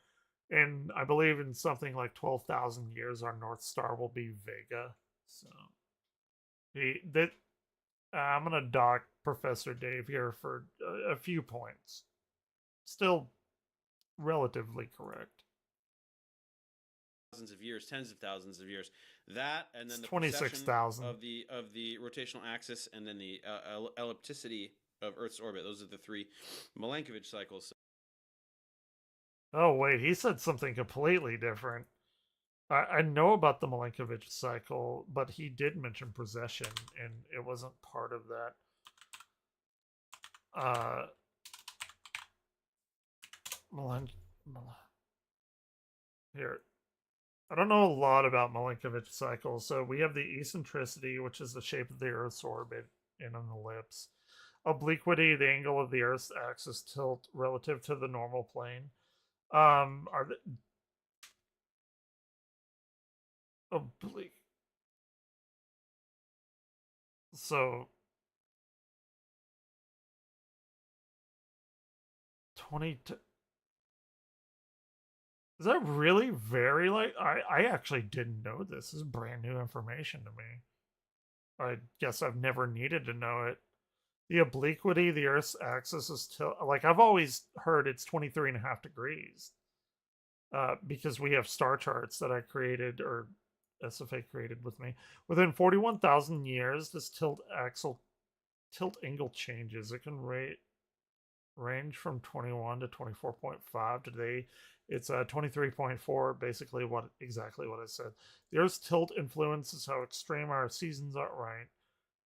And I believe in something like 12,000 years our North Star will be Vega. So I'm going to dock Professor Dave here for a few points. Still relatively correct. Thousands of years, tens of thousands of years. That, and then It's the 26,000 of the rotational axis, and then the ellipticity of Earth's orbit. Those are the three Milankovitch cycles. Oh wait, he said something completely different. I know about the Milankovitch cycle, but he did mention precession, and it wasn't part of that. Here. I don't know a lot about Milankovitch cycles. So we have the eccentricity, which is the shape of the Earth's orbit in an ellipse. Obliquity, the angle of the Earth's axis tilt relative to the normal plane. Are the oblique? So 20. Is that really very like? I actually didn't know this. This is brand new information to me. I guess I've never needed to know it. The obliquity, the Earth's axis is like I've always heard it's 23 and a half degrees. Because we have star charts that I created, or SFA created with me. Within 41,000 years, this tilt angle changes. It can range from 21 to 24.5. Today, it's 23.4. Basically, exactly what I said. The Earth's tilt influences how extreme our seasons are. Right,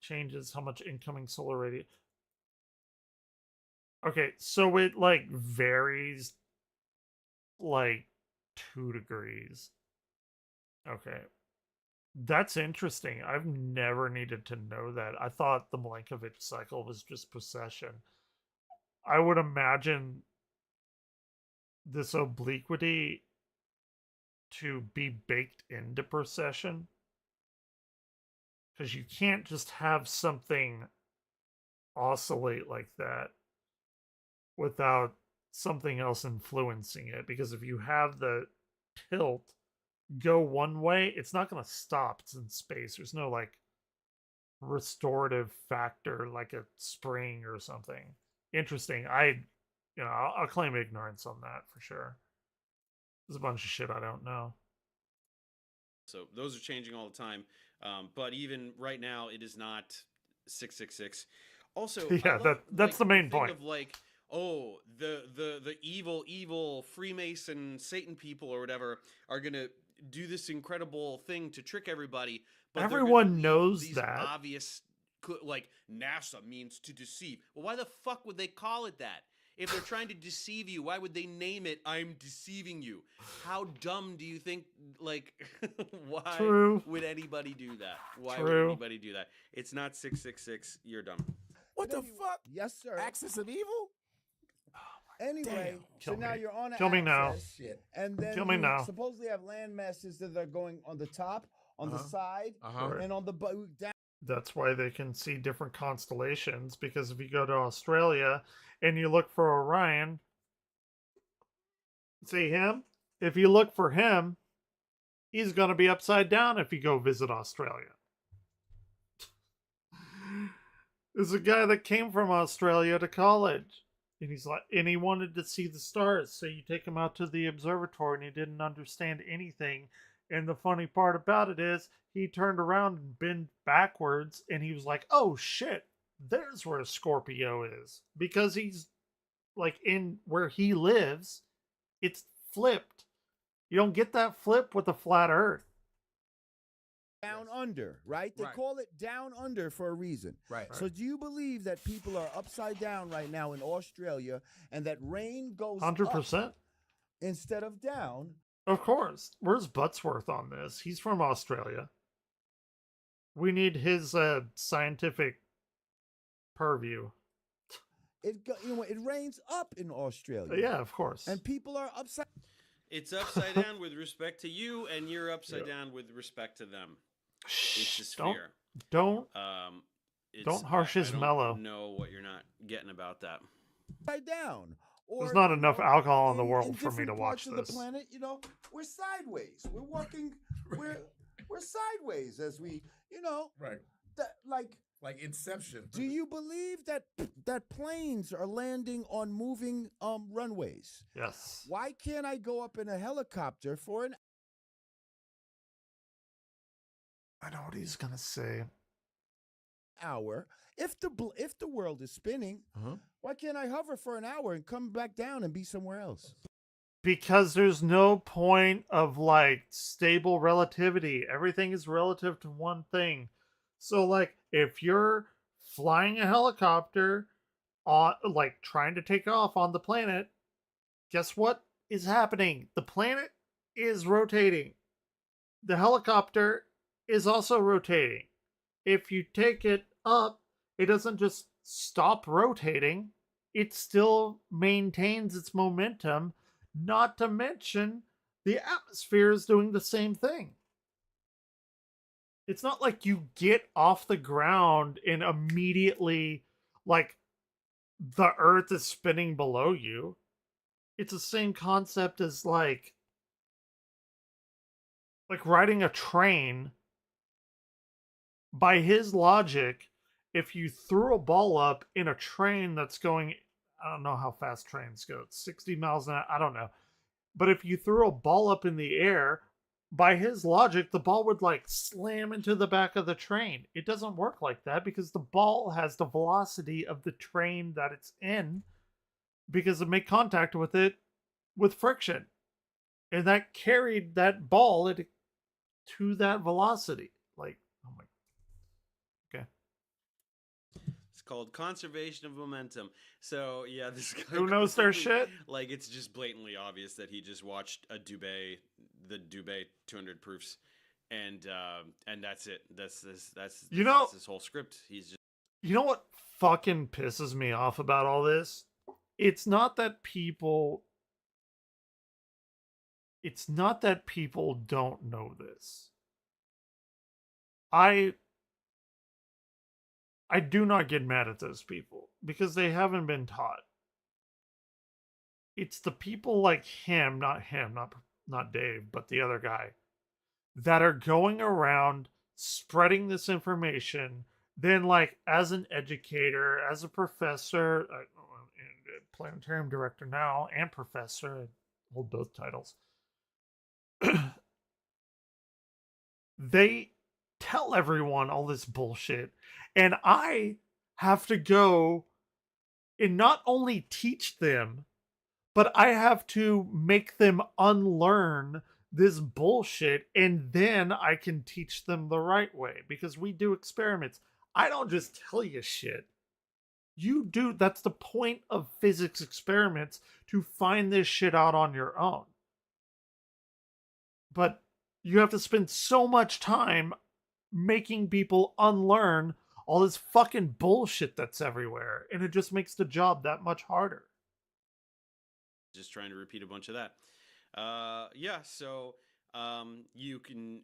changes how much incoming solar radiation. Okay, so it like varies like 2 degrees. Okay. That's interesting. I've never needed to know that. I thought the Milankovitch cycle was just precession. I would imagine this obliquity to be baked into precession. Because you can't just have something oscillate like that without something else influencing it. Because if you have the tilt go one way, it's not going to stop. It's in space. There's no like restorative factor like a spring or something. Interesting. I'll claim ignorance on that for sure. There's a bunch of shit I don't know. So those are changing all the time. But even right now, it is not 666. Also, yeah, that's the main point. Of like, oh, the evil Freemason Satan people or whatever are gonna do this incredible thing to trick everybody. But everyone knows these that. Obvious, like NASA means to deceive. Well, why the fuck would they call it that? If they're trying to deceive you, why would they name it "I'm deceiving you"? How dumb do you think? Like, why would anybody do that? Why would anybody do that? It's not 666. You're dumb. What the fuck? Yes, sir. Axis of evil? Oh my Anyway, so Kill now me. you're on an Kill me now. axis, and then Kill me you now. supposedly have land masses that are going on the top, on the side, Sure. and on the down. That's why they can see different constellations, because if you go to Australia and you look for Orion, see him? If you look for him, he's going to be upside down if you go visit Australia. There's a guy that came from Australia to college. And he wanted to see the stars. So you take him out to the observatory and he didn't understand anything. And the funny part about it is he turned around and bent backwards and he was like, oh shit, there's where Scorpio is. Because he's like in where he lives, it's flipped. You don't get that flip with a flat earth. Down under, right? They call it down under for a reason. Right. So do you believe that people are upside down right now in Australia and that rain goes 100%. up instead of down? Of course. Where's Buttsworth on this? He's from Australia. We need his scientific purview. It rains up in Australia. Yeah, of course. And people are upside. It's upside down with respect to you, and you're upside down with respect to them. It's just fair. Don't harsh his I mellow. don't know what you're not getting about that. Upside down. There's not enough alcohol in the world for me to watch Of this. the planet, we're sideways. We're walking. We're sideways as we, Right. Like Inception. Do you believe that planes are landing on moving runways? Yes. Why can't I go up in a helicopter for an I know what he's gonna say. hour? If the world is spinning, why can't I hover for an hour and come back down and be somewhere else? Because there's no point of like stable relativity. Everything is relative to one thing. So like if you're flying a helicopter on like trying to take off on the planet, guess what is happening? The planet is rotating. The helicopter is also rotating. If you take it up, it doesn't just stop rotating. It still maintains its momentum. Not to mention, the atmosphere is doing the same thing. It's not like you get off the ground and immediately, like, the earth is spinning below you. It's the same concept as, like riding a train. By his logic, if you threw a ball up in a train that's going, I don't know how fast trains go, 60 miles an hour, I don't know. But if you threw a ball up in the air, by his logic, the ball would like slam into the back of the train. It doesn't work like that because the ball has the velocity of the train that it's in because it made contact with it with friction. And that carried that ball to that velocity. Like, oh my. Okay. It's called conservation of momentum. So yeah, this guy Who knows their shit? Like it's just blatantly obvious that he just watched the Dubé 200 proofs, and that's it. That's his whole script. He's just. You know what fucking pisses me off about all this? It's not that people don't know this. I do not get mad at those people because they haven't been taught. It's the people like him, not Dave, but the other guy, that are going around spreading this information. Then, like, as an educator, as a professor, and Planetarium Director now, and professor, I hold both titles. They tell everyone all this bullshit, and I have to go and not only teach them, but I have to make them unlearn this bullshit, and then I can teach them the right way, because we do experiments. I don't just tell you shit. You do. That's the point of physics experiments, to find this shit out on your own. But you have to spend so much time making people unlearn all this fucking bullshit that's everywhere, and it just makes the job that much harder. just trying to repeat a bunch of that. Yeah, so you can.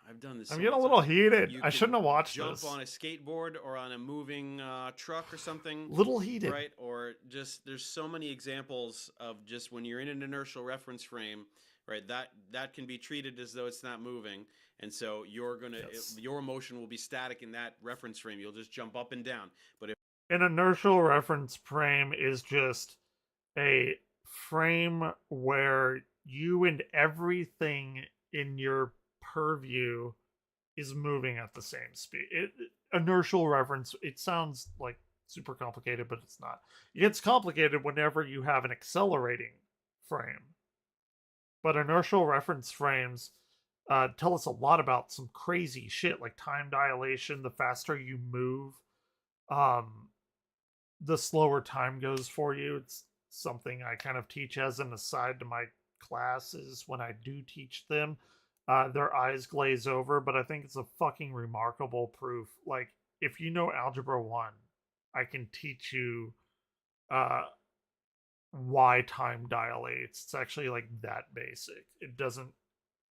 I've done this. I'm so getting a many little times. heated. You I shouldn't can have watched jump this. on a skateboard or on a moving truck or something. Little heated. Right? Or just there's so many examples of just when you're in an inertial reference frame, right? That can be treated as though it's not moving, and so you're gonna your emotion will be static in that reference frame. You'll just jump up and down. But if An inertial reference frame is just a frame where you and everything in your purview is moving at the same speed. Inertial reference, it sounds like super complicated, but it's not. It gets complicated whenever you have an accelerating frame. But inertial reference frames tell us a lot about some crazy shit like time dilation. The faster you move, the slower time goes for you. It's something I kind of teach as an aside to my classes when I do teach them. Their eyes glaze over, but I think it's a fucking remarkable proof. Like, if you know Algebra 1, I can teach you why time dilates. It's actually like that basic. It doesn't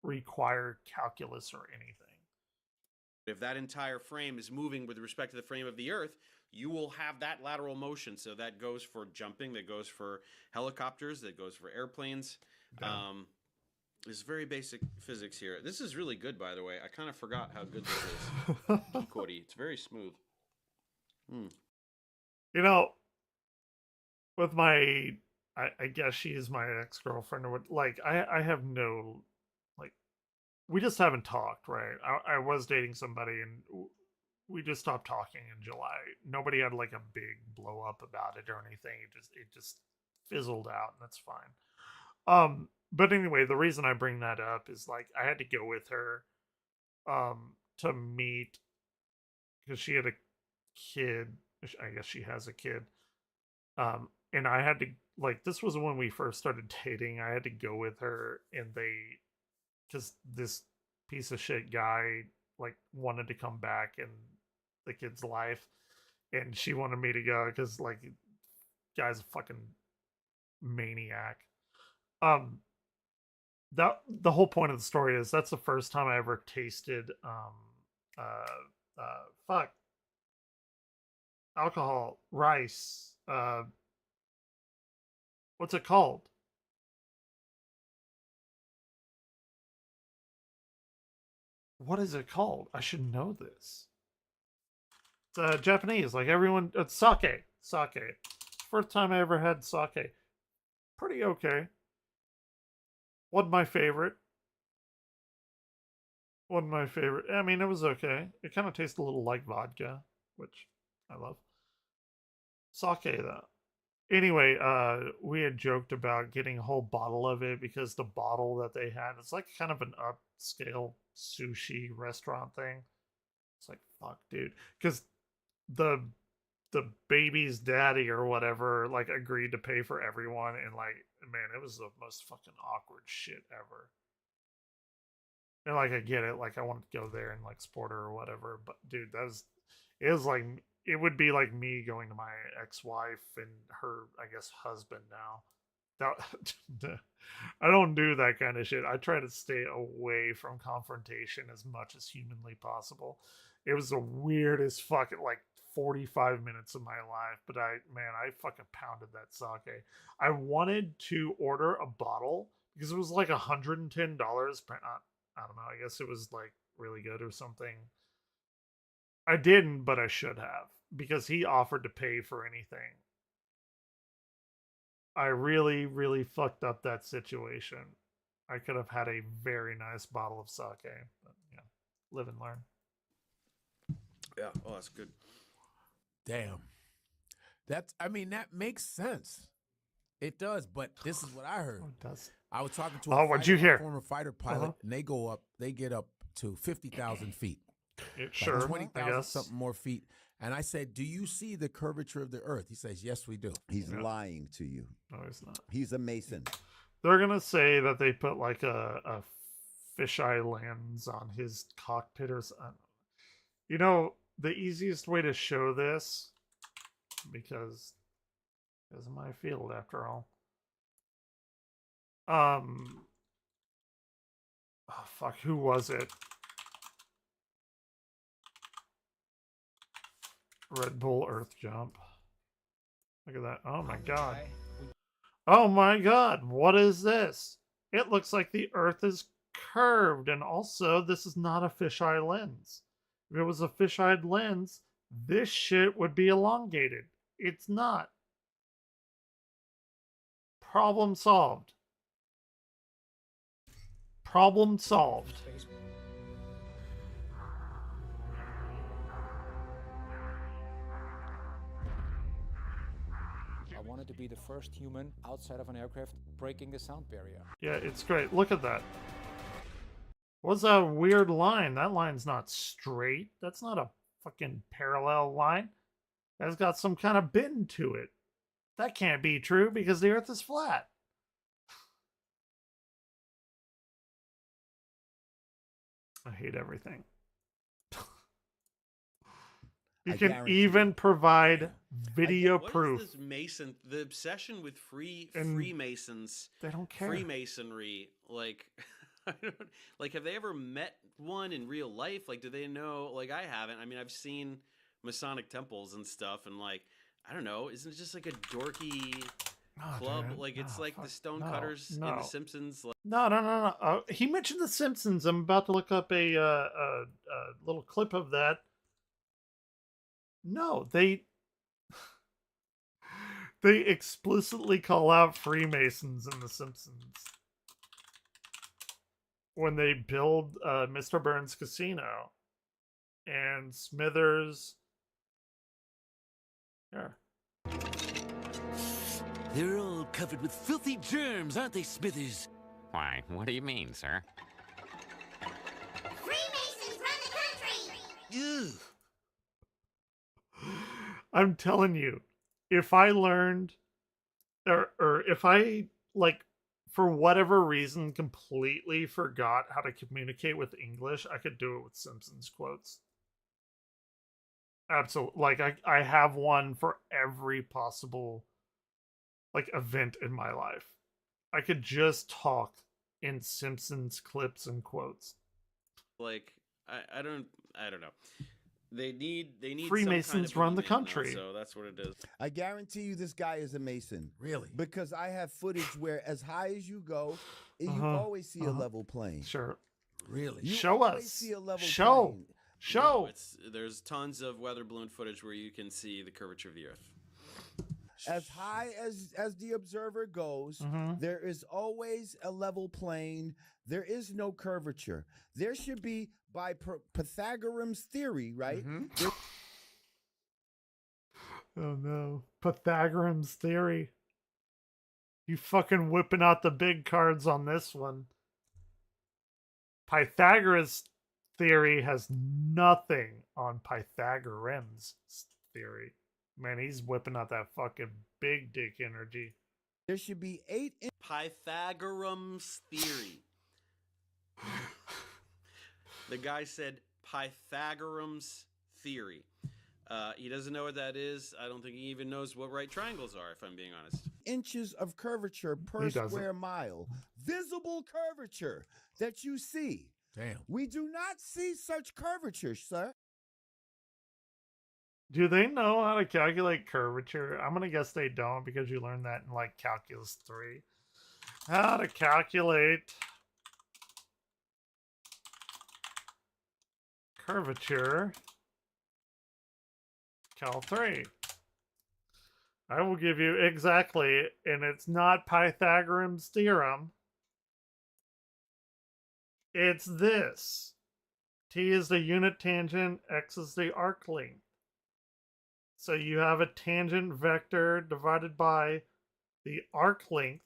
require calculus or anything. If that entire frame is moving with respect to the frame of the Earth, you will have that lateral motion. So that goes for jumping, that goes for helicopters, that goes for airplanes. There's very basic physics here. This is really good, by the way. I kind of forgot how good this is. Keycody. It's very smooth. You know, with my, I guess she is my ex-girlfriend or what, like, I have no, like, we just haven't talked, right? I was dating somebody and we just stopped talking in July. Nobody had like a big blow up about it or anything. It just fizzled out, and that's fine. But anyway, the reason I bring that up is like I had to go with her to meet because she had a kid. I guess she has a kid. And I had to, like, this was when we first started dating. I had to go with her, and because this piece of shit guy like wanted to come back in the kid's life, and she wanted me to go because like guy's a fucking maniac. That the whole point of the story is that's the first time I ever tasted fuck alcohol, rice, what's it called? What is it called? I should know this. It's Japanese, like everyone. It's sake. Sake. First time I ever had sake. Pretty okay. Wasn't my favorite. Wasn't my favorite. I mean, it was okay. It kind of tasted a little like vodka, which I love. Sake, though. Anyway, we had joked about getting a whole bottle of it because the bottle that they had, it's like kind of an upscale sushi restaurant thing. It's like, fuck, dude. Because the baby's daddy or whatever like agreed to pay for everyone, and like, man, it was the most fucking awkward shit ever. And like, I get it, like I wanted to go there and like support her or whatever, but dude, it was like, it would be like me going to my ex-wife and her, I guess, husband now. That I don't do that kind of shit. I try to stay away from confrontation as much as humanly possible. It was the weirdest fucking like 45 minutes of my life, but I fucking pounded that sake. I wanted to order a bottle because it was like $110. I don't know. I guess it was like really good or something. I didn't, but I should have because he offered to pay for anything. I really, really fucked up that situation. I could have had a very nice bottle of sake, but yeah, live and learn. Yeah. Oh, that's good. Damn. I mean, that makes sense. It does, but this is what I heard. It does. I was talking to what'd you hear? a former fighter pilot, and they get up to 50,000 feet. Sure, like 20,000 I guess. something more feet. And I said, do you see the curvature of the earth? He says, yes, we do. He's lying to you. No, he's not. He's a Mason. They're going to say that they put like a fisheye lens on his cockpit or something. You know, the easiest way to show this, because it's my field after all, Oh fuck, who was it? Red Bull Earth Jump. Look at that. Oh my god. Oh my god, what is this? It looks like the Earth is curved, and also this is not a fisheye lens. If it was a fisheye lens, this shit would be elongated. It's not. Problem solved. Problem solved. I wanted to be the first human outside of an aircraft breaking the sound barrier. Yeah, it's great. Look at that. What's that weird line? That line's not straight. That's not a fucking parallel line. That's got some kind of bend to it. That can't be true because the Earth is flat. I hate everything. You can even provide video proof. What is this Mason? The obsession with And Freemasons. they don't care. Freemasonry, like, I don't, like, have they ever met one in real life? Like, do they know? Like, I haven't. I mean, I've seen Masonic temples and stuff, and like, I don't know. Isn't it just like a dorky club? Dude, like, it's like the Stonecutters in no. The Simpsons. Like, No. He mentioned The Simpsons. I'm about to look up a little clip of that. No, they explicitly call out Freemasons in The Simpsons when they build Mr. Burns Casino and Smithers. Here. They're all covered with filthy germs, aren't they, Smithers? Why, what do you mean, sir? Freemasons run the country! Ugh. I'm telling you, if I learned, or if I, like, for whatever reason, completely forgot how to communicate with English, I could do it with Simpsons quotes. Absolutely. Like, I have one for every possible, like, event in my life. I could just talk in Simpsons clips and quotes. like, I don't know. They need Freemasons some kind of run the email now, country. so that's what it is. I guarantee you this guy is a Mason. Really? Because I have footage where as high as you go, you Uh-huh, always see a level plane. Sure. Really? You Show always us. see a level Show. plane. Show. No, there's tons of weather balloon footage where you can see the curvature of the Earth. As high as the observer goes, there is always a level plane. There is no curvature. There should be, by Pythagorean's theory, right? Oh no. Pythagorean's theory. You fucking whipping out the big cards on this one. Pythagoras' theory has nothing on Pythagorean's theory. Man, he's whipping out that fucking big dick energy. There should be 8 Pythagorean's theory. The guy said Pythagorean's theory. He doesn't know what that is. I don't think he even knows what right triangles are, if I'm being honest. inches of curvature per square mile. Visible curvature that you see. Damn. We do not see such curvature, sir. Do they know how to calculate curvature? I'm going to guess they don't because you learned that in like Calculus 3. How to calculate curvature. Cal 3. I will give you exactly, and it's not Pythagorean's theorem. It's this. T is the unit tangent, x is the arc length. So you have a tangent vector divided by the arc length.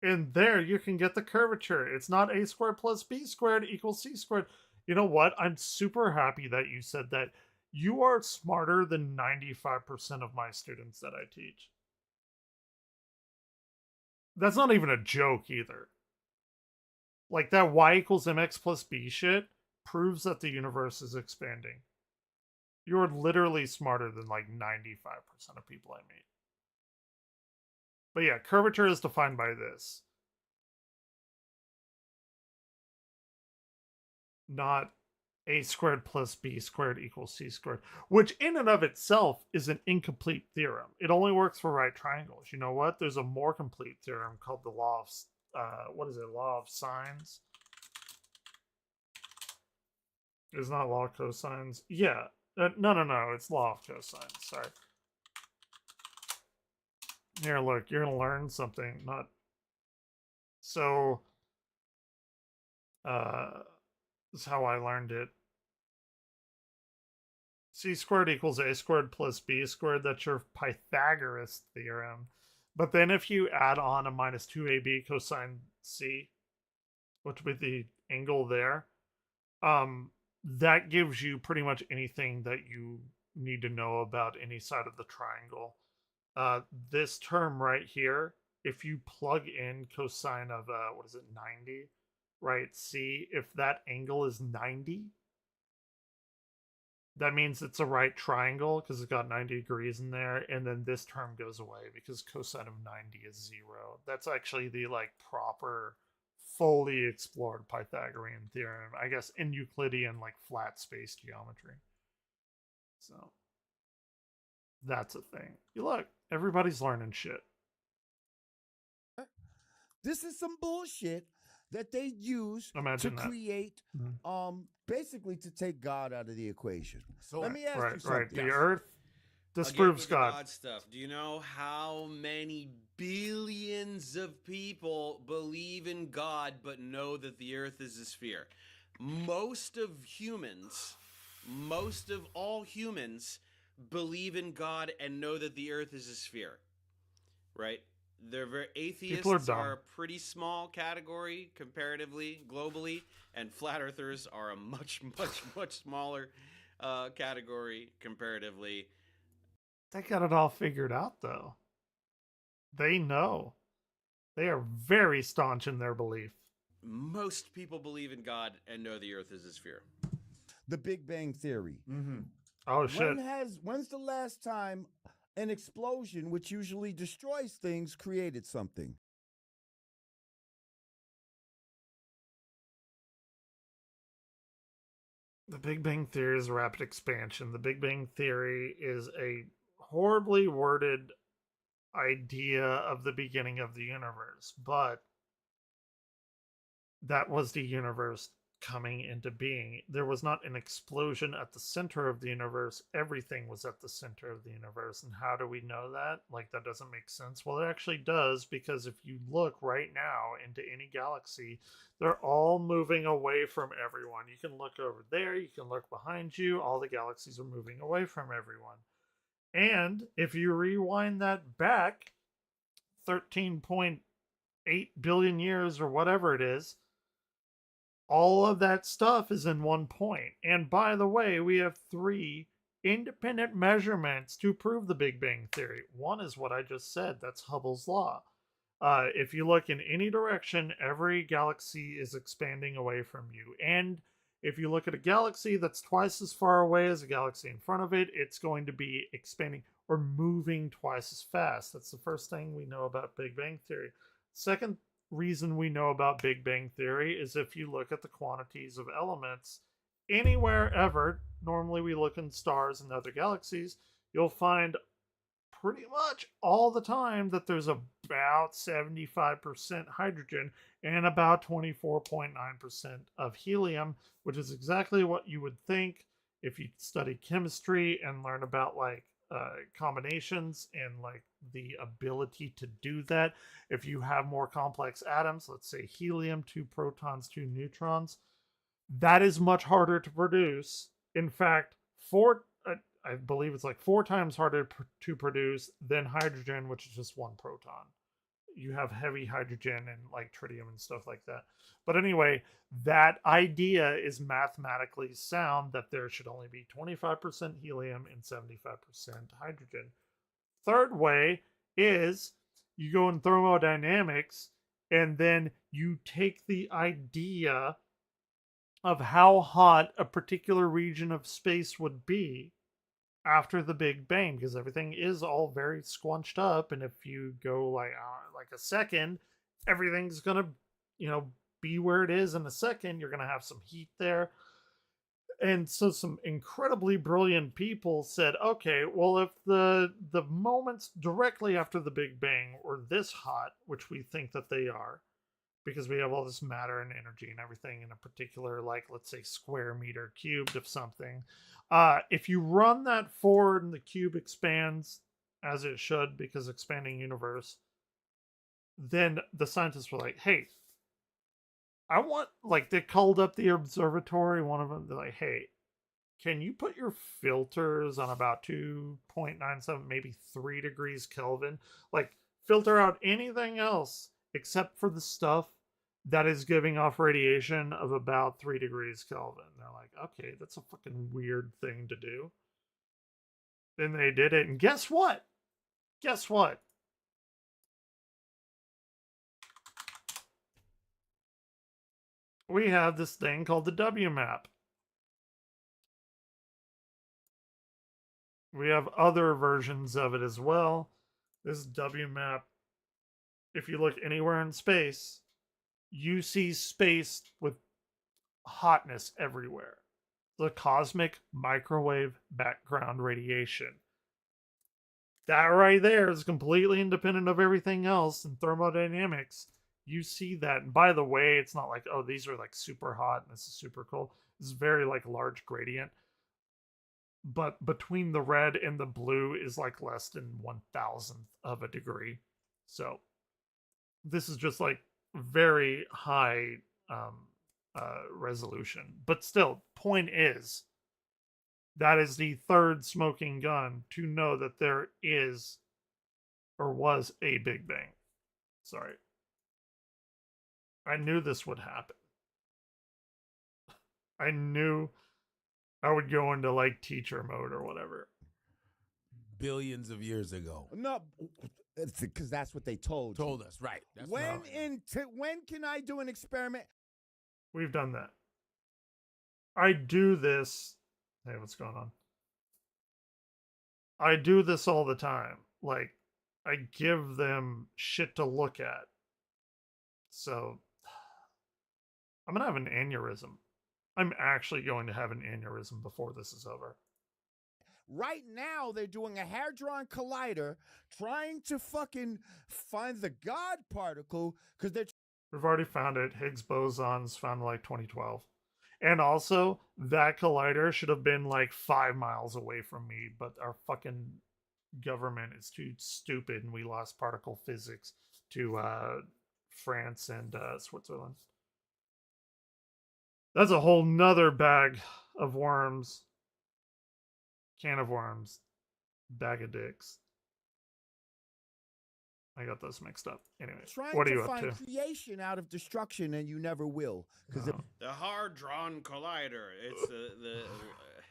And there you can get the curvature. It's not a squared plus b squared equals c squared. You know what? I'm super happy that you said that. You are smarter than 95% of my students that I teach. That's not even a joke either. Like that y equals mx plus b shit proves that the universe is expanding. You're literally smarter than like 95% of people I meet. But yeah, curvature is defined by this. not a squared plus b squared equals c squared, which in and of itself is an incomplete theorem. It only works for right triangles. You know what? There's a more complete theorem called the law of, what is it? Law of sines? It's not law of cosines. Yeah. No. It's law of cosines. Sorry. Here, look. You're going to learn something. Not... So, this is how I learned it. C squared equals a squared plus b squared. That's your Pythagoras theorem. But then if you add on a minus 2ab cosine c, which would be the angle there, that gives you pretty much anything that you need to know about any side of the triangle. This term right here, if you plug in cosine of, 90, right, c, if that angle is 90, that means it's a right triangle because it's got 90 degrees in there, and then this term goes away because cosine of 90 is 0. That's actually the proper, fully explored Pythagorean theorem, I guess, in Euclidean flat space geometry. So that's a thing. You look, everybody's learning shit. This is some bullshit that they use to create, basically to take God out of the equation. So let me ask you something. Right. The Earth disproves disproves God. God stuff. Do you know how many billions of people believe in God but know that the Earth is a sphere? Most of all humans believe in God and know that the Earth is a sphere, right? Atheists are a pretty small category comparatively, globally, and flat earthers are a much smaller category comparatively. They got it all figured out, though. They know. They are very staunch in their belief. Most people believe in God and know the Earth is a sphere. The Big Bang Theory. Mm-hmm. Oh, shit. When's the last time an explosion, which usually destroys things, created something? The Big Bang Theory is rapid expansion. The Big Bang Theory is a horribly worded idea of the beginning of the universe, but that was the universe coming into being. There was not an explosion at the center of the universe. Everything was at the center of the universe. And how do we know that? That doesn't make sense. Well, it actually does, because if you look right now into any galaxy, they're all moving away from everyone. You can look over there, you can look behind you, all the galaxies are moving away from everyone. And if you rewind that back 13.8 billion years or whatever it is, all of that stuff is in one point. And by the way, we have 3 independent measurements to prove the Big Bang Theory. One is what I just said. That's Hubble's law. If you look in any direction, every galaxy is expanding away from you. And if you look at a galaxy that's twice as far away as a galaxy in front of it, it's going to be expanding or moving twice as fast. That's the first thing we know about Big Bang Theory. Second reason we know about Big Bang Theory is if you look at the quantities of elements anywhere ever, normally we look in stars and other galaxies, you'll find pretty much all the time that there's about 75% hydrogen and about 24.9% of helium, which is exactly what you would think if you study chemistry and learn about combinations and the ability to do that. If you have more complex atoms, let's say helium, 2 protons, 2 neutrons, that is much harder to produce. In fact, I believe it's 4 times harder to produce than hydrogen, which is just 1 proton. You have heavy hydrogen and tritium and stuff like that. But anyway, that idea is mathematically sound, that there should only be 25% helium and 75% hydrogen. Third way is you go in thermodynamics and then you take the idea of how hot a particular region of space would be after the Big Bang, because everything is all very squunched up, and if you go like a second, everything's gonna be where it is in a second. You're going to have some heat there. And so some incredibly brilliant people said, okay, well, if the moments directly after the Big Bang were this hot, which we think that they are, because we have all this matter and energy and everything in a particular, like, let's say, square meter cubed of something. If you run that forward and the cube expands as it should, because expanding universe, then the scientists were like, hey, I want, like, they called up the observatory, one of them, they're like, hey, can you put your filters on about 2.97, maybe 3 degrees Kelvin? Like, filter out anything else except for the stuff that is giving off radiation of about 3 degrees Kelvin. They're like, okay, that's a fucking weird thing to do. Then they did it, and guess what? Guess what? We have this thing called the W map. We have other versions of it as well. This W map, if you look anywhere in space, you see space with hotness everywhere. The cosmic microwave background radiation. That right there is completely independent of everything else in thermodynamics. You see that. And by the way, it's not like, oh, these are like super hot and this is super cold. It's very like large gradient. But between the red and the blue is like less than 1,000th of a degree. So this is just like very high resolution. But still, point is, that is the third smoking gun to know that there is or was a Big Bang. Sorry. I knew this would happen. I knew I would go into like teacher mode or whatever. Billions of years ago. No, it's because that's what they told us, right? That's when can I do an experiment? We've done that. I do this. Hey, what's going on? I do this all the time. Like, I give them shit to look at. So, I'm going to have an aneurysm. I'm actually going to have an aneurysm before this is over. Right now, they're doing a hadron collider trying to fucking find the God particle because they're... We've already found it. Higgs bosons found in like 2012. And also, that collider should have been like 5 miles away from me, but our fucking government is too stupid and we lost particle physics to France and Switzerland. That's a whole nother bag of worms. Can of worms. Bag of dicks. I got those mixed up. Anyway, what are you up to? Trying to find creation out of destruction, and you never will. Because the Hadron Collider. It's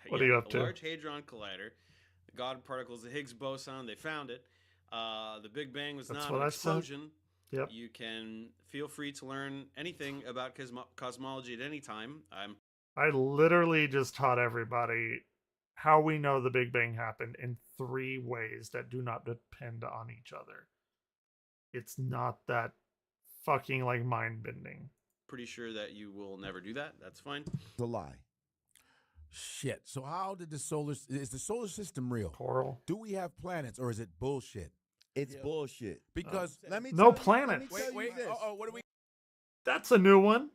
what are you up to? Large Hadron Collider. The God particles, the Higgs boson. They found it. The Big Bang was not an explosion. Yep. You can feel free to learn anything about cosmology at any time. I literally just taught everybody how we know the Big Bang happened in 3 ways that do not depend on each other. It's not that fucking like mind-bending. Pretty sure that you will never do that. That's fine. It's a lie. Shit. So how did is the solar system real? Coral. Do we have planets or is it bullshit? It's bullshit. Because let me no tell planets. You, wait. What do we? That's a new one.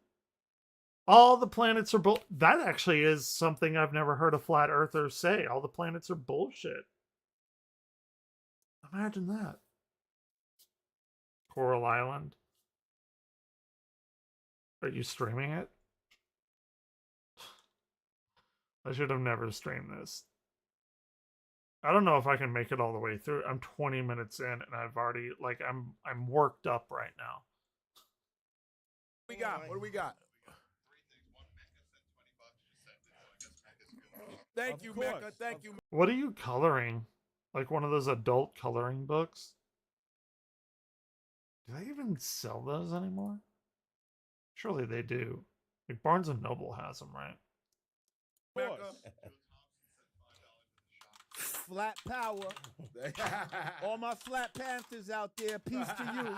All the planets are that actually is something I've never heard a flat earther say. All the planets are bullshit. Imagine that. Coral Island. Are you streaming it? I should have never streamed this. I don't know if I can make it all the way through. I'm 20 minutes in and I've already like I'm worked up right now. What do we got? Thank you, Mecca. Thank you. What are you coloring? Like one of those adult coloring books? Do they even sell those anymore? Surely they do. Like Barnes and Noble has them, right? Flat power. All my flat panthers out there, peace to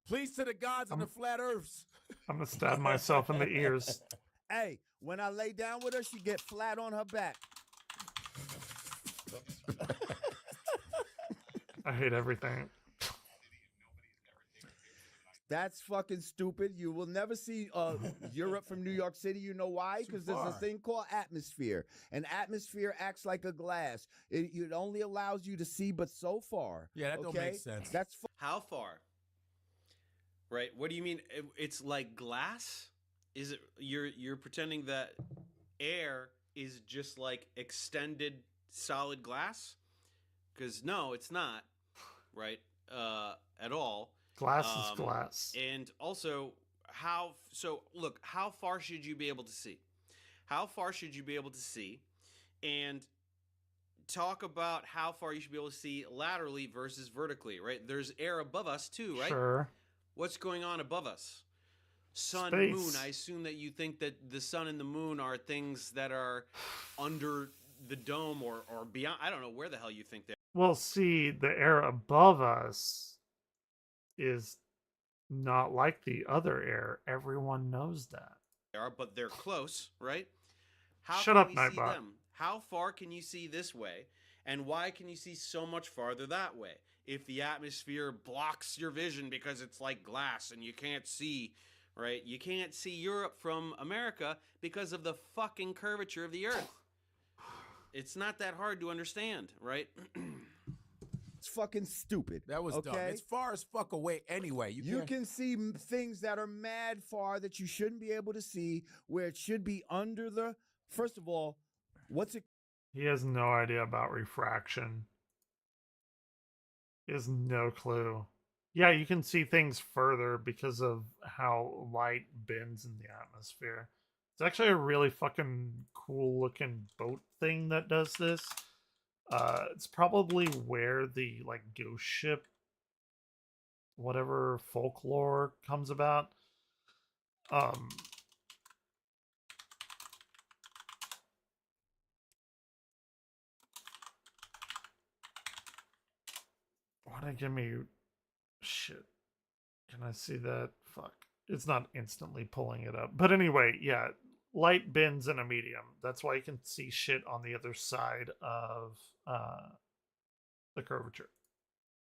you. Please to the gods and the flat earths. I'm gonna stab myself in the ears. Hey, when I lay down with her, she get flat on her back. I hate everything. That's fucking stupid. You will never see Europe from New York City. You know why? Because there's a thing called atmosphere. An atmosphere acts like a glass. It only allows you to see but so far. Yeah, that don't make sense. That's How far? Right. What do you mean? It's like glass? Is it you're pretending that air is just like extended solid glass? Because no, it's not. Right. At all. Glass is glass. And also, how far should you be able to see? How far should you be able to see? And talk about how far you should be able to see laterally versus vertically, right? There's air above us too, right? Sure. What's going on above us? Sun, Space. moon. I assume that you think that the sun and the moon are things that are under the dome or beyond. I don't know where the hell you think they are. Well, see, the air above us is not like the other air. Everyone knows that. But they're close, right? How Shut can up, we Nightbot. see them? How far can you see this way? And why can you see so much farther that way? If the atmosphere blocks your vision because it's like glass and you can't see, right? You can't see Europe from America because of the fucking curvature of the earth. It's not that hard to understand, right? It's fucking stupid. That was dumb. It's far as fuck away anyway. You can see things that are mad far that you shouldn't be able to see, where it should be under the. First of all, what's it? He has no idea about refraction. He has no clue. Yeah, you can see things further because of how light bends in the atmosphere. It's actually a really fucking cool looking boat thing that does this. It's probably where the like ghost ship, whatever folklore comes about. Wanna give me shit? Can I see that? Fuck. It's not instantly pulling it up. But anyway, yeah. Light bends in a medium. That's why you can see shit on the other side of the curvature.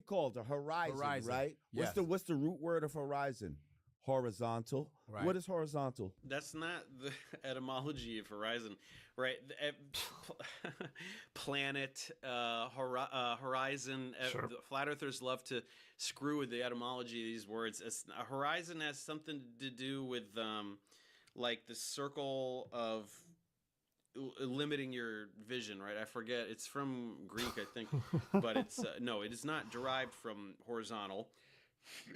Called a horizon, right? Yes. What's the root word of horizon? Horizontal. Right. What is horizontal? That's not the etymology of horizon, right? Planet, horizon. Sure. Flat earthers love to screw with the etymology of these words. A horizon has something to do with like the circle of limiting your vision, right? I forget. It's from Greek, I think, but it's no, it is not derived from horizontal.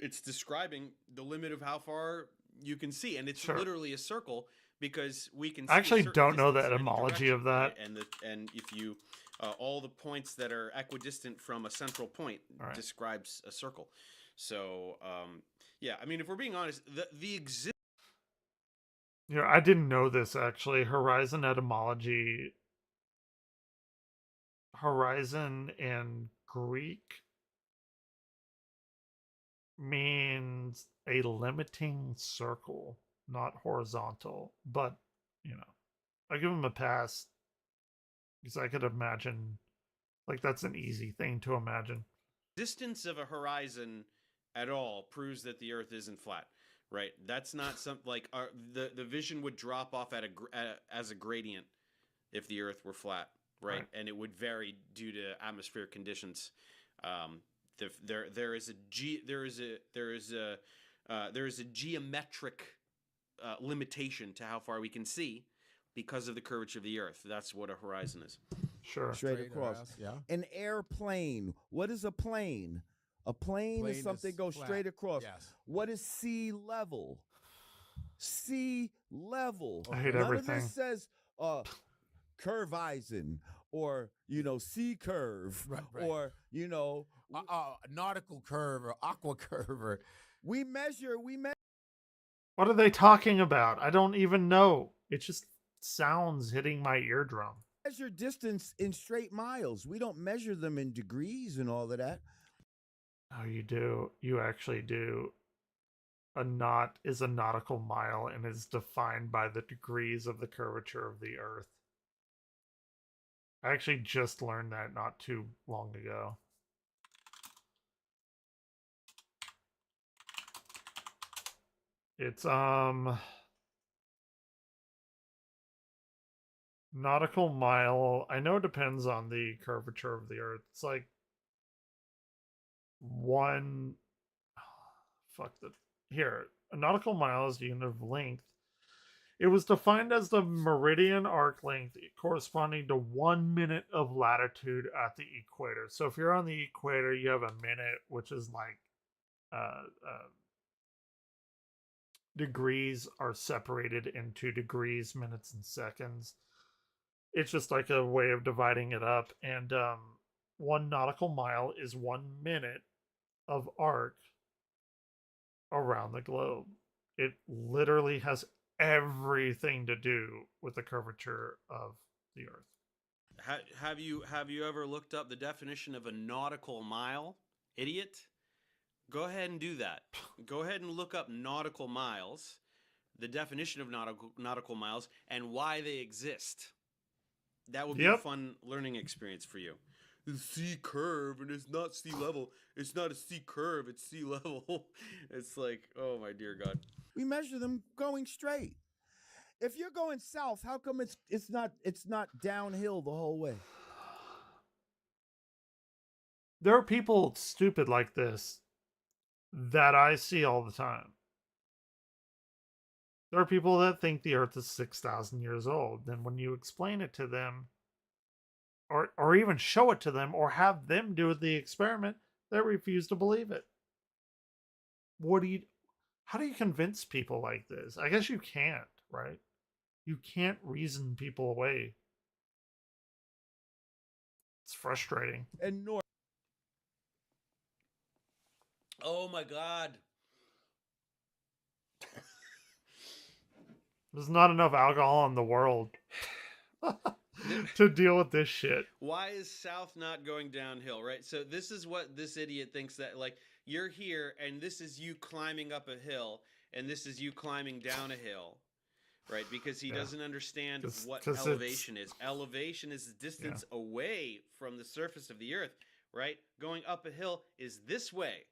It's describing the limit of how far you can see, and it's literally a circle because we can. I actually don't know the distance in any etymology direction, of that. right? And if you all the points that are equidistant from a central point describes a circle. So yeah, I mean, if we're being honest, the exist. Yeah, I didn't know this actually. Horizon etymology. Horizon in Greek means a limiting circle, not horizontal. But, you know, I give him a pass because I could imagine, like, that's an easy thing to imagine. Distance of a horizon at all proves that the Earth isn't flat, right? That's not something like the vision would drop off as a gradient if the Earth were flat, right? And it would vary due to atmospheric conditions. There is a geometric limitation to how far we can see because of the curvature of the Earth. That's what a horizon is. Sure. Straight across. Yeah. An airplane. What is a plane? A plane is something goes straight across. Yes. What is sea level? Sea level. I hate None everything. of this says curveizing or sea curve or nautical curve or aqua curve or we measure. What are they talking about? I don't even know. It just sounds hitting my eardrum. Measure distance in straight miles. We don't measure them in degrees and all of that. Oh, you do. You actually do. A knot is a nautical mile and is defined by the degrees of the curvature of the Earth. I actually just learned that not too long ago. It's nautical mile. I know it depends on the curvature of the Earth. It's like one fuck the here. A nautical mile is the unit of length. It was defined as the meridian arc length corresponding to 1 minute of latitude at the equator. So if you're on the equator, you have a minute, which is like degrees are separated into degrees, minutes, and seconds. It's just like a way of dividing it up. And 1 nautical mile is 1 minute of arc around the globe. It literally has everything to do with the curvature of the Earth. Have you ever looked up the definition of a nautical mile, idiot? Go ahead and do that. Go ahead and look up nautical miles, the definition of nautical miles, and why they exist. That would be a fun learning experience for you. The sea curve, and it's not sea level. It's not a sea curve, it's sea level. It's like, oh my dear God. We measure them going straight. If you're going south, how come it's not downhill the whole way? There are people stupid like this that I see all the time. There are people that think the Earth is 6,000 years old. Then when you explain it to them, or even show it to them, or have them do the experiment, they refuse to believe it. How do you convince people like this? I guess you can't, right? You can't reason people away. It's frustrating. And north. Oh my God. There's not enough alcohol in the world to deal with this shit. Why is South not going downhill, right? So this is what this idiot thinks, that like you're here and this is you climbing up a hill and this is you climbing down a hill, right? Because he doesn't understand what elevation is. Elevation is the distance away from the surface of the Earth, right? Going up a hill is this way.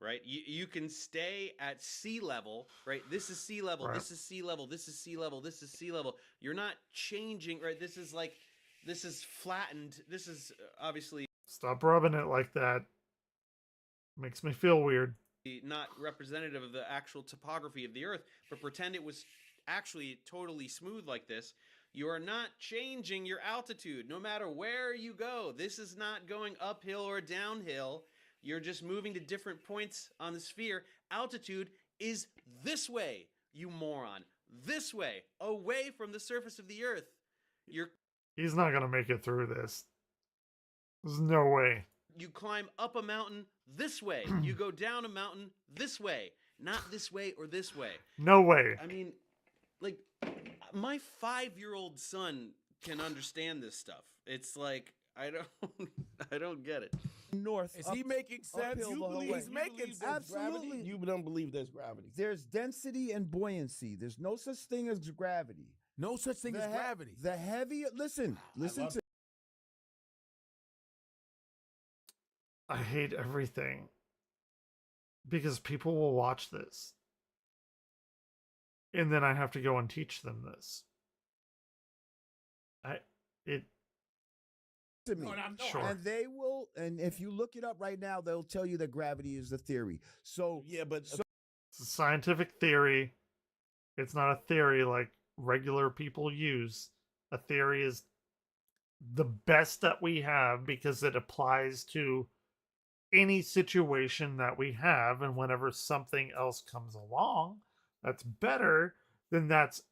Right, you can stay at sea level. Right, this is sea level. Right. This is sea level. This is sea level. This is sea level. You're not changing. Right, this is flattened. This is obviously. Stop rubbing it like that. Makes me feel weird. Not representative of the actual topography of the Earth, but pretend it was actually totally smooth like this. You are not changing your altitude, no matter where you go. This is not going uphill or downhill. You're just moving to different points on the sphere. Altitude is this way, you moron. This way, away from the surface of the Earth. He's not going to make it through this. There's no way. You climb up a mountain this way. You go down a mountain this way. Not this way or this way. No way. I mean, like, my 5-year-old son can understand this stuff. It's like, I don't get it. North. Is he making sense? He's making sense. Absolutely. You don't believe there's gravity. There's density and buoyancy. There's no such thing as gravity. No such thing as gravity. The heavy. Listen to. I hate everything because people will watch this, and then I have to go and teach them this. To me. Sure. And they will, and if you look it up right now, they'll tell you that gravity is the theory. So yeah, but it's a scientific theory. It's not a theory like regular people use. A theory is the best that we have because it applies to any situation that we have, and whenever something else comes along that's better, then that's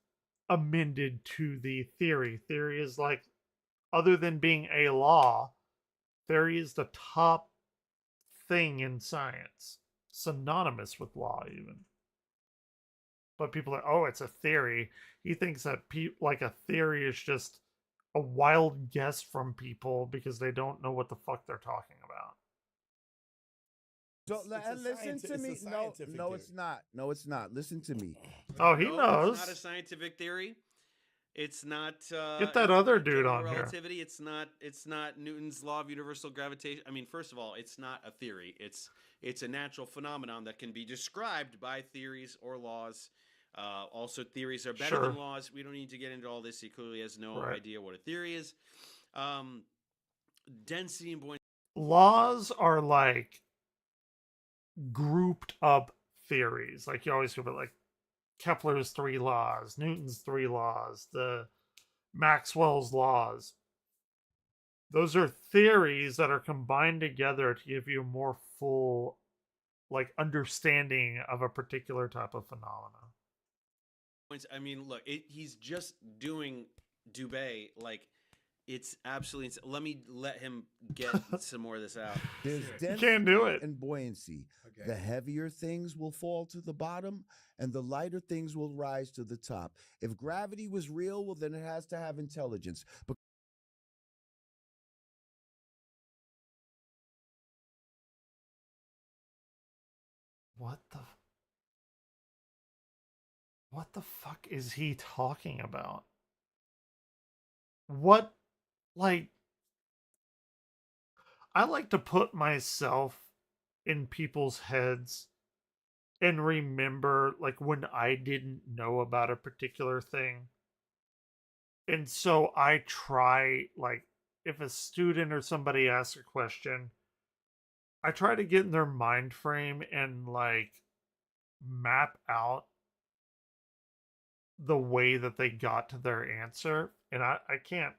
amended to the theory. Theory is like, other than being a law, theory is the top thing in science, synonymous with law even. But people are, oh, it's a theory. He thinks that like a theory is just a wild guess from people because they don't know what the fuck they're talking about. So It's a listen to it's a me. No, scientific no, theory. it's not. No, it's not. Listen to me. Oh, he No, knows. it's not a scientific theory. It's not. Get that it's other not dude general on here. relativity. It's not. It's not Newton's law of universal gravitation. I mean, first of all, it's not a theory. It's a natural phenomenon that can be described by theories or laws. Also, theories are better than Sure. laws. We don't need to get into all this. He clearly has no Right. idea what a theory is. Density and buoyancy. Laws are like grouped up theories. Like you always hear about like Kepler's three laws, Newton's three laws, the Maxwell's laws. Those are theories that are combined together to give you a more full like understanding of a particular type of phenomena. I mean, look, he's just doing Dubé like it's absolutely insane. Let him get some more of this out. There's density can't do it. and buoyancy. Okay. The heavier things will fall to the bottom, and the lighter things will rise to the top. If gravity was real, well, then it has to have intelligence. But What the fuck is he talking about? What, like, I like to put myself in people's heads and remember like when I didn't know about a particular thing. And so I try, like, if a student or somebody asks a question, I try to get in their mind frame and like map out the way that they got to their answer. And I can't.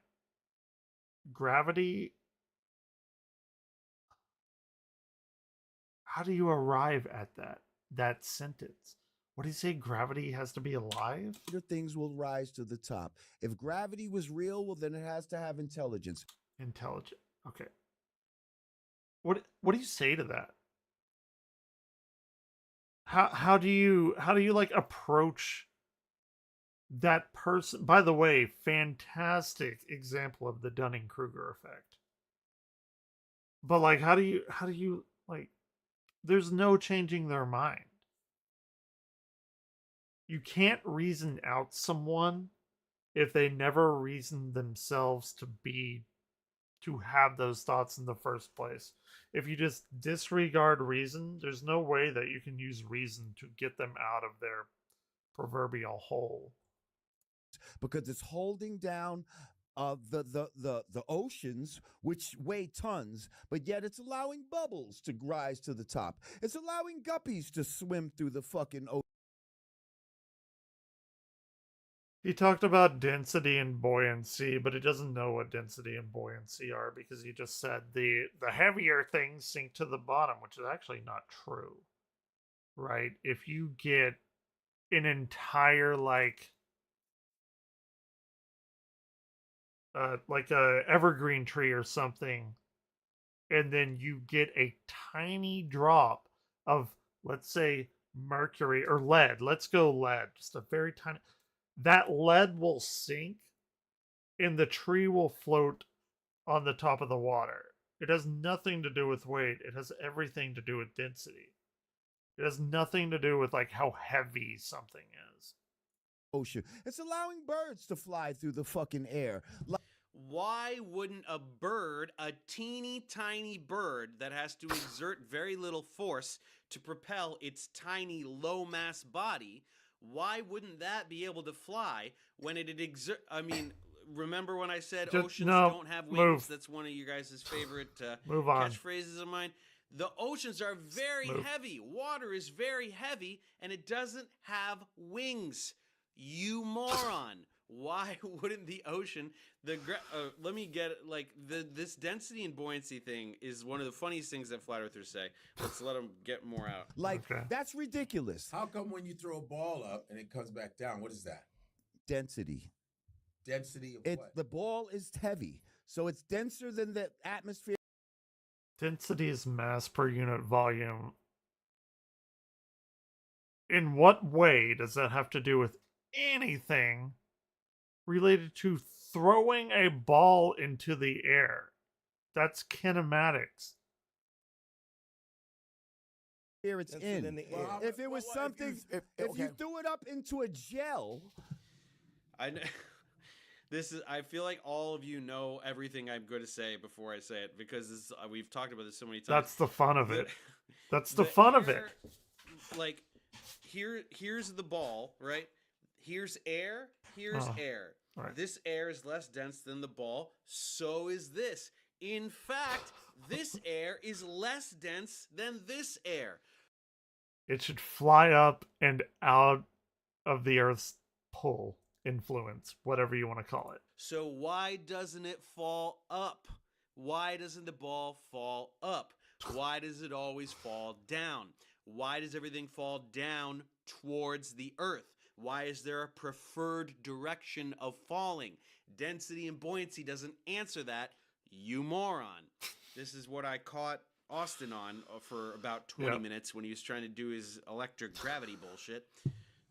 Gravity, how do you arrive at that sentence? What do you say? Gravity has to be alive? lighter things will rise to the top. If gravity was real, well, then it has to have intelligence. Intelligent. Okay. What do you say to that? How do you like approach that person? By the way, fantastic example of the Dunning-Kruger effect. But like how do you like there's no changing their mind. You can't reason out someone if they never reasoned themselves to have those thoughts in the first place. If you just disregard reason, there's no way that you can use reason to get them out of their proverbial hole. Because it's holding down the oceans, which weigh tons, but yet it's allowing bubbles to rise to the top. It's allowing guppies to swim through the fucking ocean. He talked about density and buoyancy, but he doesn't know what density and buoyancy are because he just said the heavier things sink to the bottom, which is actually not true. Right? If you get an entire like a evergreen tree or something, and then you get a tiny drop of, let's say, mercury or lead. Let's go lead. Just a very tiny. That lead will sink and the tree will float on the top of the water. It has nothing to do with weight. It has everything to do with density. It has nothing to do with like how heavy something is. Ocean. It's allowing birds to fly through the fucking air. Why wouldn't a bird, a teeny tiny bird that has to exert very little force to propel its tiny low mass body, why wouldn't that be able to fly when it exert? I mean, remember when I said oceans don't have wings? That's one of you guys' favorite catchphrases of mine. The oceans are very heavy. Water is very heavy, and it doesn't have wings. You moron. Why wouldn't the ocean let me get it, like this density and buoyancy thing is one of the funniest things that flat earthers say. Let's let them get more out. Like that's ridiculous. How come when you throw a ball up and it comes back down, what is that? Density. Density of what? The ball is heavy, so it's denser than the atmosphere. Density is mass per unit volume. In what way does that have to do with anything related to throwing a ball into the air? That's kinematics. it's in. If it was something, if you threw it up into a gel. I know. I feel like all of you know everything I'm going to say before I say it because we've talked about this so many times. That's the fun of it. That's the fun of it. Like, here's the ball, right? Here's air. Here's air. Right. This air is less dense than the ball. So is this. In fact, this air is less dense than this air. It should fly up and out of the Earth's pull. Influence, whatever you want to call it. So why doesn't it fall up? Why doesn't the ball fall up? Why does it always fall down? Why does everything fall down towards the Earth? Why is there a preferred direction of falling? Density and buoyancy doesn't answer that, you moron. This is what I caught Austin on for about 20 minutes when he was trying to do his electric gravity bullshit.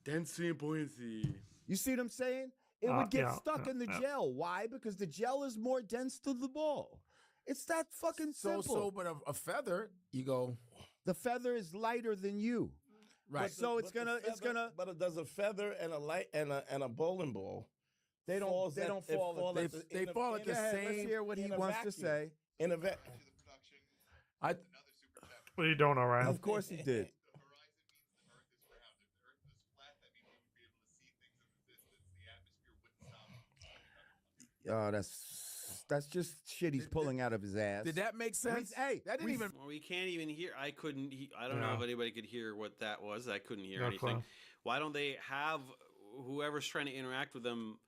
Density and buoyancy. You see what I'm saying? It would get stuck in the gel. Why? Because the gel is more dense to the ball. It's that fucking simple. But a feather, you go. The feather is lighter than you. Right. So it's gonna. But does a feather and a light and a bowling ball? They don't fall. They fall at the same. Let's hear what he wants to say. In a vet. What are you doing, Orion? Of course he did. That's just shit he's pulling out of his ass. Did that make sense? Hey, that didn't even. Well, we can't even hear. I couldn't. I don't know if anybody could hear what that was. I couldn't hear anything. Clue. Why don't they have whoever's trying to interact with them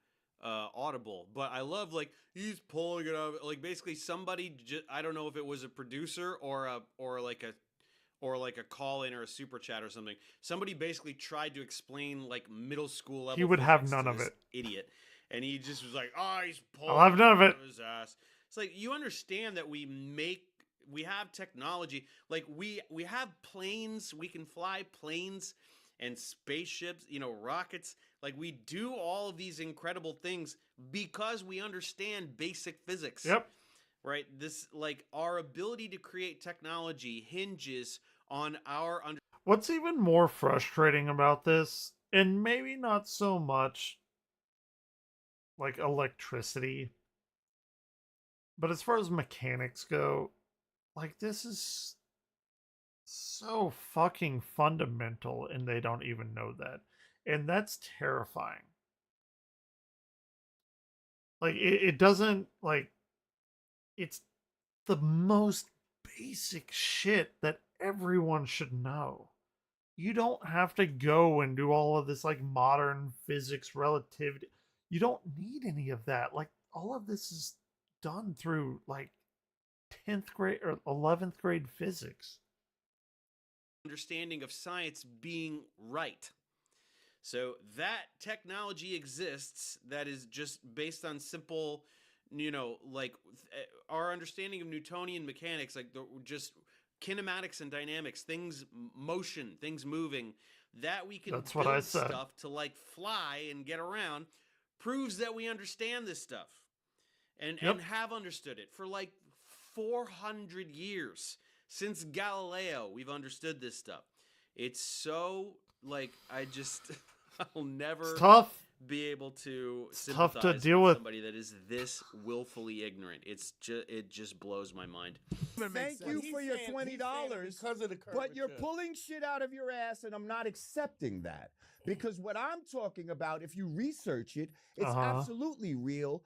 audible? But I love he's pulling it out. Like basically somebody. I don't know if it was a producer or like a call in or a super chat or something. Somebody basically tried to explain like middle school level. He would have physics none to of this it. Idiot. And he just was like, he's pulling I'll have none of it. his ass. It's like, you understand that we have technology. Like we have planes, we can fly planes and spaceships, rockets. Like we do all of these incredible things because we understand basic physics. Yep. Right? Our ability to create technology hinges on our What's even more frustrating about this, and maybe not so much like electricity, but as far as mechanics go, this is so fucking fundamental and they don't even know that. And that's terrifying. It doesn't, it's the most basic shit that everyone should know. You don't have to go and do all of this modern physics, relativity. You don't need any of that. All of this is done through 10th grade or 11th grade physics. understanding of science being right. So that technology exists that is just based on simple, our understanding of Newtonian mechanics, just kinematics and dynamics, things motion, things moving, that we can build stuff to fly and get around, proves that we understand this stuff and have understood it for 400 years. Since Galileo, we've understood this stuff. It's so I'll never be able to sympathize to deal with somebody that is this willfully ignorant. It just blows my mind. Thank you for your $20, but you're pulling shit out of your ass, and I'm not accepting that. Because what I'm talking about, if you research it, it's absolutely real.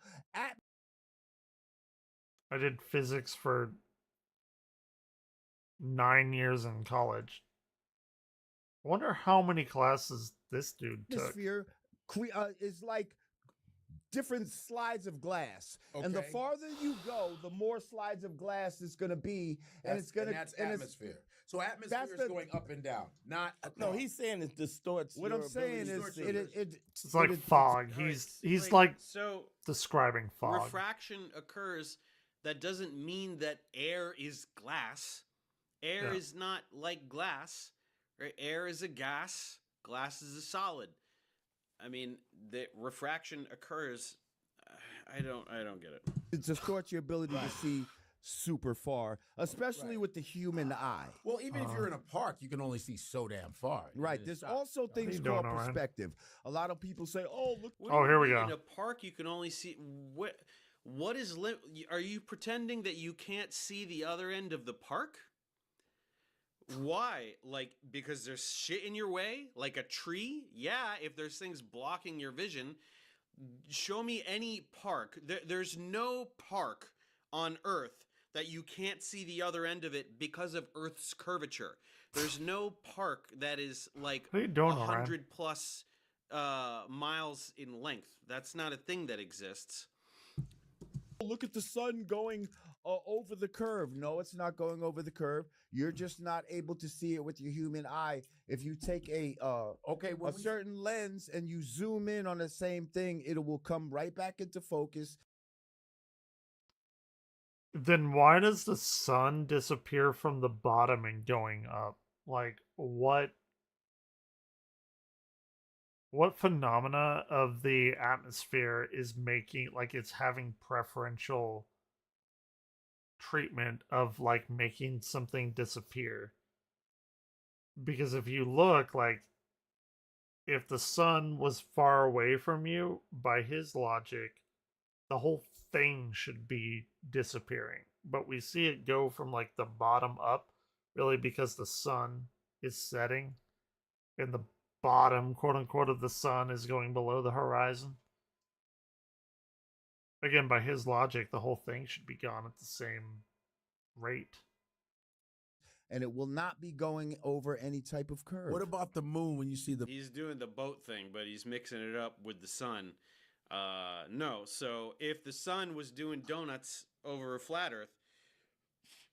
I did physics for 9 years in college. I wonder how many classes this dude took. Atmosphere is like different slides of glass, and the farther you go, the more slides of glass is going to be, and it's going to. That's atmosphere. So atmosphere is going up and down. Not no. He's saying it distorts. What I'm saying is, it's like fog. He's describing fog. Refraction occurs. That doesn't mean that air is glass. Air is not like glass. Right? Air is a gas. Glass is a solid. I mean, the refraction occurs. I don't get it. It distorts your ability to see super far, especially with the human eye. Well, even if you're in a park, you can only see so damn far. Right. There's also things doing, called Ryan? perspective. A lot of people say, "Oh, look." What do you mean? In a park, you can only see what is are you pretending that you can't see the other end of the park? Why? Like, because there's shit in your way? Like a tree? Yeah, if there's things blocking your vision. Show me any park. There's no park on Earth that you can't see the other end of it because of Earth's curvature. There's no park that is like What are you doing, 100 plus miles in length. That's not a thing that exists. Look at the sun going over the curve. No, it's not going over the curve. You're just not able to see it with your human eye. If you take a certain lens and you zoom in on the same thing, it will come right back into focus. Then why does the sun disappear from the bottom and going up? Like, what phenomena of the atmosphere is making, like, it's having preferential treatment of, like, making something disappear? Because if you look, like, if the sun was far away from you, by his logic, the whole thing should be disappearing. But we see it go from, like, the bottom up, really, because the sun is setting and the bottom, quote unquote, of the sun is going below the horizon. Again, by his logic, the whole thing should be gone at the same rate. And it will not be going over any type of curve. What about the moon when you see the... He's doing the boat thing, but he's mixing it up with the sun. No, so if the sun was doing donuts over a flat Earth,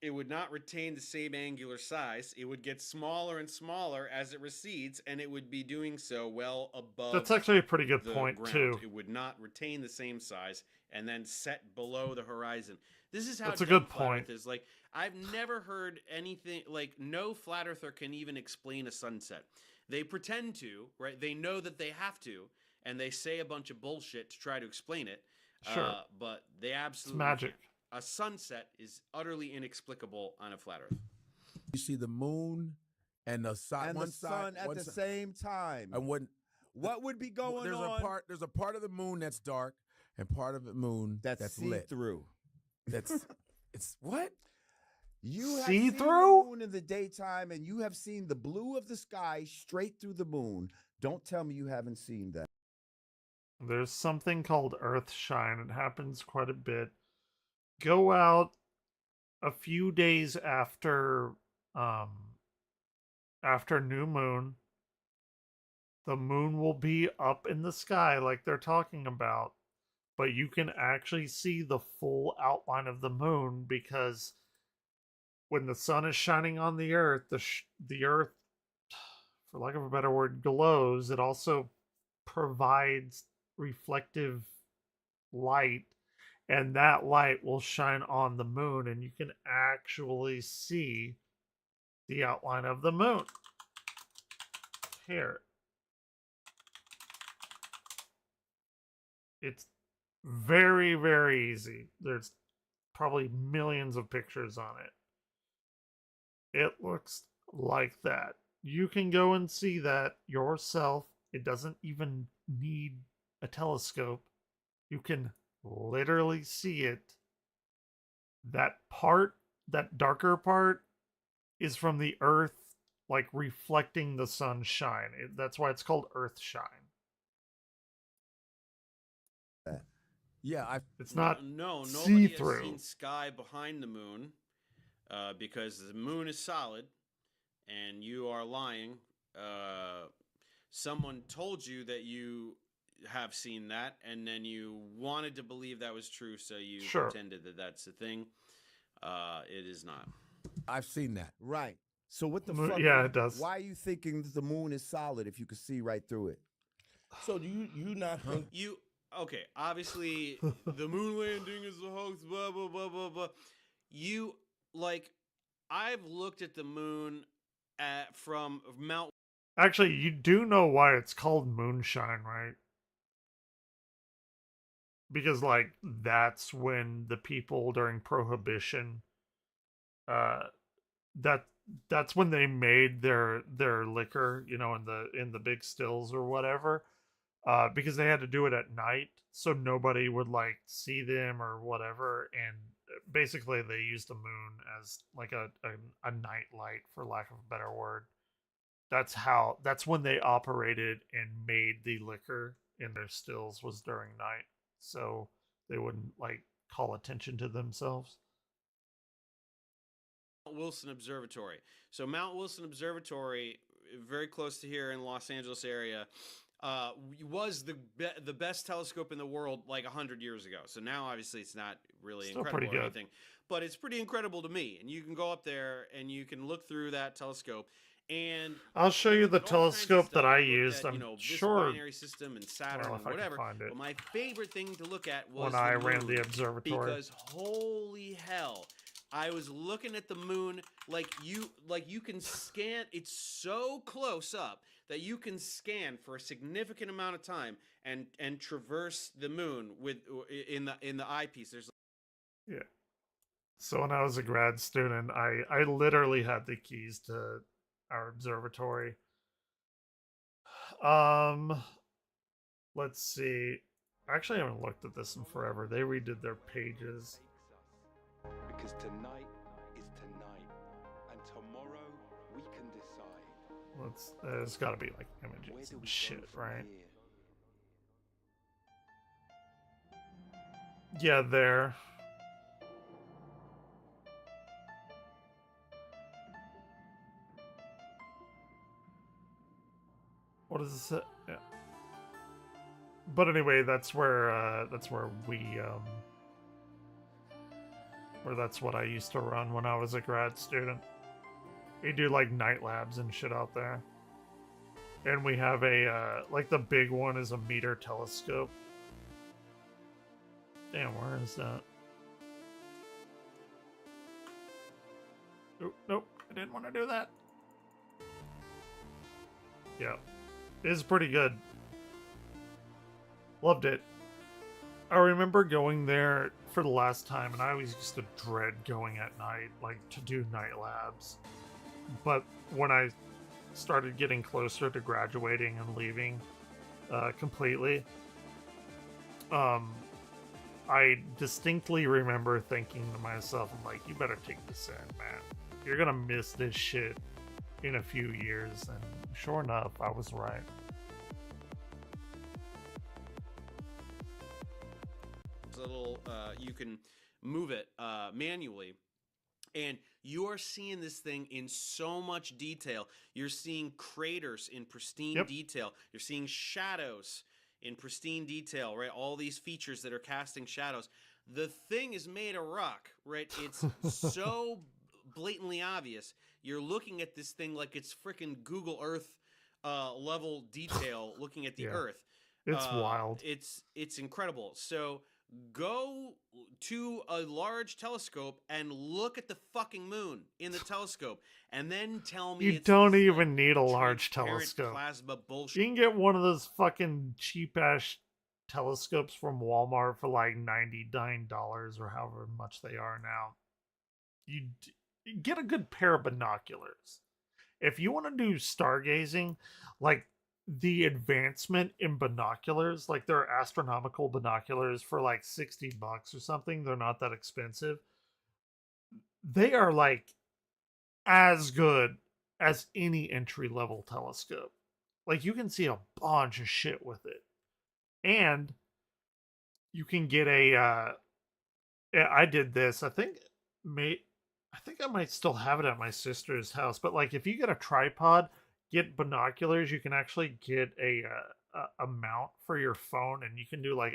it would not retain the same angular size. It would get smaller and smaller as it recedes, and it would be doing so well above. That's actually a pretty good the point, ground. too. It would not retain the same size and then set below the horizon. This is how That's a dumb good flat point. Earth is. Like, I've never heard anything like no flat earther can even explain a sunset. They pretend to, right? They know that they have to, and they say a bunch of bullshit to try to explain it. Sure. But they absolutely magic. can't. A sunset is utterly inexplicable on a flat Earth. You see the moon and the side, And one the side, sun at one the side. same time. And what would be going there's on? There's a part of the moon that's dark and part of the moon that's lit. See-through. It's what? You have See seen through? the moon in the daytime, and you have seen the blue of the sky straight through the moon. Don't tell me you haven't seen that. There's something called Earthshine. It happens quite a bit. Go out a few days after new moon. The moon will be up in the sky like they're talking about, but you can actually see the full outline of the moon, because when the sun is shining on the earth, the earth, for lack of a better word, glows. It also provides reflective light, and that light will shine on the moon, and you can actually see the outline of the moon. Here. It's very, very easy. There's probably millions of pictures on it. It looks like that. You can go and see that yourself. It doesn't even need a telescope. You can literally see it. That part, that darker part, is from the earth, like, reflecting the sunshine. That's why it's called Earthshine. Yeah, it's not nobody see-through. has seen sky behind the moon, because the moon is solid, and you are lying. Someone told you that you have seen that, and then you wanted to believe that was true, so you pretended that that's a thing. It is not. I've seen that. Right. So what the fuck? Yeah, it does. Why are you thinking that the moon is solid if you can see right through it? So do you not think Okay, obviously the moon landing is a hoax, blah, blah, blah, blah, blah. I've looked at the moon from Mount... Actually, you do know why it's called moonshine, right? because like that's when the people during Prohibition, uh, that that's when they made their liquor, you know, in the big stills or whatever, because they had to do it at night, so nobody would like see them or whatever, and basically they used the moon as like a night light, for lack of a better word. That's when they operated and made the liquor in their stills, was during night, so they wouldn't like call attention to themselves. Wilson Observatory. So Mount Wilson Observatory, very close to here in Los Angeles area, was the best telescope in the world like 100 years ago. So now obviously it's not really Still incredible pretty or good. anything, but it's pretty incredible to me. And you can go up there and you can look through that telescope. And I'll show you the all kinds of telescope that stuff. I Looked used. at, I'm this sure binary system and Saturn well, and if I can whatever. find it. But my favorite thing to look at was When I the ran moon, the observatory. because holy hell, I was looking at the moon like you can scan. It's so close up that you can scan for a significant amount of time and traverse the moon with in the eyepiece. There's Yeah. So when I was a grad student, I literally had the keys to our observatory. Let's see. Actually, I haven't looked at this in forever. They redid their pages. Because tonight is tonight, and tomorrow we can decide. There's got to be like images and shit, right? Yeah, there. What is this? Yeah. But anyway, that's where we where that's what I used to run when I was a grad student. We do like night labs and shit out there. And we have a like the big one is a meter telescope. Damn, where is that? Oh, nope, I didn't want to do that. Yeah. It's pretty good. Loved it. I remember going there for the last time, and I always used to dread going at night, like to do night labs. But when I started getting closer to graduating and leaving completely, I distinctly remember thinking to myself, I'm like, you better take this in, man. You're gonna miss this shit in a few years. And sure enough, I was right. a little you can move it manually, and you are seeing this thing in so much detail. You're seeing craters in pristine detail. You're seeing shadows in pristine detail, right? All these features that are casting shadows. The thing is made of rock, right? It's so blatantly obvious. You're looking at this thing like it's freaking Google Earth level detail looking at the Earth. It's wild. It's incredible. So go to a large telescope and look at the fucking moon in the telescope, and then tell me you don't even need a large telescope. Plasma bullshit. You can get one of those fucking cheap ass telescopes from Walmart for like $99 or however much they are now. You get a good pair of binoculars. If you want to do stargazing, like the advancement in binoculars, like there are astronomical binoculars for like $60 or something. They're not that expensive. They are like as good as any entry level telescope. Like you can see a bunch of shit with it. And you can get a I did this. I think I might still have it at my sister's house, but like if you get a tripod, get binoculars, you can actually get a mount for your phone, and you can do like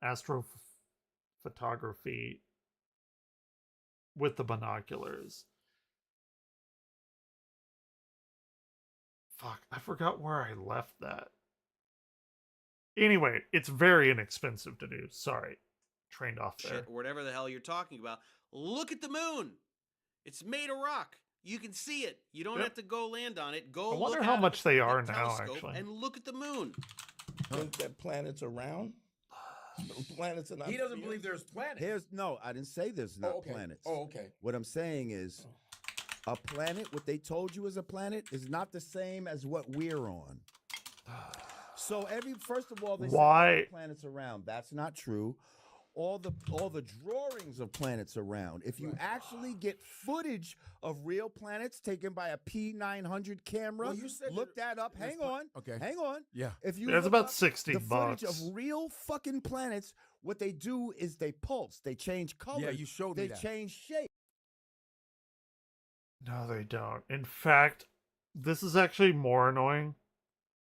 astrophotography with the binoculars. Fuck, I forgot where I left that. Anyway, it's very inexpensive to do. Sorry. Trained off there. Shit, whatever the hell you're talking about. Look at the moon. It's made of rock. You can see it. You don't have to go land on it. Go. I wonder look how out much at they the are now, telescope actually. and look at the moon. Think that planets are round? Planets are not. He doesn't spheres? believe there's planets. I didn't say there's not planets. Oh, okay. What I'm saying is, a planet, what they told you is a planet, is not the same as what we're on. So first of all, they say planets around. That's not true. All the drawings of planets around. If you actually get footage of real planets taken by a P900 camera, look that up. Hang on. Okay. Hang on. Yeah. If you It's look about up $60. the footage of real fucking planets, what they do is they pulse. They change color. Yeah, you showed me They that. change shape. No, they don't. In fact, this is actually more annoying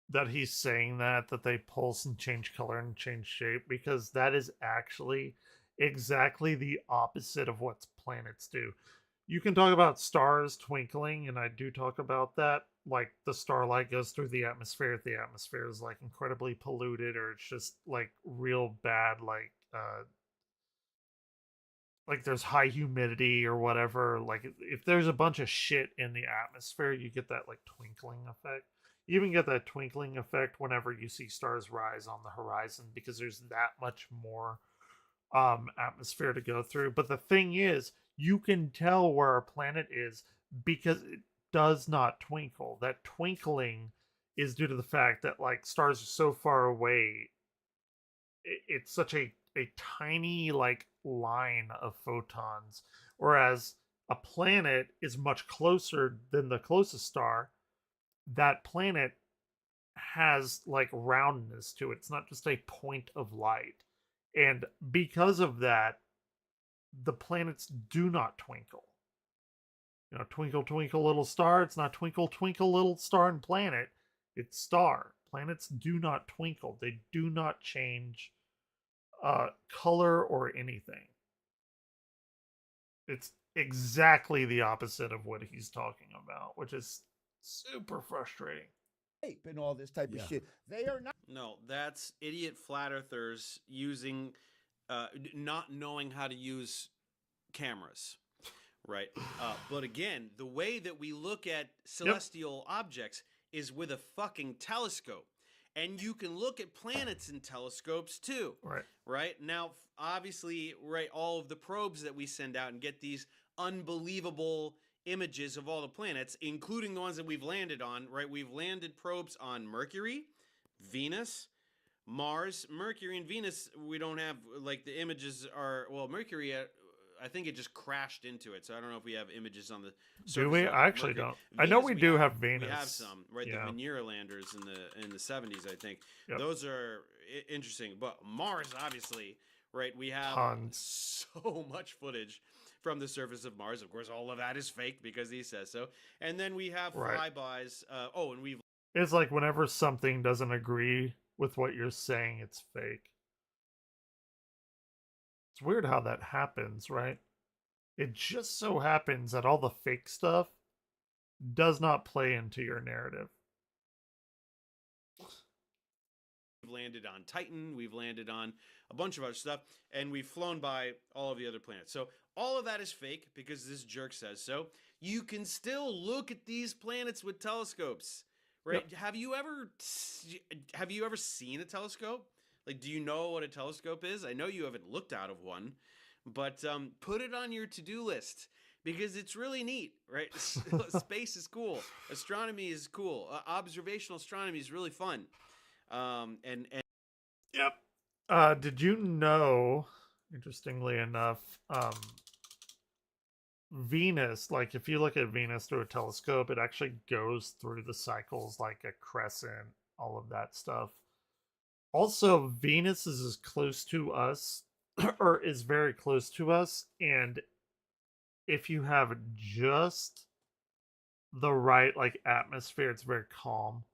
that he's saying that they pulse and change color and change shape, because that is actually exactly the opposite of what planets do. You can talk about stars twinkling, and I do talk about that. Like, the starlight goes through the atmosphere. If the atmosphere is like incredibly polluted, or it's just like real bad, like there's high humidity or whatever, like if there's a bunch of shit in the atmosphere, you get that like twinkling effect. You even get that twinkling effect whenever you see stars rise on the horizon, because there's that much more atmosphere to go through. But the thing is, you can tell where a planet is because it does not twinkle. That twinkling is due to the fact that like stars are so far away, it's such a tiny like line of photons, whereas a planet is much closer than the closest star. That planet has like roundness to it. It's not just a point of light. And because of that, the planets do not twinkle. You know, twinkle, twinkle, little star. It's not twinkle, twinkle, little star and planet. It's star. Planets do not twinkle. They do not change color or anything. It's exactly the opposite of what he's talking about, which is super frustrating. And all this type of shit. They are not. No, that's idiot flat earthers using, not knowing how to use cameras, right? But again, the way that we look at celestial objects is with a fucking telescope. And you can look at planets in telescopes too. Right. Right? Now, obviously, right, all of the probes that we send out and get these unbelievable images of all the planets, including the ones that we've landed on, right? We've landed probes on Mercury, Venus, Mars. Mercury and Venus, we don't have, like, the images are, well, Mercury, I think it just crashed into it, so I don't know if we have images on the surface. Do we? of I actually Mercury. don't. I know we do have We Venus. have some, right? Yeah. The Venera landers in the 70s, I think. Yep. Those are interesting. But Mars, obviously, right? We have so much footage from the surface of Mars. Of course, all of that is fake because he says so. And then we have flybys. And we've. It's like whenever something doesn't agree with what you're saying, it's fake. It's weird how that happens, right? It just so happens that all the fake stuff does not play into your narrative. We've landed on Titan, we've landed on a bunch of other stuff, and we've flown by all of the other planets. So all of that is fake because this jerk says so. You can still look at these planets with telescopes, right? Yep. Have you ever seen a telescope? Like, do you know what a telescope is? I know you haven't looked out of one, but put it on your to-do list because it's really neat, right? Space is cool. Astronomy is cool. Observational astronomy is really fun. Yep. Did you know, interestingly enough, Venus, like if you look at Venus through a telescope, it actually goes through the cycles like a crescent, all of that stuff. Also, Venus is as close to us, or is very close to us, and if you have just the right like atmosphere, it's very calm.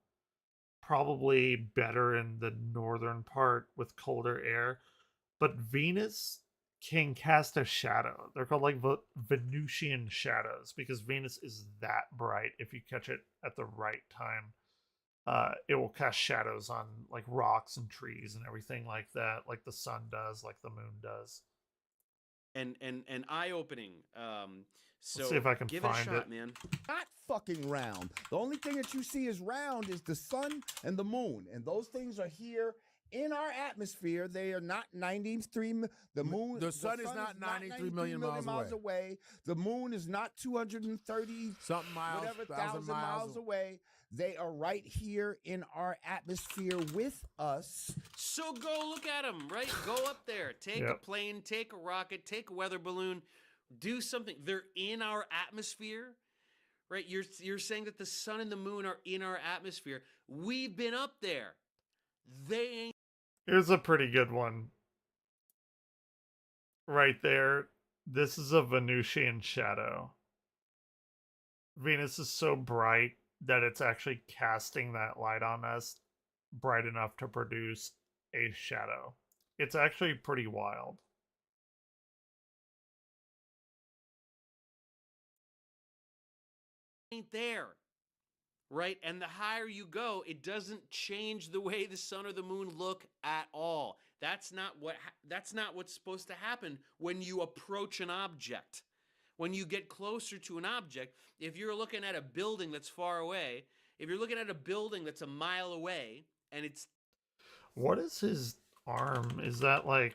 Probably better in the northern part with colder air, but Venus can cast a shadow. They're called like Venusian shadows because Venus is that bright. If you catch it at the right time, it will cast shadows on like rocks and trees and everything like that, like the sun does, like the moon does. And eye-opening. So Let's see if I can give find it a shot, it. man. Not fucking round. The only thing that you see is round is the sun and the moon, and those things are here in our atmosphere. They are not 93. The moon. The sun is not 93 million miles away. The moon is not 230 something miles, whatever thousand miles away. They are right here in our atmosphere with us. So go look at them, right? Go up there. Take a plane, take a rocket, take a weather balloon, do something. They're in our atmosphere, right? You're saying that the sun and the moon are in our atmosphere. We've been up there. They ain't. Here's a pretty good one. Right there. This is a Venusian shadow. Venus is so bright that it's actually casting that light on us bright enough to produce a shadow. It's actually pretty wild. Ain't there, right? And the higher you go, it doesn't change the way the sun or the moon look at all. That's not what's supposed to happen when you approach an object. When you get closer to an object, if you're looking at a building that's far away, if you're looking at a building that's a mile away, and it's... What is his arm? Is that like...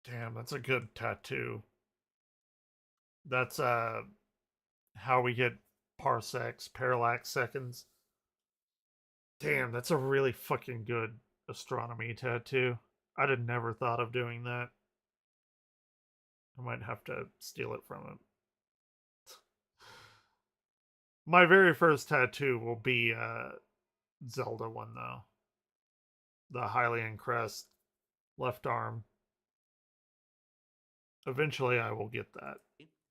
Damn, that's a good tattoo. That's how we get parsecs, parallax seconds. Damn, that's a really fucking good astronomy tattoo. I'd have never thought of doing that. I might have to steal it from him. My very first tattoo will be Zelda one, though. The Hylian crest, left arm. Eventually I will get that.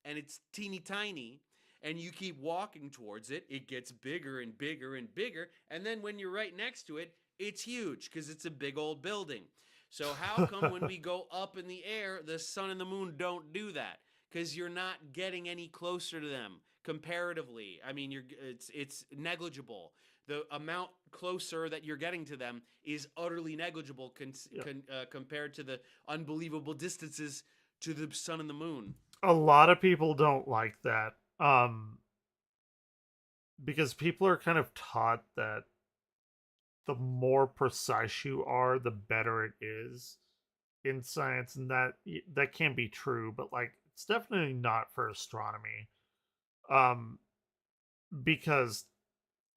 And it's teeny tiny, and you keep walking towards it, it gets bigger and bigger and bigger, and then when you're right next to it, it's huge, because it's a big old building. So how come when we go up in the air, the sun and the moon don't do that? Because you're not getting any closer to them comparatively. I mean, it's negligible. The amount closer that you're getting to them is utterly negligible compared to the unbelievable distances to the sun and the moon. A lot of people don't like that. Because people are kind of taught that the more precise you are, the better it is in science, and that can be true, but like it's definitely not for astronomy. Because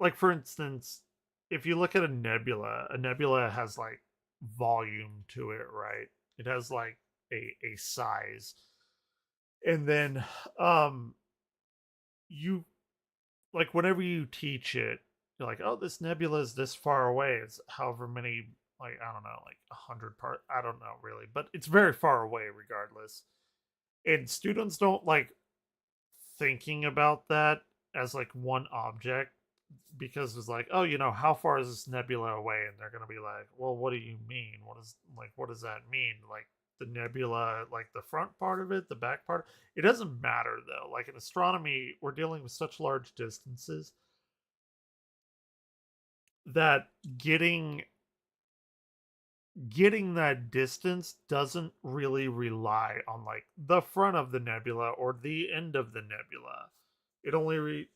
like for instance, if you look at a nebula has like volume to it, right? It has like a size. And then you like whenever you teach it, you're like, oh, this nebula is this far away. It's however many, like, I don't know, like 100 part. I don't know really, but it's very far away regardless. And students don't like thinking about that as like one object because it's like, oh, you know, how far is this nebula away? And they're gonna be like, well, what do you mean? What does that mean? Like the nebula, like the front part of it, the back part. It doesn't matter though. Like in astronomy, we're dealing with such large distances that getting that distance doesn't really rely on like the front of the nebula or the end of the nebula. It only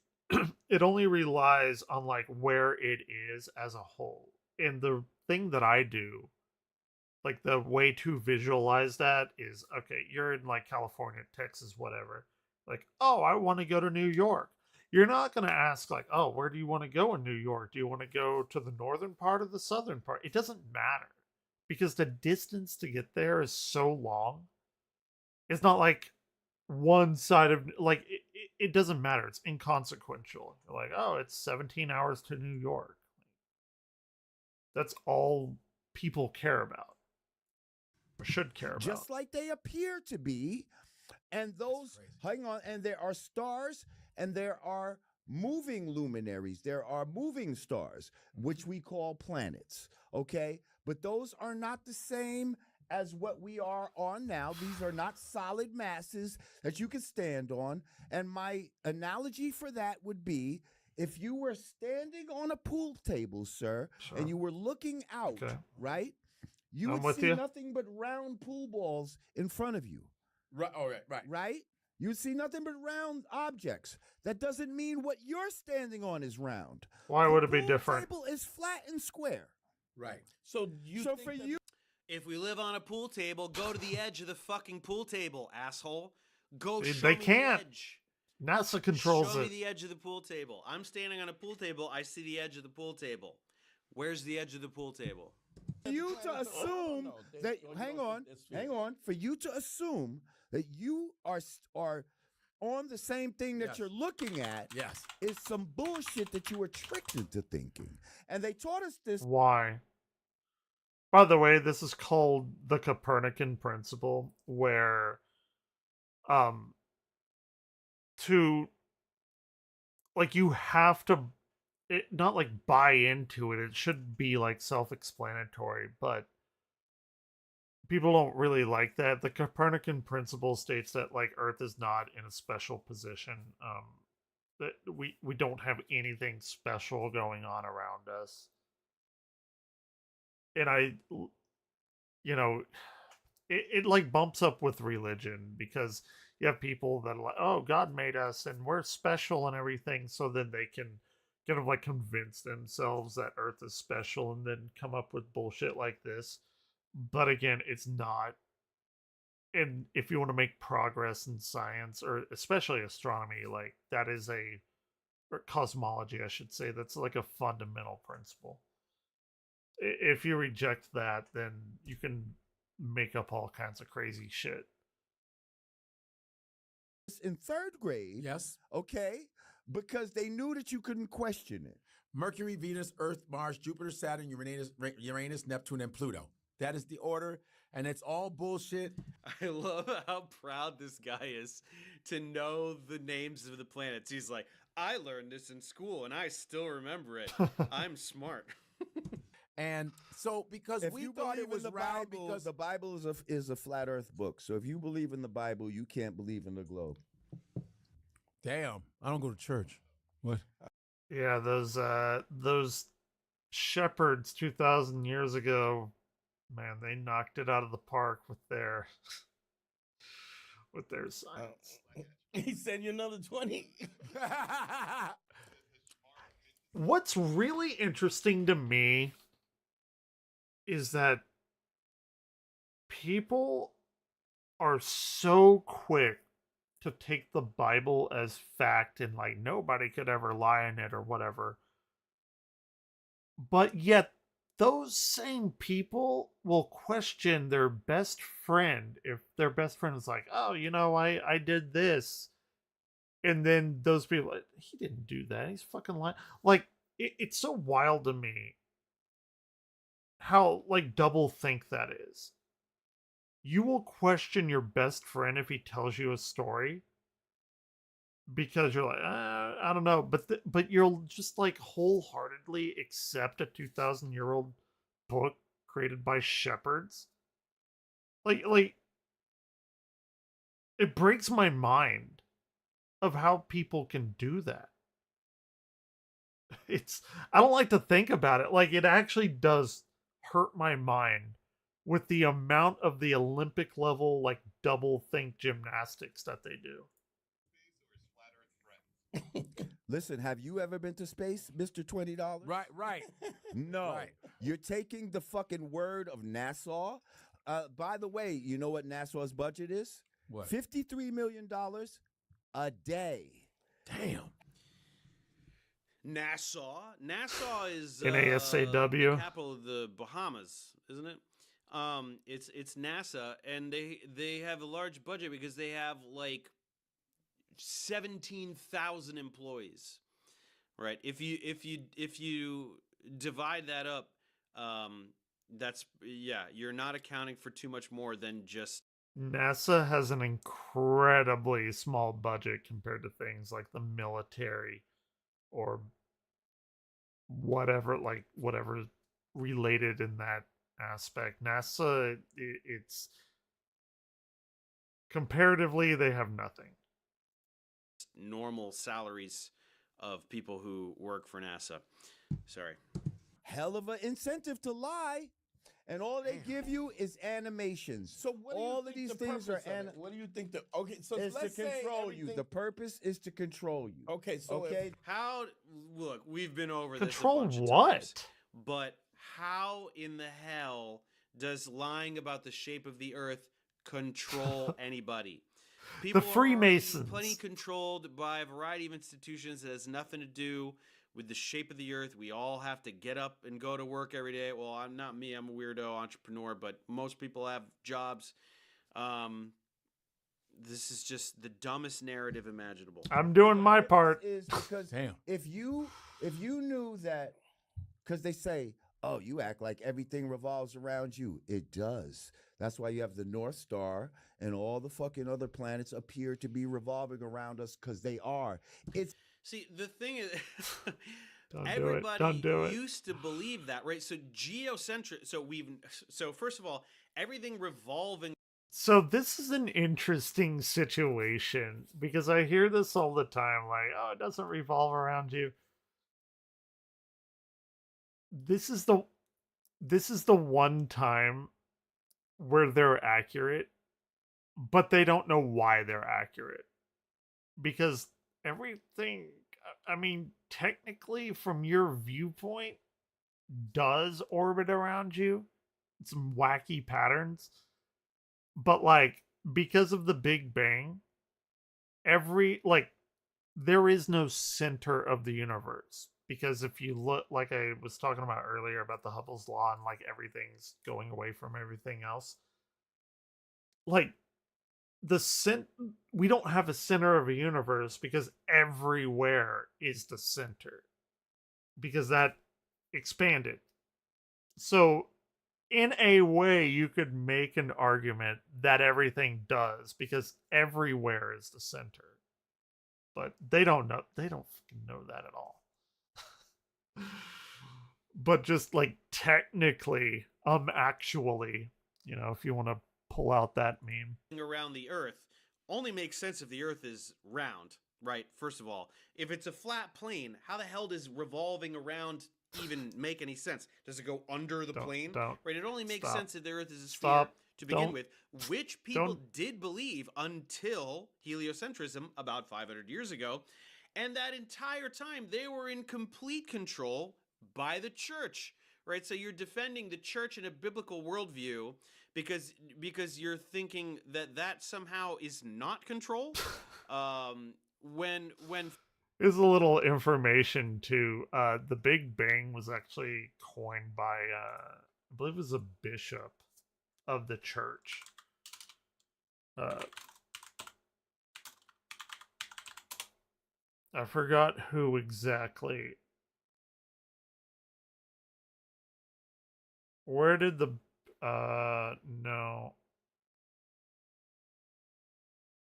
it only relies on like where it is as a whole. And the thing that I do, like the way to visualize that is, okay, you're in like California, Texas, whatever. Like, oh, I want to go to New York. You're not going to ask like, oh, where do you want to go in New York? Do you want to go to the northern part or the southern part? It doesn't matter because the distance to get there is so long. It's not like one side of like it doesn't matter. It's inconsequential. You're like, oh, it's 17 hours to New York. That's all people care about or should care about. Just like they appear to be. And those, hang on, and there are stars and there are moving luminaries. There are moving stars, which we call planets, okay? But those are not the same as what we are on now. These are not solid masses that you can stand on. And my analogy for that would be if you were standing on a pool table, sir, and you were looking out, right? You would see nothing but round pool balls in front of you. Right. Oh, right. Right? You would see nothing but round objects. That doesn't mean what you're standing on is round. Why would it be The different? table is flat and square. Right. So you So think for that you, If we live on a pool table, go to the edge of the fucking pool table, asshole. Go They show me can't. the edge. NASA controls Show me it. the edge of the pool table. I'm standing on a pool table. I see the edge of the pool table. Where's the edge of the pool table? for you to assume that hang on, for you to assume that you are on the same thing that Yes. you're looking at Yes. is some bullshit that you were tricked into thinking. And they taught us this. Why? By the way, this is called the Copernican principle, where to like you have to not like buy into it. It should be like self-explanatory, but people don't really like that. The Copernican principle states that like Earth is not in a special position. That we don't have anything special going on around us. And you know, it like bumps up with religion because you have people that are like, oh, God made us and we're special and everything. So then they can kind of like convince themselves that Earth is special and then come up with bullshit like this. But again, it's not. And if you want to make progress in science or especially astronomy, like that is or cosmology, I should say, that's like a fundamental principle. If you reject that, then you can make up all kinds of crazy shit. In third grade. Yes. Okay. Because they knew that you couldn't question it. Mercury, Venus, Earth, Mars, Jupiter, Saturn, Uranus, Neptune, and Pluto. That is the order, and it's all bullshit. I love how proud this guy is to know the names of the planets. He's like, I learned this in school, and I still remember it. I'm smart. And so, because If we you thought believe it was in the round Bible, because the Bible is a flat Earth book. So if you believe in the Bible, you can't believe in the globe. Damn, I don't go to church. What? Yeah, those shepherds 2,000 years ago, man, they knocked it out of the park with their science. He sent you another 20. What's really interesting to me is that people are so quick to take the Bible as fact and like nobody could ever lie in it or whatever. But yet those same people will question their best friend if their best friend is like, oh, I did this. And then those people, like, he didn't do that. He's fucking lying. Like, it's so wild to me how, like, double think that is. You will question your best friend if he tells you a story because you're like, I don't know. But you'll just, like, wholeheartedly accept a 2,000-year-old book created by shepherds. Like, it breaks my mind of how people can do that. I don't like to think about it. Like, it actually does hurt my mind with the amount of the Olympic level, like, double think gymnastics that they do. Listen, have you ever been to space, Mr. $20? Right. No. Right. You're taking the fucking word of NASA. By the way, you know what NASA's budget is? What? $53 million a day. Damn. Nassau is NASAW. the capital of the Bahamas, isn't it? It's NASA, and they have a large budget because they have like 17,000 employees, right? If you divide that up, you're not accounting for too much more than just. NASA has an incredibly small budget compared to things like the military or whatever related in that aspect. NASA, it's comparatively, they have nothing. Normal salaries of people who work for NASA. Sorry. Hell of an incentive to lie. and all they give you is animations. So what all do you of think these the things are purpose of it? What do you think the okay? So is to let's say control you. everything- The purpose is to control you. Okay, so okay. How? Look, we've been over Control this a bunch of what? times, but how in the hell does lying about the shape of the Earth control anybody? People The are already Freemasons. plenty controlled by a variety of institutions that has nothing to do with the shape of the Earth. We all have to get up and go to work every day. Well, I'm not me. I'm a weirdo entrepreneur, but most people have jobs. This is just the dumbest narrative imaginable. I'm doing my part. Is because if you knew that, because they say, oh, you act like everything revolves around you. It does. That's why you have the North Star and all the fucking other planets appear to be revolving around us, because they are. It's See, the thing is, Don't everybody do it. used to believe that, right? So geocentric. So first of all, everything revolving. So this is an interesting situation because I hear this all the time, like, oh, it doesn't revolve around you. This is the one time where they're accurate, but they don't know why they're accurate. Because everything, I mean, technically from your viewpoint, does orbit around you. Some wacky patterns. But like, because of the Big Bang, there is no center of the universe. Because if you look, like I was talking about earlier about the Hubble's law and like everything's going away from everything else, like we don't have a center of a universe because everywhere is the center, because that expanded. So in a way, you could make an argument that everything does because everywhere is the center. But they don't know. They don't fucking know that at all. But just like technically, actually, if you want to pull out that meme around the Earth only makes sense if the Earth is round, right? First of all, if it's a flat plane, how the hell does revolving around even make any sense? Does it go under the plane? Right? It only makes sense if the Earth is a sphere to begin with, which people did believe until heliocentrism about 500 years ago. And that entire time, they were in complete control by the church, right? So you're defending the church in a biblical worldview because you're thinking that somehow is not control. When Here's a little information too. The Big Bang was actually coined by I believe it was a bishop of the church. I forgot who exactly. Where did the no.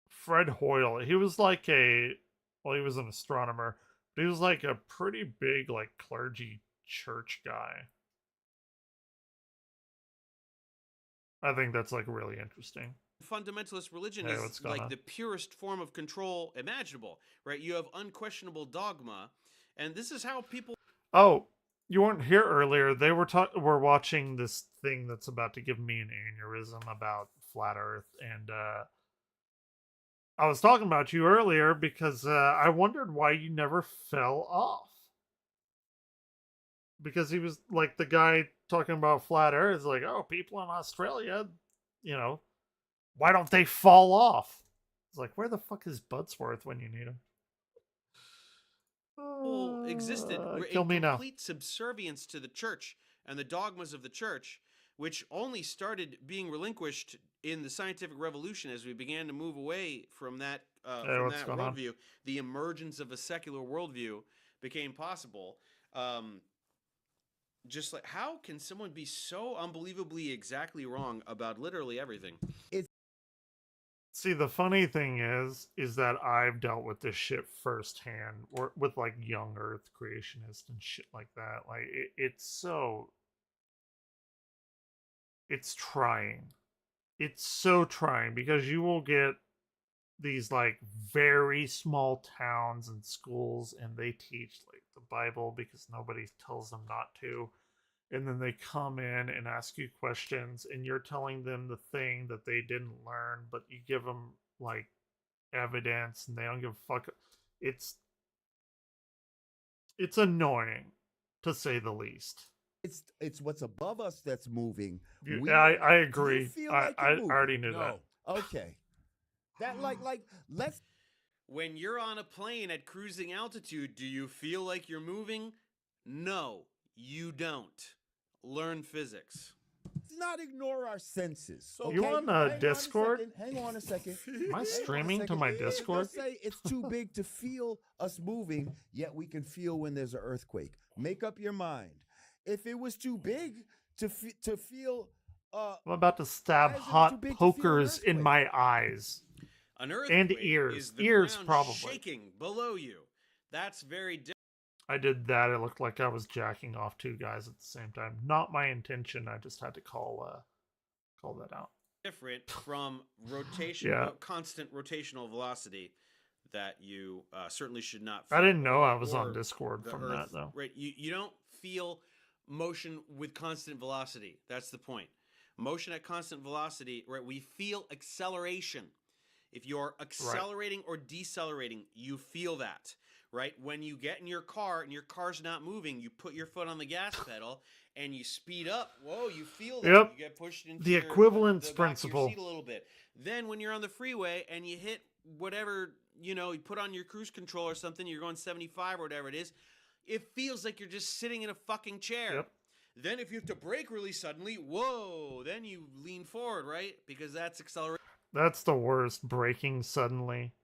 Fred Hoyle. He was like he was an astronomer, but he was like a pretty big like clergy church guy. I think that's like really interesting. Fundamentalist religion is like the purest form of control imaginable, right? You have unquestionable dogma, and this is how people. Oh, you weren't here earlier. They were we're watching this thing that's about to give me an aneurysm about flat Earth, and I was talking about you earlier because I wondered why you never fell off. Because he was like the guy talking about flat Earth, is like, oh, people in Australia, why don't they fall off? It's like, where the fuck is Budsworth when you need him? Existed kill me in now. complete subservience to the church and the dogmas of the church, which only started being relinquished in the scientific revolution as we began to move away from that worldview. The emergence of a secular worldview became possible. Just like, how can someone be so unbelievably exactly wrong about literally everything? See, the funny thing is that I've dealt with this shit firsthand, or with like young Earth creationists and shit like that. Like it's trying. It's so trying because you will get these like very small towns and schools, and they teach like the Bible because nobody tells them not to. and then they come in and ask you questions, and you're telling them the thing that they didn't learn, but you give them like evidence, and they don't give a fuck. It's annoying, to say the least. It's what's above us that's moving. I agree. Do you feel like I you're moving? already knew that. Okay. That like let's. When you're on a plane at cruising altitude, do you feel like you're moving? No, you don't. Learn physics. Let's not ignore our senses. So you on Discord? Hang on a second. Am I streaming to my Discord? Let's say it's too big to feel us moving, yet we can feel when there's an earthquake. Make up your mind. If it was too big to feel, I'm about to stab hot pokers in my eyes. An earthquake and ears. is the Ears ground probably. shaking below you. That's very different. I did that. It looked like I was jacking off two guys at the same time. Not my intention. I just had to call that out. Different from rotation, constant rotational velocity that you certainly should not feel. I didn't know I was on Discord from that, though. Right. You don't feel motion with constant velocity. That's the point. Motion at constant velocity, right? We feel acceleration. If you're accelerating or decelerating, you feel that, right? When you get in your car and your car's not moving, you put your foot on the gas pedal and you speed up. Whoa, you feel that. Yep. You get pushed into the equivalence principle. Seat a little bit. Then when you're on the freeway and you hit whatever, you put on your cruise control or something, you're going 75 or whatever it is, it feels like you're just sitting in a fucking chair. Yep. Then if you have to brake really suddenly, whoa, then you lean forward, right? Because that's acceleration. That's the worst, braking suddenly.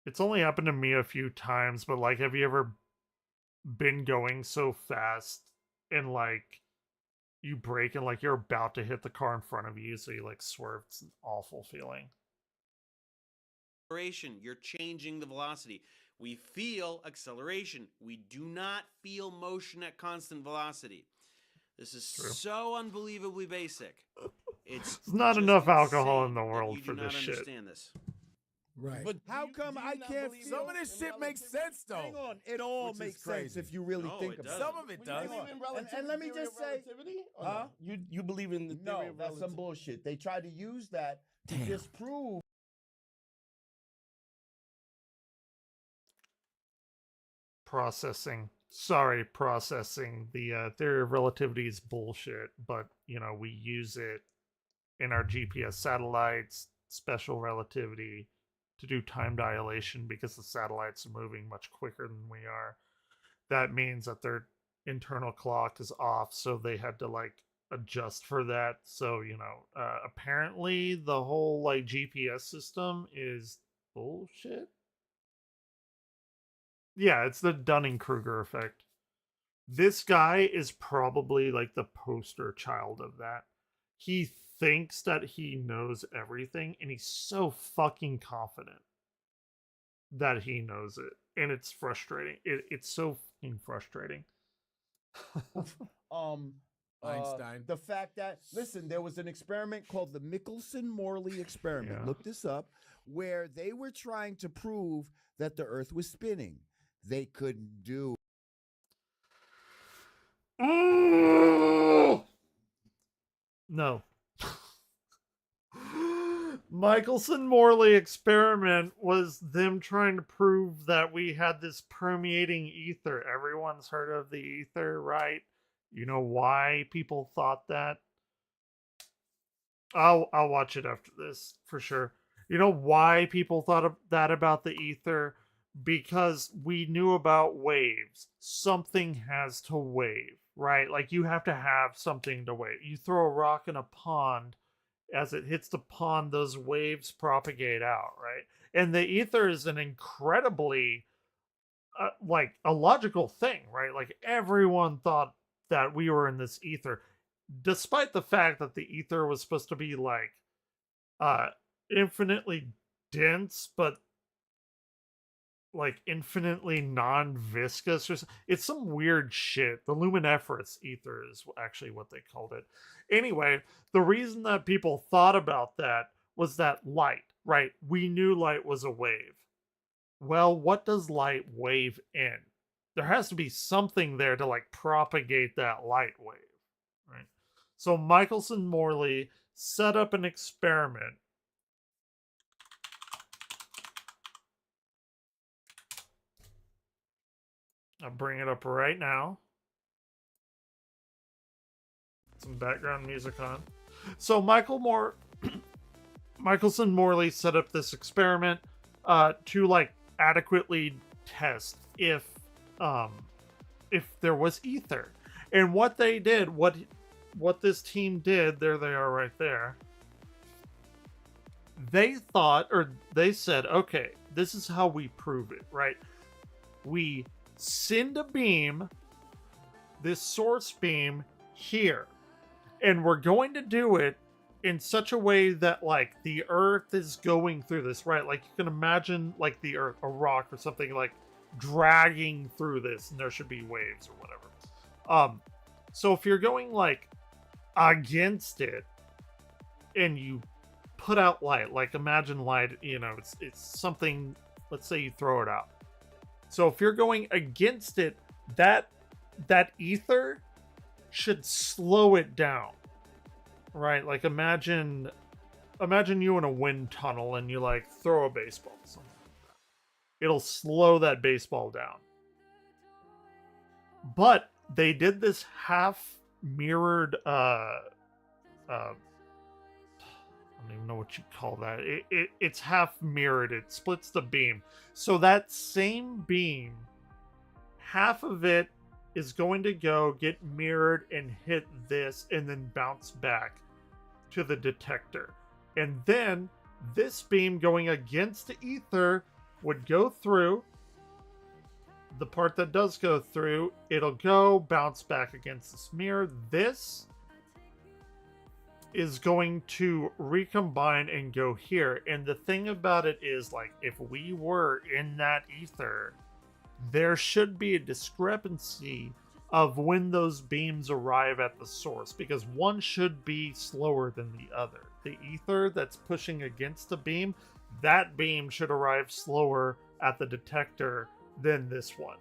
It's only happened to me a few times, but like, have you ever been going so fast and like you brake and like you're about to hit the car in front of you, so you like swerve? It's an awful feeling. Acceleration, you're changing the velocity. We feel acceleration. We do not feel motion at constant velocity. This is so unbelievably basic. It's not enough alcohol in the world for this shit. Understand this. Right. But how come I can't feel? Some of this shit makes sense, though. Hang on. It all makes sense if you really think about it. Some of it does. And let me just say, huh? You believe in the theory of that's some bullshit. They try to use that to disprove. Processing. The theory of relativity is bullshit, but we use it in our GPS satellites, special relativity, to do time dilation because the satellites are moving much quicker than we are. That means that their internal clock is off, so they had to like adjust for that. So apparently the whole like GPS system is bullshit. Yeah, it's the Dunning-Kruger effect. This guy is probably like the poster child of that. He thinks that he knows everything, and he's so fucking confident that he knows it. And it's frustrating. It's so fucking frustrating. Einstein. The fact that, listen, there was an experiment called the Michelson-Morley experiment. Look this up, where they were trying to prove that the Earth was spinning. They couldn't do. No. Michelson-Morley experiment was them trying to prove that we had this permeating ether. Everyone's heard of the ether, right? You know why people thought that? I'll watch it after this for sure. You know why people thought that about the ether? Because we knew about waves. Something has to wave, right? Like you have to have something to wave. You throw a rock in a pond, as it hits the pond, those waves propagate out, right? And the ether is an incredibly like a logical thing, right? Like everyone thought that we were in this ether, despite the fact that the ether was supposed to be like infinitely dense, but like infinitely non-viscous, or it's some weird shit. The luminiferous ether is actually what they called it. Anyway, the reason that people thought about that was that light, right? We knew light was a wave. Well, what does light wave in? there has to be something there to like propagate that light wave, right? So Michelson Morley set up an experiment. I'll bring it up right now. Some background music on. So Michelson Morley set up this experiment to like adequately test if there was ether. And what they did, what this team did, there they are right there. They thought, or they said, okay, this is how we prove it, right? We send a beam, this source beam here, and we're going to do it in such a way that like the earth is going through this, right? Like you can imagine like the earth, a rock or something like dragging through this, and there should be waves or whatever. So if you're going like against it and you put out light, like imagine light, you know, it's something, let's say you throw it out. So if you're going against it, that ether should slow it down, right? Like imagine you in a wind tunnel and you like throw a baseball, something like that. It'll slow that baseball down. But they did this half mirrored I don't even know what you call that. It's half mirrored. It splits the beam. So that same beam, half of it is going to go get mirrored and hit this and then bounce back to the detector. And then this beam going against the ether would go through. The part that does go through, it'll go bounce back against this mirror. This is going to recombine and go here. And the thing about it is, like, if we were in that ether, there should be a discrepancy of when those beams arrive at the source, because one should be slower than the other. The ether that's pushing against the beam, that beam should arrive slower at the detector than this one.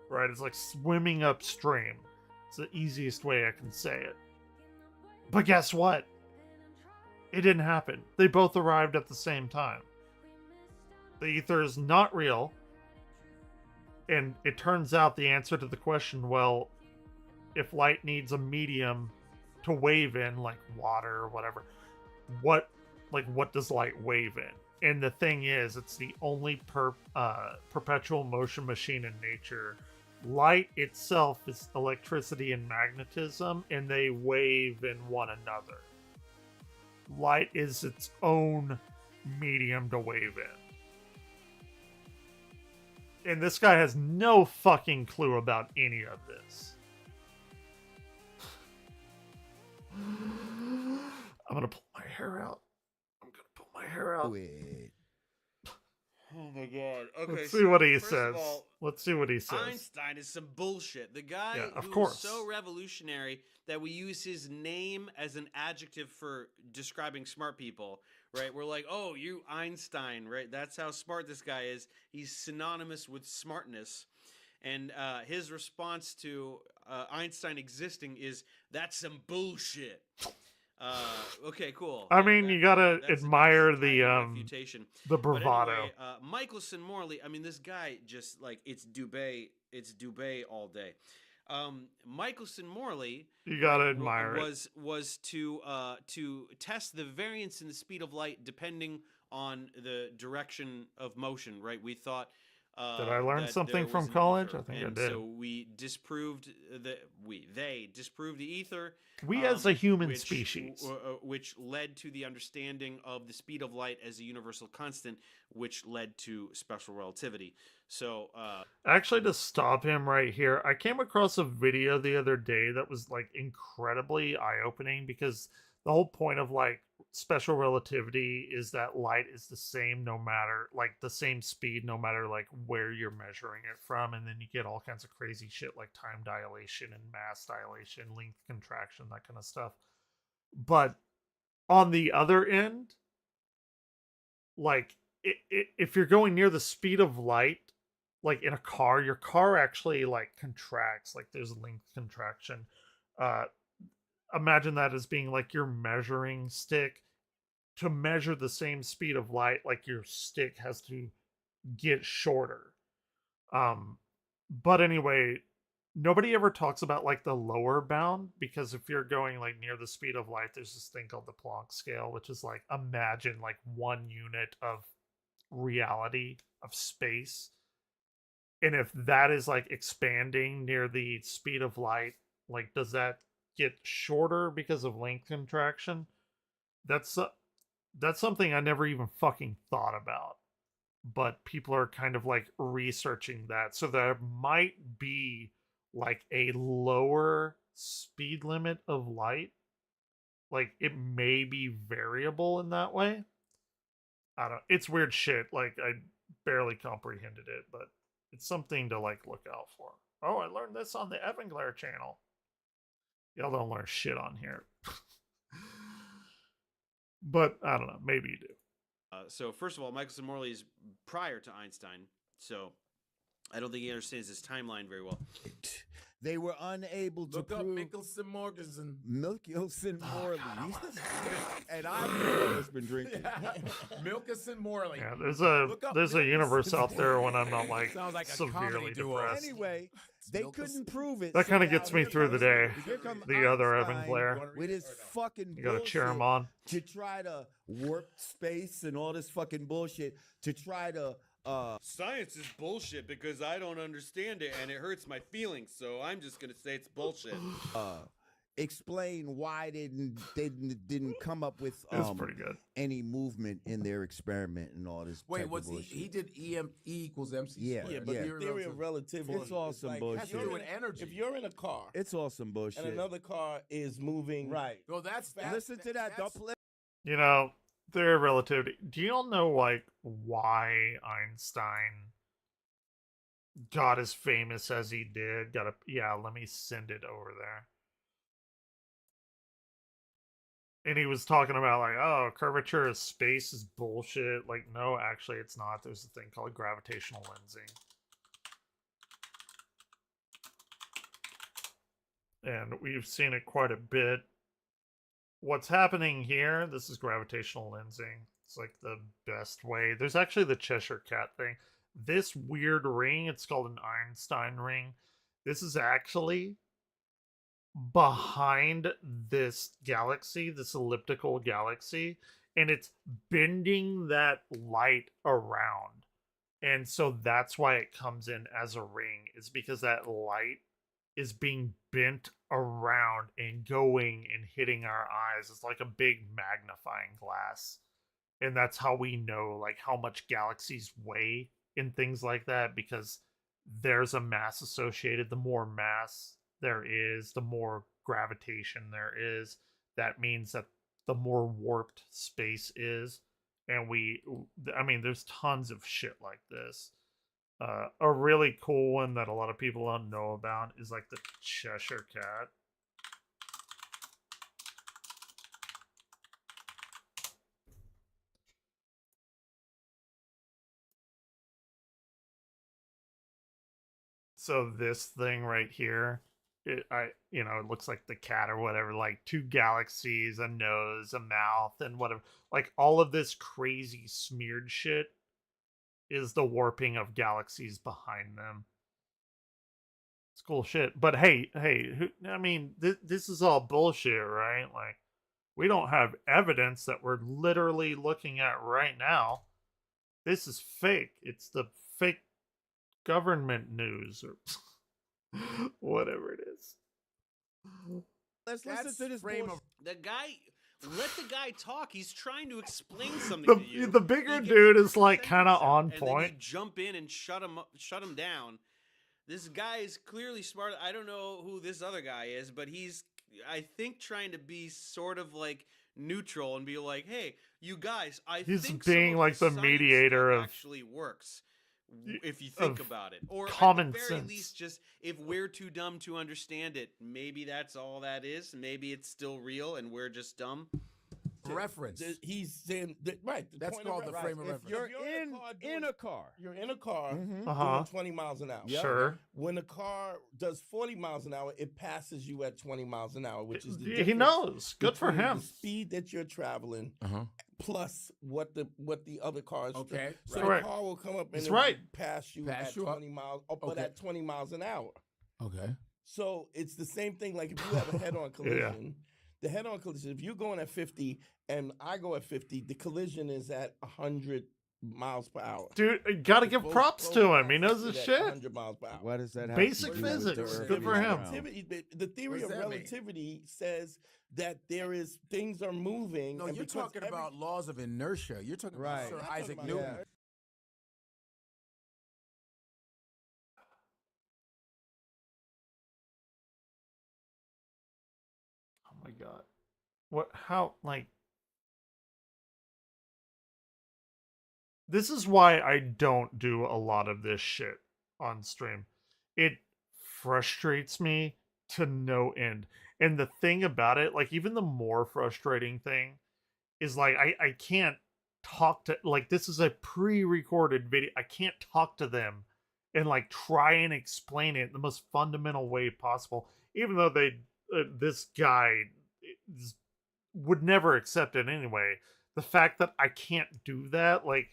Right? It's like swimming upstream. It's the easiest way I can say it. But guess what? It didn't happen. They both arrived at the same time. The ether is not real. And it turns out the answer to the question, well, if light needs a medium to wave in, like water or whatever, what does light wave in? And the thing is, it's the only perpetual motion machine in nature. Light itself is electricity and magnetism, and they wave in one another. Light is its own medium to wave in. And this guy has no fucking clue about any of this. I'm gonna pull my hair out. Oh my god. Okay, Let's see what he first says. of all, Let's see what he says. Einstein is some bullshit. The guy Yeah, of who's course. so revolutionary that we use his name as an adjective for describing smart people, right? We're like, oh, you Einstein, right? That's how smart this guy is. He's synonymous with smartness. And his response to Einstein existing is, that's some bullshit. Okay, cool. I mean, you gotta admire the refutation. the But bravado. anyway, Michelson Morley, I mean, this guy just like it's Dubé all day. Michelson Morley, You gotta admire it. was to test the variance in the speed of light depending on the direction of motion. Right? We thought. Did I learn that something there from was an college? ether, I think I and did. So they disproved the ether. We as a human which, species. Which led to the understanding of the speed of light as a universal constant, which led to special relativity. So, Actually, to stop him right here, I came across a video the other day that was like incredibly eye-opening, because the whole point of like special relativity is that light is the same no matter, like the same speed no matter like where you're measuring it from, and then you get all kinds of crazy shit like time dilation and mass dilation, length contraction, that kind of stuff. But on the other end, like if you're going near the speed of light, like in a car, your car actually like contracts, like there's length contraction. Uh, Imagine that as being like your measuring stick. To measure the same speed of light, like your stick has to get shorter. Um, but anyway, nobody ever talks about like the lower bound, because if you're going like near the speed of light, there's this thing called the Planck scale, which is like, imagine like 1 unit of reality of space. And if that is like expanding near the speed of light, like does that get shorter because of length contraction? That's that's something I never even fucking thought about. But people are kind of like researching that. So there might be like a lower speed limit of light. Like it may be variable in that way. I don't, it's weird shit. Like I barely comprehended it, but it's something to like look out for. Oh, I learned this on the Evanglair channel. Y'all don't learn shit on here. But I don't know, maybe you do. So first of all, Michelson Morley is prior to Einstein, so I don't think he understands his timeline very well. They were unable to Look up prove Michelson Morgensen. Michelson Morley. And I've just been drinking. Michelson Morley. Yeah, there's a universe out there when I'm not like, Sounds like a severely comedy duo. depressed. Anyway, they couldn't prove it. That kind of so gets now me here through the comes- day. here come The other Evan Einstein Blair. with his fucking You gotta cheer him bullshit on. to try to warp space and all this fucking bullshit to try to Science is bullshit because I don't understand it and it hurts my feelings, so I'm just gonna say it's bullshit. explain why they didn't come up with It's pretty good. any movement in their experiment and all this. Wait, type was of he? bullshit. He did E equals MC Yeah, squared. but Theory the of Theory of relativity. It's all is some like, bullshit. has to do with energy. If you're in a car It's all some bullshit. and another car is moving, Right. Well, that's Listen to that. Don't play. You know, theory of relativity. Do you all know like why Einstein got as famous as he did? Yeah, let me send it over there. And he was talking about like, oh, curvature of space is bullshit. Like, no, actually it's not. There's a thing called gravitational lensing. And we've seen it quite a bit. What's happening here, this is gravitational lensing. It's like the best way. There's actually the Cheshire Cat thing. This weird ring, it's called an Einstein ring. This is actually behind this galaxy, this elliptical galaxy, and it's bending that light around. And so that's why it comes in as a ring, is because that light is being bent around and going and hitting our eyes. It's like a big magnifying glass. And that's how we know like how much galaxies weigh and things like that, because there's a mass associated. The more mass there is, the more gravitation there is. That means that the more warped space is. And I mean, there's tons of shit like this. A really cool one that a lot of people don't know about is like the Cheshire Cat. So this thing right here, it looks like the cat or whatever, like two galaxies, a nose, a mouth, and whatever. Like all of this crazy smeared shit is the warping of galaxies behind them. It's cool shit. But hey, I mean, this is all bullshit, right? Like, we don't have evidence that we're literally looking at right now. This is fake. It's the fake government news or whatever it is. Let's listen to this frame of the guy. Let the guy talk. He's trying to explain something The, to you. the bigger dude is like kind of on and then point. you jump in and shut him down. This guy is clearly smart. I don't know who this other guy is, but he's, I think, trying to be sort of like neutral and be like, "Hey, you guys, He's think being some of like the science mediator stuff of actually works." If you think of about it, or common at the very sense. least, just if we're too dumb to understand it, maybe that's all that is. Maybe it's still real and we're just dumb. reference. He's saying that, right. The That's point called of the frame of If reference. you're in in a car, you're in a car Uh-huh. doing 20 miles an hour. Yep. Sure. When a car does 40 miles an hour, it passes you at 20 miles an hour, which is the He difference knows. Good for between him. The speed that you're traveling Uh-huh. plus what the other cars. Okay, So right. the car will come up and He's it will right. pass you Pass at you up. 20 miles, but Okay. at 20 miles an hour. Okay. So it's the same thing. Like if you have a head-on collision, the head-on collision. If you're going at 50 and I go at 50, the collision is at 100 miles per hour. Dude, you gotta give Both- props both to him. cars He knows sit his at shit. 100 miles per hour. what does that have Basic to do with physics. the Earth Good for being him. round? The theory What of does that mean? relativity says that things are moving. No, and you're because talking about laws of inertia. You're talking Right. about Sir I'm talking Isaac about Newton. Yeah. Oh my god. What? How? Like. This is why I don't do a lot of this shit on stream. It frustrates me to no end. And the thing about it, like, even the more frustrating thing is, like, I can't talk to, like, this is a pre-recorded video. I can't talk to them and, like, try and explain it in the most fundamental way possible. Even though this guy would never accept it anyway. The fact that I can't do that, like,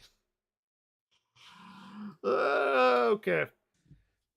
okay.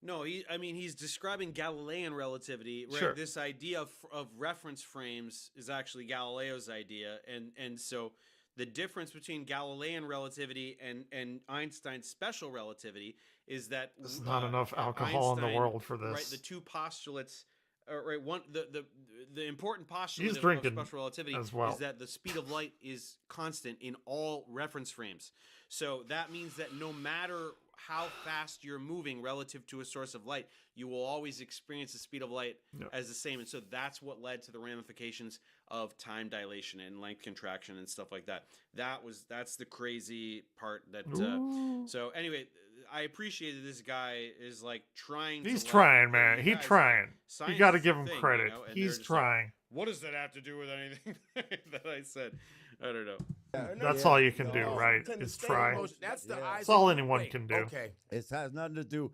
No, he's describing Galilean relativity, right? Sure. This idea of reference frames is actually Galileo's idea, and so the difference between Galilean relativity and Einstein's special relativity is that There's not enough alcohol in the Einstein- world for this. Right, the two postulates, right? One, the important postulate He's of drinking special relativity as well. is that the speed of light is constant in all reference frames. So that means that no matter how fast you're moving relative to a source of light, you will always experience the speed of light as the same. And so that's what led to the ramifications of time dilation and length contraction and stuff like that. That's the crazy part that so anyway, I appreciate that this guy is like trying He's to trying, man. He's trying. You science got to is give a him thing, credit. you know, and He's they're just like, trying. what does that have to do with anything that I said? I don't know. That's all you can do, right? Is try. That's the That's all anyone can do. Okay. It has nothing to do.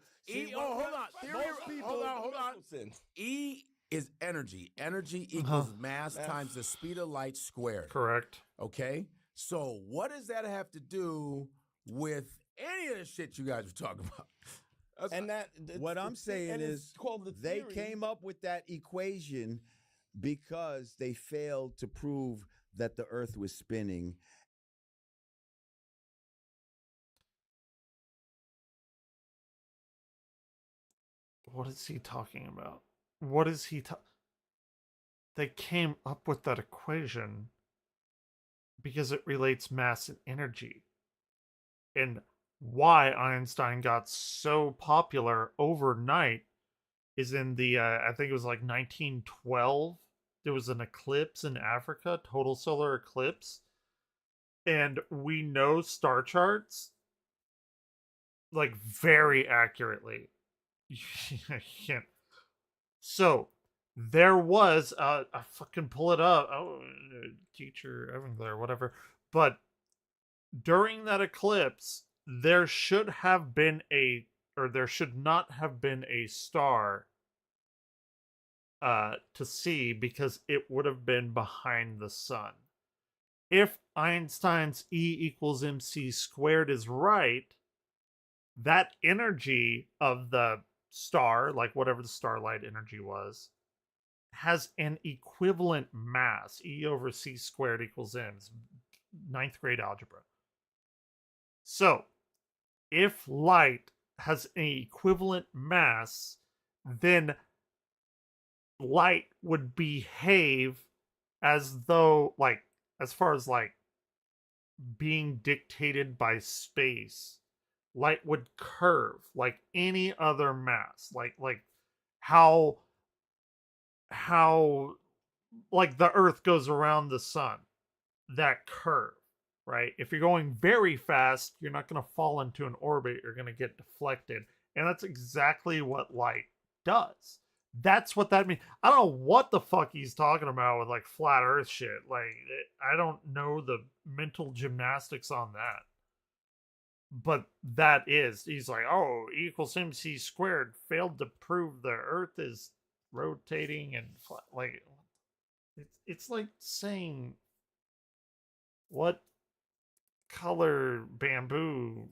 Hold on. Theory, hold on. E is energy. Energy equals mass times the speed of light squared. Correct. Okay? So what does that have to do with any of the shit you guys were talking about? What I'm saying is they came up with that equation because they failed to prove that the Earth was spinning. What is he talking about? What is he They came up with that equation because it relates mass and energy. And why Einstein got so popular overnight is in the I think it was like 1912. There was an eclipse in Africa, total solar eclipse. And we know star charts like very accurately. I can't. So there was I fucking pull it up. Oh, teacher Evangler, whatever. But during that eclipse, there should have been there should not have been a star to see because it would have been behind the sun. If Einstein's E equals mc squared is right, that energy of the star, like whatever the starlight energy was, has an equivalent mass. E over c squared equals m. It's 9th grade algebra. So, if light has an equivalent mass, then light would behave as though, like, as far as, like, being dictated by space, light would curve like any other mass. Like how like the Earth goes around the sun. That curve, right? If you're going very fast, you're not going to fall into an orbit. You're going to get deflected. And that's exactly what light does. That's what that means. I don't know what the fuck he's talking about with like flat earth shit. Like, I don't know the mental gymnastics on that. But that is, he's like, oh, E equals MC squared failed to prove the earth is rotating and flat. Like, it's like saying, what color bamboo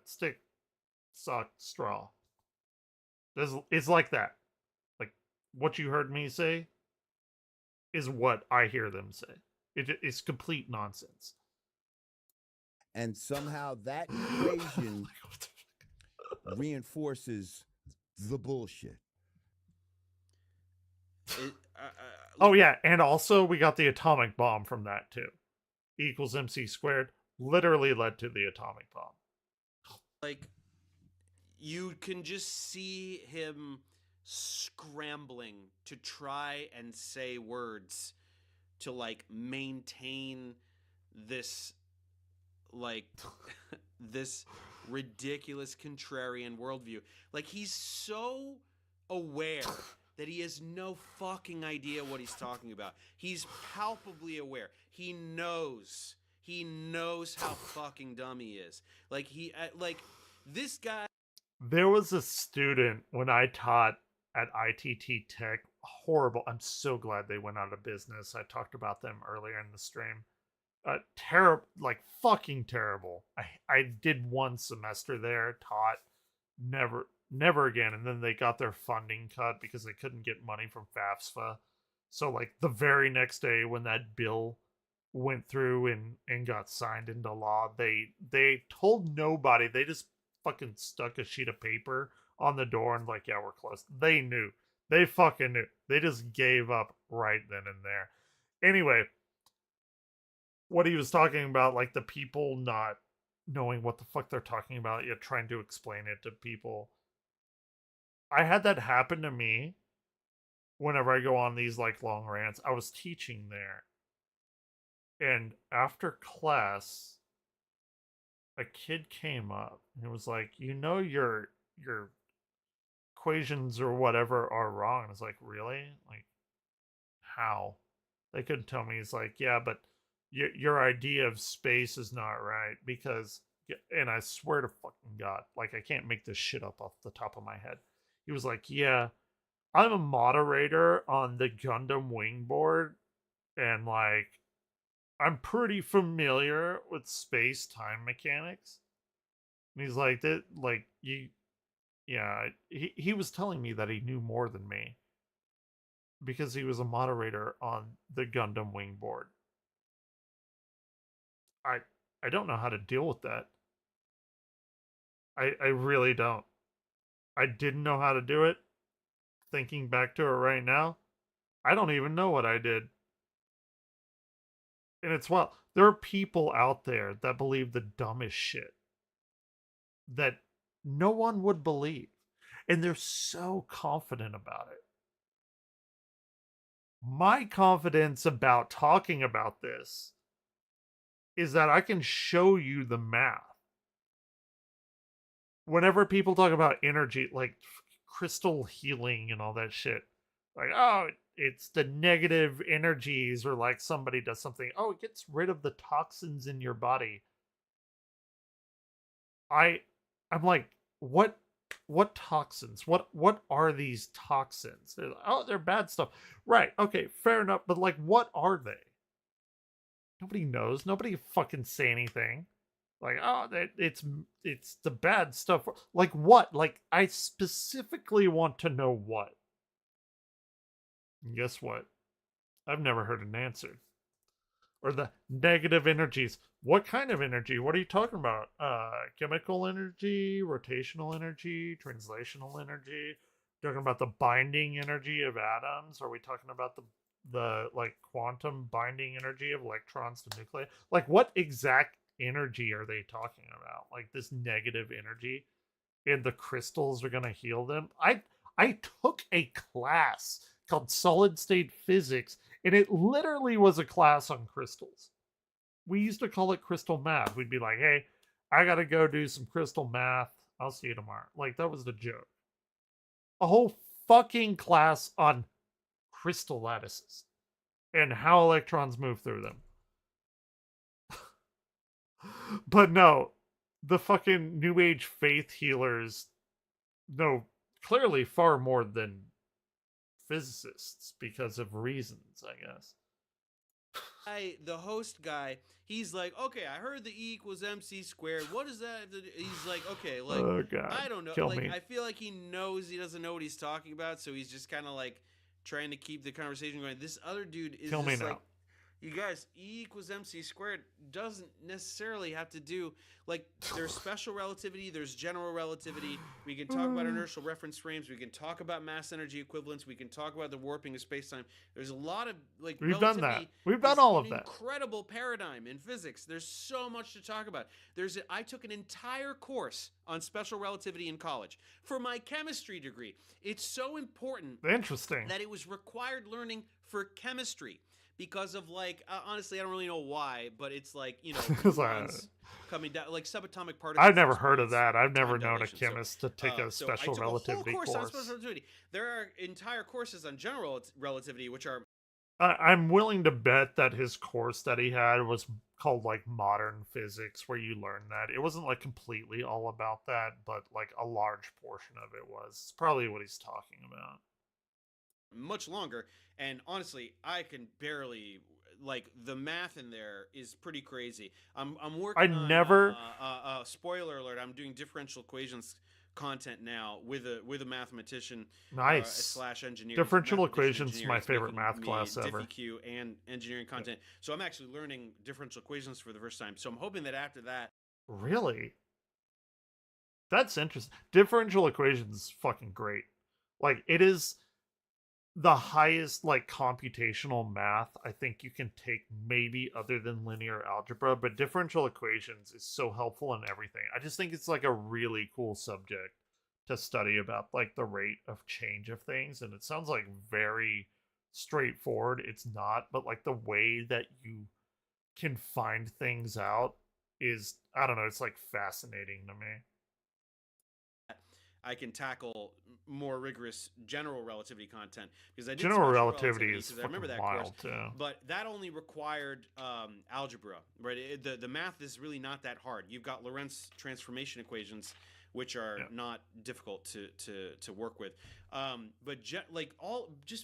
stick suck straw? It's like that. Like, what you heard me say is what I hear them say. It's complete nonsense. And somehow that equation reinforces the bullshit. Oh yeah, and also we got the atomic bomb from that too. E equals MC squared literally led to the atomic bomb. Like, you can just see him scrambling to try and say words to like maintain this like this ridiculous contrarian worldview. Like, he's so aware that he has no fucking idea what he's talking about. He's palpably aware. He knows how fucking dumb he is. Like, this guy. There was a student when I taught at ITT Tech. Horrible. I'm so glad they went out of business. I talked about them earlier in the stream. Terrible, like fucking terrible. I did one semester there, taught, never again. And then they got their funding cut because they couldn't get money from FAFSA. So like the very next day when that bill went through and got signed into law, they told nobody. They just fucking stuck a sheet of paper on the door and like, yeah, we're closed. They knew. They fucking knew. They just gave up right then and there. Anyway, what he was talking about, like the people not knowing what the fuck they're talking about, yet trying to explain it to people. I had that happen to me whenever I go on these like long rants. I was teaching there. And after class, a kid came up and was like, you know, your equations or whatever are wrong. And I was like, really? Like, how? They couldn't tell me. He's like, yeah, but your idea of space is not right because, and I swear to fucking God, like I can't make this shit up off the top of my head. He was like, yeah, I'm a moderator on the Gundam Wing board, and like I'm pretty familiar with space time mechanics. And he's like, that, like you, yeah. He was telling me that he knew more than me because he was a moderator on the Gundam Wing board. I don't know how to deal with that. I really don't. I didn't know how to do it. Thinking back to it right now, I don't even know what I did. And it's well, there are people out there that believe the dumbest shit that no one would believe. And they're so confident about it. My confidence about talking about this is that I can show you the math. Whenever people talk about energy, like crystal healing and all that shit, like, oh, it's the negative energies, or like somebody does something, oh, it gets rid of the toxins in your body. I'm like, what toxins? What are these toxins? They're like, oh, they're bad stuff. Right, okay, fair enough, but like, what are they? Nobody knows. Nobody fucking say anything. Like, oh, it's the bad stuff. Like what? Like, I specifically want to know what. And guess what? I've never heard an answer. Or the negative energies. What kind of energy? What are you talking about? Chemical energy, rotational energy, translational energy? Talking about the binding energy of atoms? Are we talking about the like quantum binding energy of electrons to nuclei? Like, what exact energy are they talking about? Like this negative energy, and the crystals are gonna heal them? I took a class called solid state physics, and it literally was a class on crystals. We used to call it crystal math. We'd be like, hey, I gotta go do some crystal math. I'll see you tomorrow. Like, that was the joke. A whole fucking class on crystal lattices and how electrons move through them. But no, the fucking New Age faith healers know clearly far more than physicists because of reasons, I guess. The host guy, he's like, okay, I heard the E equals MC squared. What is that? He's like, okay, like, Oh, God. I don't know. Kill like, me. I feel like he knows he doesn't know what he's talking about, so he's just kind of like trying to keep the conversation going. This other dude is Kill me just now. like, you guys, E equals MC squared doesn't necessarily have to do, like, there's special relativity, there's general relativity. We can talk about inertial reference frames. We can talk about mass energy equivalence. We can talk about the warping of space-time. There's a lot of, like, We've done that. relativity We've done is all of an that. incredible paradigm in physics. There's so much to talk about. I took an entire course on special relativity in college for my chemistry degree. It's so important. Interesting. That it was required learning for chemistry. Because of, like, honestly, I don't really know why, but it's like, you know, neutrons coming down, like subatomic particles. I've never heard of that. I've never known a chemist to take a so special I took relativity a whole course on special course. relativity. There are entire courses on general relativity, which are I'm willing to bet that his course that he had was called like modern physics, where you learn that. It wasn't like completely all about that, but like a large portion of it was. It's probably what he's talking about. much longer. And honestly, I can barely, like, the math in there is pretty crazy. I'm working on spoiler alert, I'm doing differential equations content now with a mathematician slash engineer. Differential equations is my favorite math class ever. DFEQ and engineering content. So I'm actually learning differential equations for the first time. So I'm hoping that after that. Really? That's interesting. Differential equations is fucking great. Like, it is the highest, like, computational math I think you can take, maybe other than linear algebra, but differential equations is so helpful in everything. I just think it's like a really cool subject to study about, like, the rate of change of things, and it sounds like very straightforward. It's not, but like the way that you can find things out is, I don't know, it's like fascinating to me. I can tackle more rigorous general relativity content, because I did general relativity is fucking I remember that wild course, too. but that only required algebra, right? The math is really not that hard. You've got Lorentz transformation equations, which are not difficult to work with. But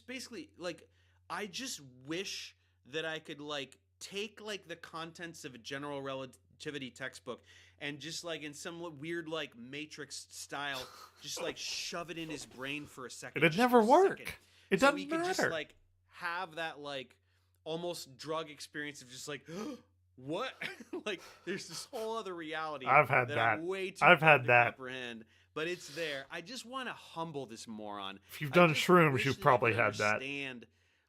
basically, like, I just wish that I could, like, take, like, the contents of a general relativity textbook and just, like, in some weird, like, Matrix style, just, like, shove it in his brain for a second. It'd never work. It doesn't he could matter. just, like, have that, like, almost drug experience of just, like, what? Like, there's this whole other reality. I've had that. I'm way too I've hard had to that. Comprehend, but it's there. I just want to humble this moron. If you've done I just shrooms, wish you've that I probably could had that. understand,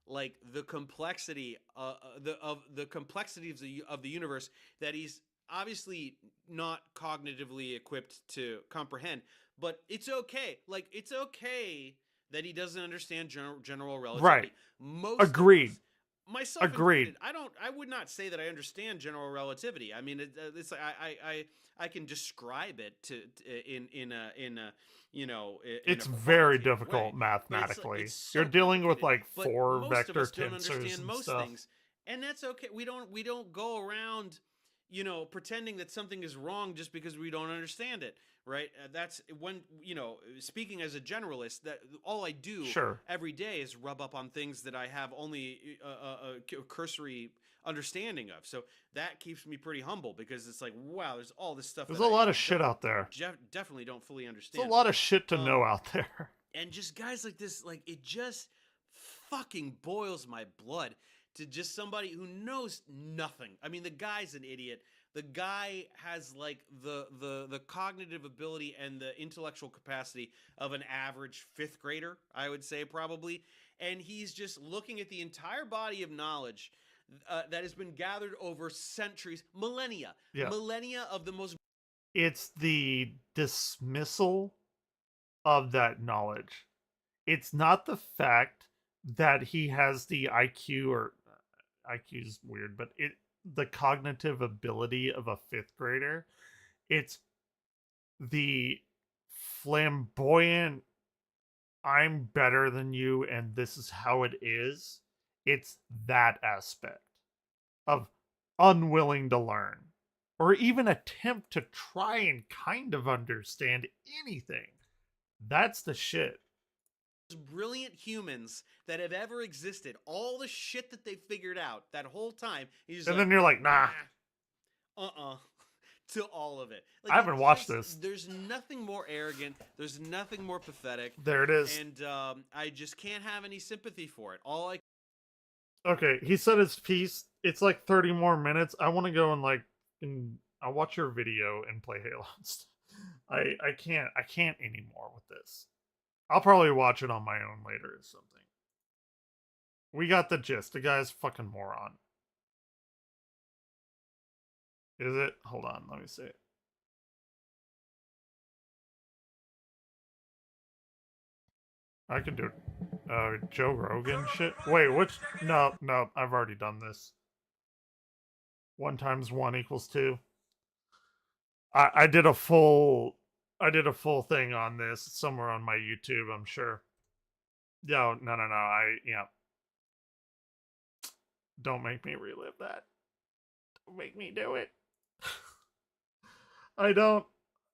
like, the complexity the complexity of the universe that he's obviously not cognitively equipped to comprehend. But it's okay. Like, it's okay that he doesn't understand general relativity. Right. Most Agreed. of us, myself Agreed. included, I would not say that I understand general relativity. I mean, it's like I can describe it in a you know. It's very difficult mathematically. It's so You're dealing with like but 4 most vector of us don't tensors understand and most stuff. things, and that's okay. We don't go around, you know, pretending that something is wrong just because we don't understand it, right? That's when, you know, speaking as a generalist, that all I do every day is rub up on things that I have only a cursory understanding of. So that keeps me pretty humble, because it's like, wow, there's all this stuff. There's a lot of shit out there. Definitely don't fully understand. There's a lot of shit to know out there. And just guys like this, like, it just fucking boils my blood to just somebody who knows nothing. I mean, the guy's an idiot. The guy has, like, the cognitive ability and the intellectual capacity of an average 5th grader, I would say, probably. And he's just looking at the entire body of knowledge that has been gathered over centuries, millennia of the most. It's the dismissal of that knowledge. It's not the fact that he has the IQ, or IQ is weird, but the cognitive ability of a 5th grader. It's the flamboyant I'm better than you and this is how it is. It's that aspect of unwilling to learn or even attempt to try and kind of understand anything. That's the shit. Brilliant humans that have ever existed, all the shit that they figured out that whole time, And then you're like, nah. To all of it. I haven't watched this. There's nothing more arrogant. There's nothing more pathetic. There it is. And I just can't have any sympathy for it. Okay, he said his piece. It's like 30 more minutes. I want to go and I'll watch your video and play Halo. I can't anymore with this. I'll probably watch it on my own later or something. We got the gist. The guy's fucking moron. Is it? Hold on, let me see. I can do Joe Rogan shit. Wait, which? No, I've already done this. 1 × 1 = 2. I did a full thing on this somewhere on my YouTube, I'm sure. No, yeah. Don't make me relive that. Don't make me do it. I don't,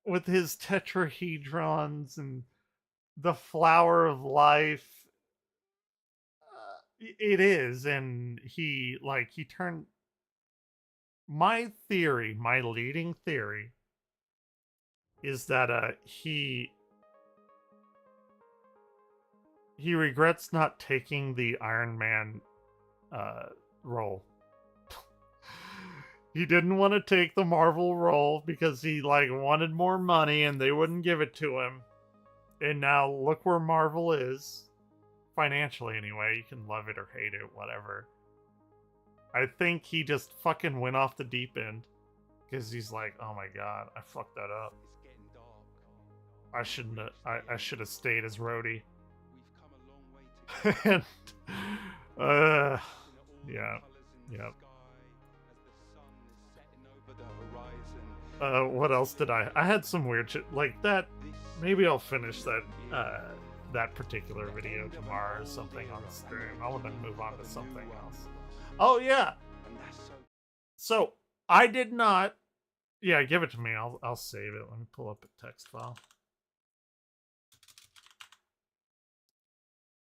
with his tetrahedrons and the flower of life. It is, and he turned. My leading theory is that he regrets not taking the Iron Man role. He didn't want to take the Marvel role because he wanted more money and they wouldn't give it to him. And now look where Marvel is. Financially anyway, you can love it or hate it, whatever. I think he just fucking went off the deep end. Because he's like, oh my god, I fucked that up. I shouldn't have, I should have stayed as Rhodey. And, yeah. What else did I had some weird shit like that. Maybe I'll finish that particular video tomorrow or something on the stream. I want to move on to something else. Oh yeah. So I did not. Yeah, give it to me. I'll save it. Let me pull up a text file.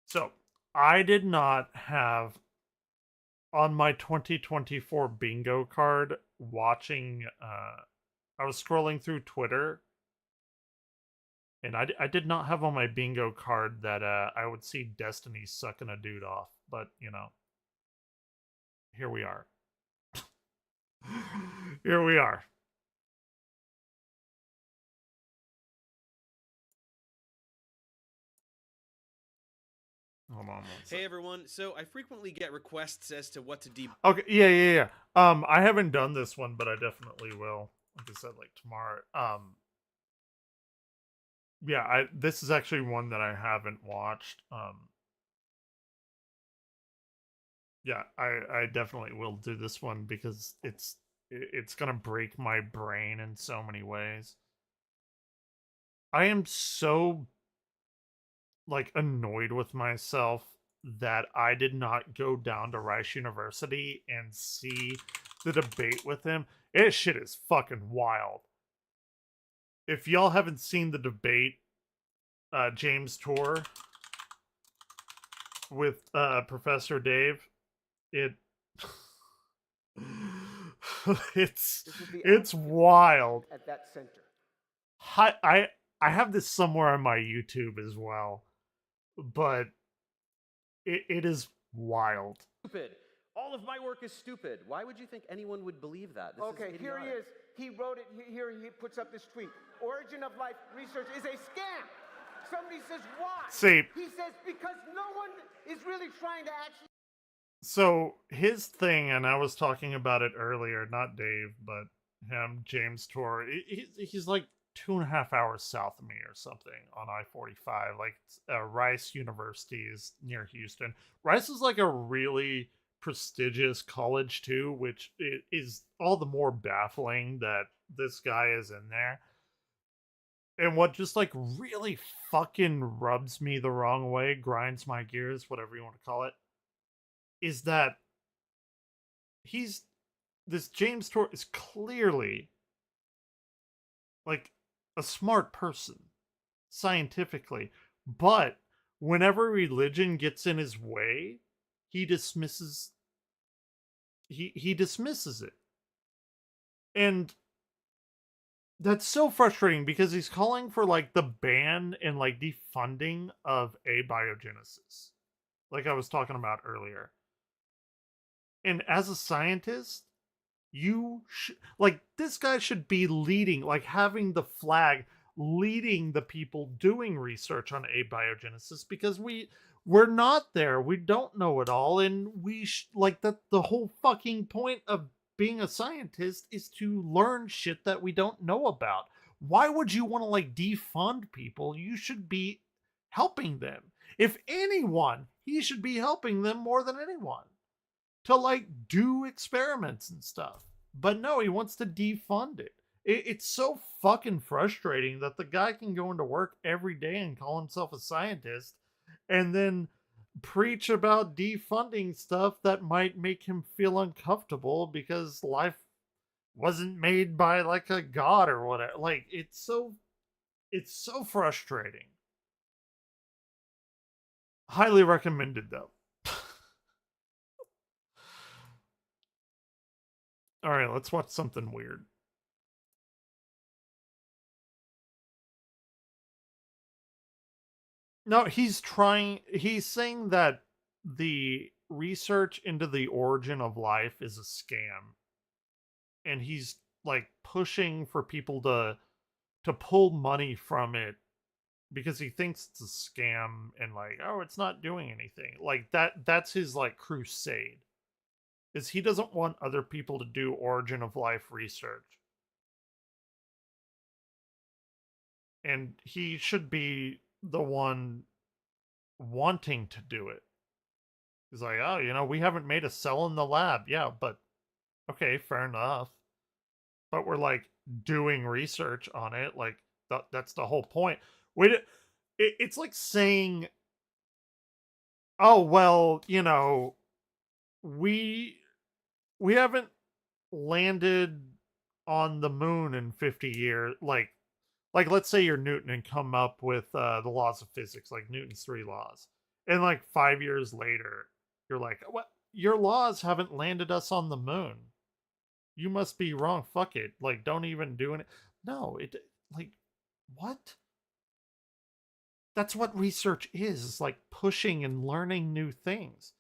So I did not have on my 2024 bingo card watching. I was scrolling through Twitter. And I did not have on my bingo card that I would see Destiny sucking a dude off. But, here we are. Here we are. Hold on. Hey everyone, so I frequently get requests as to what to Okay, yeah. I haven't done this one, but I definitely will. Like I said, tomorrow. Yeah, this is actually one that I haven't watched. Yeah, I definitely will do this one because it's gonna break my brain in so many ways. I am so annoyed with myself that I did not go down to Rice University and see the debate with him. This shit is fucking wild. If y'all haven't seen the debate, James Tour with Professor Dave, it's wild. At that center. I have this somewhere on my YouTube as well, but it is wild. Stupid. All of my work is stupid. Why would you think anyone would believe that? Okay, here he is. He wrote it. Here he puts up this tweet. Origin of life research is a scam. Somebody says why? See. He says because no one is really trying to actually. So his thing, and I was talking about it earlier, not Dave, but him, James Tour. He's like 2.5 hours south of me or something on I-45. Rice University is near Houston. Rice is a really prestigious college too, which is all the more baffling that this guy is in there. And what just like really fucking rubs me the wrong way, grinds my gears, whatever you want to call it, is that this James Tour is clearly like a smart person scientifically, but whenever religion gets in his way, he dismisses he dismisses it. And that's so frustrating because he's calling for like the ban and like defunding of abiogenesis, like I was talking about earlier. And as a scientist, like this guy should be leading, like having the flag, leading the people doing research on abiogenesis, because we're not there, we don't know it all, and like that the whole fucking point of being a scientist is to learn shit that we don't know about. Why would you want to like defund people? You should be helping them. If anyone, he should be helping them more than anyone to like do experiments and stuff. But no, he wants to defund it. It's so fucking frustrating that the guy can go into work every day and call himself a scientist and then preach about defunding stuff that might make him feel uncomfortable because life wasn't made by like a god or whatever. Like it's so frustrating. Highly recommended though. All right, let's watch something weird. No, he's saying that the research into the origin of life is a scam. And he's like pushing for people to pull money from it because he thinks it's a scam and like, oh, it's not doing anything. Like that's his like crusade. Is he doesn't want other people to do origin of life research. And he should be the one wanting to do it. He's like, oh, we haven't made a cell in the lab. Yeah, but okay, fair enough. But we're like doing research on it. Like that's the whole point. It's like saying, oh, well, we haven't landed on the moon in 50 years. Like let's say you're Newton and come up with the laws of physics, like Newton's 3 laws. And like 5 years later, you're like, what? Your laws haven't landed us on the moon. You must be wrong. Fuck it. Like, don't even do it. No, like, what? That's what research is. It's like pushing and learning new things.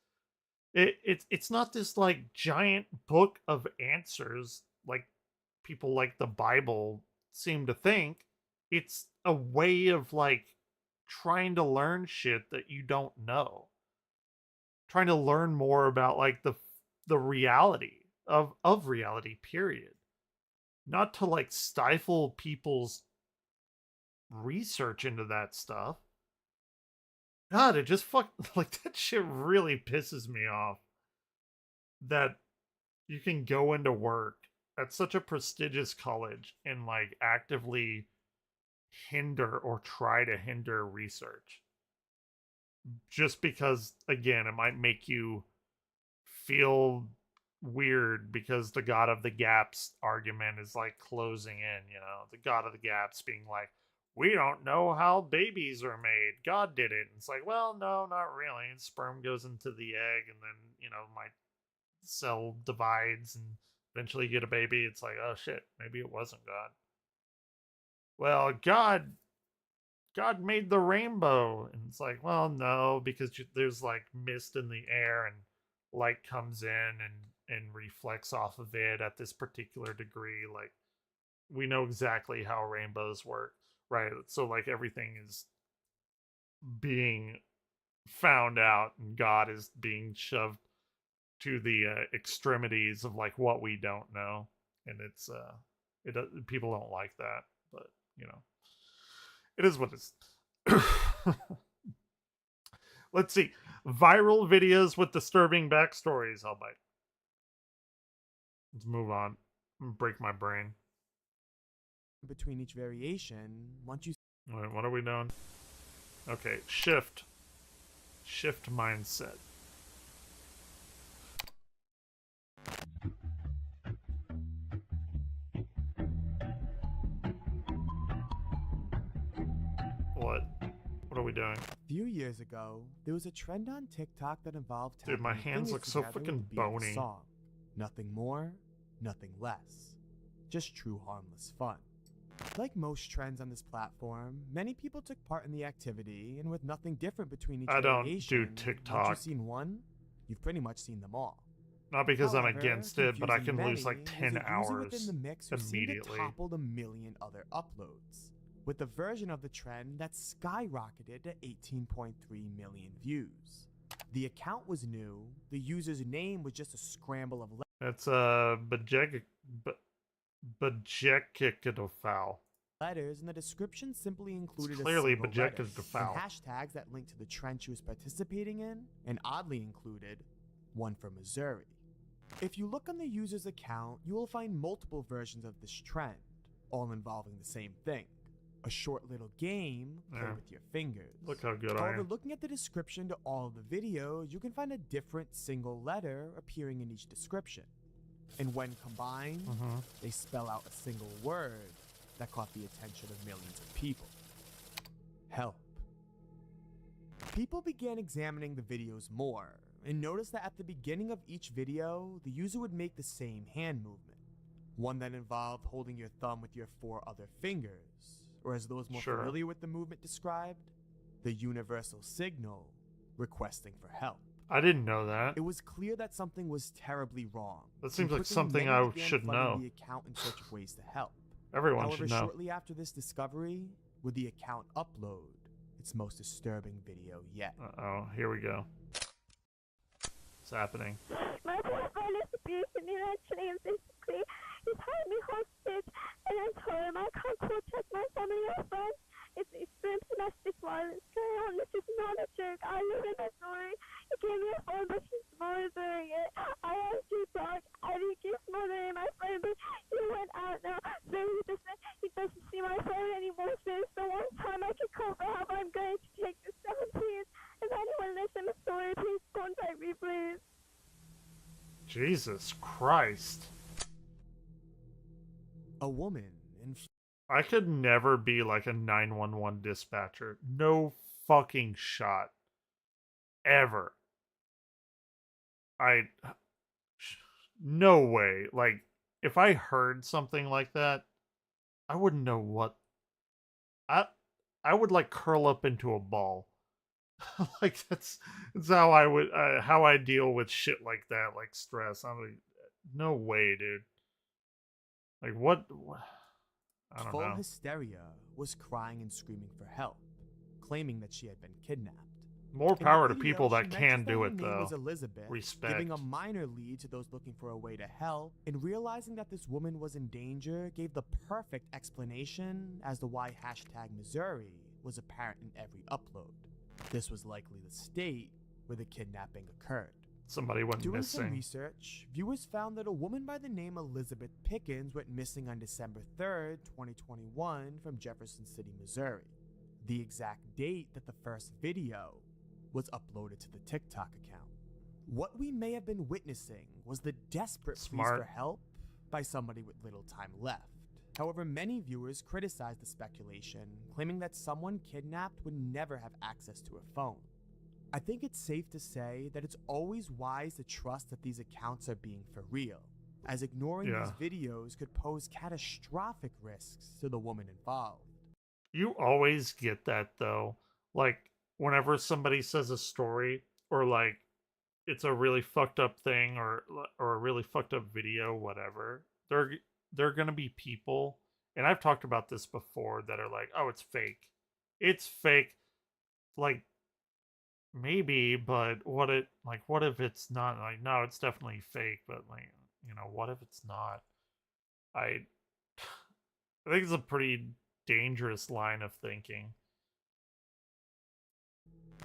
It's not this like giant book of answers like people like the Bible seem to think. It's a way of like trying to learn shit that you don't know. Trying to learn more about like the reality of reality, period. Not to like stifle people's research into that stuff. God, it just like that shit really pisses me off. That you can go into work at such a prestigious college and like actively hinder or try to hinder research. Just because, again, it might make you feel weird because the God of the Gaps argument is like closing in, the God of the Gaps being like, we don't know how babies are made. God did it. And it's like, well, no, not really. And sperm goes into the egg and then, my cell divides and eventually you get a baby. It's like, oh shit, maybe it wasn't God. Well, God made the rainbow. And it's like, well, no, because there's like mist in the air and light comes in and reflects off of it at this particular degree. Like, we know exactly how rainbows work, right? So like everything is being found out and God is being shoved to the extremities of like what we don't know. And it's people don't like that, but it is what it is. Let's see. Viral videos with disturbing backstories. I'll bite. Let's move on. Break my brain. between each variation, once you... Wait, what are we doing? Okay, shift. Shift mindset. What? What are we doing? A few years ago, there was a trend on TikTok that involved Dude, my tapping your hands fingers look so together fucking with the beat of a bony. song. Nothing more, nothing less. Just true harmless fun. Like most trends on this platform, many people took part in the activity, and with nothing different between each I don't variation, do once TikTok. you've seen one, you've pretty much seen them all. Not because I'm However, against it, but I can confusing lose like many 10 was a user hours within the mix who immediately. seemed to topple a million other uploads, with a version of the trend that skyrocketed to 18.3 million views. The account was new, the user's name was just a scramble of That's Bajekikadofal. letters, and the description simply included clearly a single letter, Bajekikadofal. and hashtags that linked to the trend she was participating in, and oddly included one from Missouri. If you look on the user's account, you will find multiple versions of this trend, all involving the same thing. A short little game played Yeah. with your fingers. Look how good I However, am. looking at the description to all of the videos, you can find a different single letter appearing in each description. And when combined, they spell out a single word that caught the attention of millions of people. Help. People began examining the videos more, and noticed that at the beginning of each video, the user would make the same hand movement. One that involved holding your thumb with your 4 other fingers, or as those more Sure. familiar with the movement described, the universal signal requesting for help. I didn't know that. It was clear that something was terribly wrong. That seems and like quickly something many I began should flooding know. the account in search of ways to help. Everyone However, should know. shortly after this discovery, would the account upload its most disturbing video yet. Uh-oh, here we go. What's happening? My boyfriend is abusing me mentally and physically. He's held me hostage, and I told him I can't call check my family or friends. It's extreme domestic violence going on. This is not a joke. I live in Missouri. He gave me a phone, but she's monitoring it. I asked you to talk. I think he's monitoring my phone, but he went out now. So he doesn't see my phone anymore. Since the one time I can call for help, I'm going to take this 17. If anyone lives in Missouri, please contact me, please. Jesus Christ. A woman in... I could never be like a 911 dispatcher. No fucking shot. Ever. No way. Like, if I heard something like that, I wouldn't know what... I would like curl up into a ball. Like that's how I would how I deal with shit like that, like stress. I'm like, no way, dude. Like what I don't full know. hysteria, was crying and screaming for help, claiming that she had been kidnapped. More In the power to video, people that she can mentions do her it name though. was Elizabeth, Respect. giving a minor lead to those looking for a way to help, and realizing that this woman was in danger gave the perfect explanation as to why #Missouri was apparent in every upload. This was likely the state where the kidnapping occurred. Somebody went Doing some missing. research, viewers found that a woman by the name Elizabeth Pickens went missing on December 3rd, 2021 from Jefferson City, Missouri. The exact date that the first video was uploaded to the TikTok account. What we may have been witnessing was the desperate plea Smart. for help by somebody with little time left. However, many viewers criticized the speculation, claiming that someone kidnapped would never have access to a phone. I think it's safe to say that it's always wise to trust that these accounts are being for real, as ignoring these videos could pose catastrophic risks to the woman involved. You always get that though. Like whenever somebody says a story or like it's a really fucked up thing or a really fucked up video, whatever. There are going to be people, and I've talked about this before, that are like, "Oh, it's fake." It's fake. Like maybe, but what if it's not? Like no, it's definitely fake, but like, you know, what if it's not? I think it's a pretty dangerous line of thinking.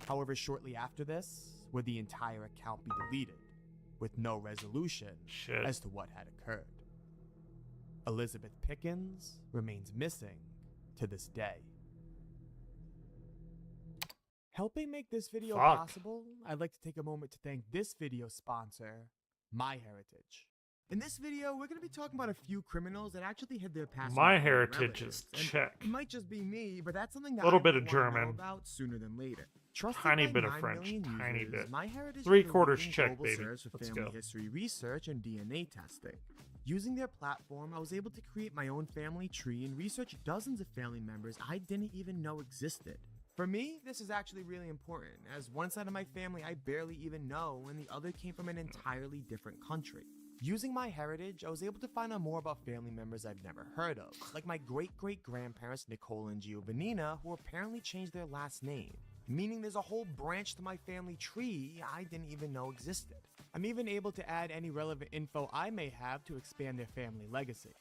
However, shortly after this, would the entire account be deleted, with no resolution as to what had occurred. Elizabeth Pickens remains missing to this day. Helping make this video possible, I'd like to take a moment to thank this video sponsor, MyHeritage. In this video, we're going to be talking about a few criminals that actually hid their past. MyHeritage is check. It might just be me, but that's something that a little I bit of want to know German, about sooner than later. tiny bit of French, tiny bit. MyHeritage 3/4 is a check, global baby. source for Let's family go. history research and DNA testing. Using their platform, I was able to create my own family tree and research dozens of family members I didn't even know existed. For me, this is actually really important, as one side of my family I barely even know, and the other came from an entirely different country. Using MyHeritage, I was able to find out more about family members I've never heard of, like my great-great-grandparents Nicole and Giovannina, who apparently changed their last name, meaning there's a whole branch to my family tree I didn't even know existed. I'm even able to add any relevant info I may have to expand their family legacy.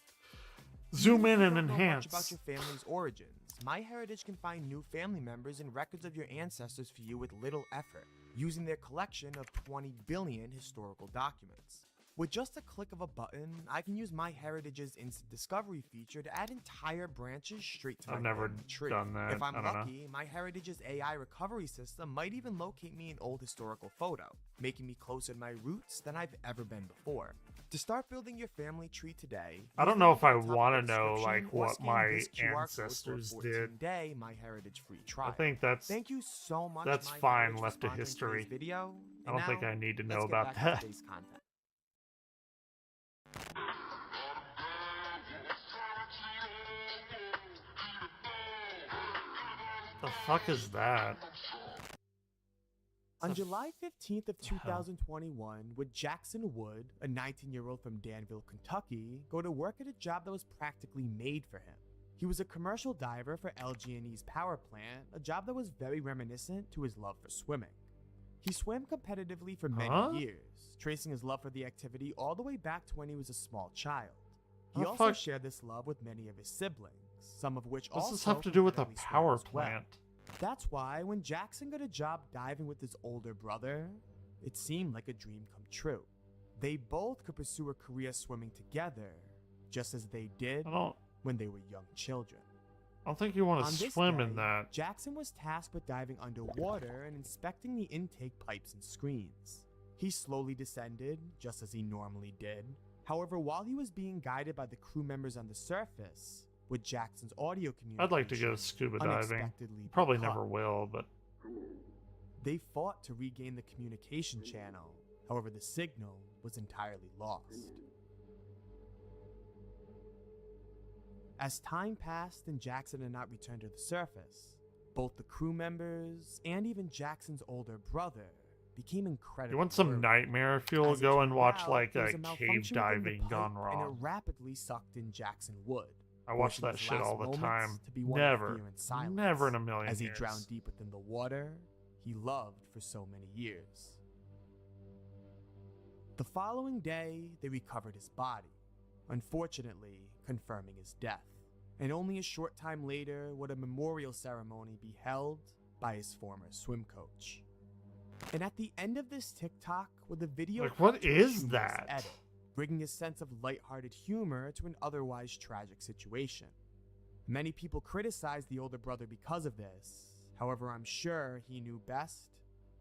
Zoom in and If you don't know enhance. much about your family's origins, MyHeritage can find new family members and records of your ancestors for you with little effort, using their collection of 20 billion historical documents. With just a click of a button, I can use MyHeritage's instant discovery feature to add entire branches straight to my I've never family tree. done that. If I'm I don't know. lucky, MyHeritage's AI recovery system might even locate me an old historical photo, making me closer to my roots than I've ever been before. To start building your family tree today, I don't use know the if I link at the top want of to the know description like or what scan my this QR code for a ancestors did. 14-day MyHeritage free trial. I think that's Thank you so much. that's MyHeritage, fine for left to sponsoring history. today's video. I don't think now, I need to know let's get about back to that. today's content. The fuck is that? On July 15th of 2021, would Jackson Wood, a 19-year-old from Danville, Kentucky, go to work at a job that was practically made for him. He was a commercial diver for LG&E's power plant, a job that was very reminiscent to his love for swimming. He swam competitively for many years, tracing his love for the activity all the way back to when he was a small child. He also shared this love with many of his siblings, some of which What also does this have to do with a competitively swam power as well. plant? That's why when Jackson got a job diving with his older brother, it seemed like a dream come true. They both could pursue a career swimming together, just as they did when they were young children. I don't think you want On to this swim day, in that. Jackson was tasked with diving underwater and inspecting the intake pipes and screens. He slowly descended, just as he normally did. However, while he was being guided by the crew members on the surface, with Jackson's audio communication, I'd like to go scuba diving. unexpectedly Probably cut. never will, but They fought to regain the communication channel. However, the signal was entirely lost. As time passed and Jackson had not returned to the surface, both the crew members and even Jackson's older brother became incredibly you want some worried. nightmare fuel? As it Go and turned watch out, like there a was cave malfunction within the diving pipe, gone and it wrong. rapidly sucked in Jackson Wood. I watch forcing that his shit last all the moments time. to be one of Never, fear and silence. never in a million As he years. drowned deep within the water he loved for so many years. The following day, they recovered his body, unfortunately confirming his death. And only a short time later would a memorial ceremony be held by his former swim coach. And at the end of this TikTok, with a video Like, what cut to a is humorous that? edit, bringing a sense of lighthearted humor to an otherwise tragic situation. Many people criticize the older brother because of this. However, I'm sure he knew best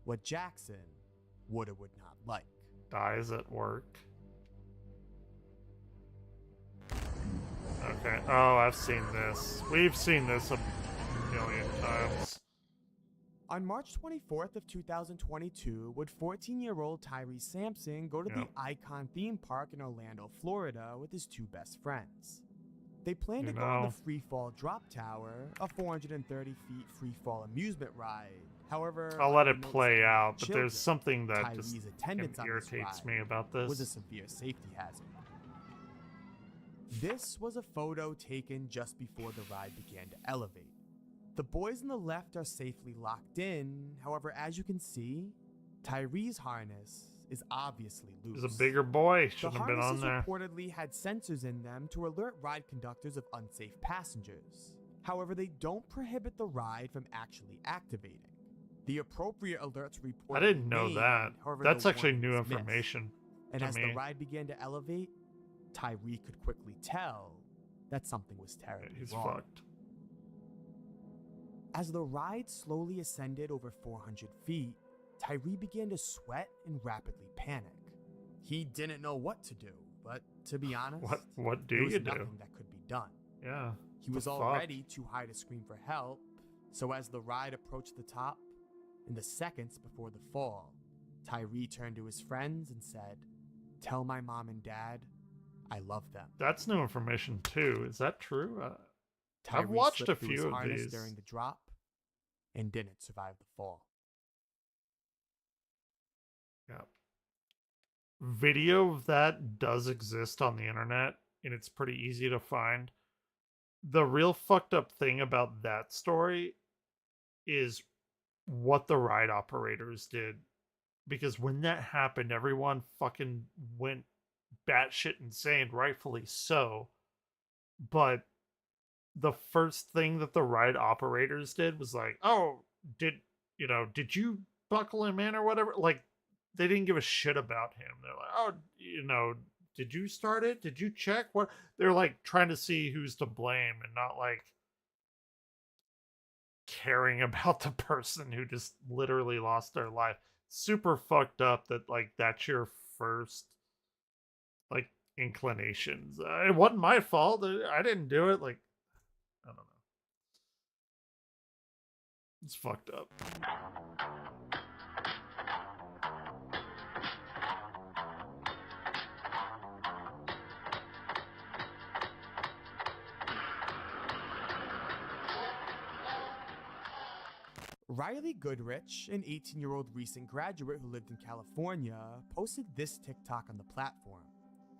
what Jackson would or would not like. Dies at work. Okay. Oh, I've seen this. We've seen this a million times. On March 24th of 2022, would 14-year-old Tyrese Sampson go to the Icon theme park in Orlando, Florida with his two best friends. They planned to go on the Free Fall Drop Tower, a 430 feet free fall amusement ride. However, I'll let it unbeknownst play to out, but children, there's something that just Tyrese's attendance on this irritates ride me about this. was a severe safety hazard. This was a photo taken just before the ride began to elevate. The boys on the left are safely locked in. However, as you can see, Tyrese's harness is obviously loose. He's a bigger boy. The Shouldn't have been on harnesses there. reportedly had sensors in them to alert ride conductors of unsafe passengers. However, they don't prohibit the ride from actually activating. The appropriate alerts reported. I didn't know that. However, That's the actually warning new was missed. information And to as me. the ride began to elevate, Tyree could quickly tell that something was terribly He's wrong. fucked. As the ride slowly ascended over 400 feet, Tyree began to sweat and rapidly panic. He didn't know what to do, but to be honest, What do there was you do? nothing that could be done. Yeah. He was already too high to scream for help, so as the ride approached the top, in the seconds before the fall, Tyree turned to his friends and said, "Tell my mom and dad I love them." That's new information too. Is that true? Tyree I've watched a slipped through his few of harness these. during the drop and didn't survive the fall. Yeah. Video of that does exist on the internet, and it's pretty easy to find. The real fucked up thing about that story is what the ride operators did. Because when that happened, everyone fucking went batshit insane, rightfully so. But the first thing that the ride operators did was like, oh, did you buckle him in or whatever? Like, they didn't give a shit about him. They're like, oh, did you start it? Did you check? What? They're like trying to see who's to blame and not like caring about the person who just literally lost their life. Super fucked up that like that's your first like inclinations. It wasn't my fault. I didn't do it. Like, I don't know. It's fucked up. Riley Goodrich, an 18-year-old recent graduate who lived in California, posted this TikTok on the platform.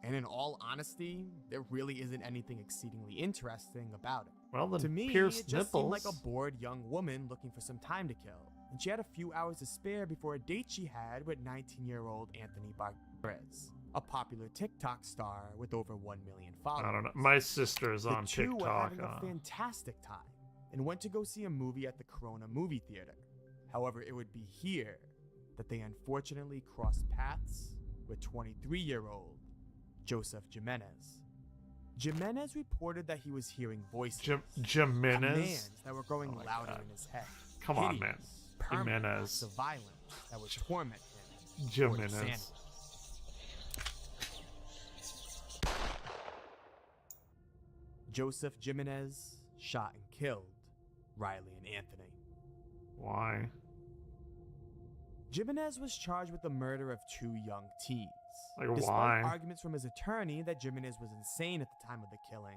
And in all honesty, there really isn't anything exceedingly interesting about it. Well, then to me, pierced it just seemed like a nipples. bored young woman looking for some time to kill. And she had a few hours to spare before a date she had with 19-year-old Anthony Barbarez, a popular TikTok star with over 1 million followers. I don't know. My sister is on The two were TikTok. having a fantastic time and went to go see a movie at the Corona movie theater. However, it would be here that they unfortunately crossed paths with 23-year-old Joseph Jimenez. Jimenez reported that he was hearing voices, Jimenez? commands that were growing louder in his head. Come on, man. Permanent Jimenez. acts of violence that would torment him. toward Jimenez. insanity. Joseph Jimenez shot and killed Riley and Anthony. Why? Jimenez was charged with the murder of 2 young teens. Like, Despite why? arguments from his attorney that Jimenez was insane at the time of the killings,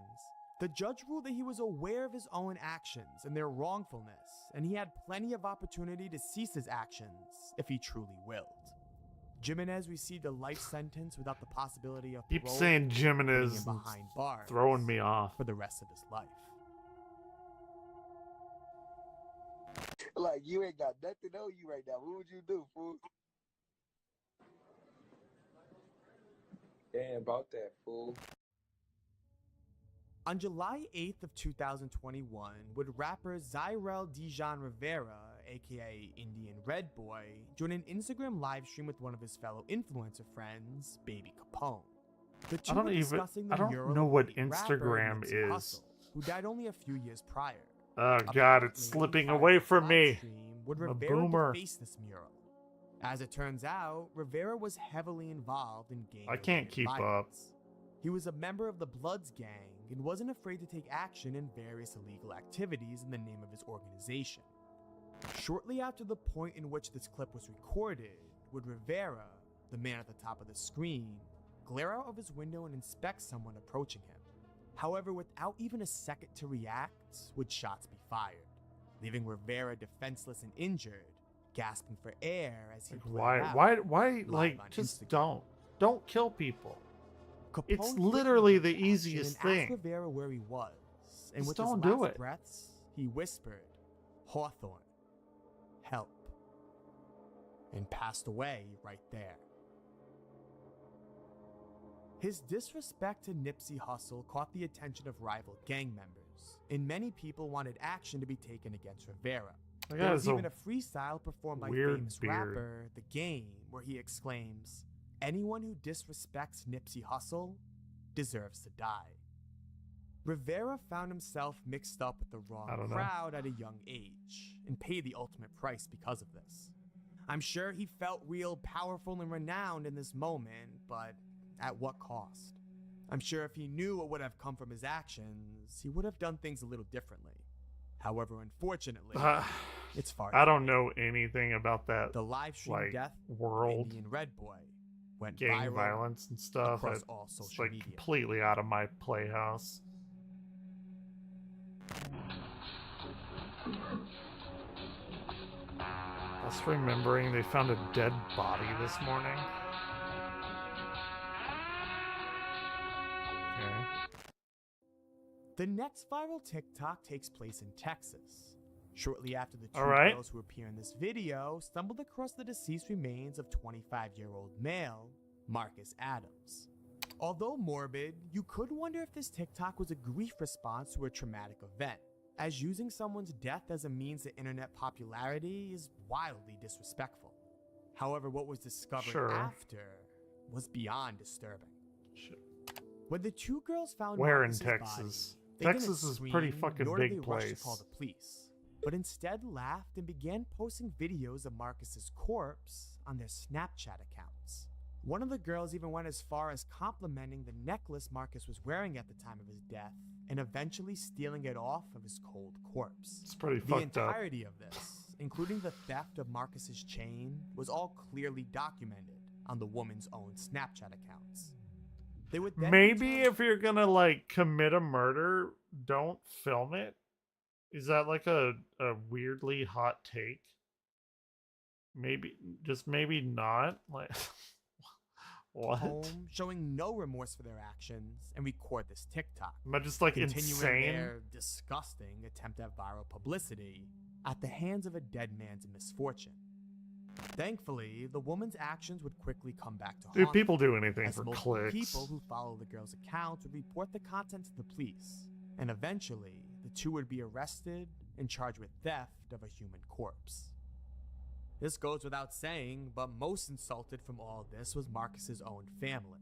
the judge ruled that he was aware of his own actions and their wrongfulness, and he had plenty of opportunity to cease his actions if he truly willed. Jimenez received a life sentence without the possibility of Keep parole, saying putting Jimenez him behind bars throwing me off. for the rest of his life. Like, you ain't got nothing on you right now. What would you do, fool? Damn about that, fool. On July 8th of 2021, would rapper Zyrel Dijon Rivera, aka Indian Red Boy, join an Instagram live stream with one of his fellow influencer friends, Baby Capone. The two were discussing the I don't mural know of what late rapper Instagram Nipsey is. Hussle, who died only a few years prior. Oh God, it's slipping away from me. Would I'm a Rivera boomer. deface this mural? As it turns out, Rivera was heavily involved in gang I can't keep up. violence. He was a member of the Bloods gang and wasn't afraid to take action in various illegal activities in the name of his organization. Shortly after the point in which this clip was recorded, would Rivera, the man at the top of the screen, glare out of his window and inspect someone approaching him. However, without even a second to react, would shots be fired, leaving Rivera defenseless and injured, gasping for air as he bled out Why? live Like, on just Instagram. don't kill people. Capone It's quickly literally took the action easiest and asked thing. Rivera where he was, and Just with don't his do last it. breaths, he whispered, "Hawthorne, help," and passed away right there. His disrespect to Nipsey Hussle caught the attention of rival gang members, and many people wanted action to be taken against Rivera. That There guy was has a even a freestyle performed by weird famous beard. rapper The Game, where he exclaims, "Anyone who disrespects Nipsey Hussle deserves to die. Rivera found himself mixed up with the wrong crowd at a young age and paid the ultimate price because of this. I'm sure he felt real powerful and renowned in this moment, but at what cost? I'm sure if he knew what would have come from his actions, he would have done things a little differently. However, unfortunately, it's far. I don't know anything about that. The live stream death world, of Indian Red Boy went gang viral violence and stuff. across all social media. Completely out of my playhouse. Just remembering they found a dead body this morning. Okay. The next viral TikTok takes place in Texas. Shortly after the two girls who appear in this video stumbled across the deceased remains of 25-year-old male Marcus Adams. Although morbid, you could wonder if this TikTok was a grief response to a traumatic event, as using someone's death as a means to internet popularity is wildly disrespectful. However, what was discovered after was beyond disturbing. When the two girls found Marcus's in Texas? Body, Texas is a pretty fucking nor did big they rush place. to call the police, but instead laughed and began posting videos of Marcus's corpse on their Snapchat accounts. One of the girls even went as far as complimenting the necklace Marcus was wearing at the time of his death and eventually stealing it off of his cold corpse. It's pretty the fucked up. entirety of this, including the theft of Marcus's chain, was all clearly documented on the woman's own Snapchat accounts. They would then Maybe if you're gonna like commit a murder, don't film it. Is that like a weirdly hot take? Maybe, just maybe not. Like, what? home, showing no remorse for their actions, and record this TikTok. But just like continuing insane. their disgusting attempt at viral publicity at the hands of a dead man's misfortune. Thankfully, the woman's actions would quickly come back to haunt Dude, people them, do anything as for multiple clicks. people who follow the girl's accounts would report the content to the police, and eventually, the two would be arrested and charged with theft of a human corpse. This goes without saying, but most insulted from all of this was Marcus's own family.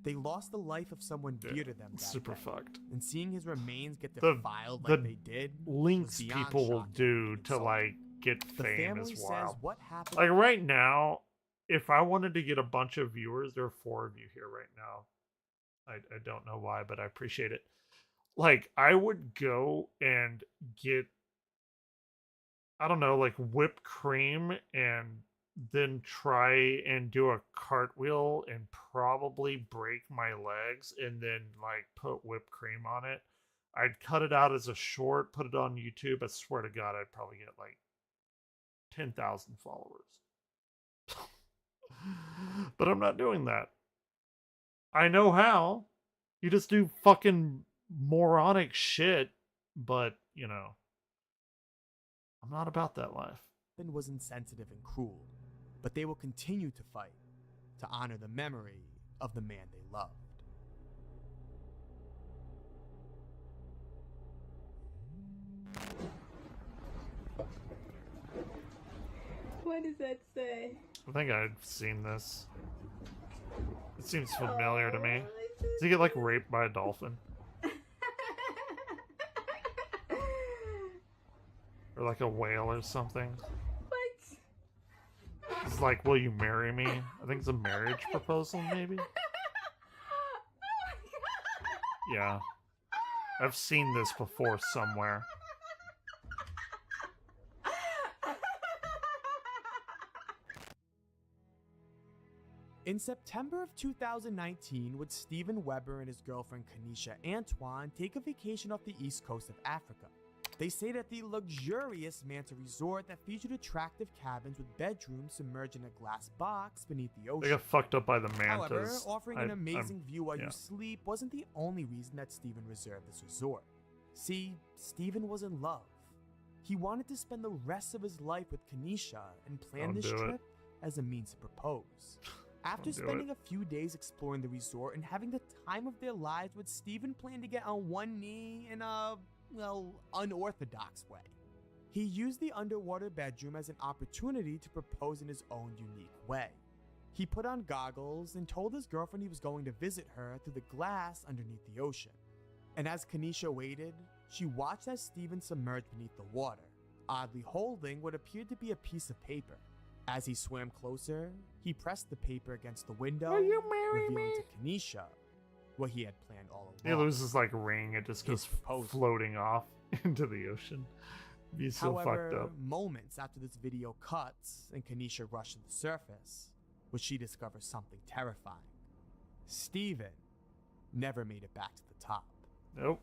They lost the life of someone dear to them that super day, fucked. and seeing his remains get defiled like they did links was beyond people will shocking do and to like get The fame family is says wild. what happened. Like right now, if I wanted to get a bunch of viewers, there are 4 of you here right now. I don't know why, but I appreciate it. Like I would go and get, I don't know, like whipped cream and then try and do a cartwheel and probably break my legs and then like put whipped cream on it. I'd cut it out as a short, put it on YouTube. I swear to God, I'd probably get like 10,000 followers. But I'm not doing that. I know how. You just do fucking moronic shit, but, you know, I'm not about that life. Was insensitive and cruel, but they will continue to fight to honor the memory of the man they loved. What does that say? I think I've seen this. It seems familiar to me. Does he get like raped by a dolphin? Or like a whale or something? What? It's like, will you marry me? I think it's a marriage proposal, maybe? Yeah. I've seen this before somewhere. In September of 2019, would Steven Weber and his girlfriend Kanisha Antoine take a vacation off the east coast of Africa. They stayed at the luxurious Manta Resort that featured attractive cabins with bedrooms submerged in a glass box beneath the ocean. They got fucked up by the mantas. However, offering an amazing view while you sleep wasn't the only reason that Steven reserved this resort. See, Steven was in love. He wanted to spend the rest of his life with Kanisha and planned this trip as a means to propose. After spending a few days exploring the resort and having the time of their lives, would Steven plan to get on one knee in a, well, unorthodox way? He used the underwater bedroom as an opportunity to propose in his own unique way. He put on goggles and told his girlfriend he was going to visit her through the glass underneath the ocean. And as Kanisha waited, she watched as Steven submerged beneath the water, oddly holding what appeared to be a piece of paper. As he swam closer, he pressed the paper against the window, revealing to Kanisha what he had planned all along. He loses like a ring, it just goes floating off into the ocean. Be so However, fucked up. moments after this video cuts and Kanisha rushed to the surface, where she discovers something terrifying. Steven never made it back to the top. Nope.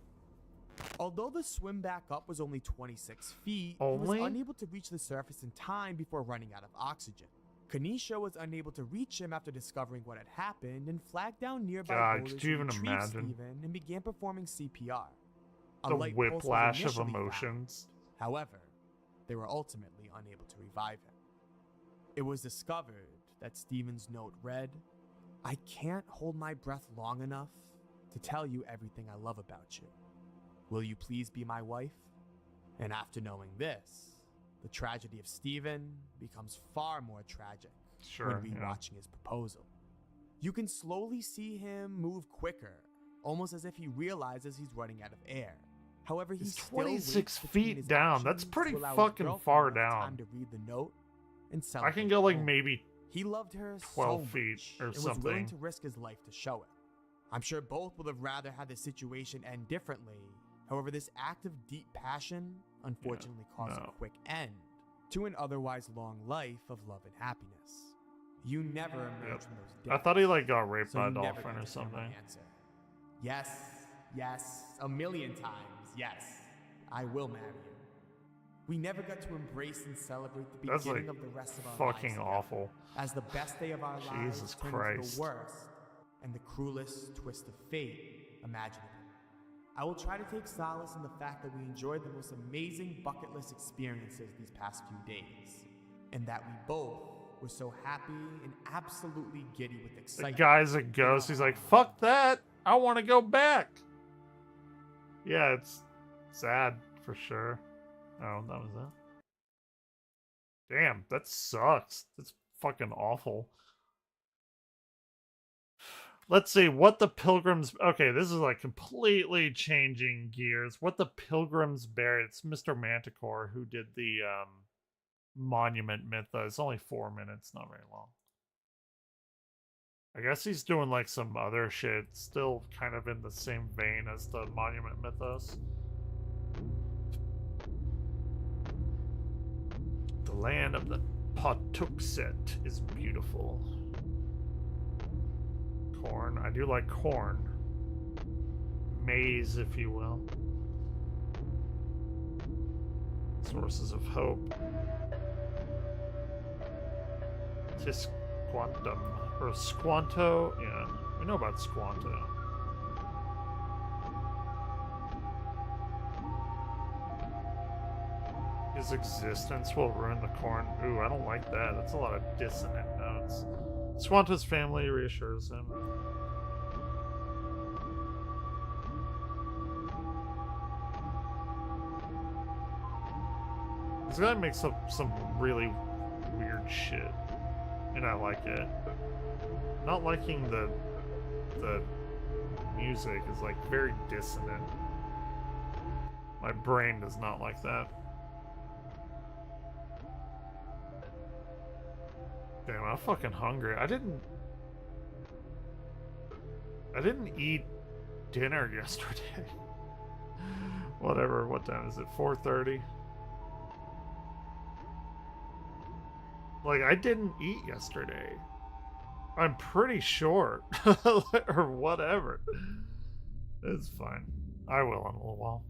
Although the swim back up was only 26 feet, Only? he was unable to reach the surface in time before running out of oxygen. Kanisha was unable to reach him after discovering what had happened and flagged down nearby God, boulders could you to even retrieve imagine? Steven and began performing CPR. A The light pulse was whiplash of initially emotions. found. However, they were ultimately unable to revive him. It was discovered that Steven's note read, "I can't hold my breath long enough to tell you everything I love about you. Will you please be my wife?" And after knowing this, the tragedy of Steven becomes far more tragic when rewatching his proposal. You can slowly see him move quicker, almost as if he realizes he's running out of air. However, He's still waits 26 between feet his down. That's actions pretty to allow his fucking girlfriend far enough down. time to read the note and I celebrate can go like the moment. maybe He loved her 12 so feet much or and was willing something. to risk his life to show it. I'm sure both would have rather had the situation end differently. However, this act of deep passion unfortunately caused a quick end to an otherwise long life of love and happiness. You never emerge from those I depths. thought he like got raped so by a you never dolphin get or to hear my something. answer. Yes, yes, a million times, yes. I will marry you. We never got to embrace and celebrate the That's, beginning like, of the rest of our fucking lives together, awful. as the best day of our lives Jesus turned into Christ. the worst and the cruelest twist of fate imaginable. I will try to take solace in the fact that we enjoyed the most amazing bucket list experiences these past few days, and that we both were so happy and absolutely giddy with The excitement. guy's a ghost. He's like, fuck that. I want to go back. Yeah, it's sad for sure. Oh, that was that. Damn, that sucks. That's fucking awful. Let's see what the Pilgrims. Okay, this is like completely changing gears. What the Pilgrims bear. It's Mr. Manticore who did the Monument Mythos. It's only 4 minutes, not very long. I guess he's doing like some other shit, still kind of in the same vein as the Monument Mythos. The land of the Patuxet is beautiful. Corn. I do like corn. Maize, if you will. Sources of hope. Tisquantum. Or Squanto. Yeah, we know about Squanto. His existence will ruin the corn. Ooh, I don't like that. That's a lot of dissonant notes. Squanto's family reassures him. This guy makes up some really weird shit, and I like it. Not liking the music is like very dissonant. My brain does not like that. Damn, I'm fucking hungry. I didn't eat dinner yesterday. Whatever, what time is it? 4:30? Like, I didn't eat yesterday. I'm pretty sure. Or whatever. It's fine. I will in a little while.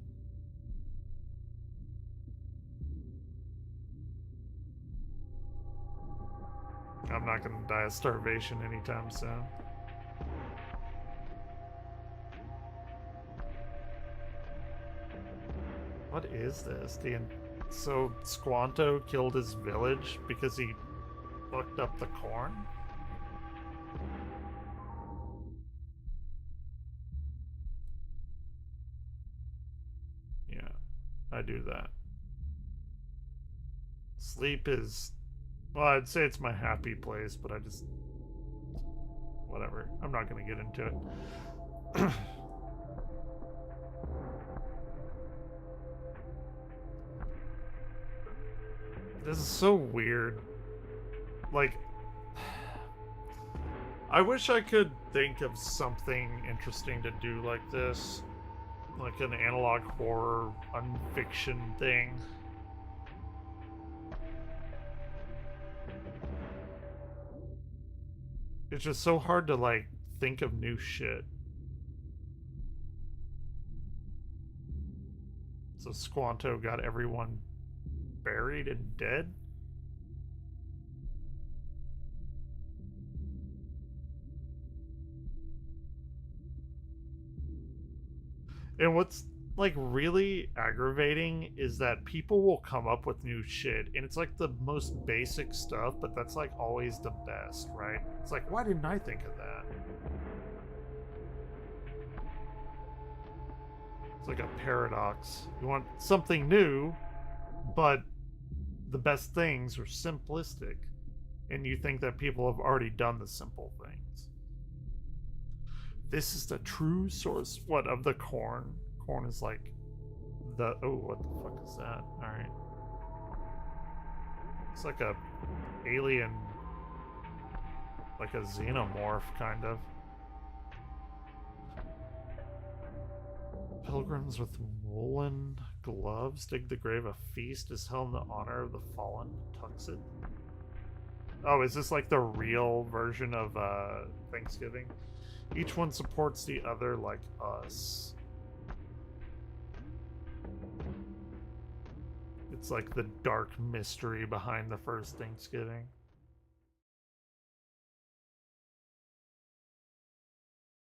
I'm not gonna die of starvation anytime soon. What is this? So Squanto killed his village because he fucked up the corn? Yeah, I do that. Sleep is... Well, I'd say it's my happy place, but I just whatever. I'm not going to get into it. This is so weird. Like, I wish I could think of something interesting to do like this. Like an analog horror unfiction thing. It's just so hard to, like, think of new shit. So Squanto got everyone buried and dead? And what's, like, really aggravating is that people will come up with new shit, and it's like the most basic stuff, but that's like always the best, right? It's like, why didn't I think of that? It's like a paradox. You want something new, but the best things are simplistic, and you think that people have already done the simple things. This is the true source, what, of the corn? Corn is like the, oh, what the fuck is that? Alright. It's like a alien, like a xenomorph, kind of. Pilgrims with woolen gloves dig the grave. A feast is held in the honor of the fallen Tuxid. Oh, is this like the real version of Thanksgiving? Each one supports the other like us. It's like the dark mystery behind the first Thanksgiving.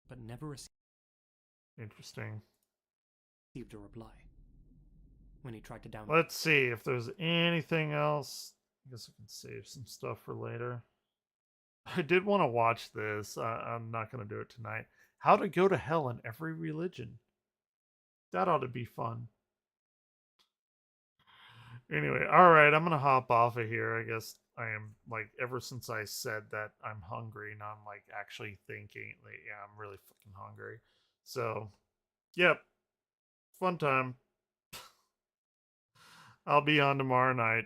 But never received Interesting. a reply. When he tried to download. Let's see if there's anything else. I guess I can save some stuff for later. I did want to watch this. I'm not going to do it tonight. How to Go to Hell in Every Religion. That ought to be fun. Anyway, alright, I'm going to hop off of here. I guess I am, like, ever since I said that I'm hungry, now I'm, like, actually thinking, like, yeah, I'm really fucking hungry. So, yep. Fun time. I'll be on tomorrow night.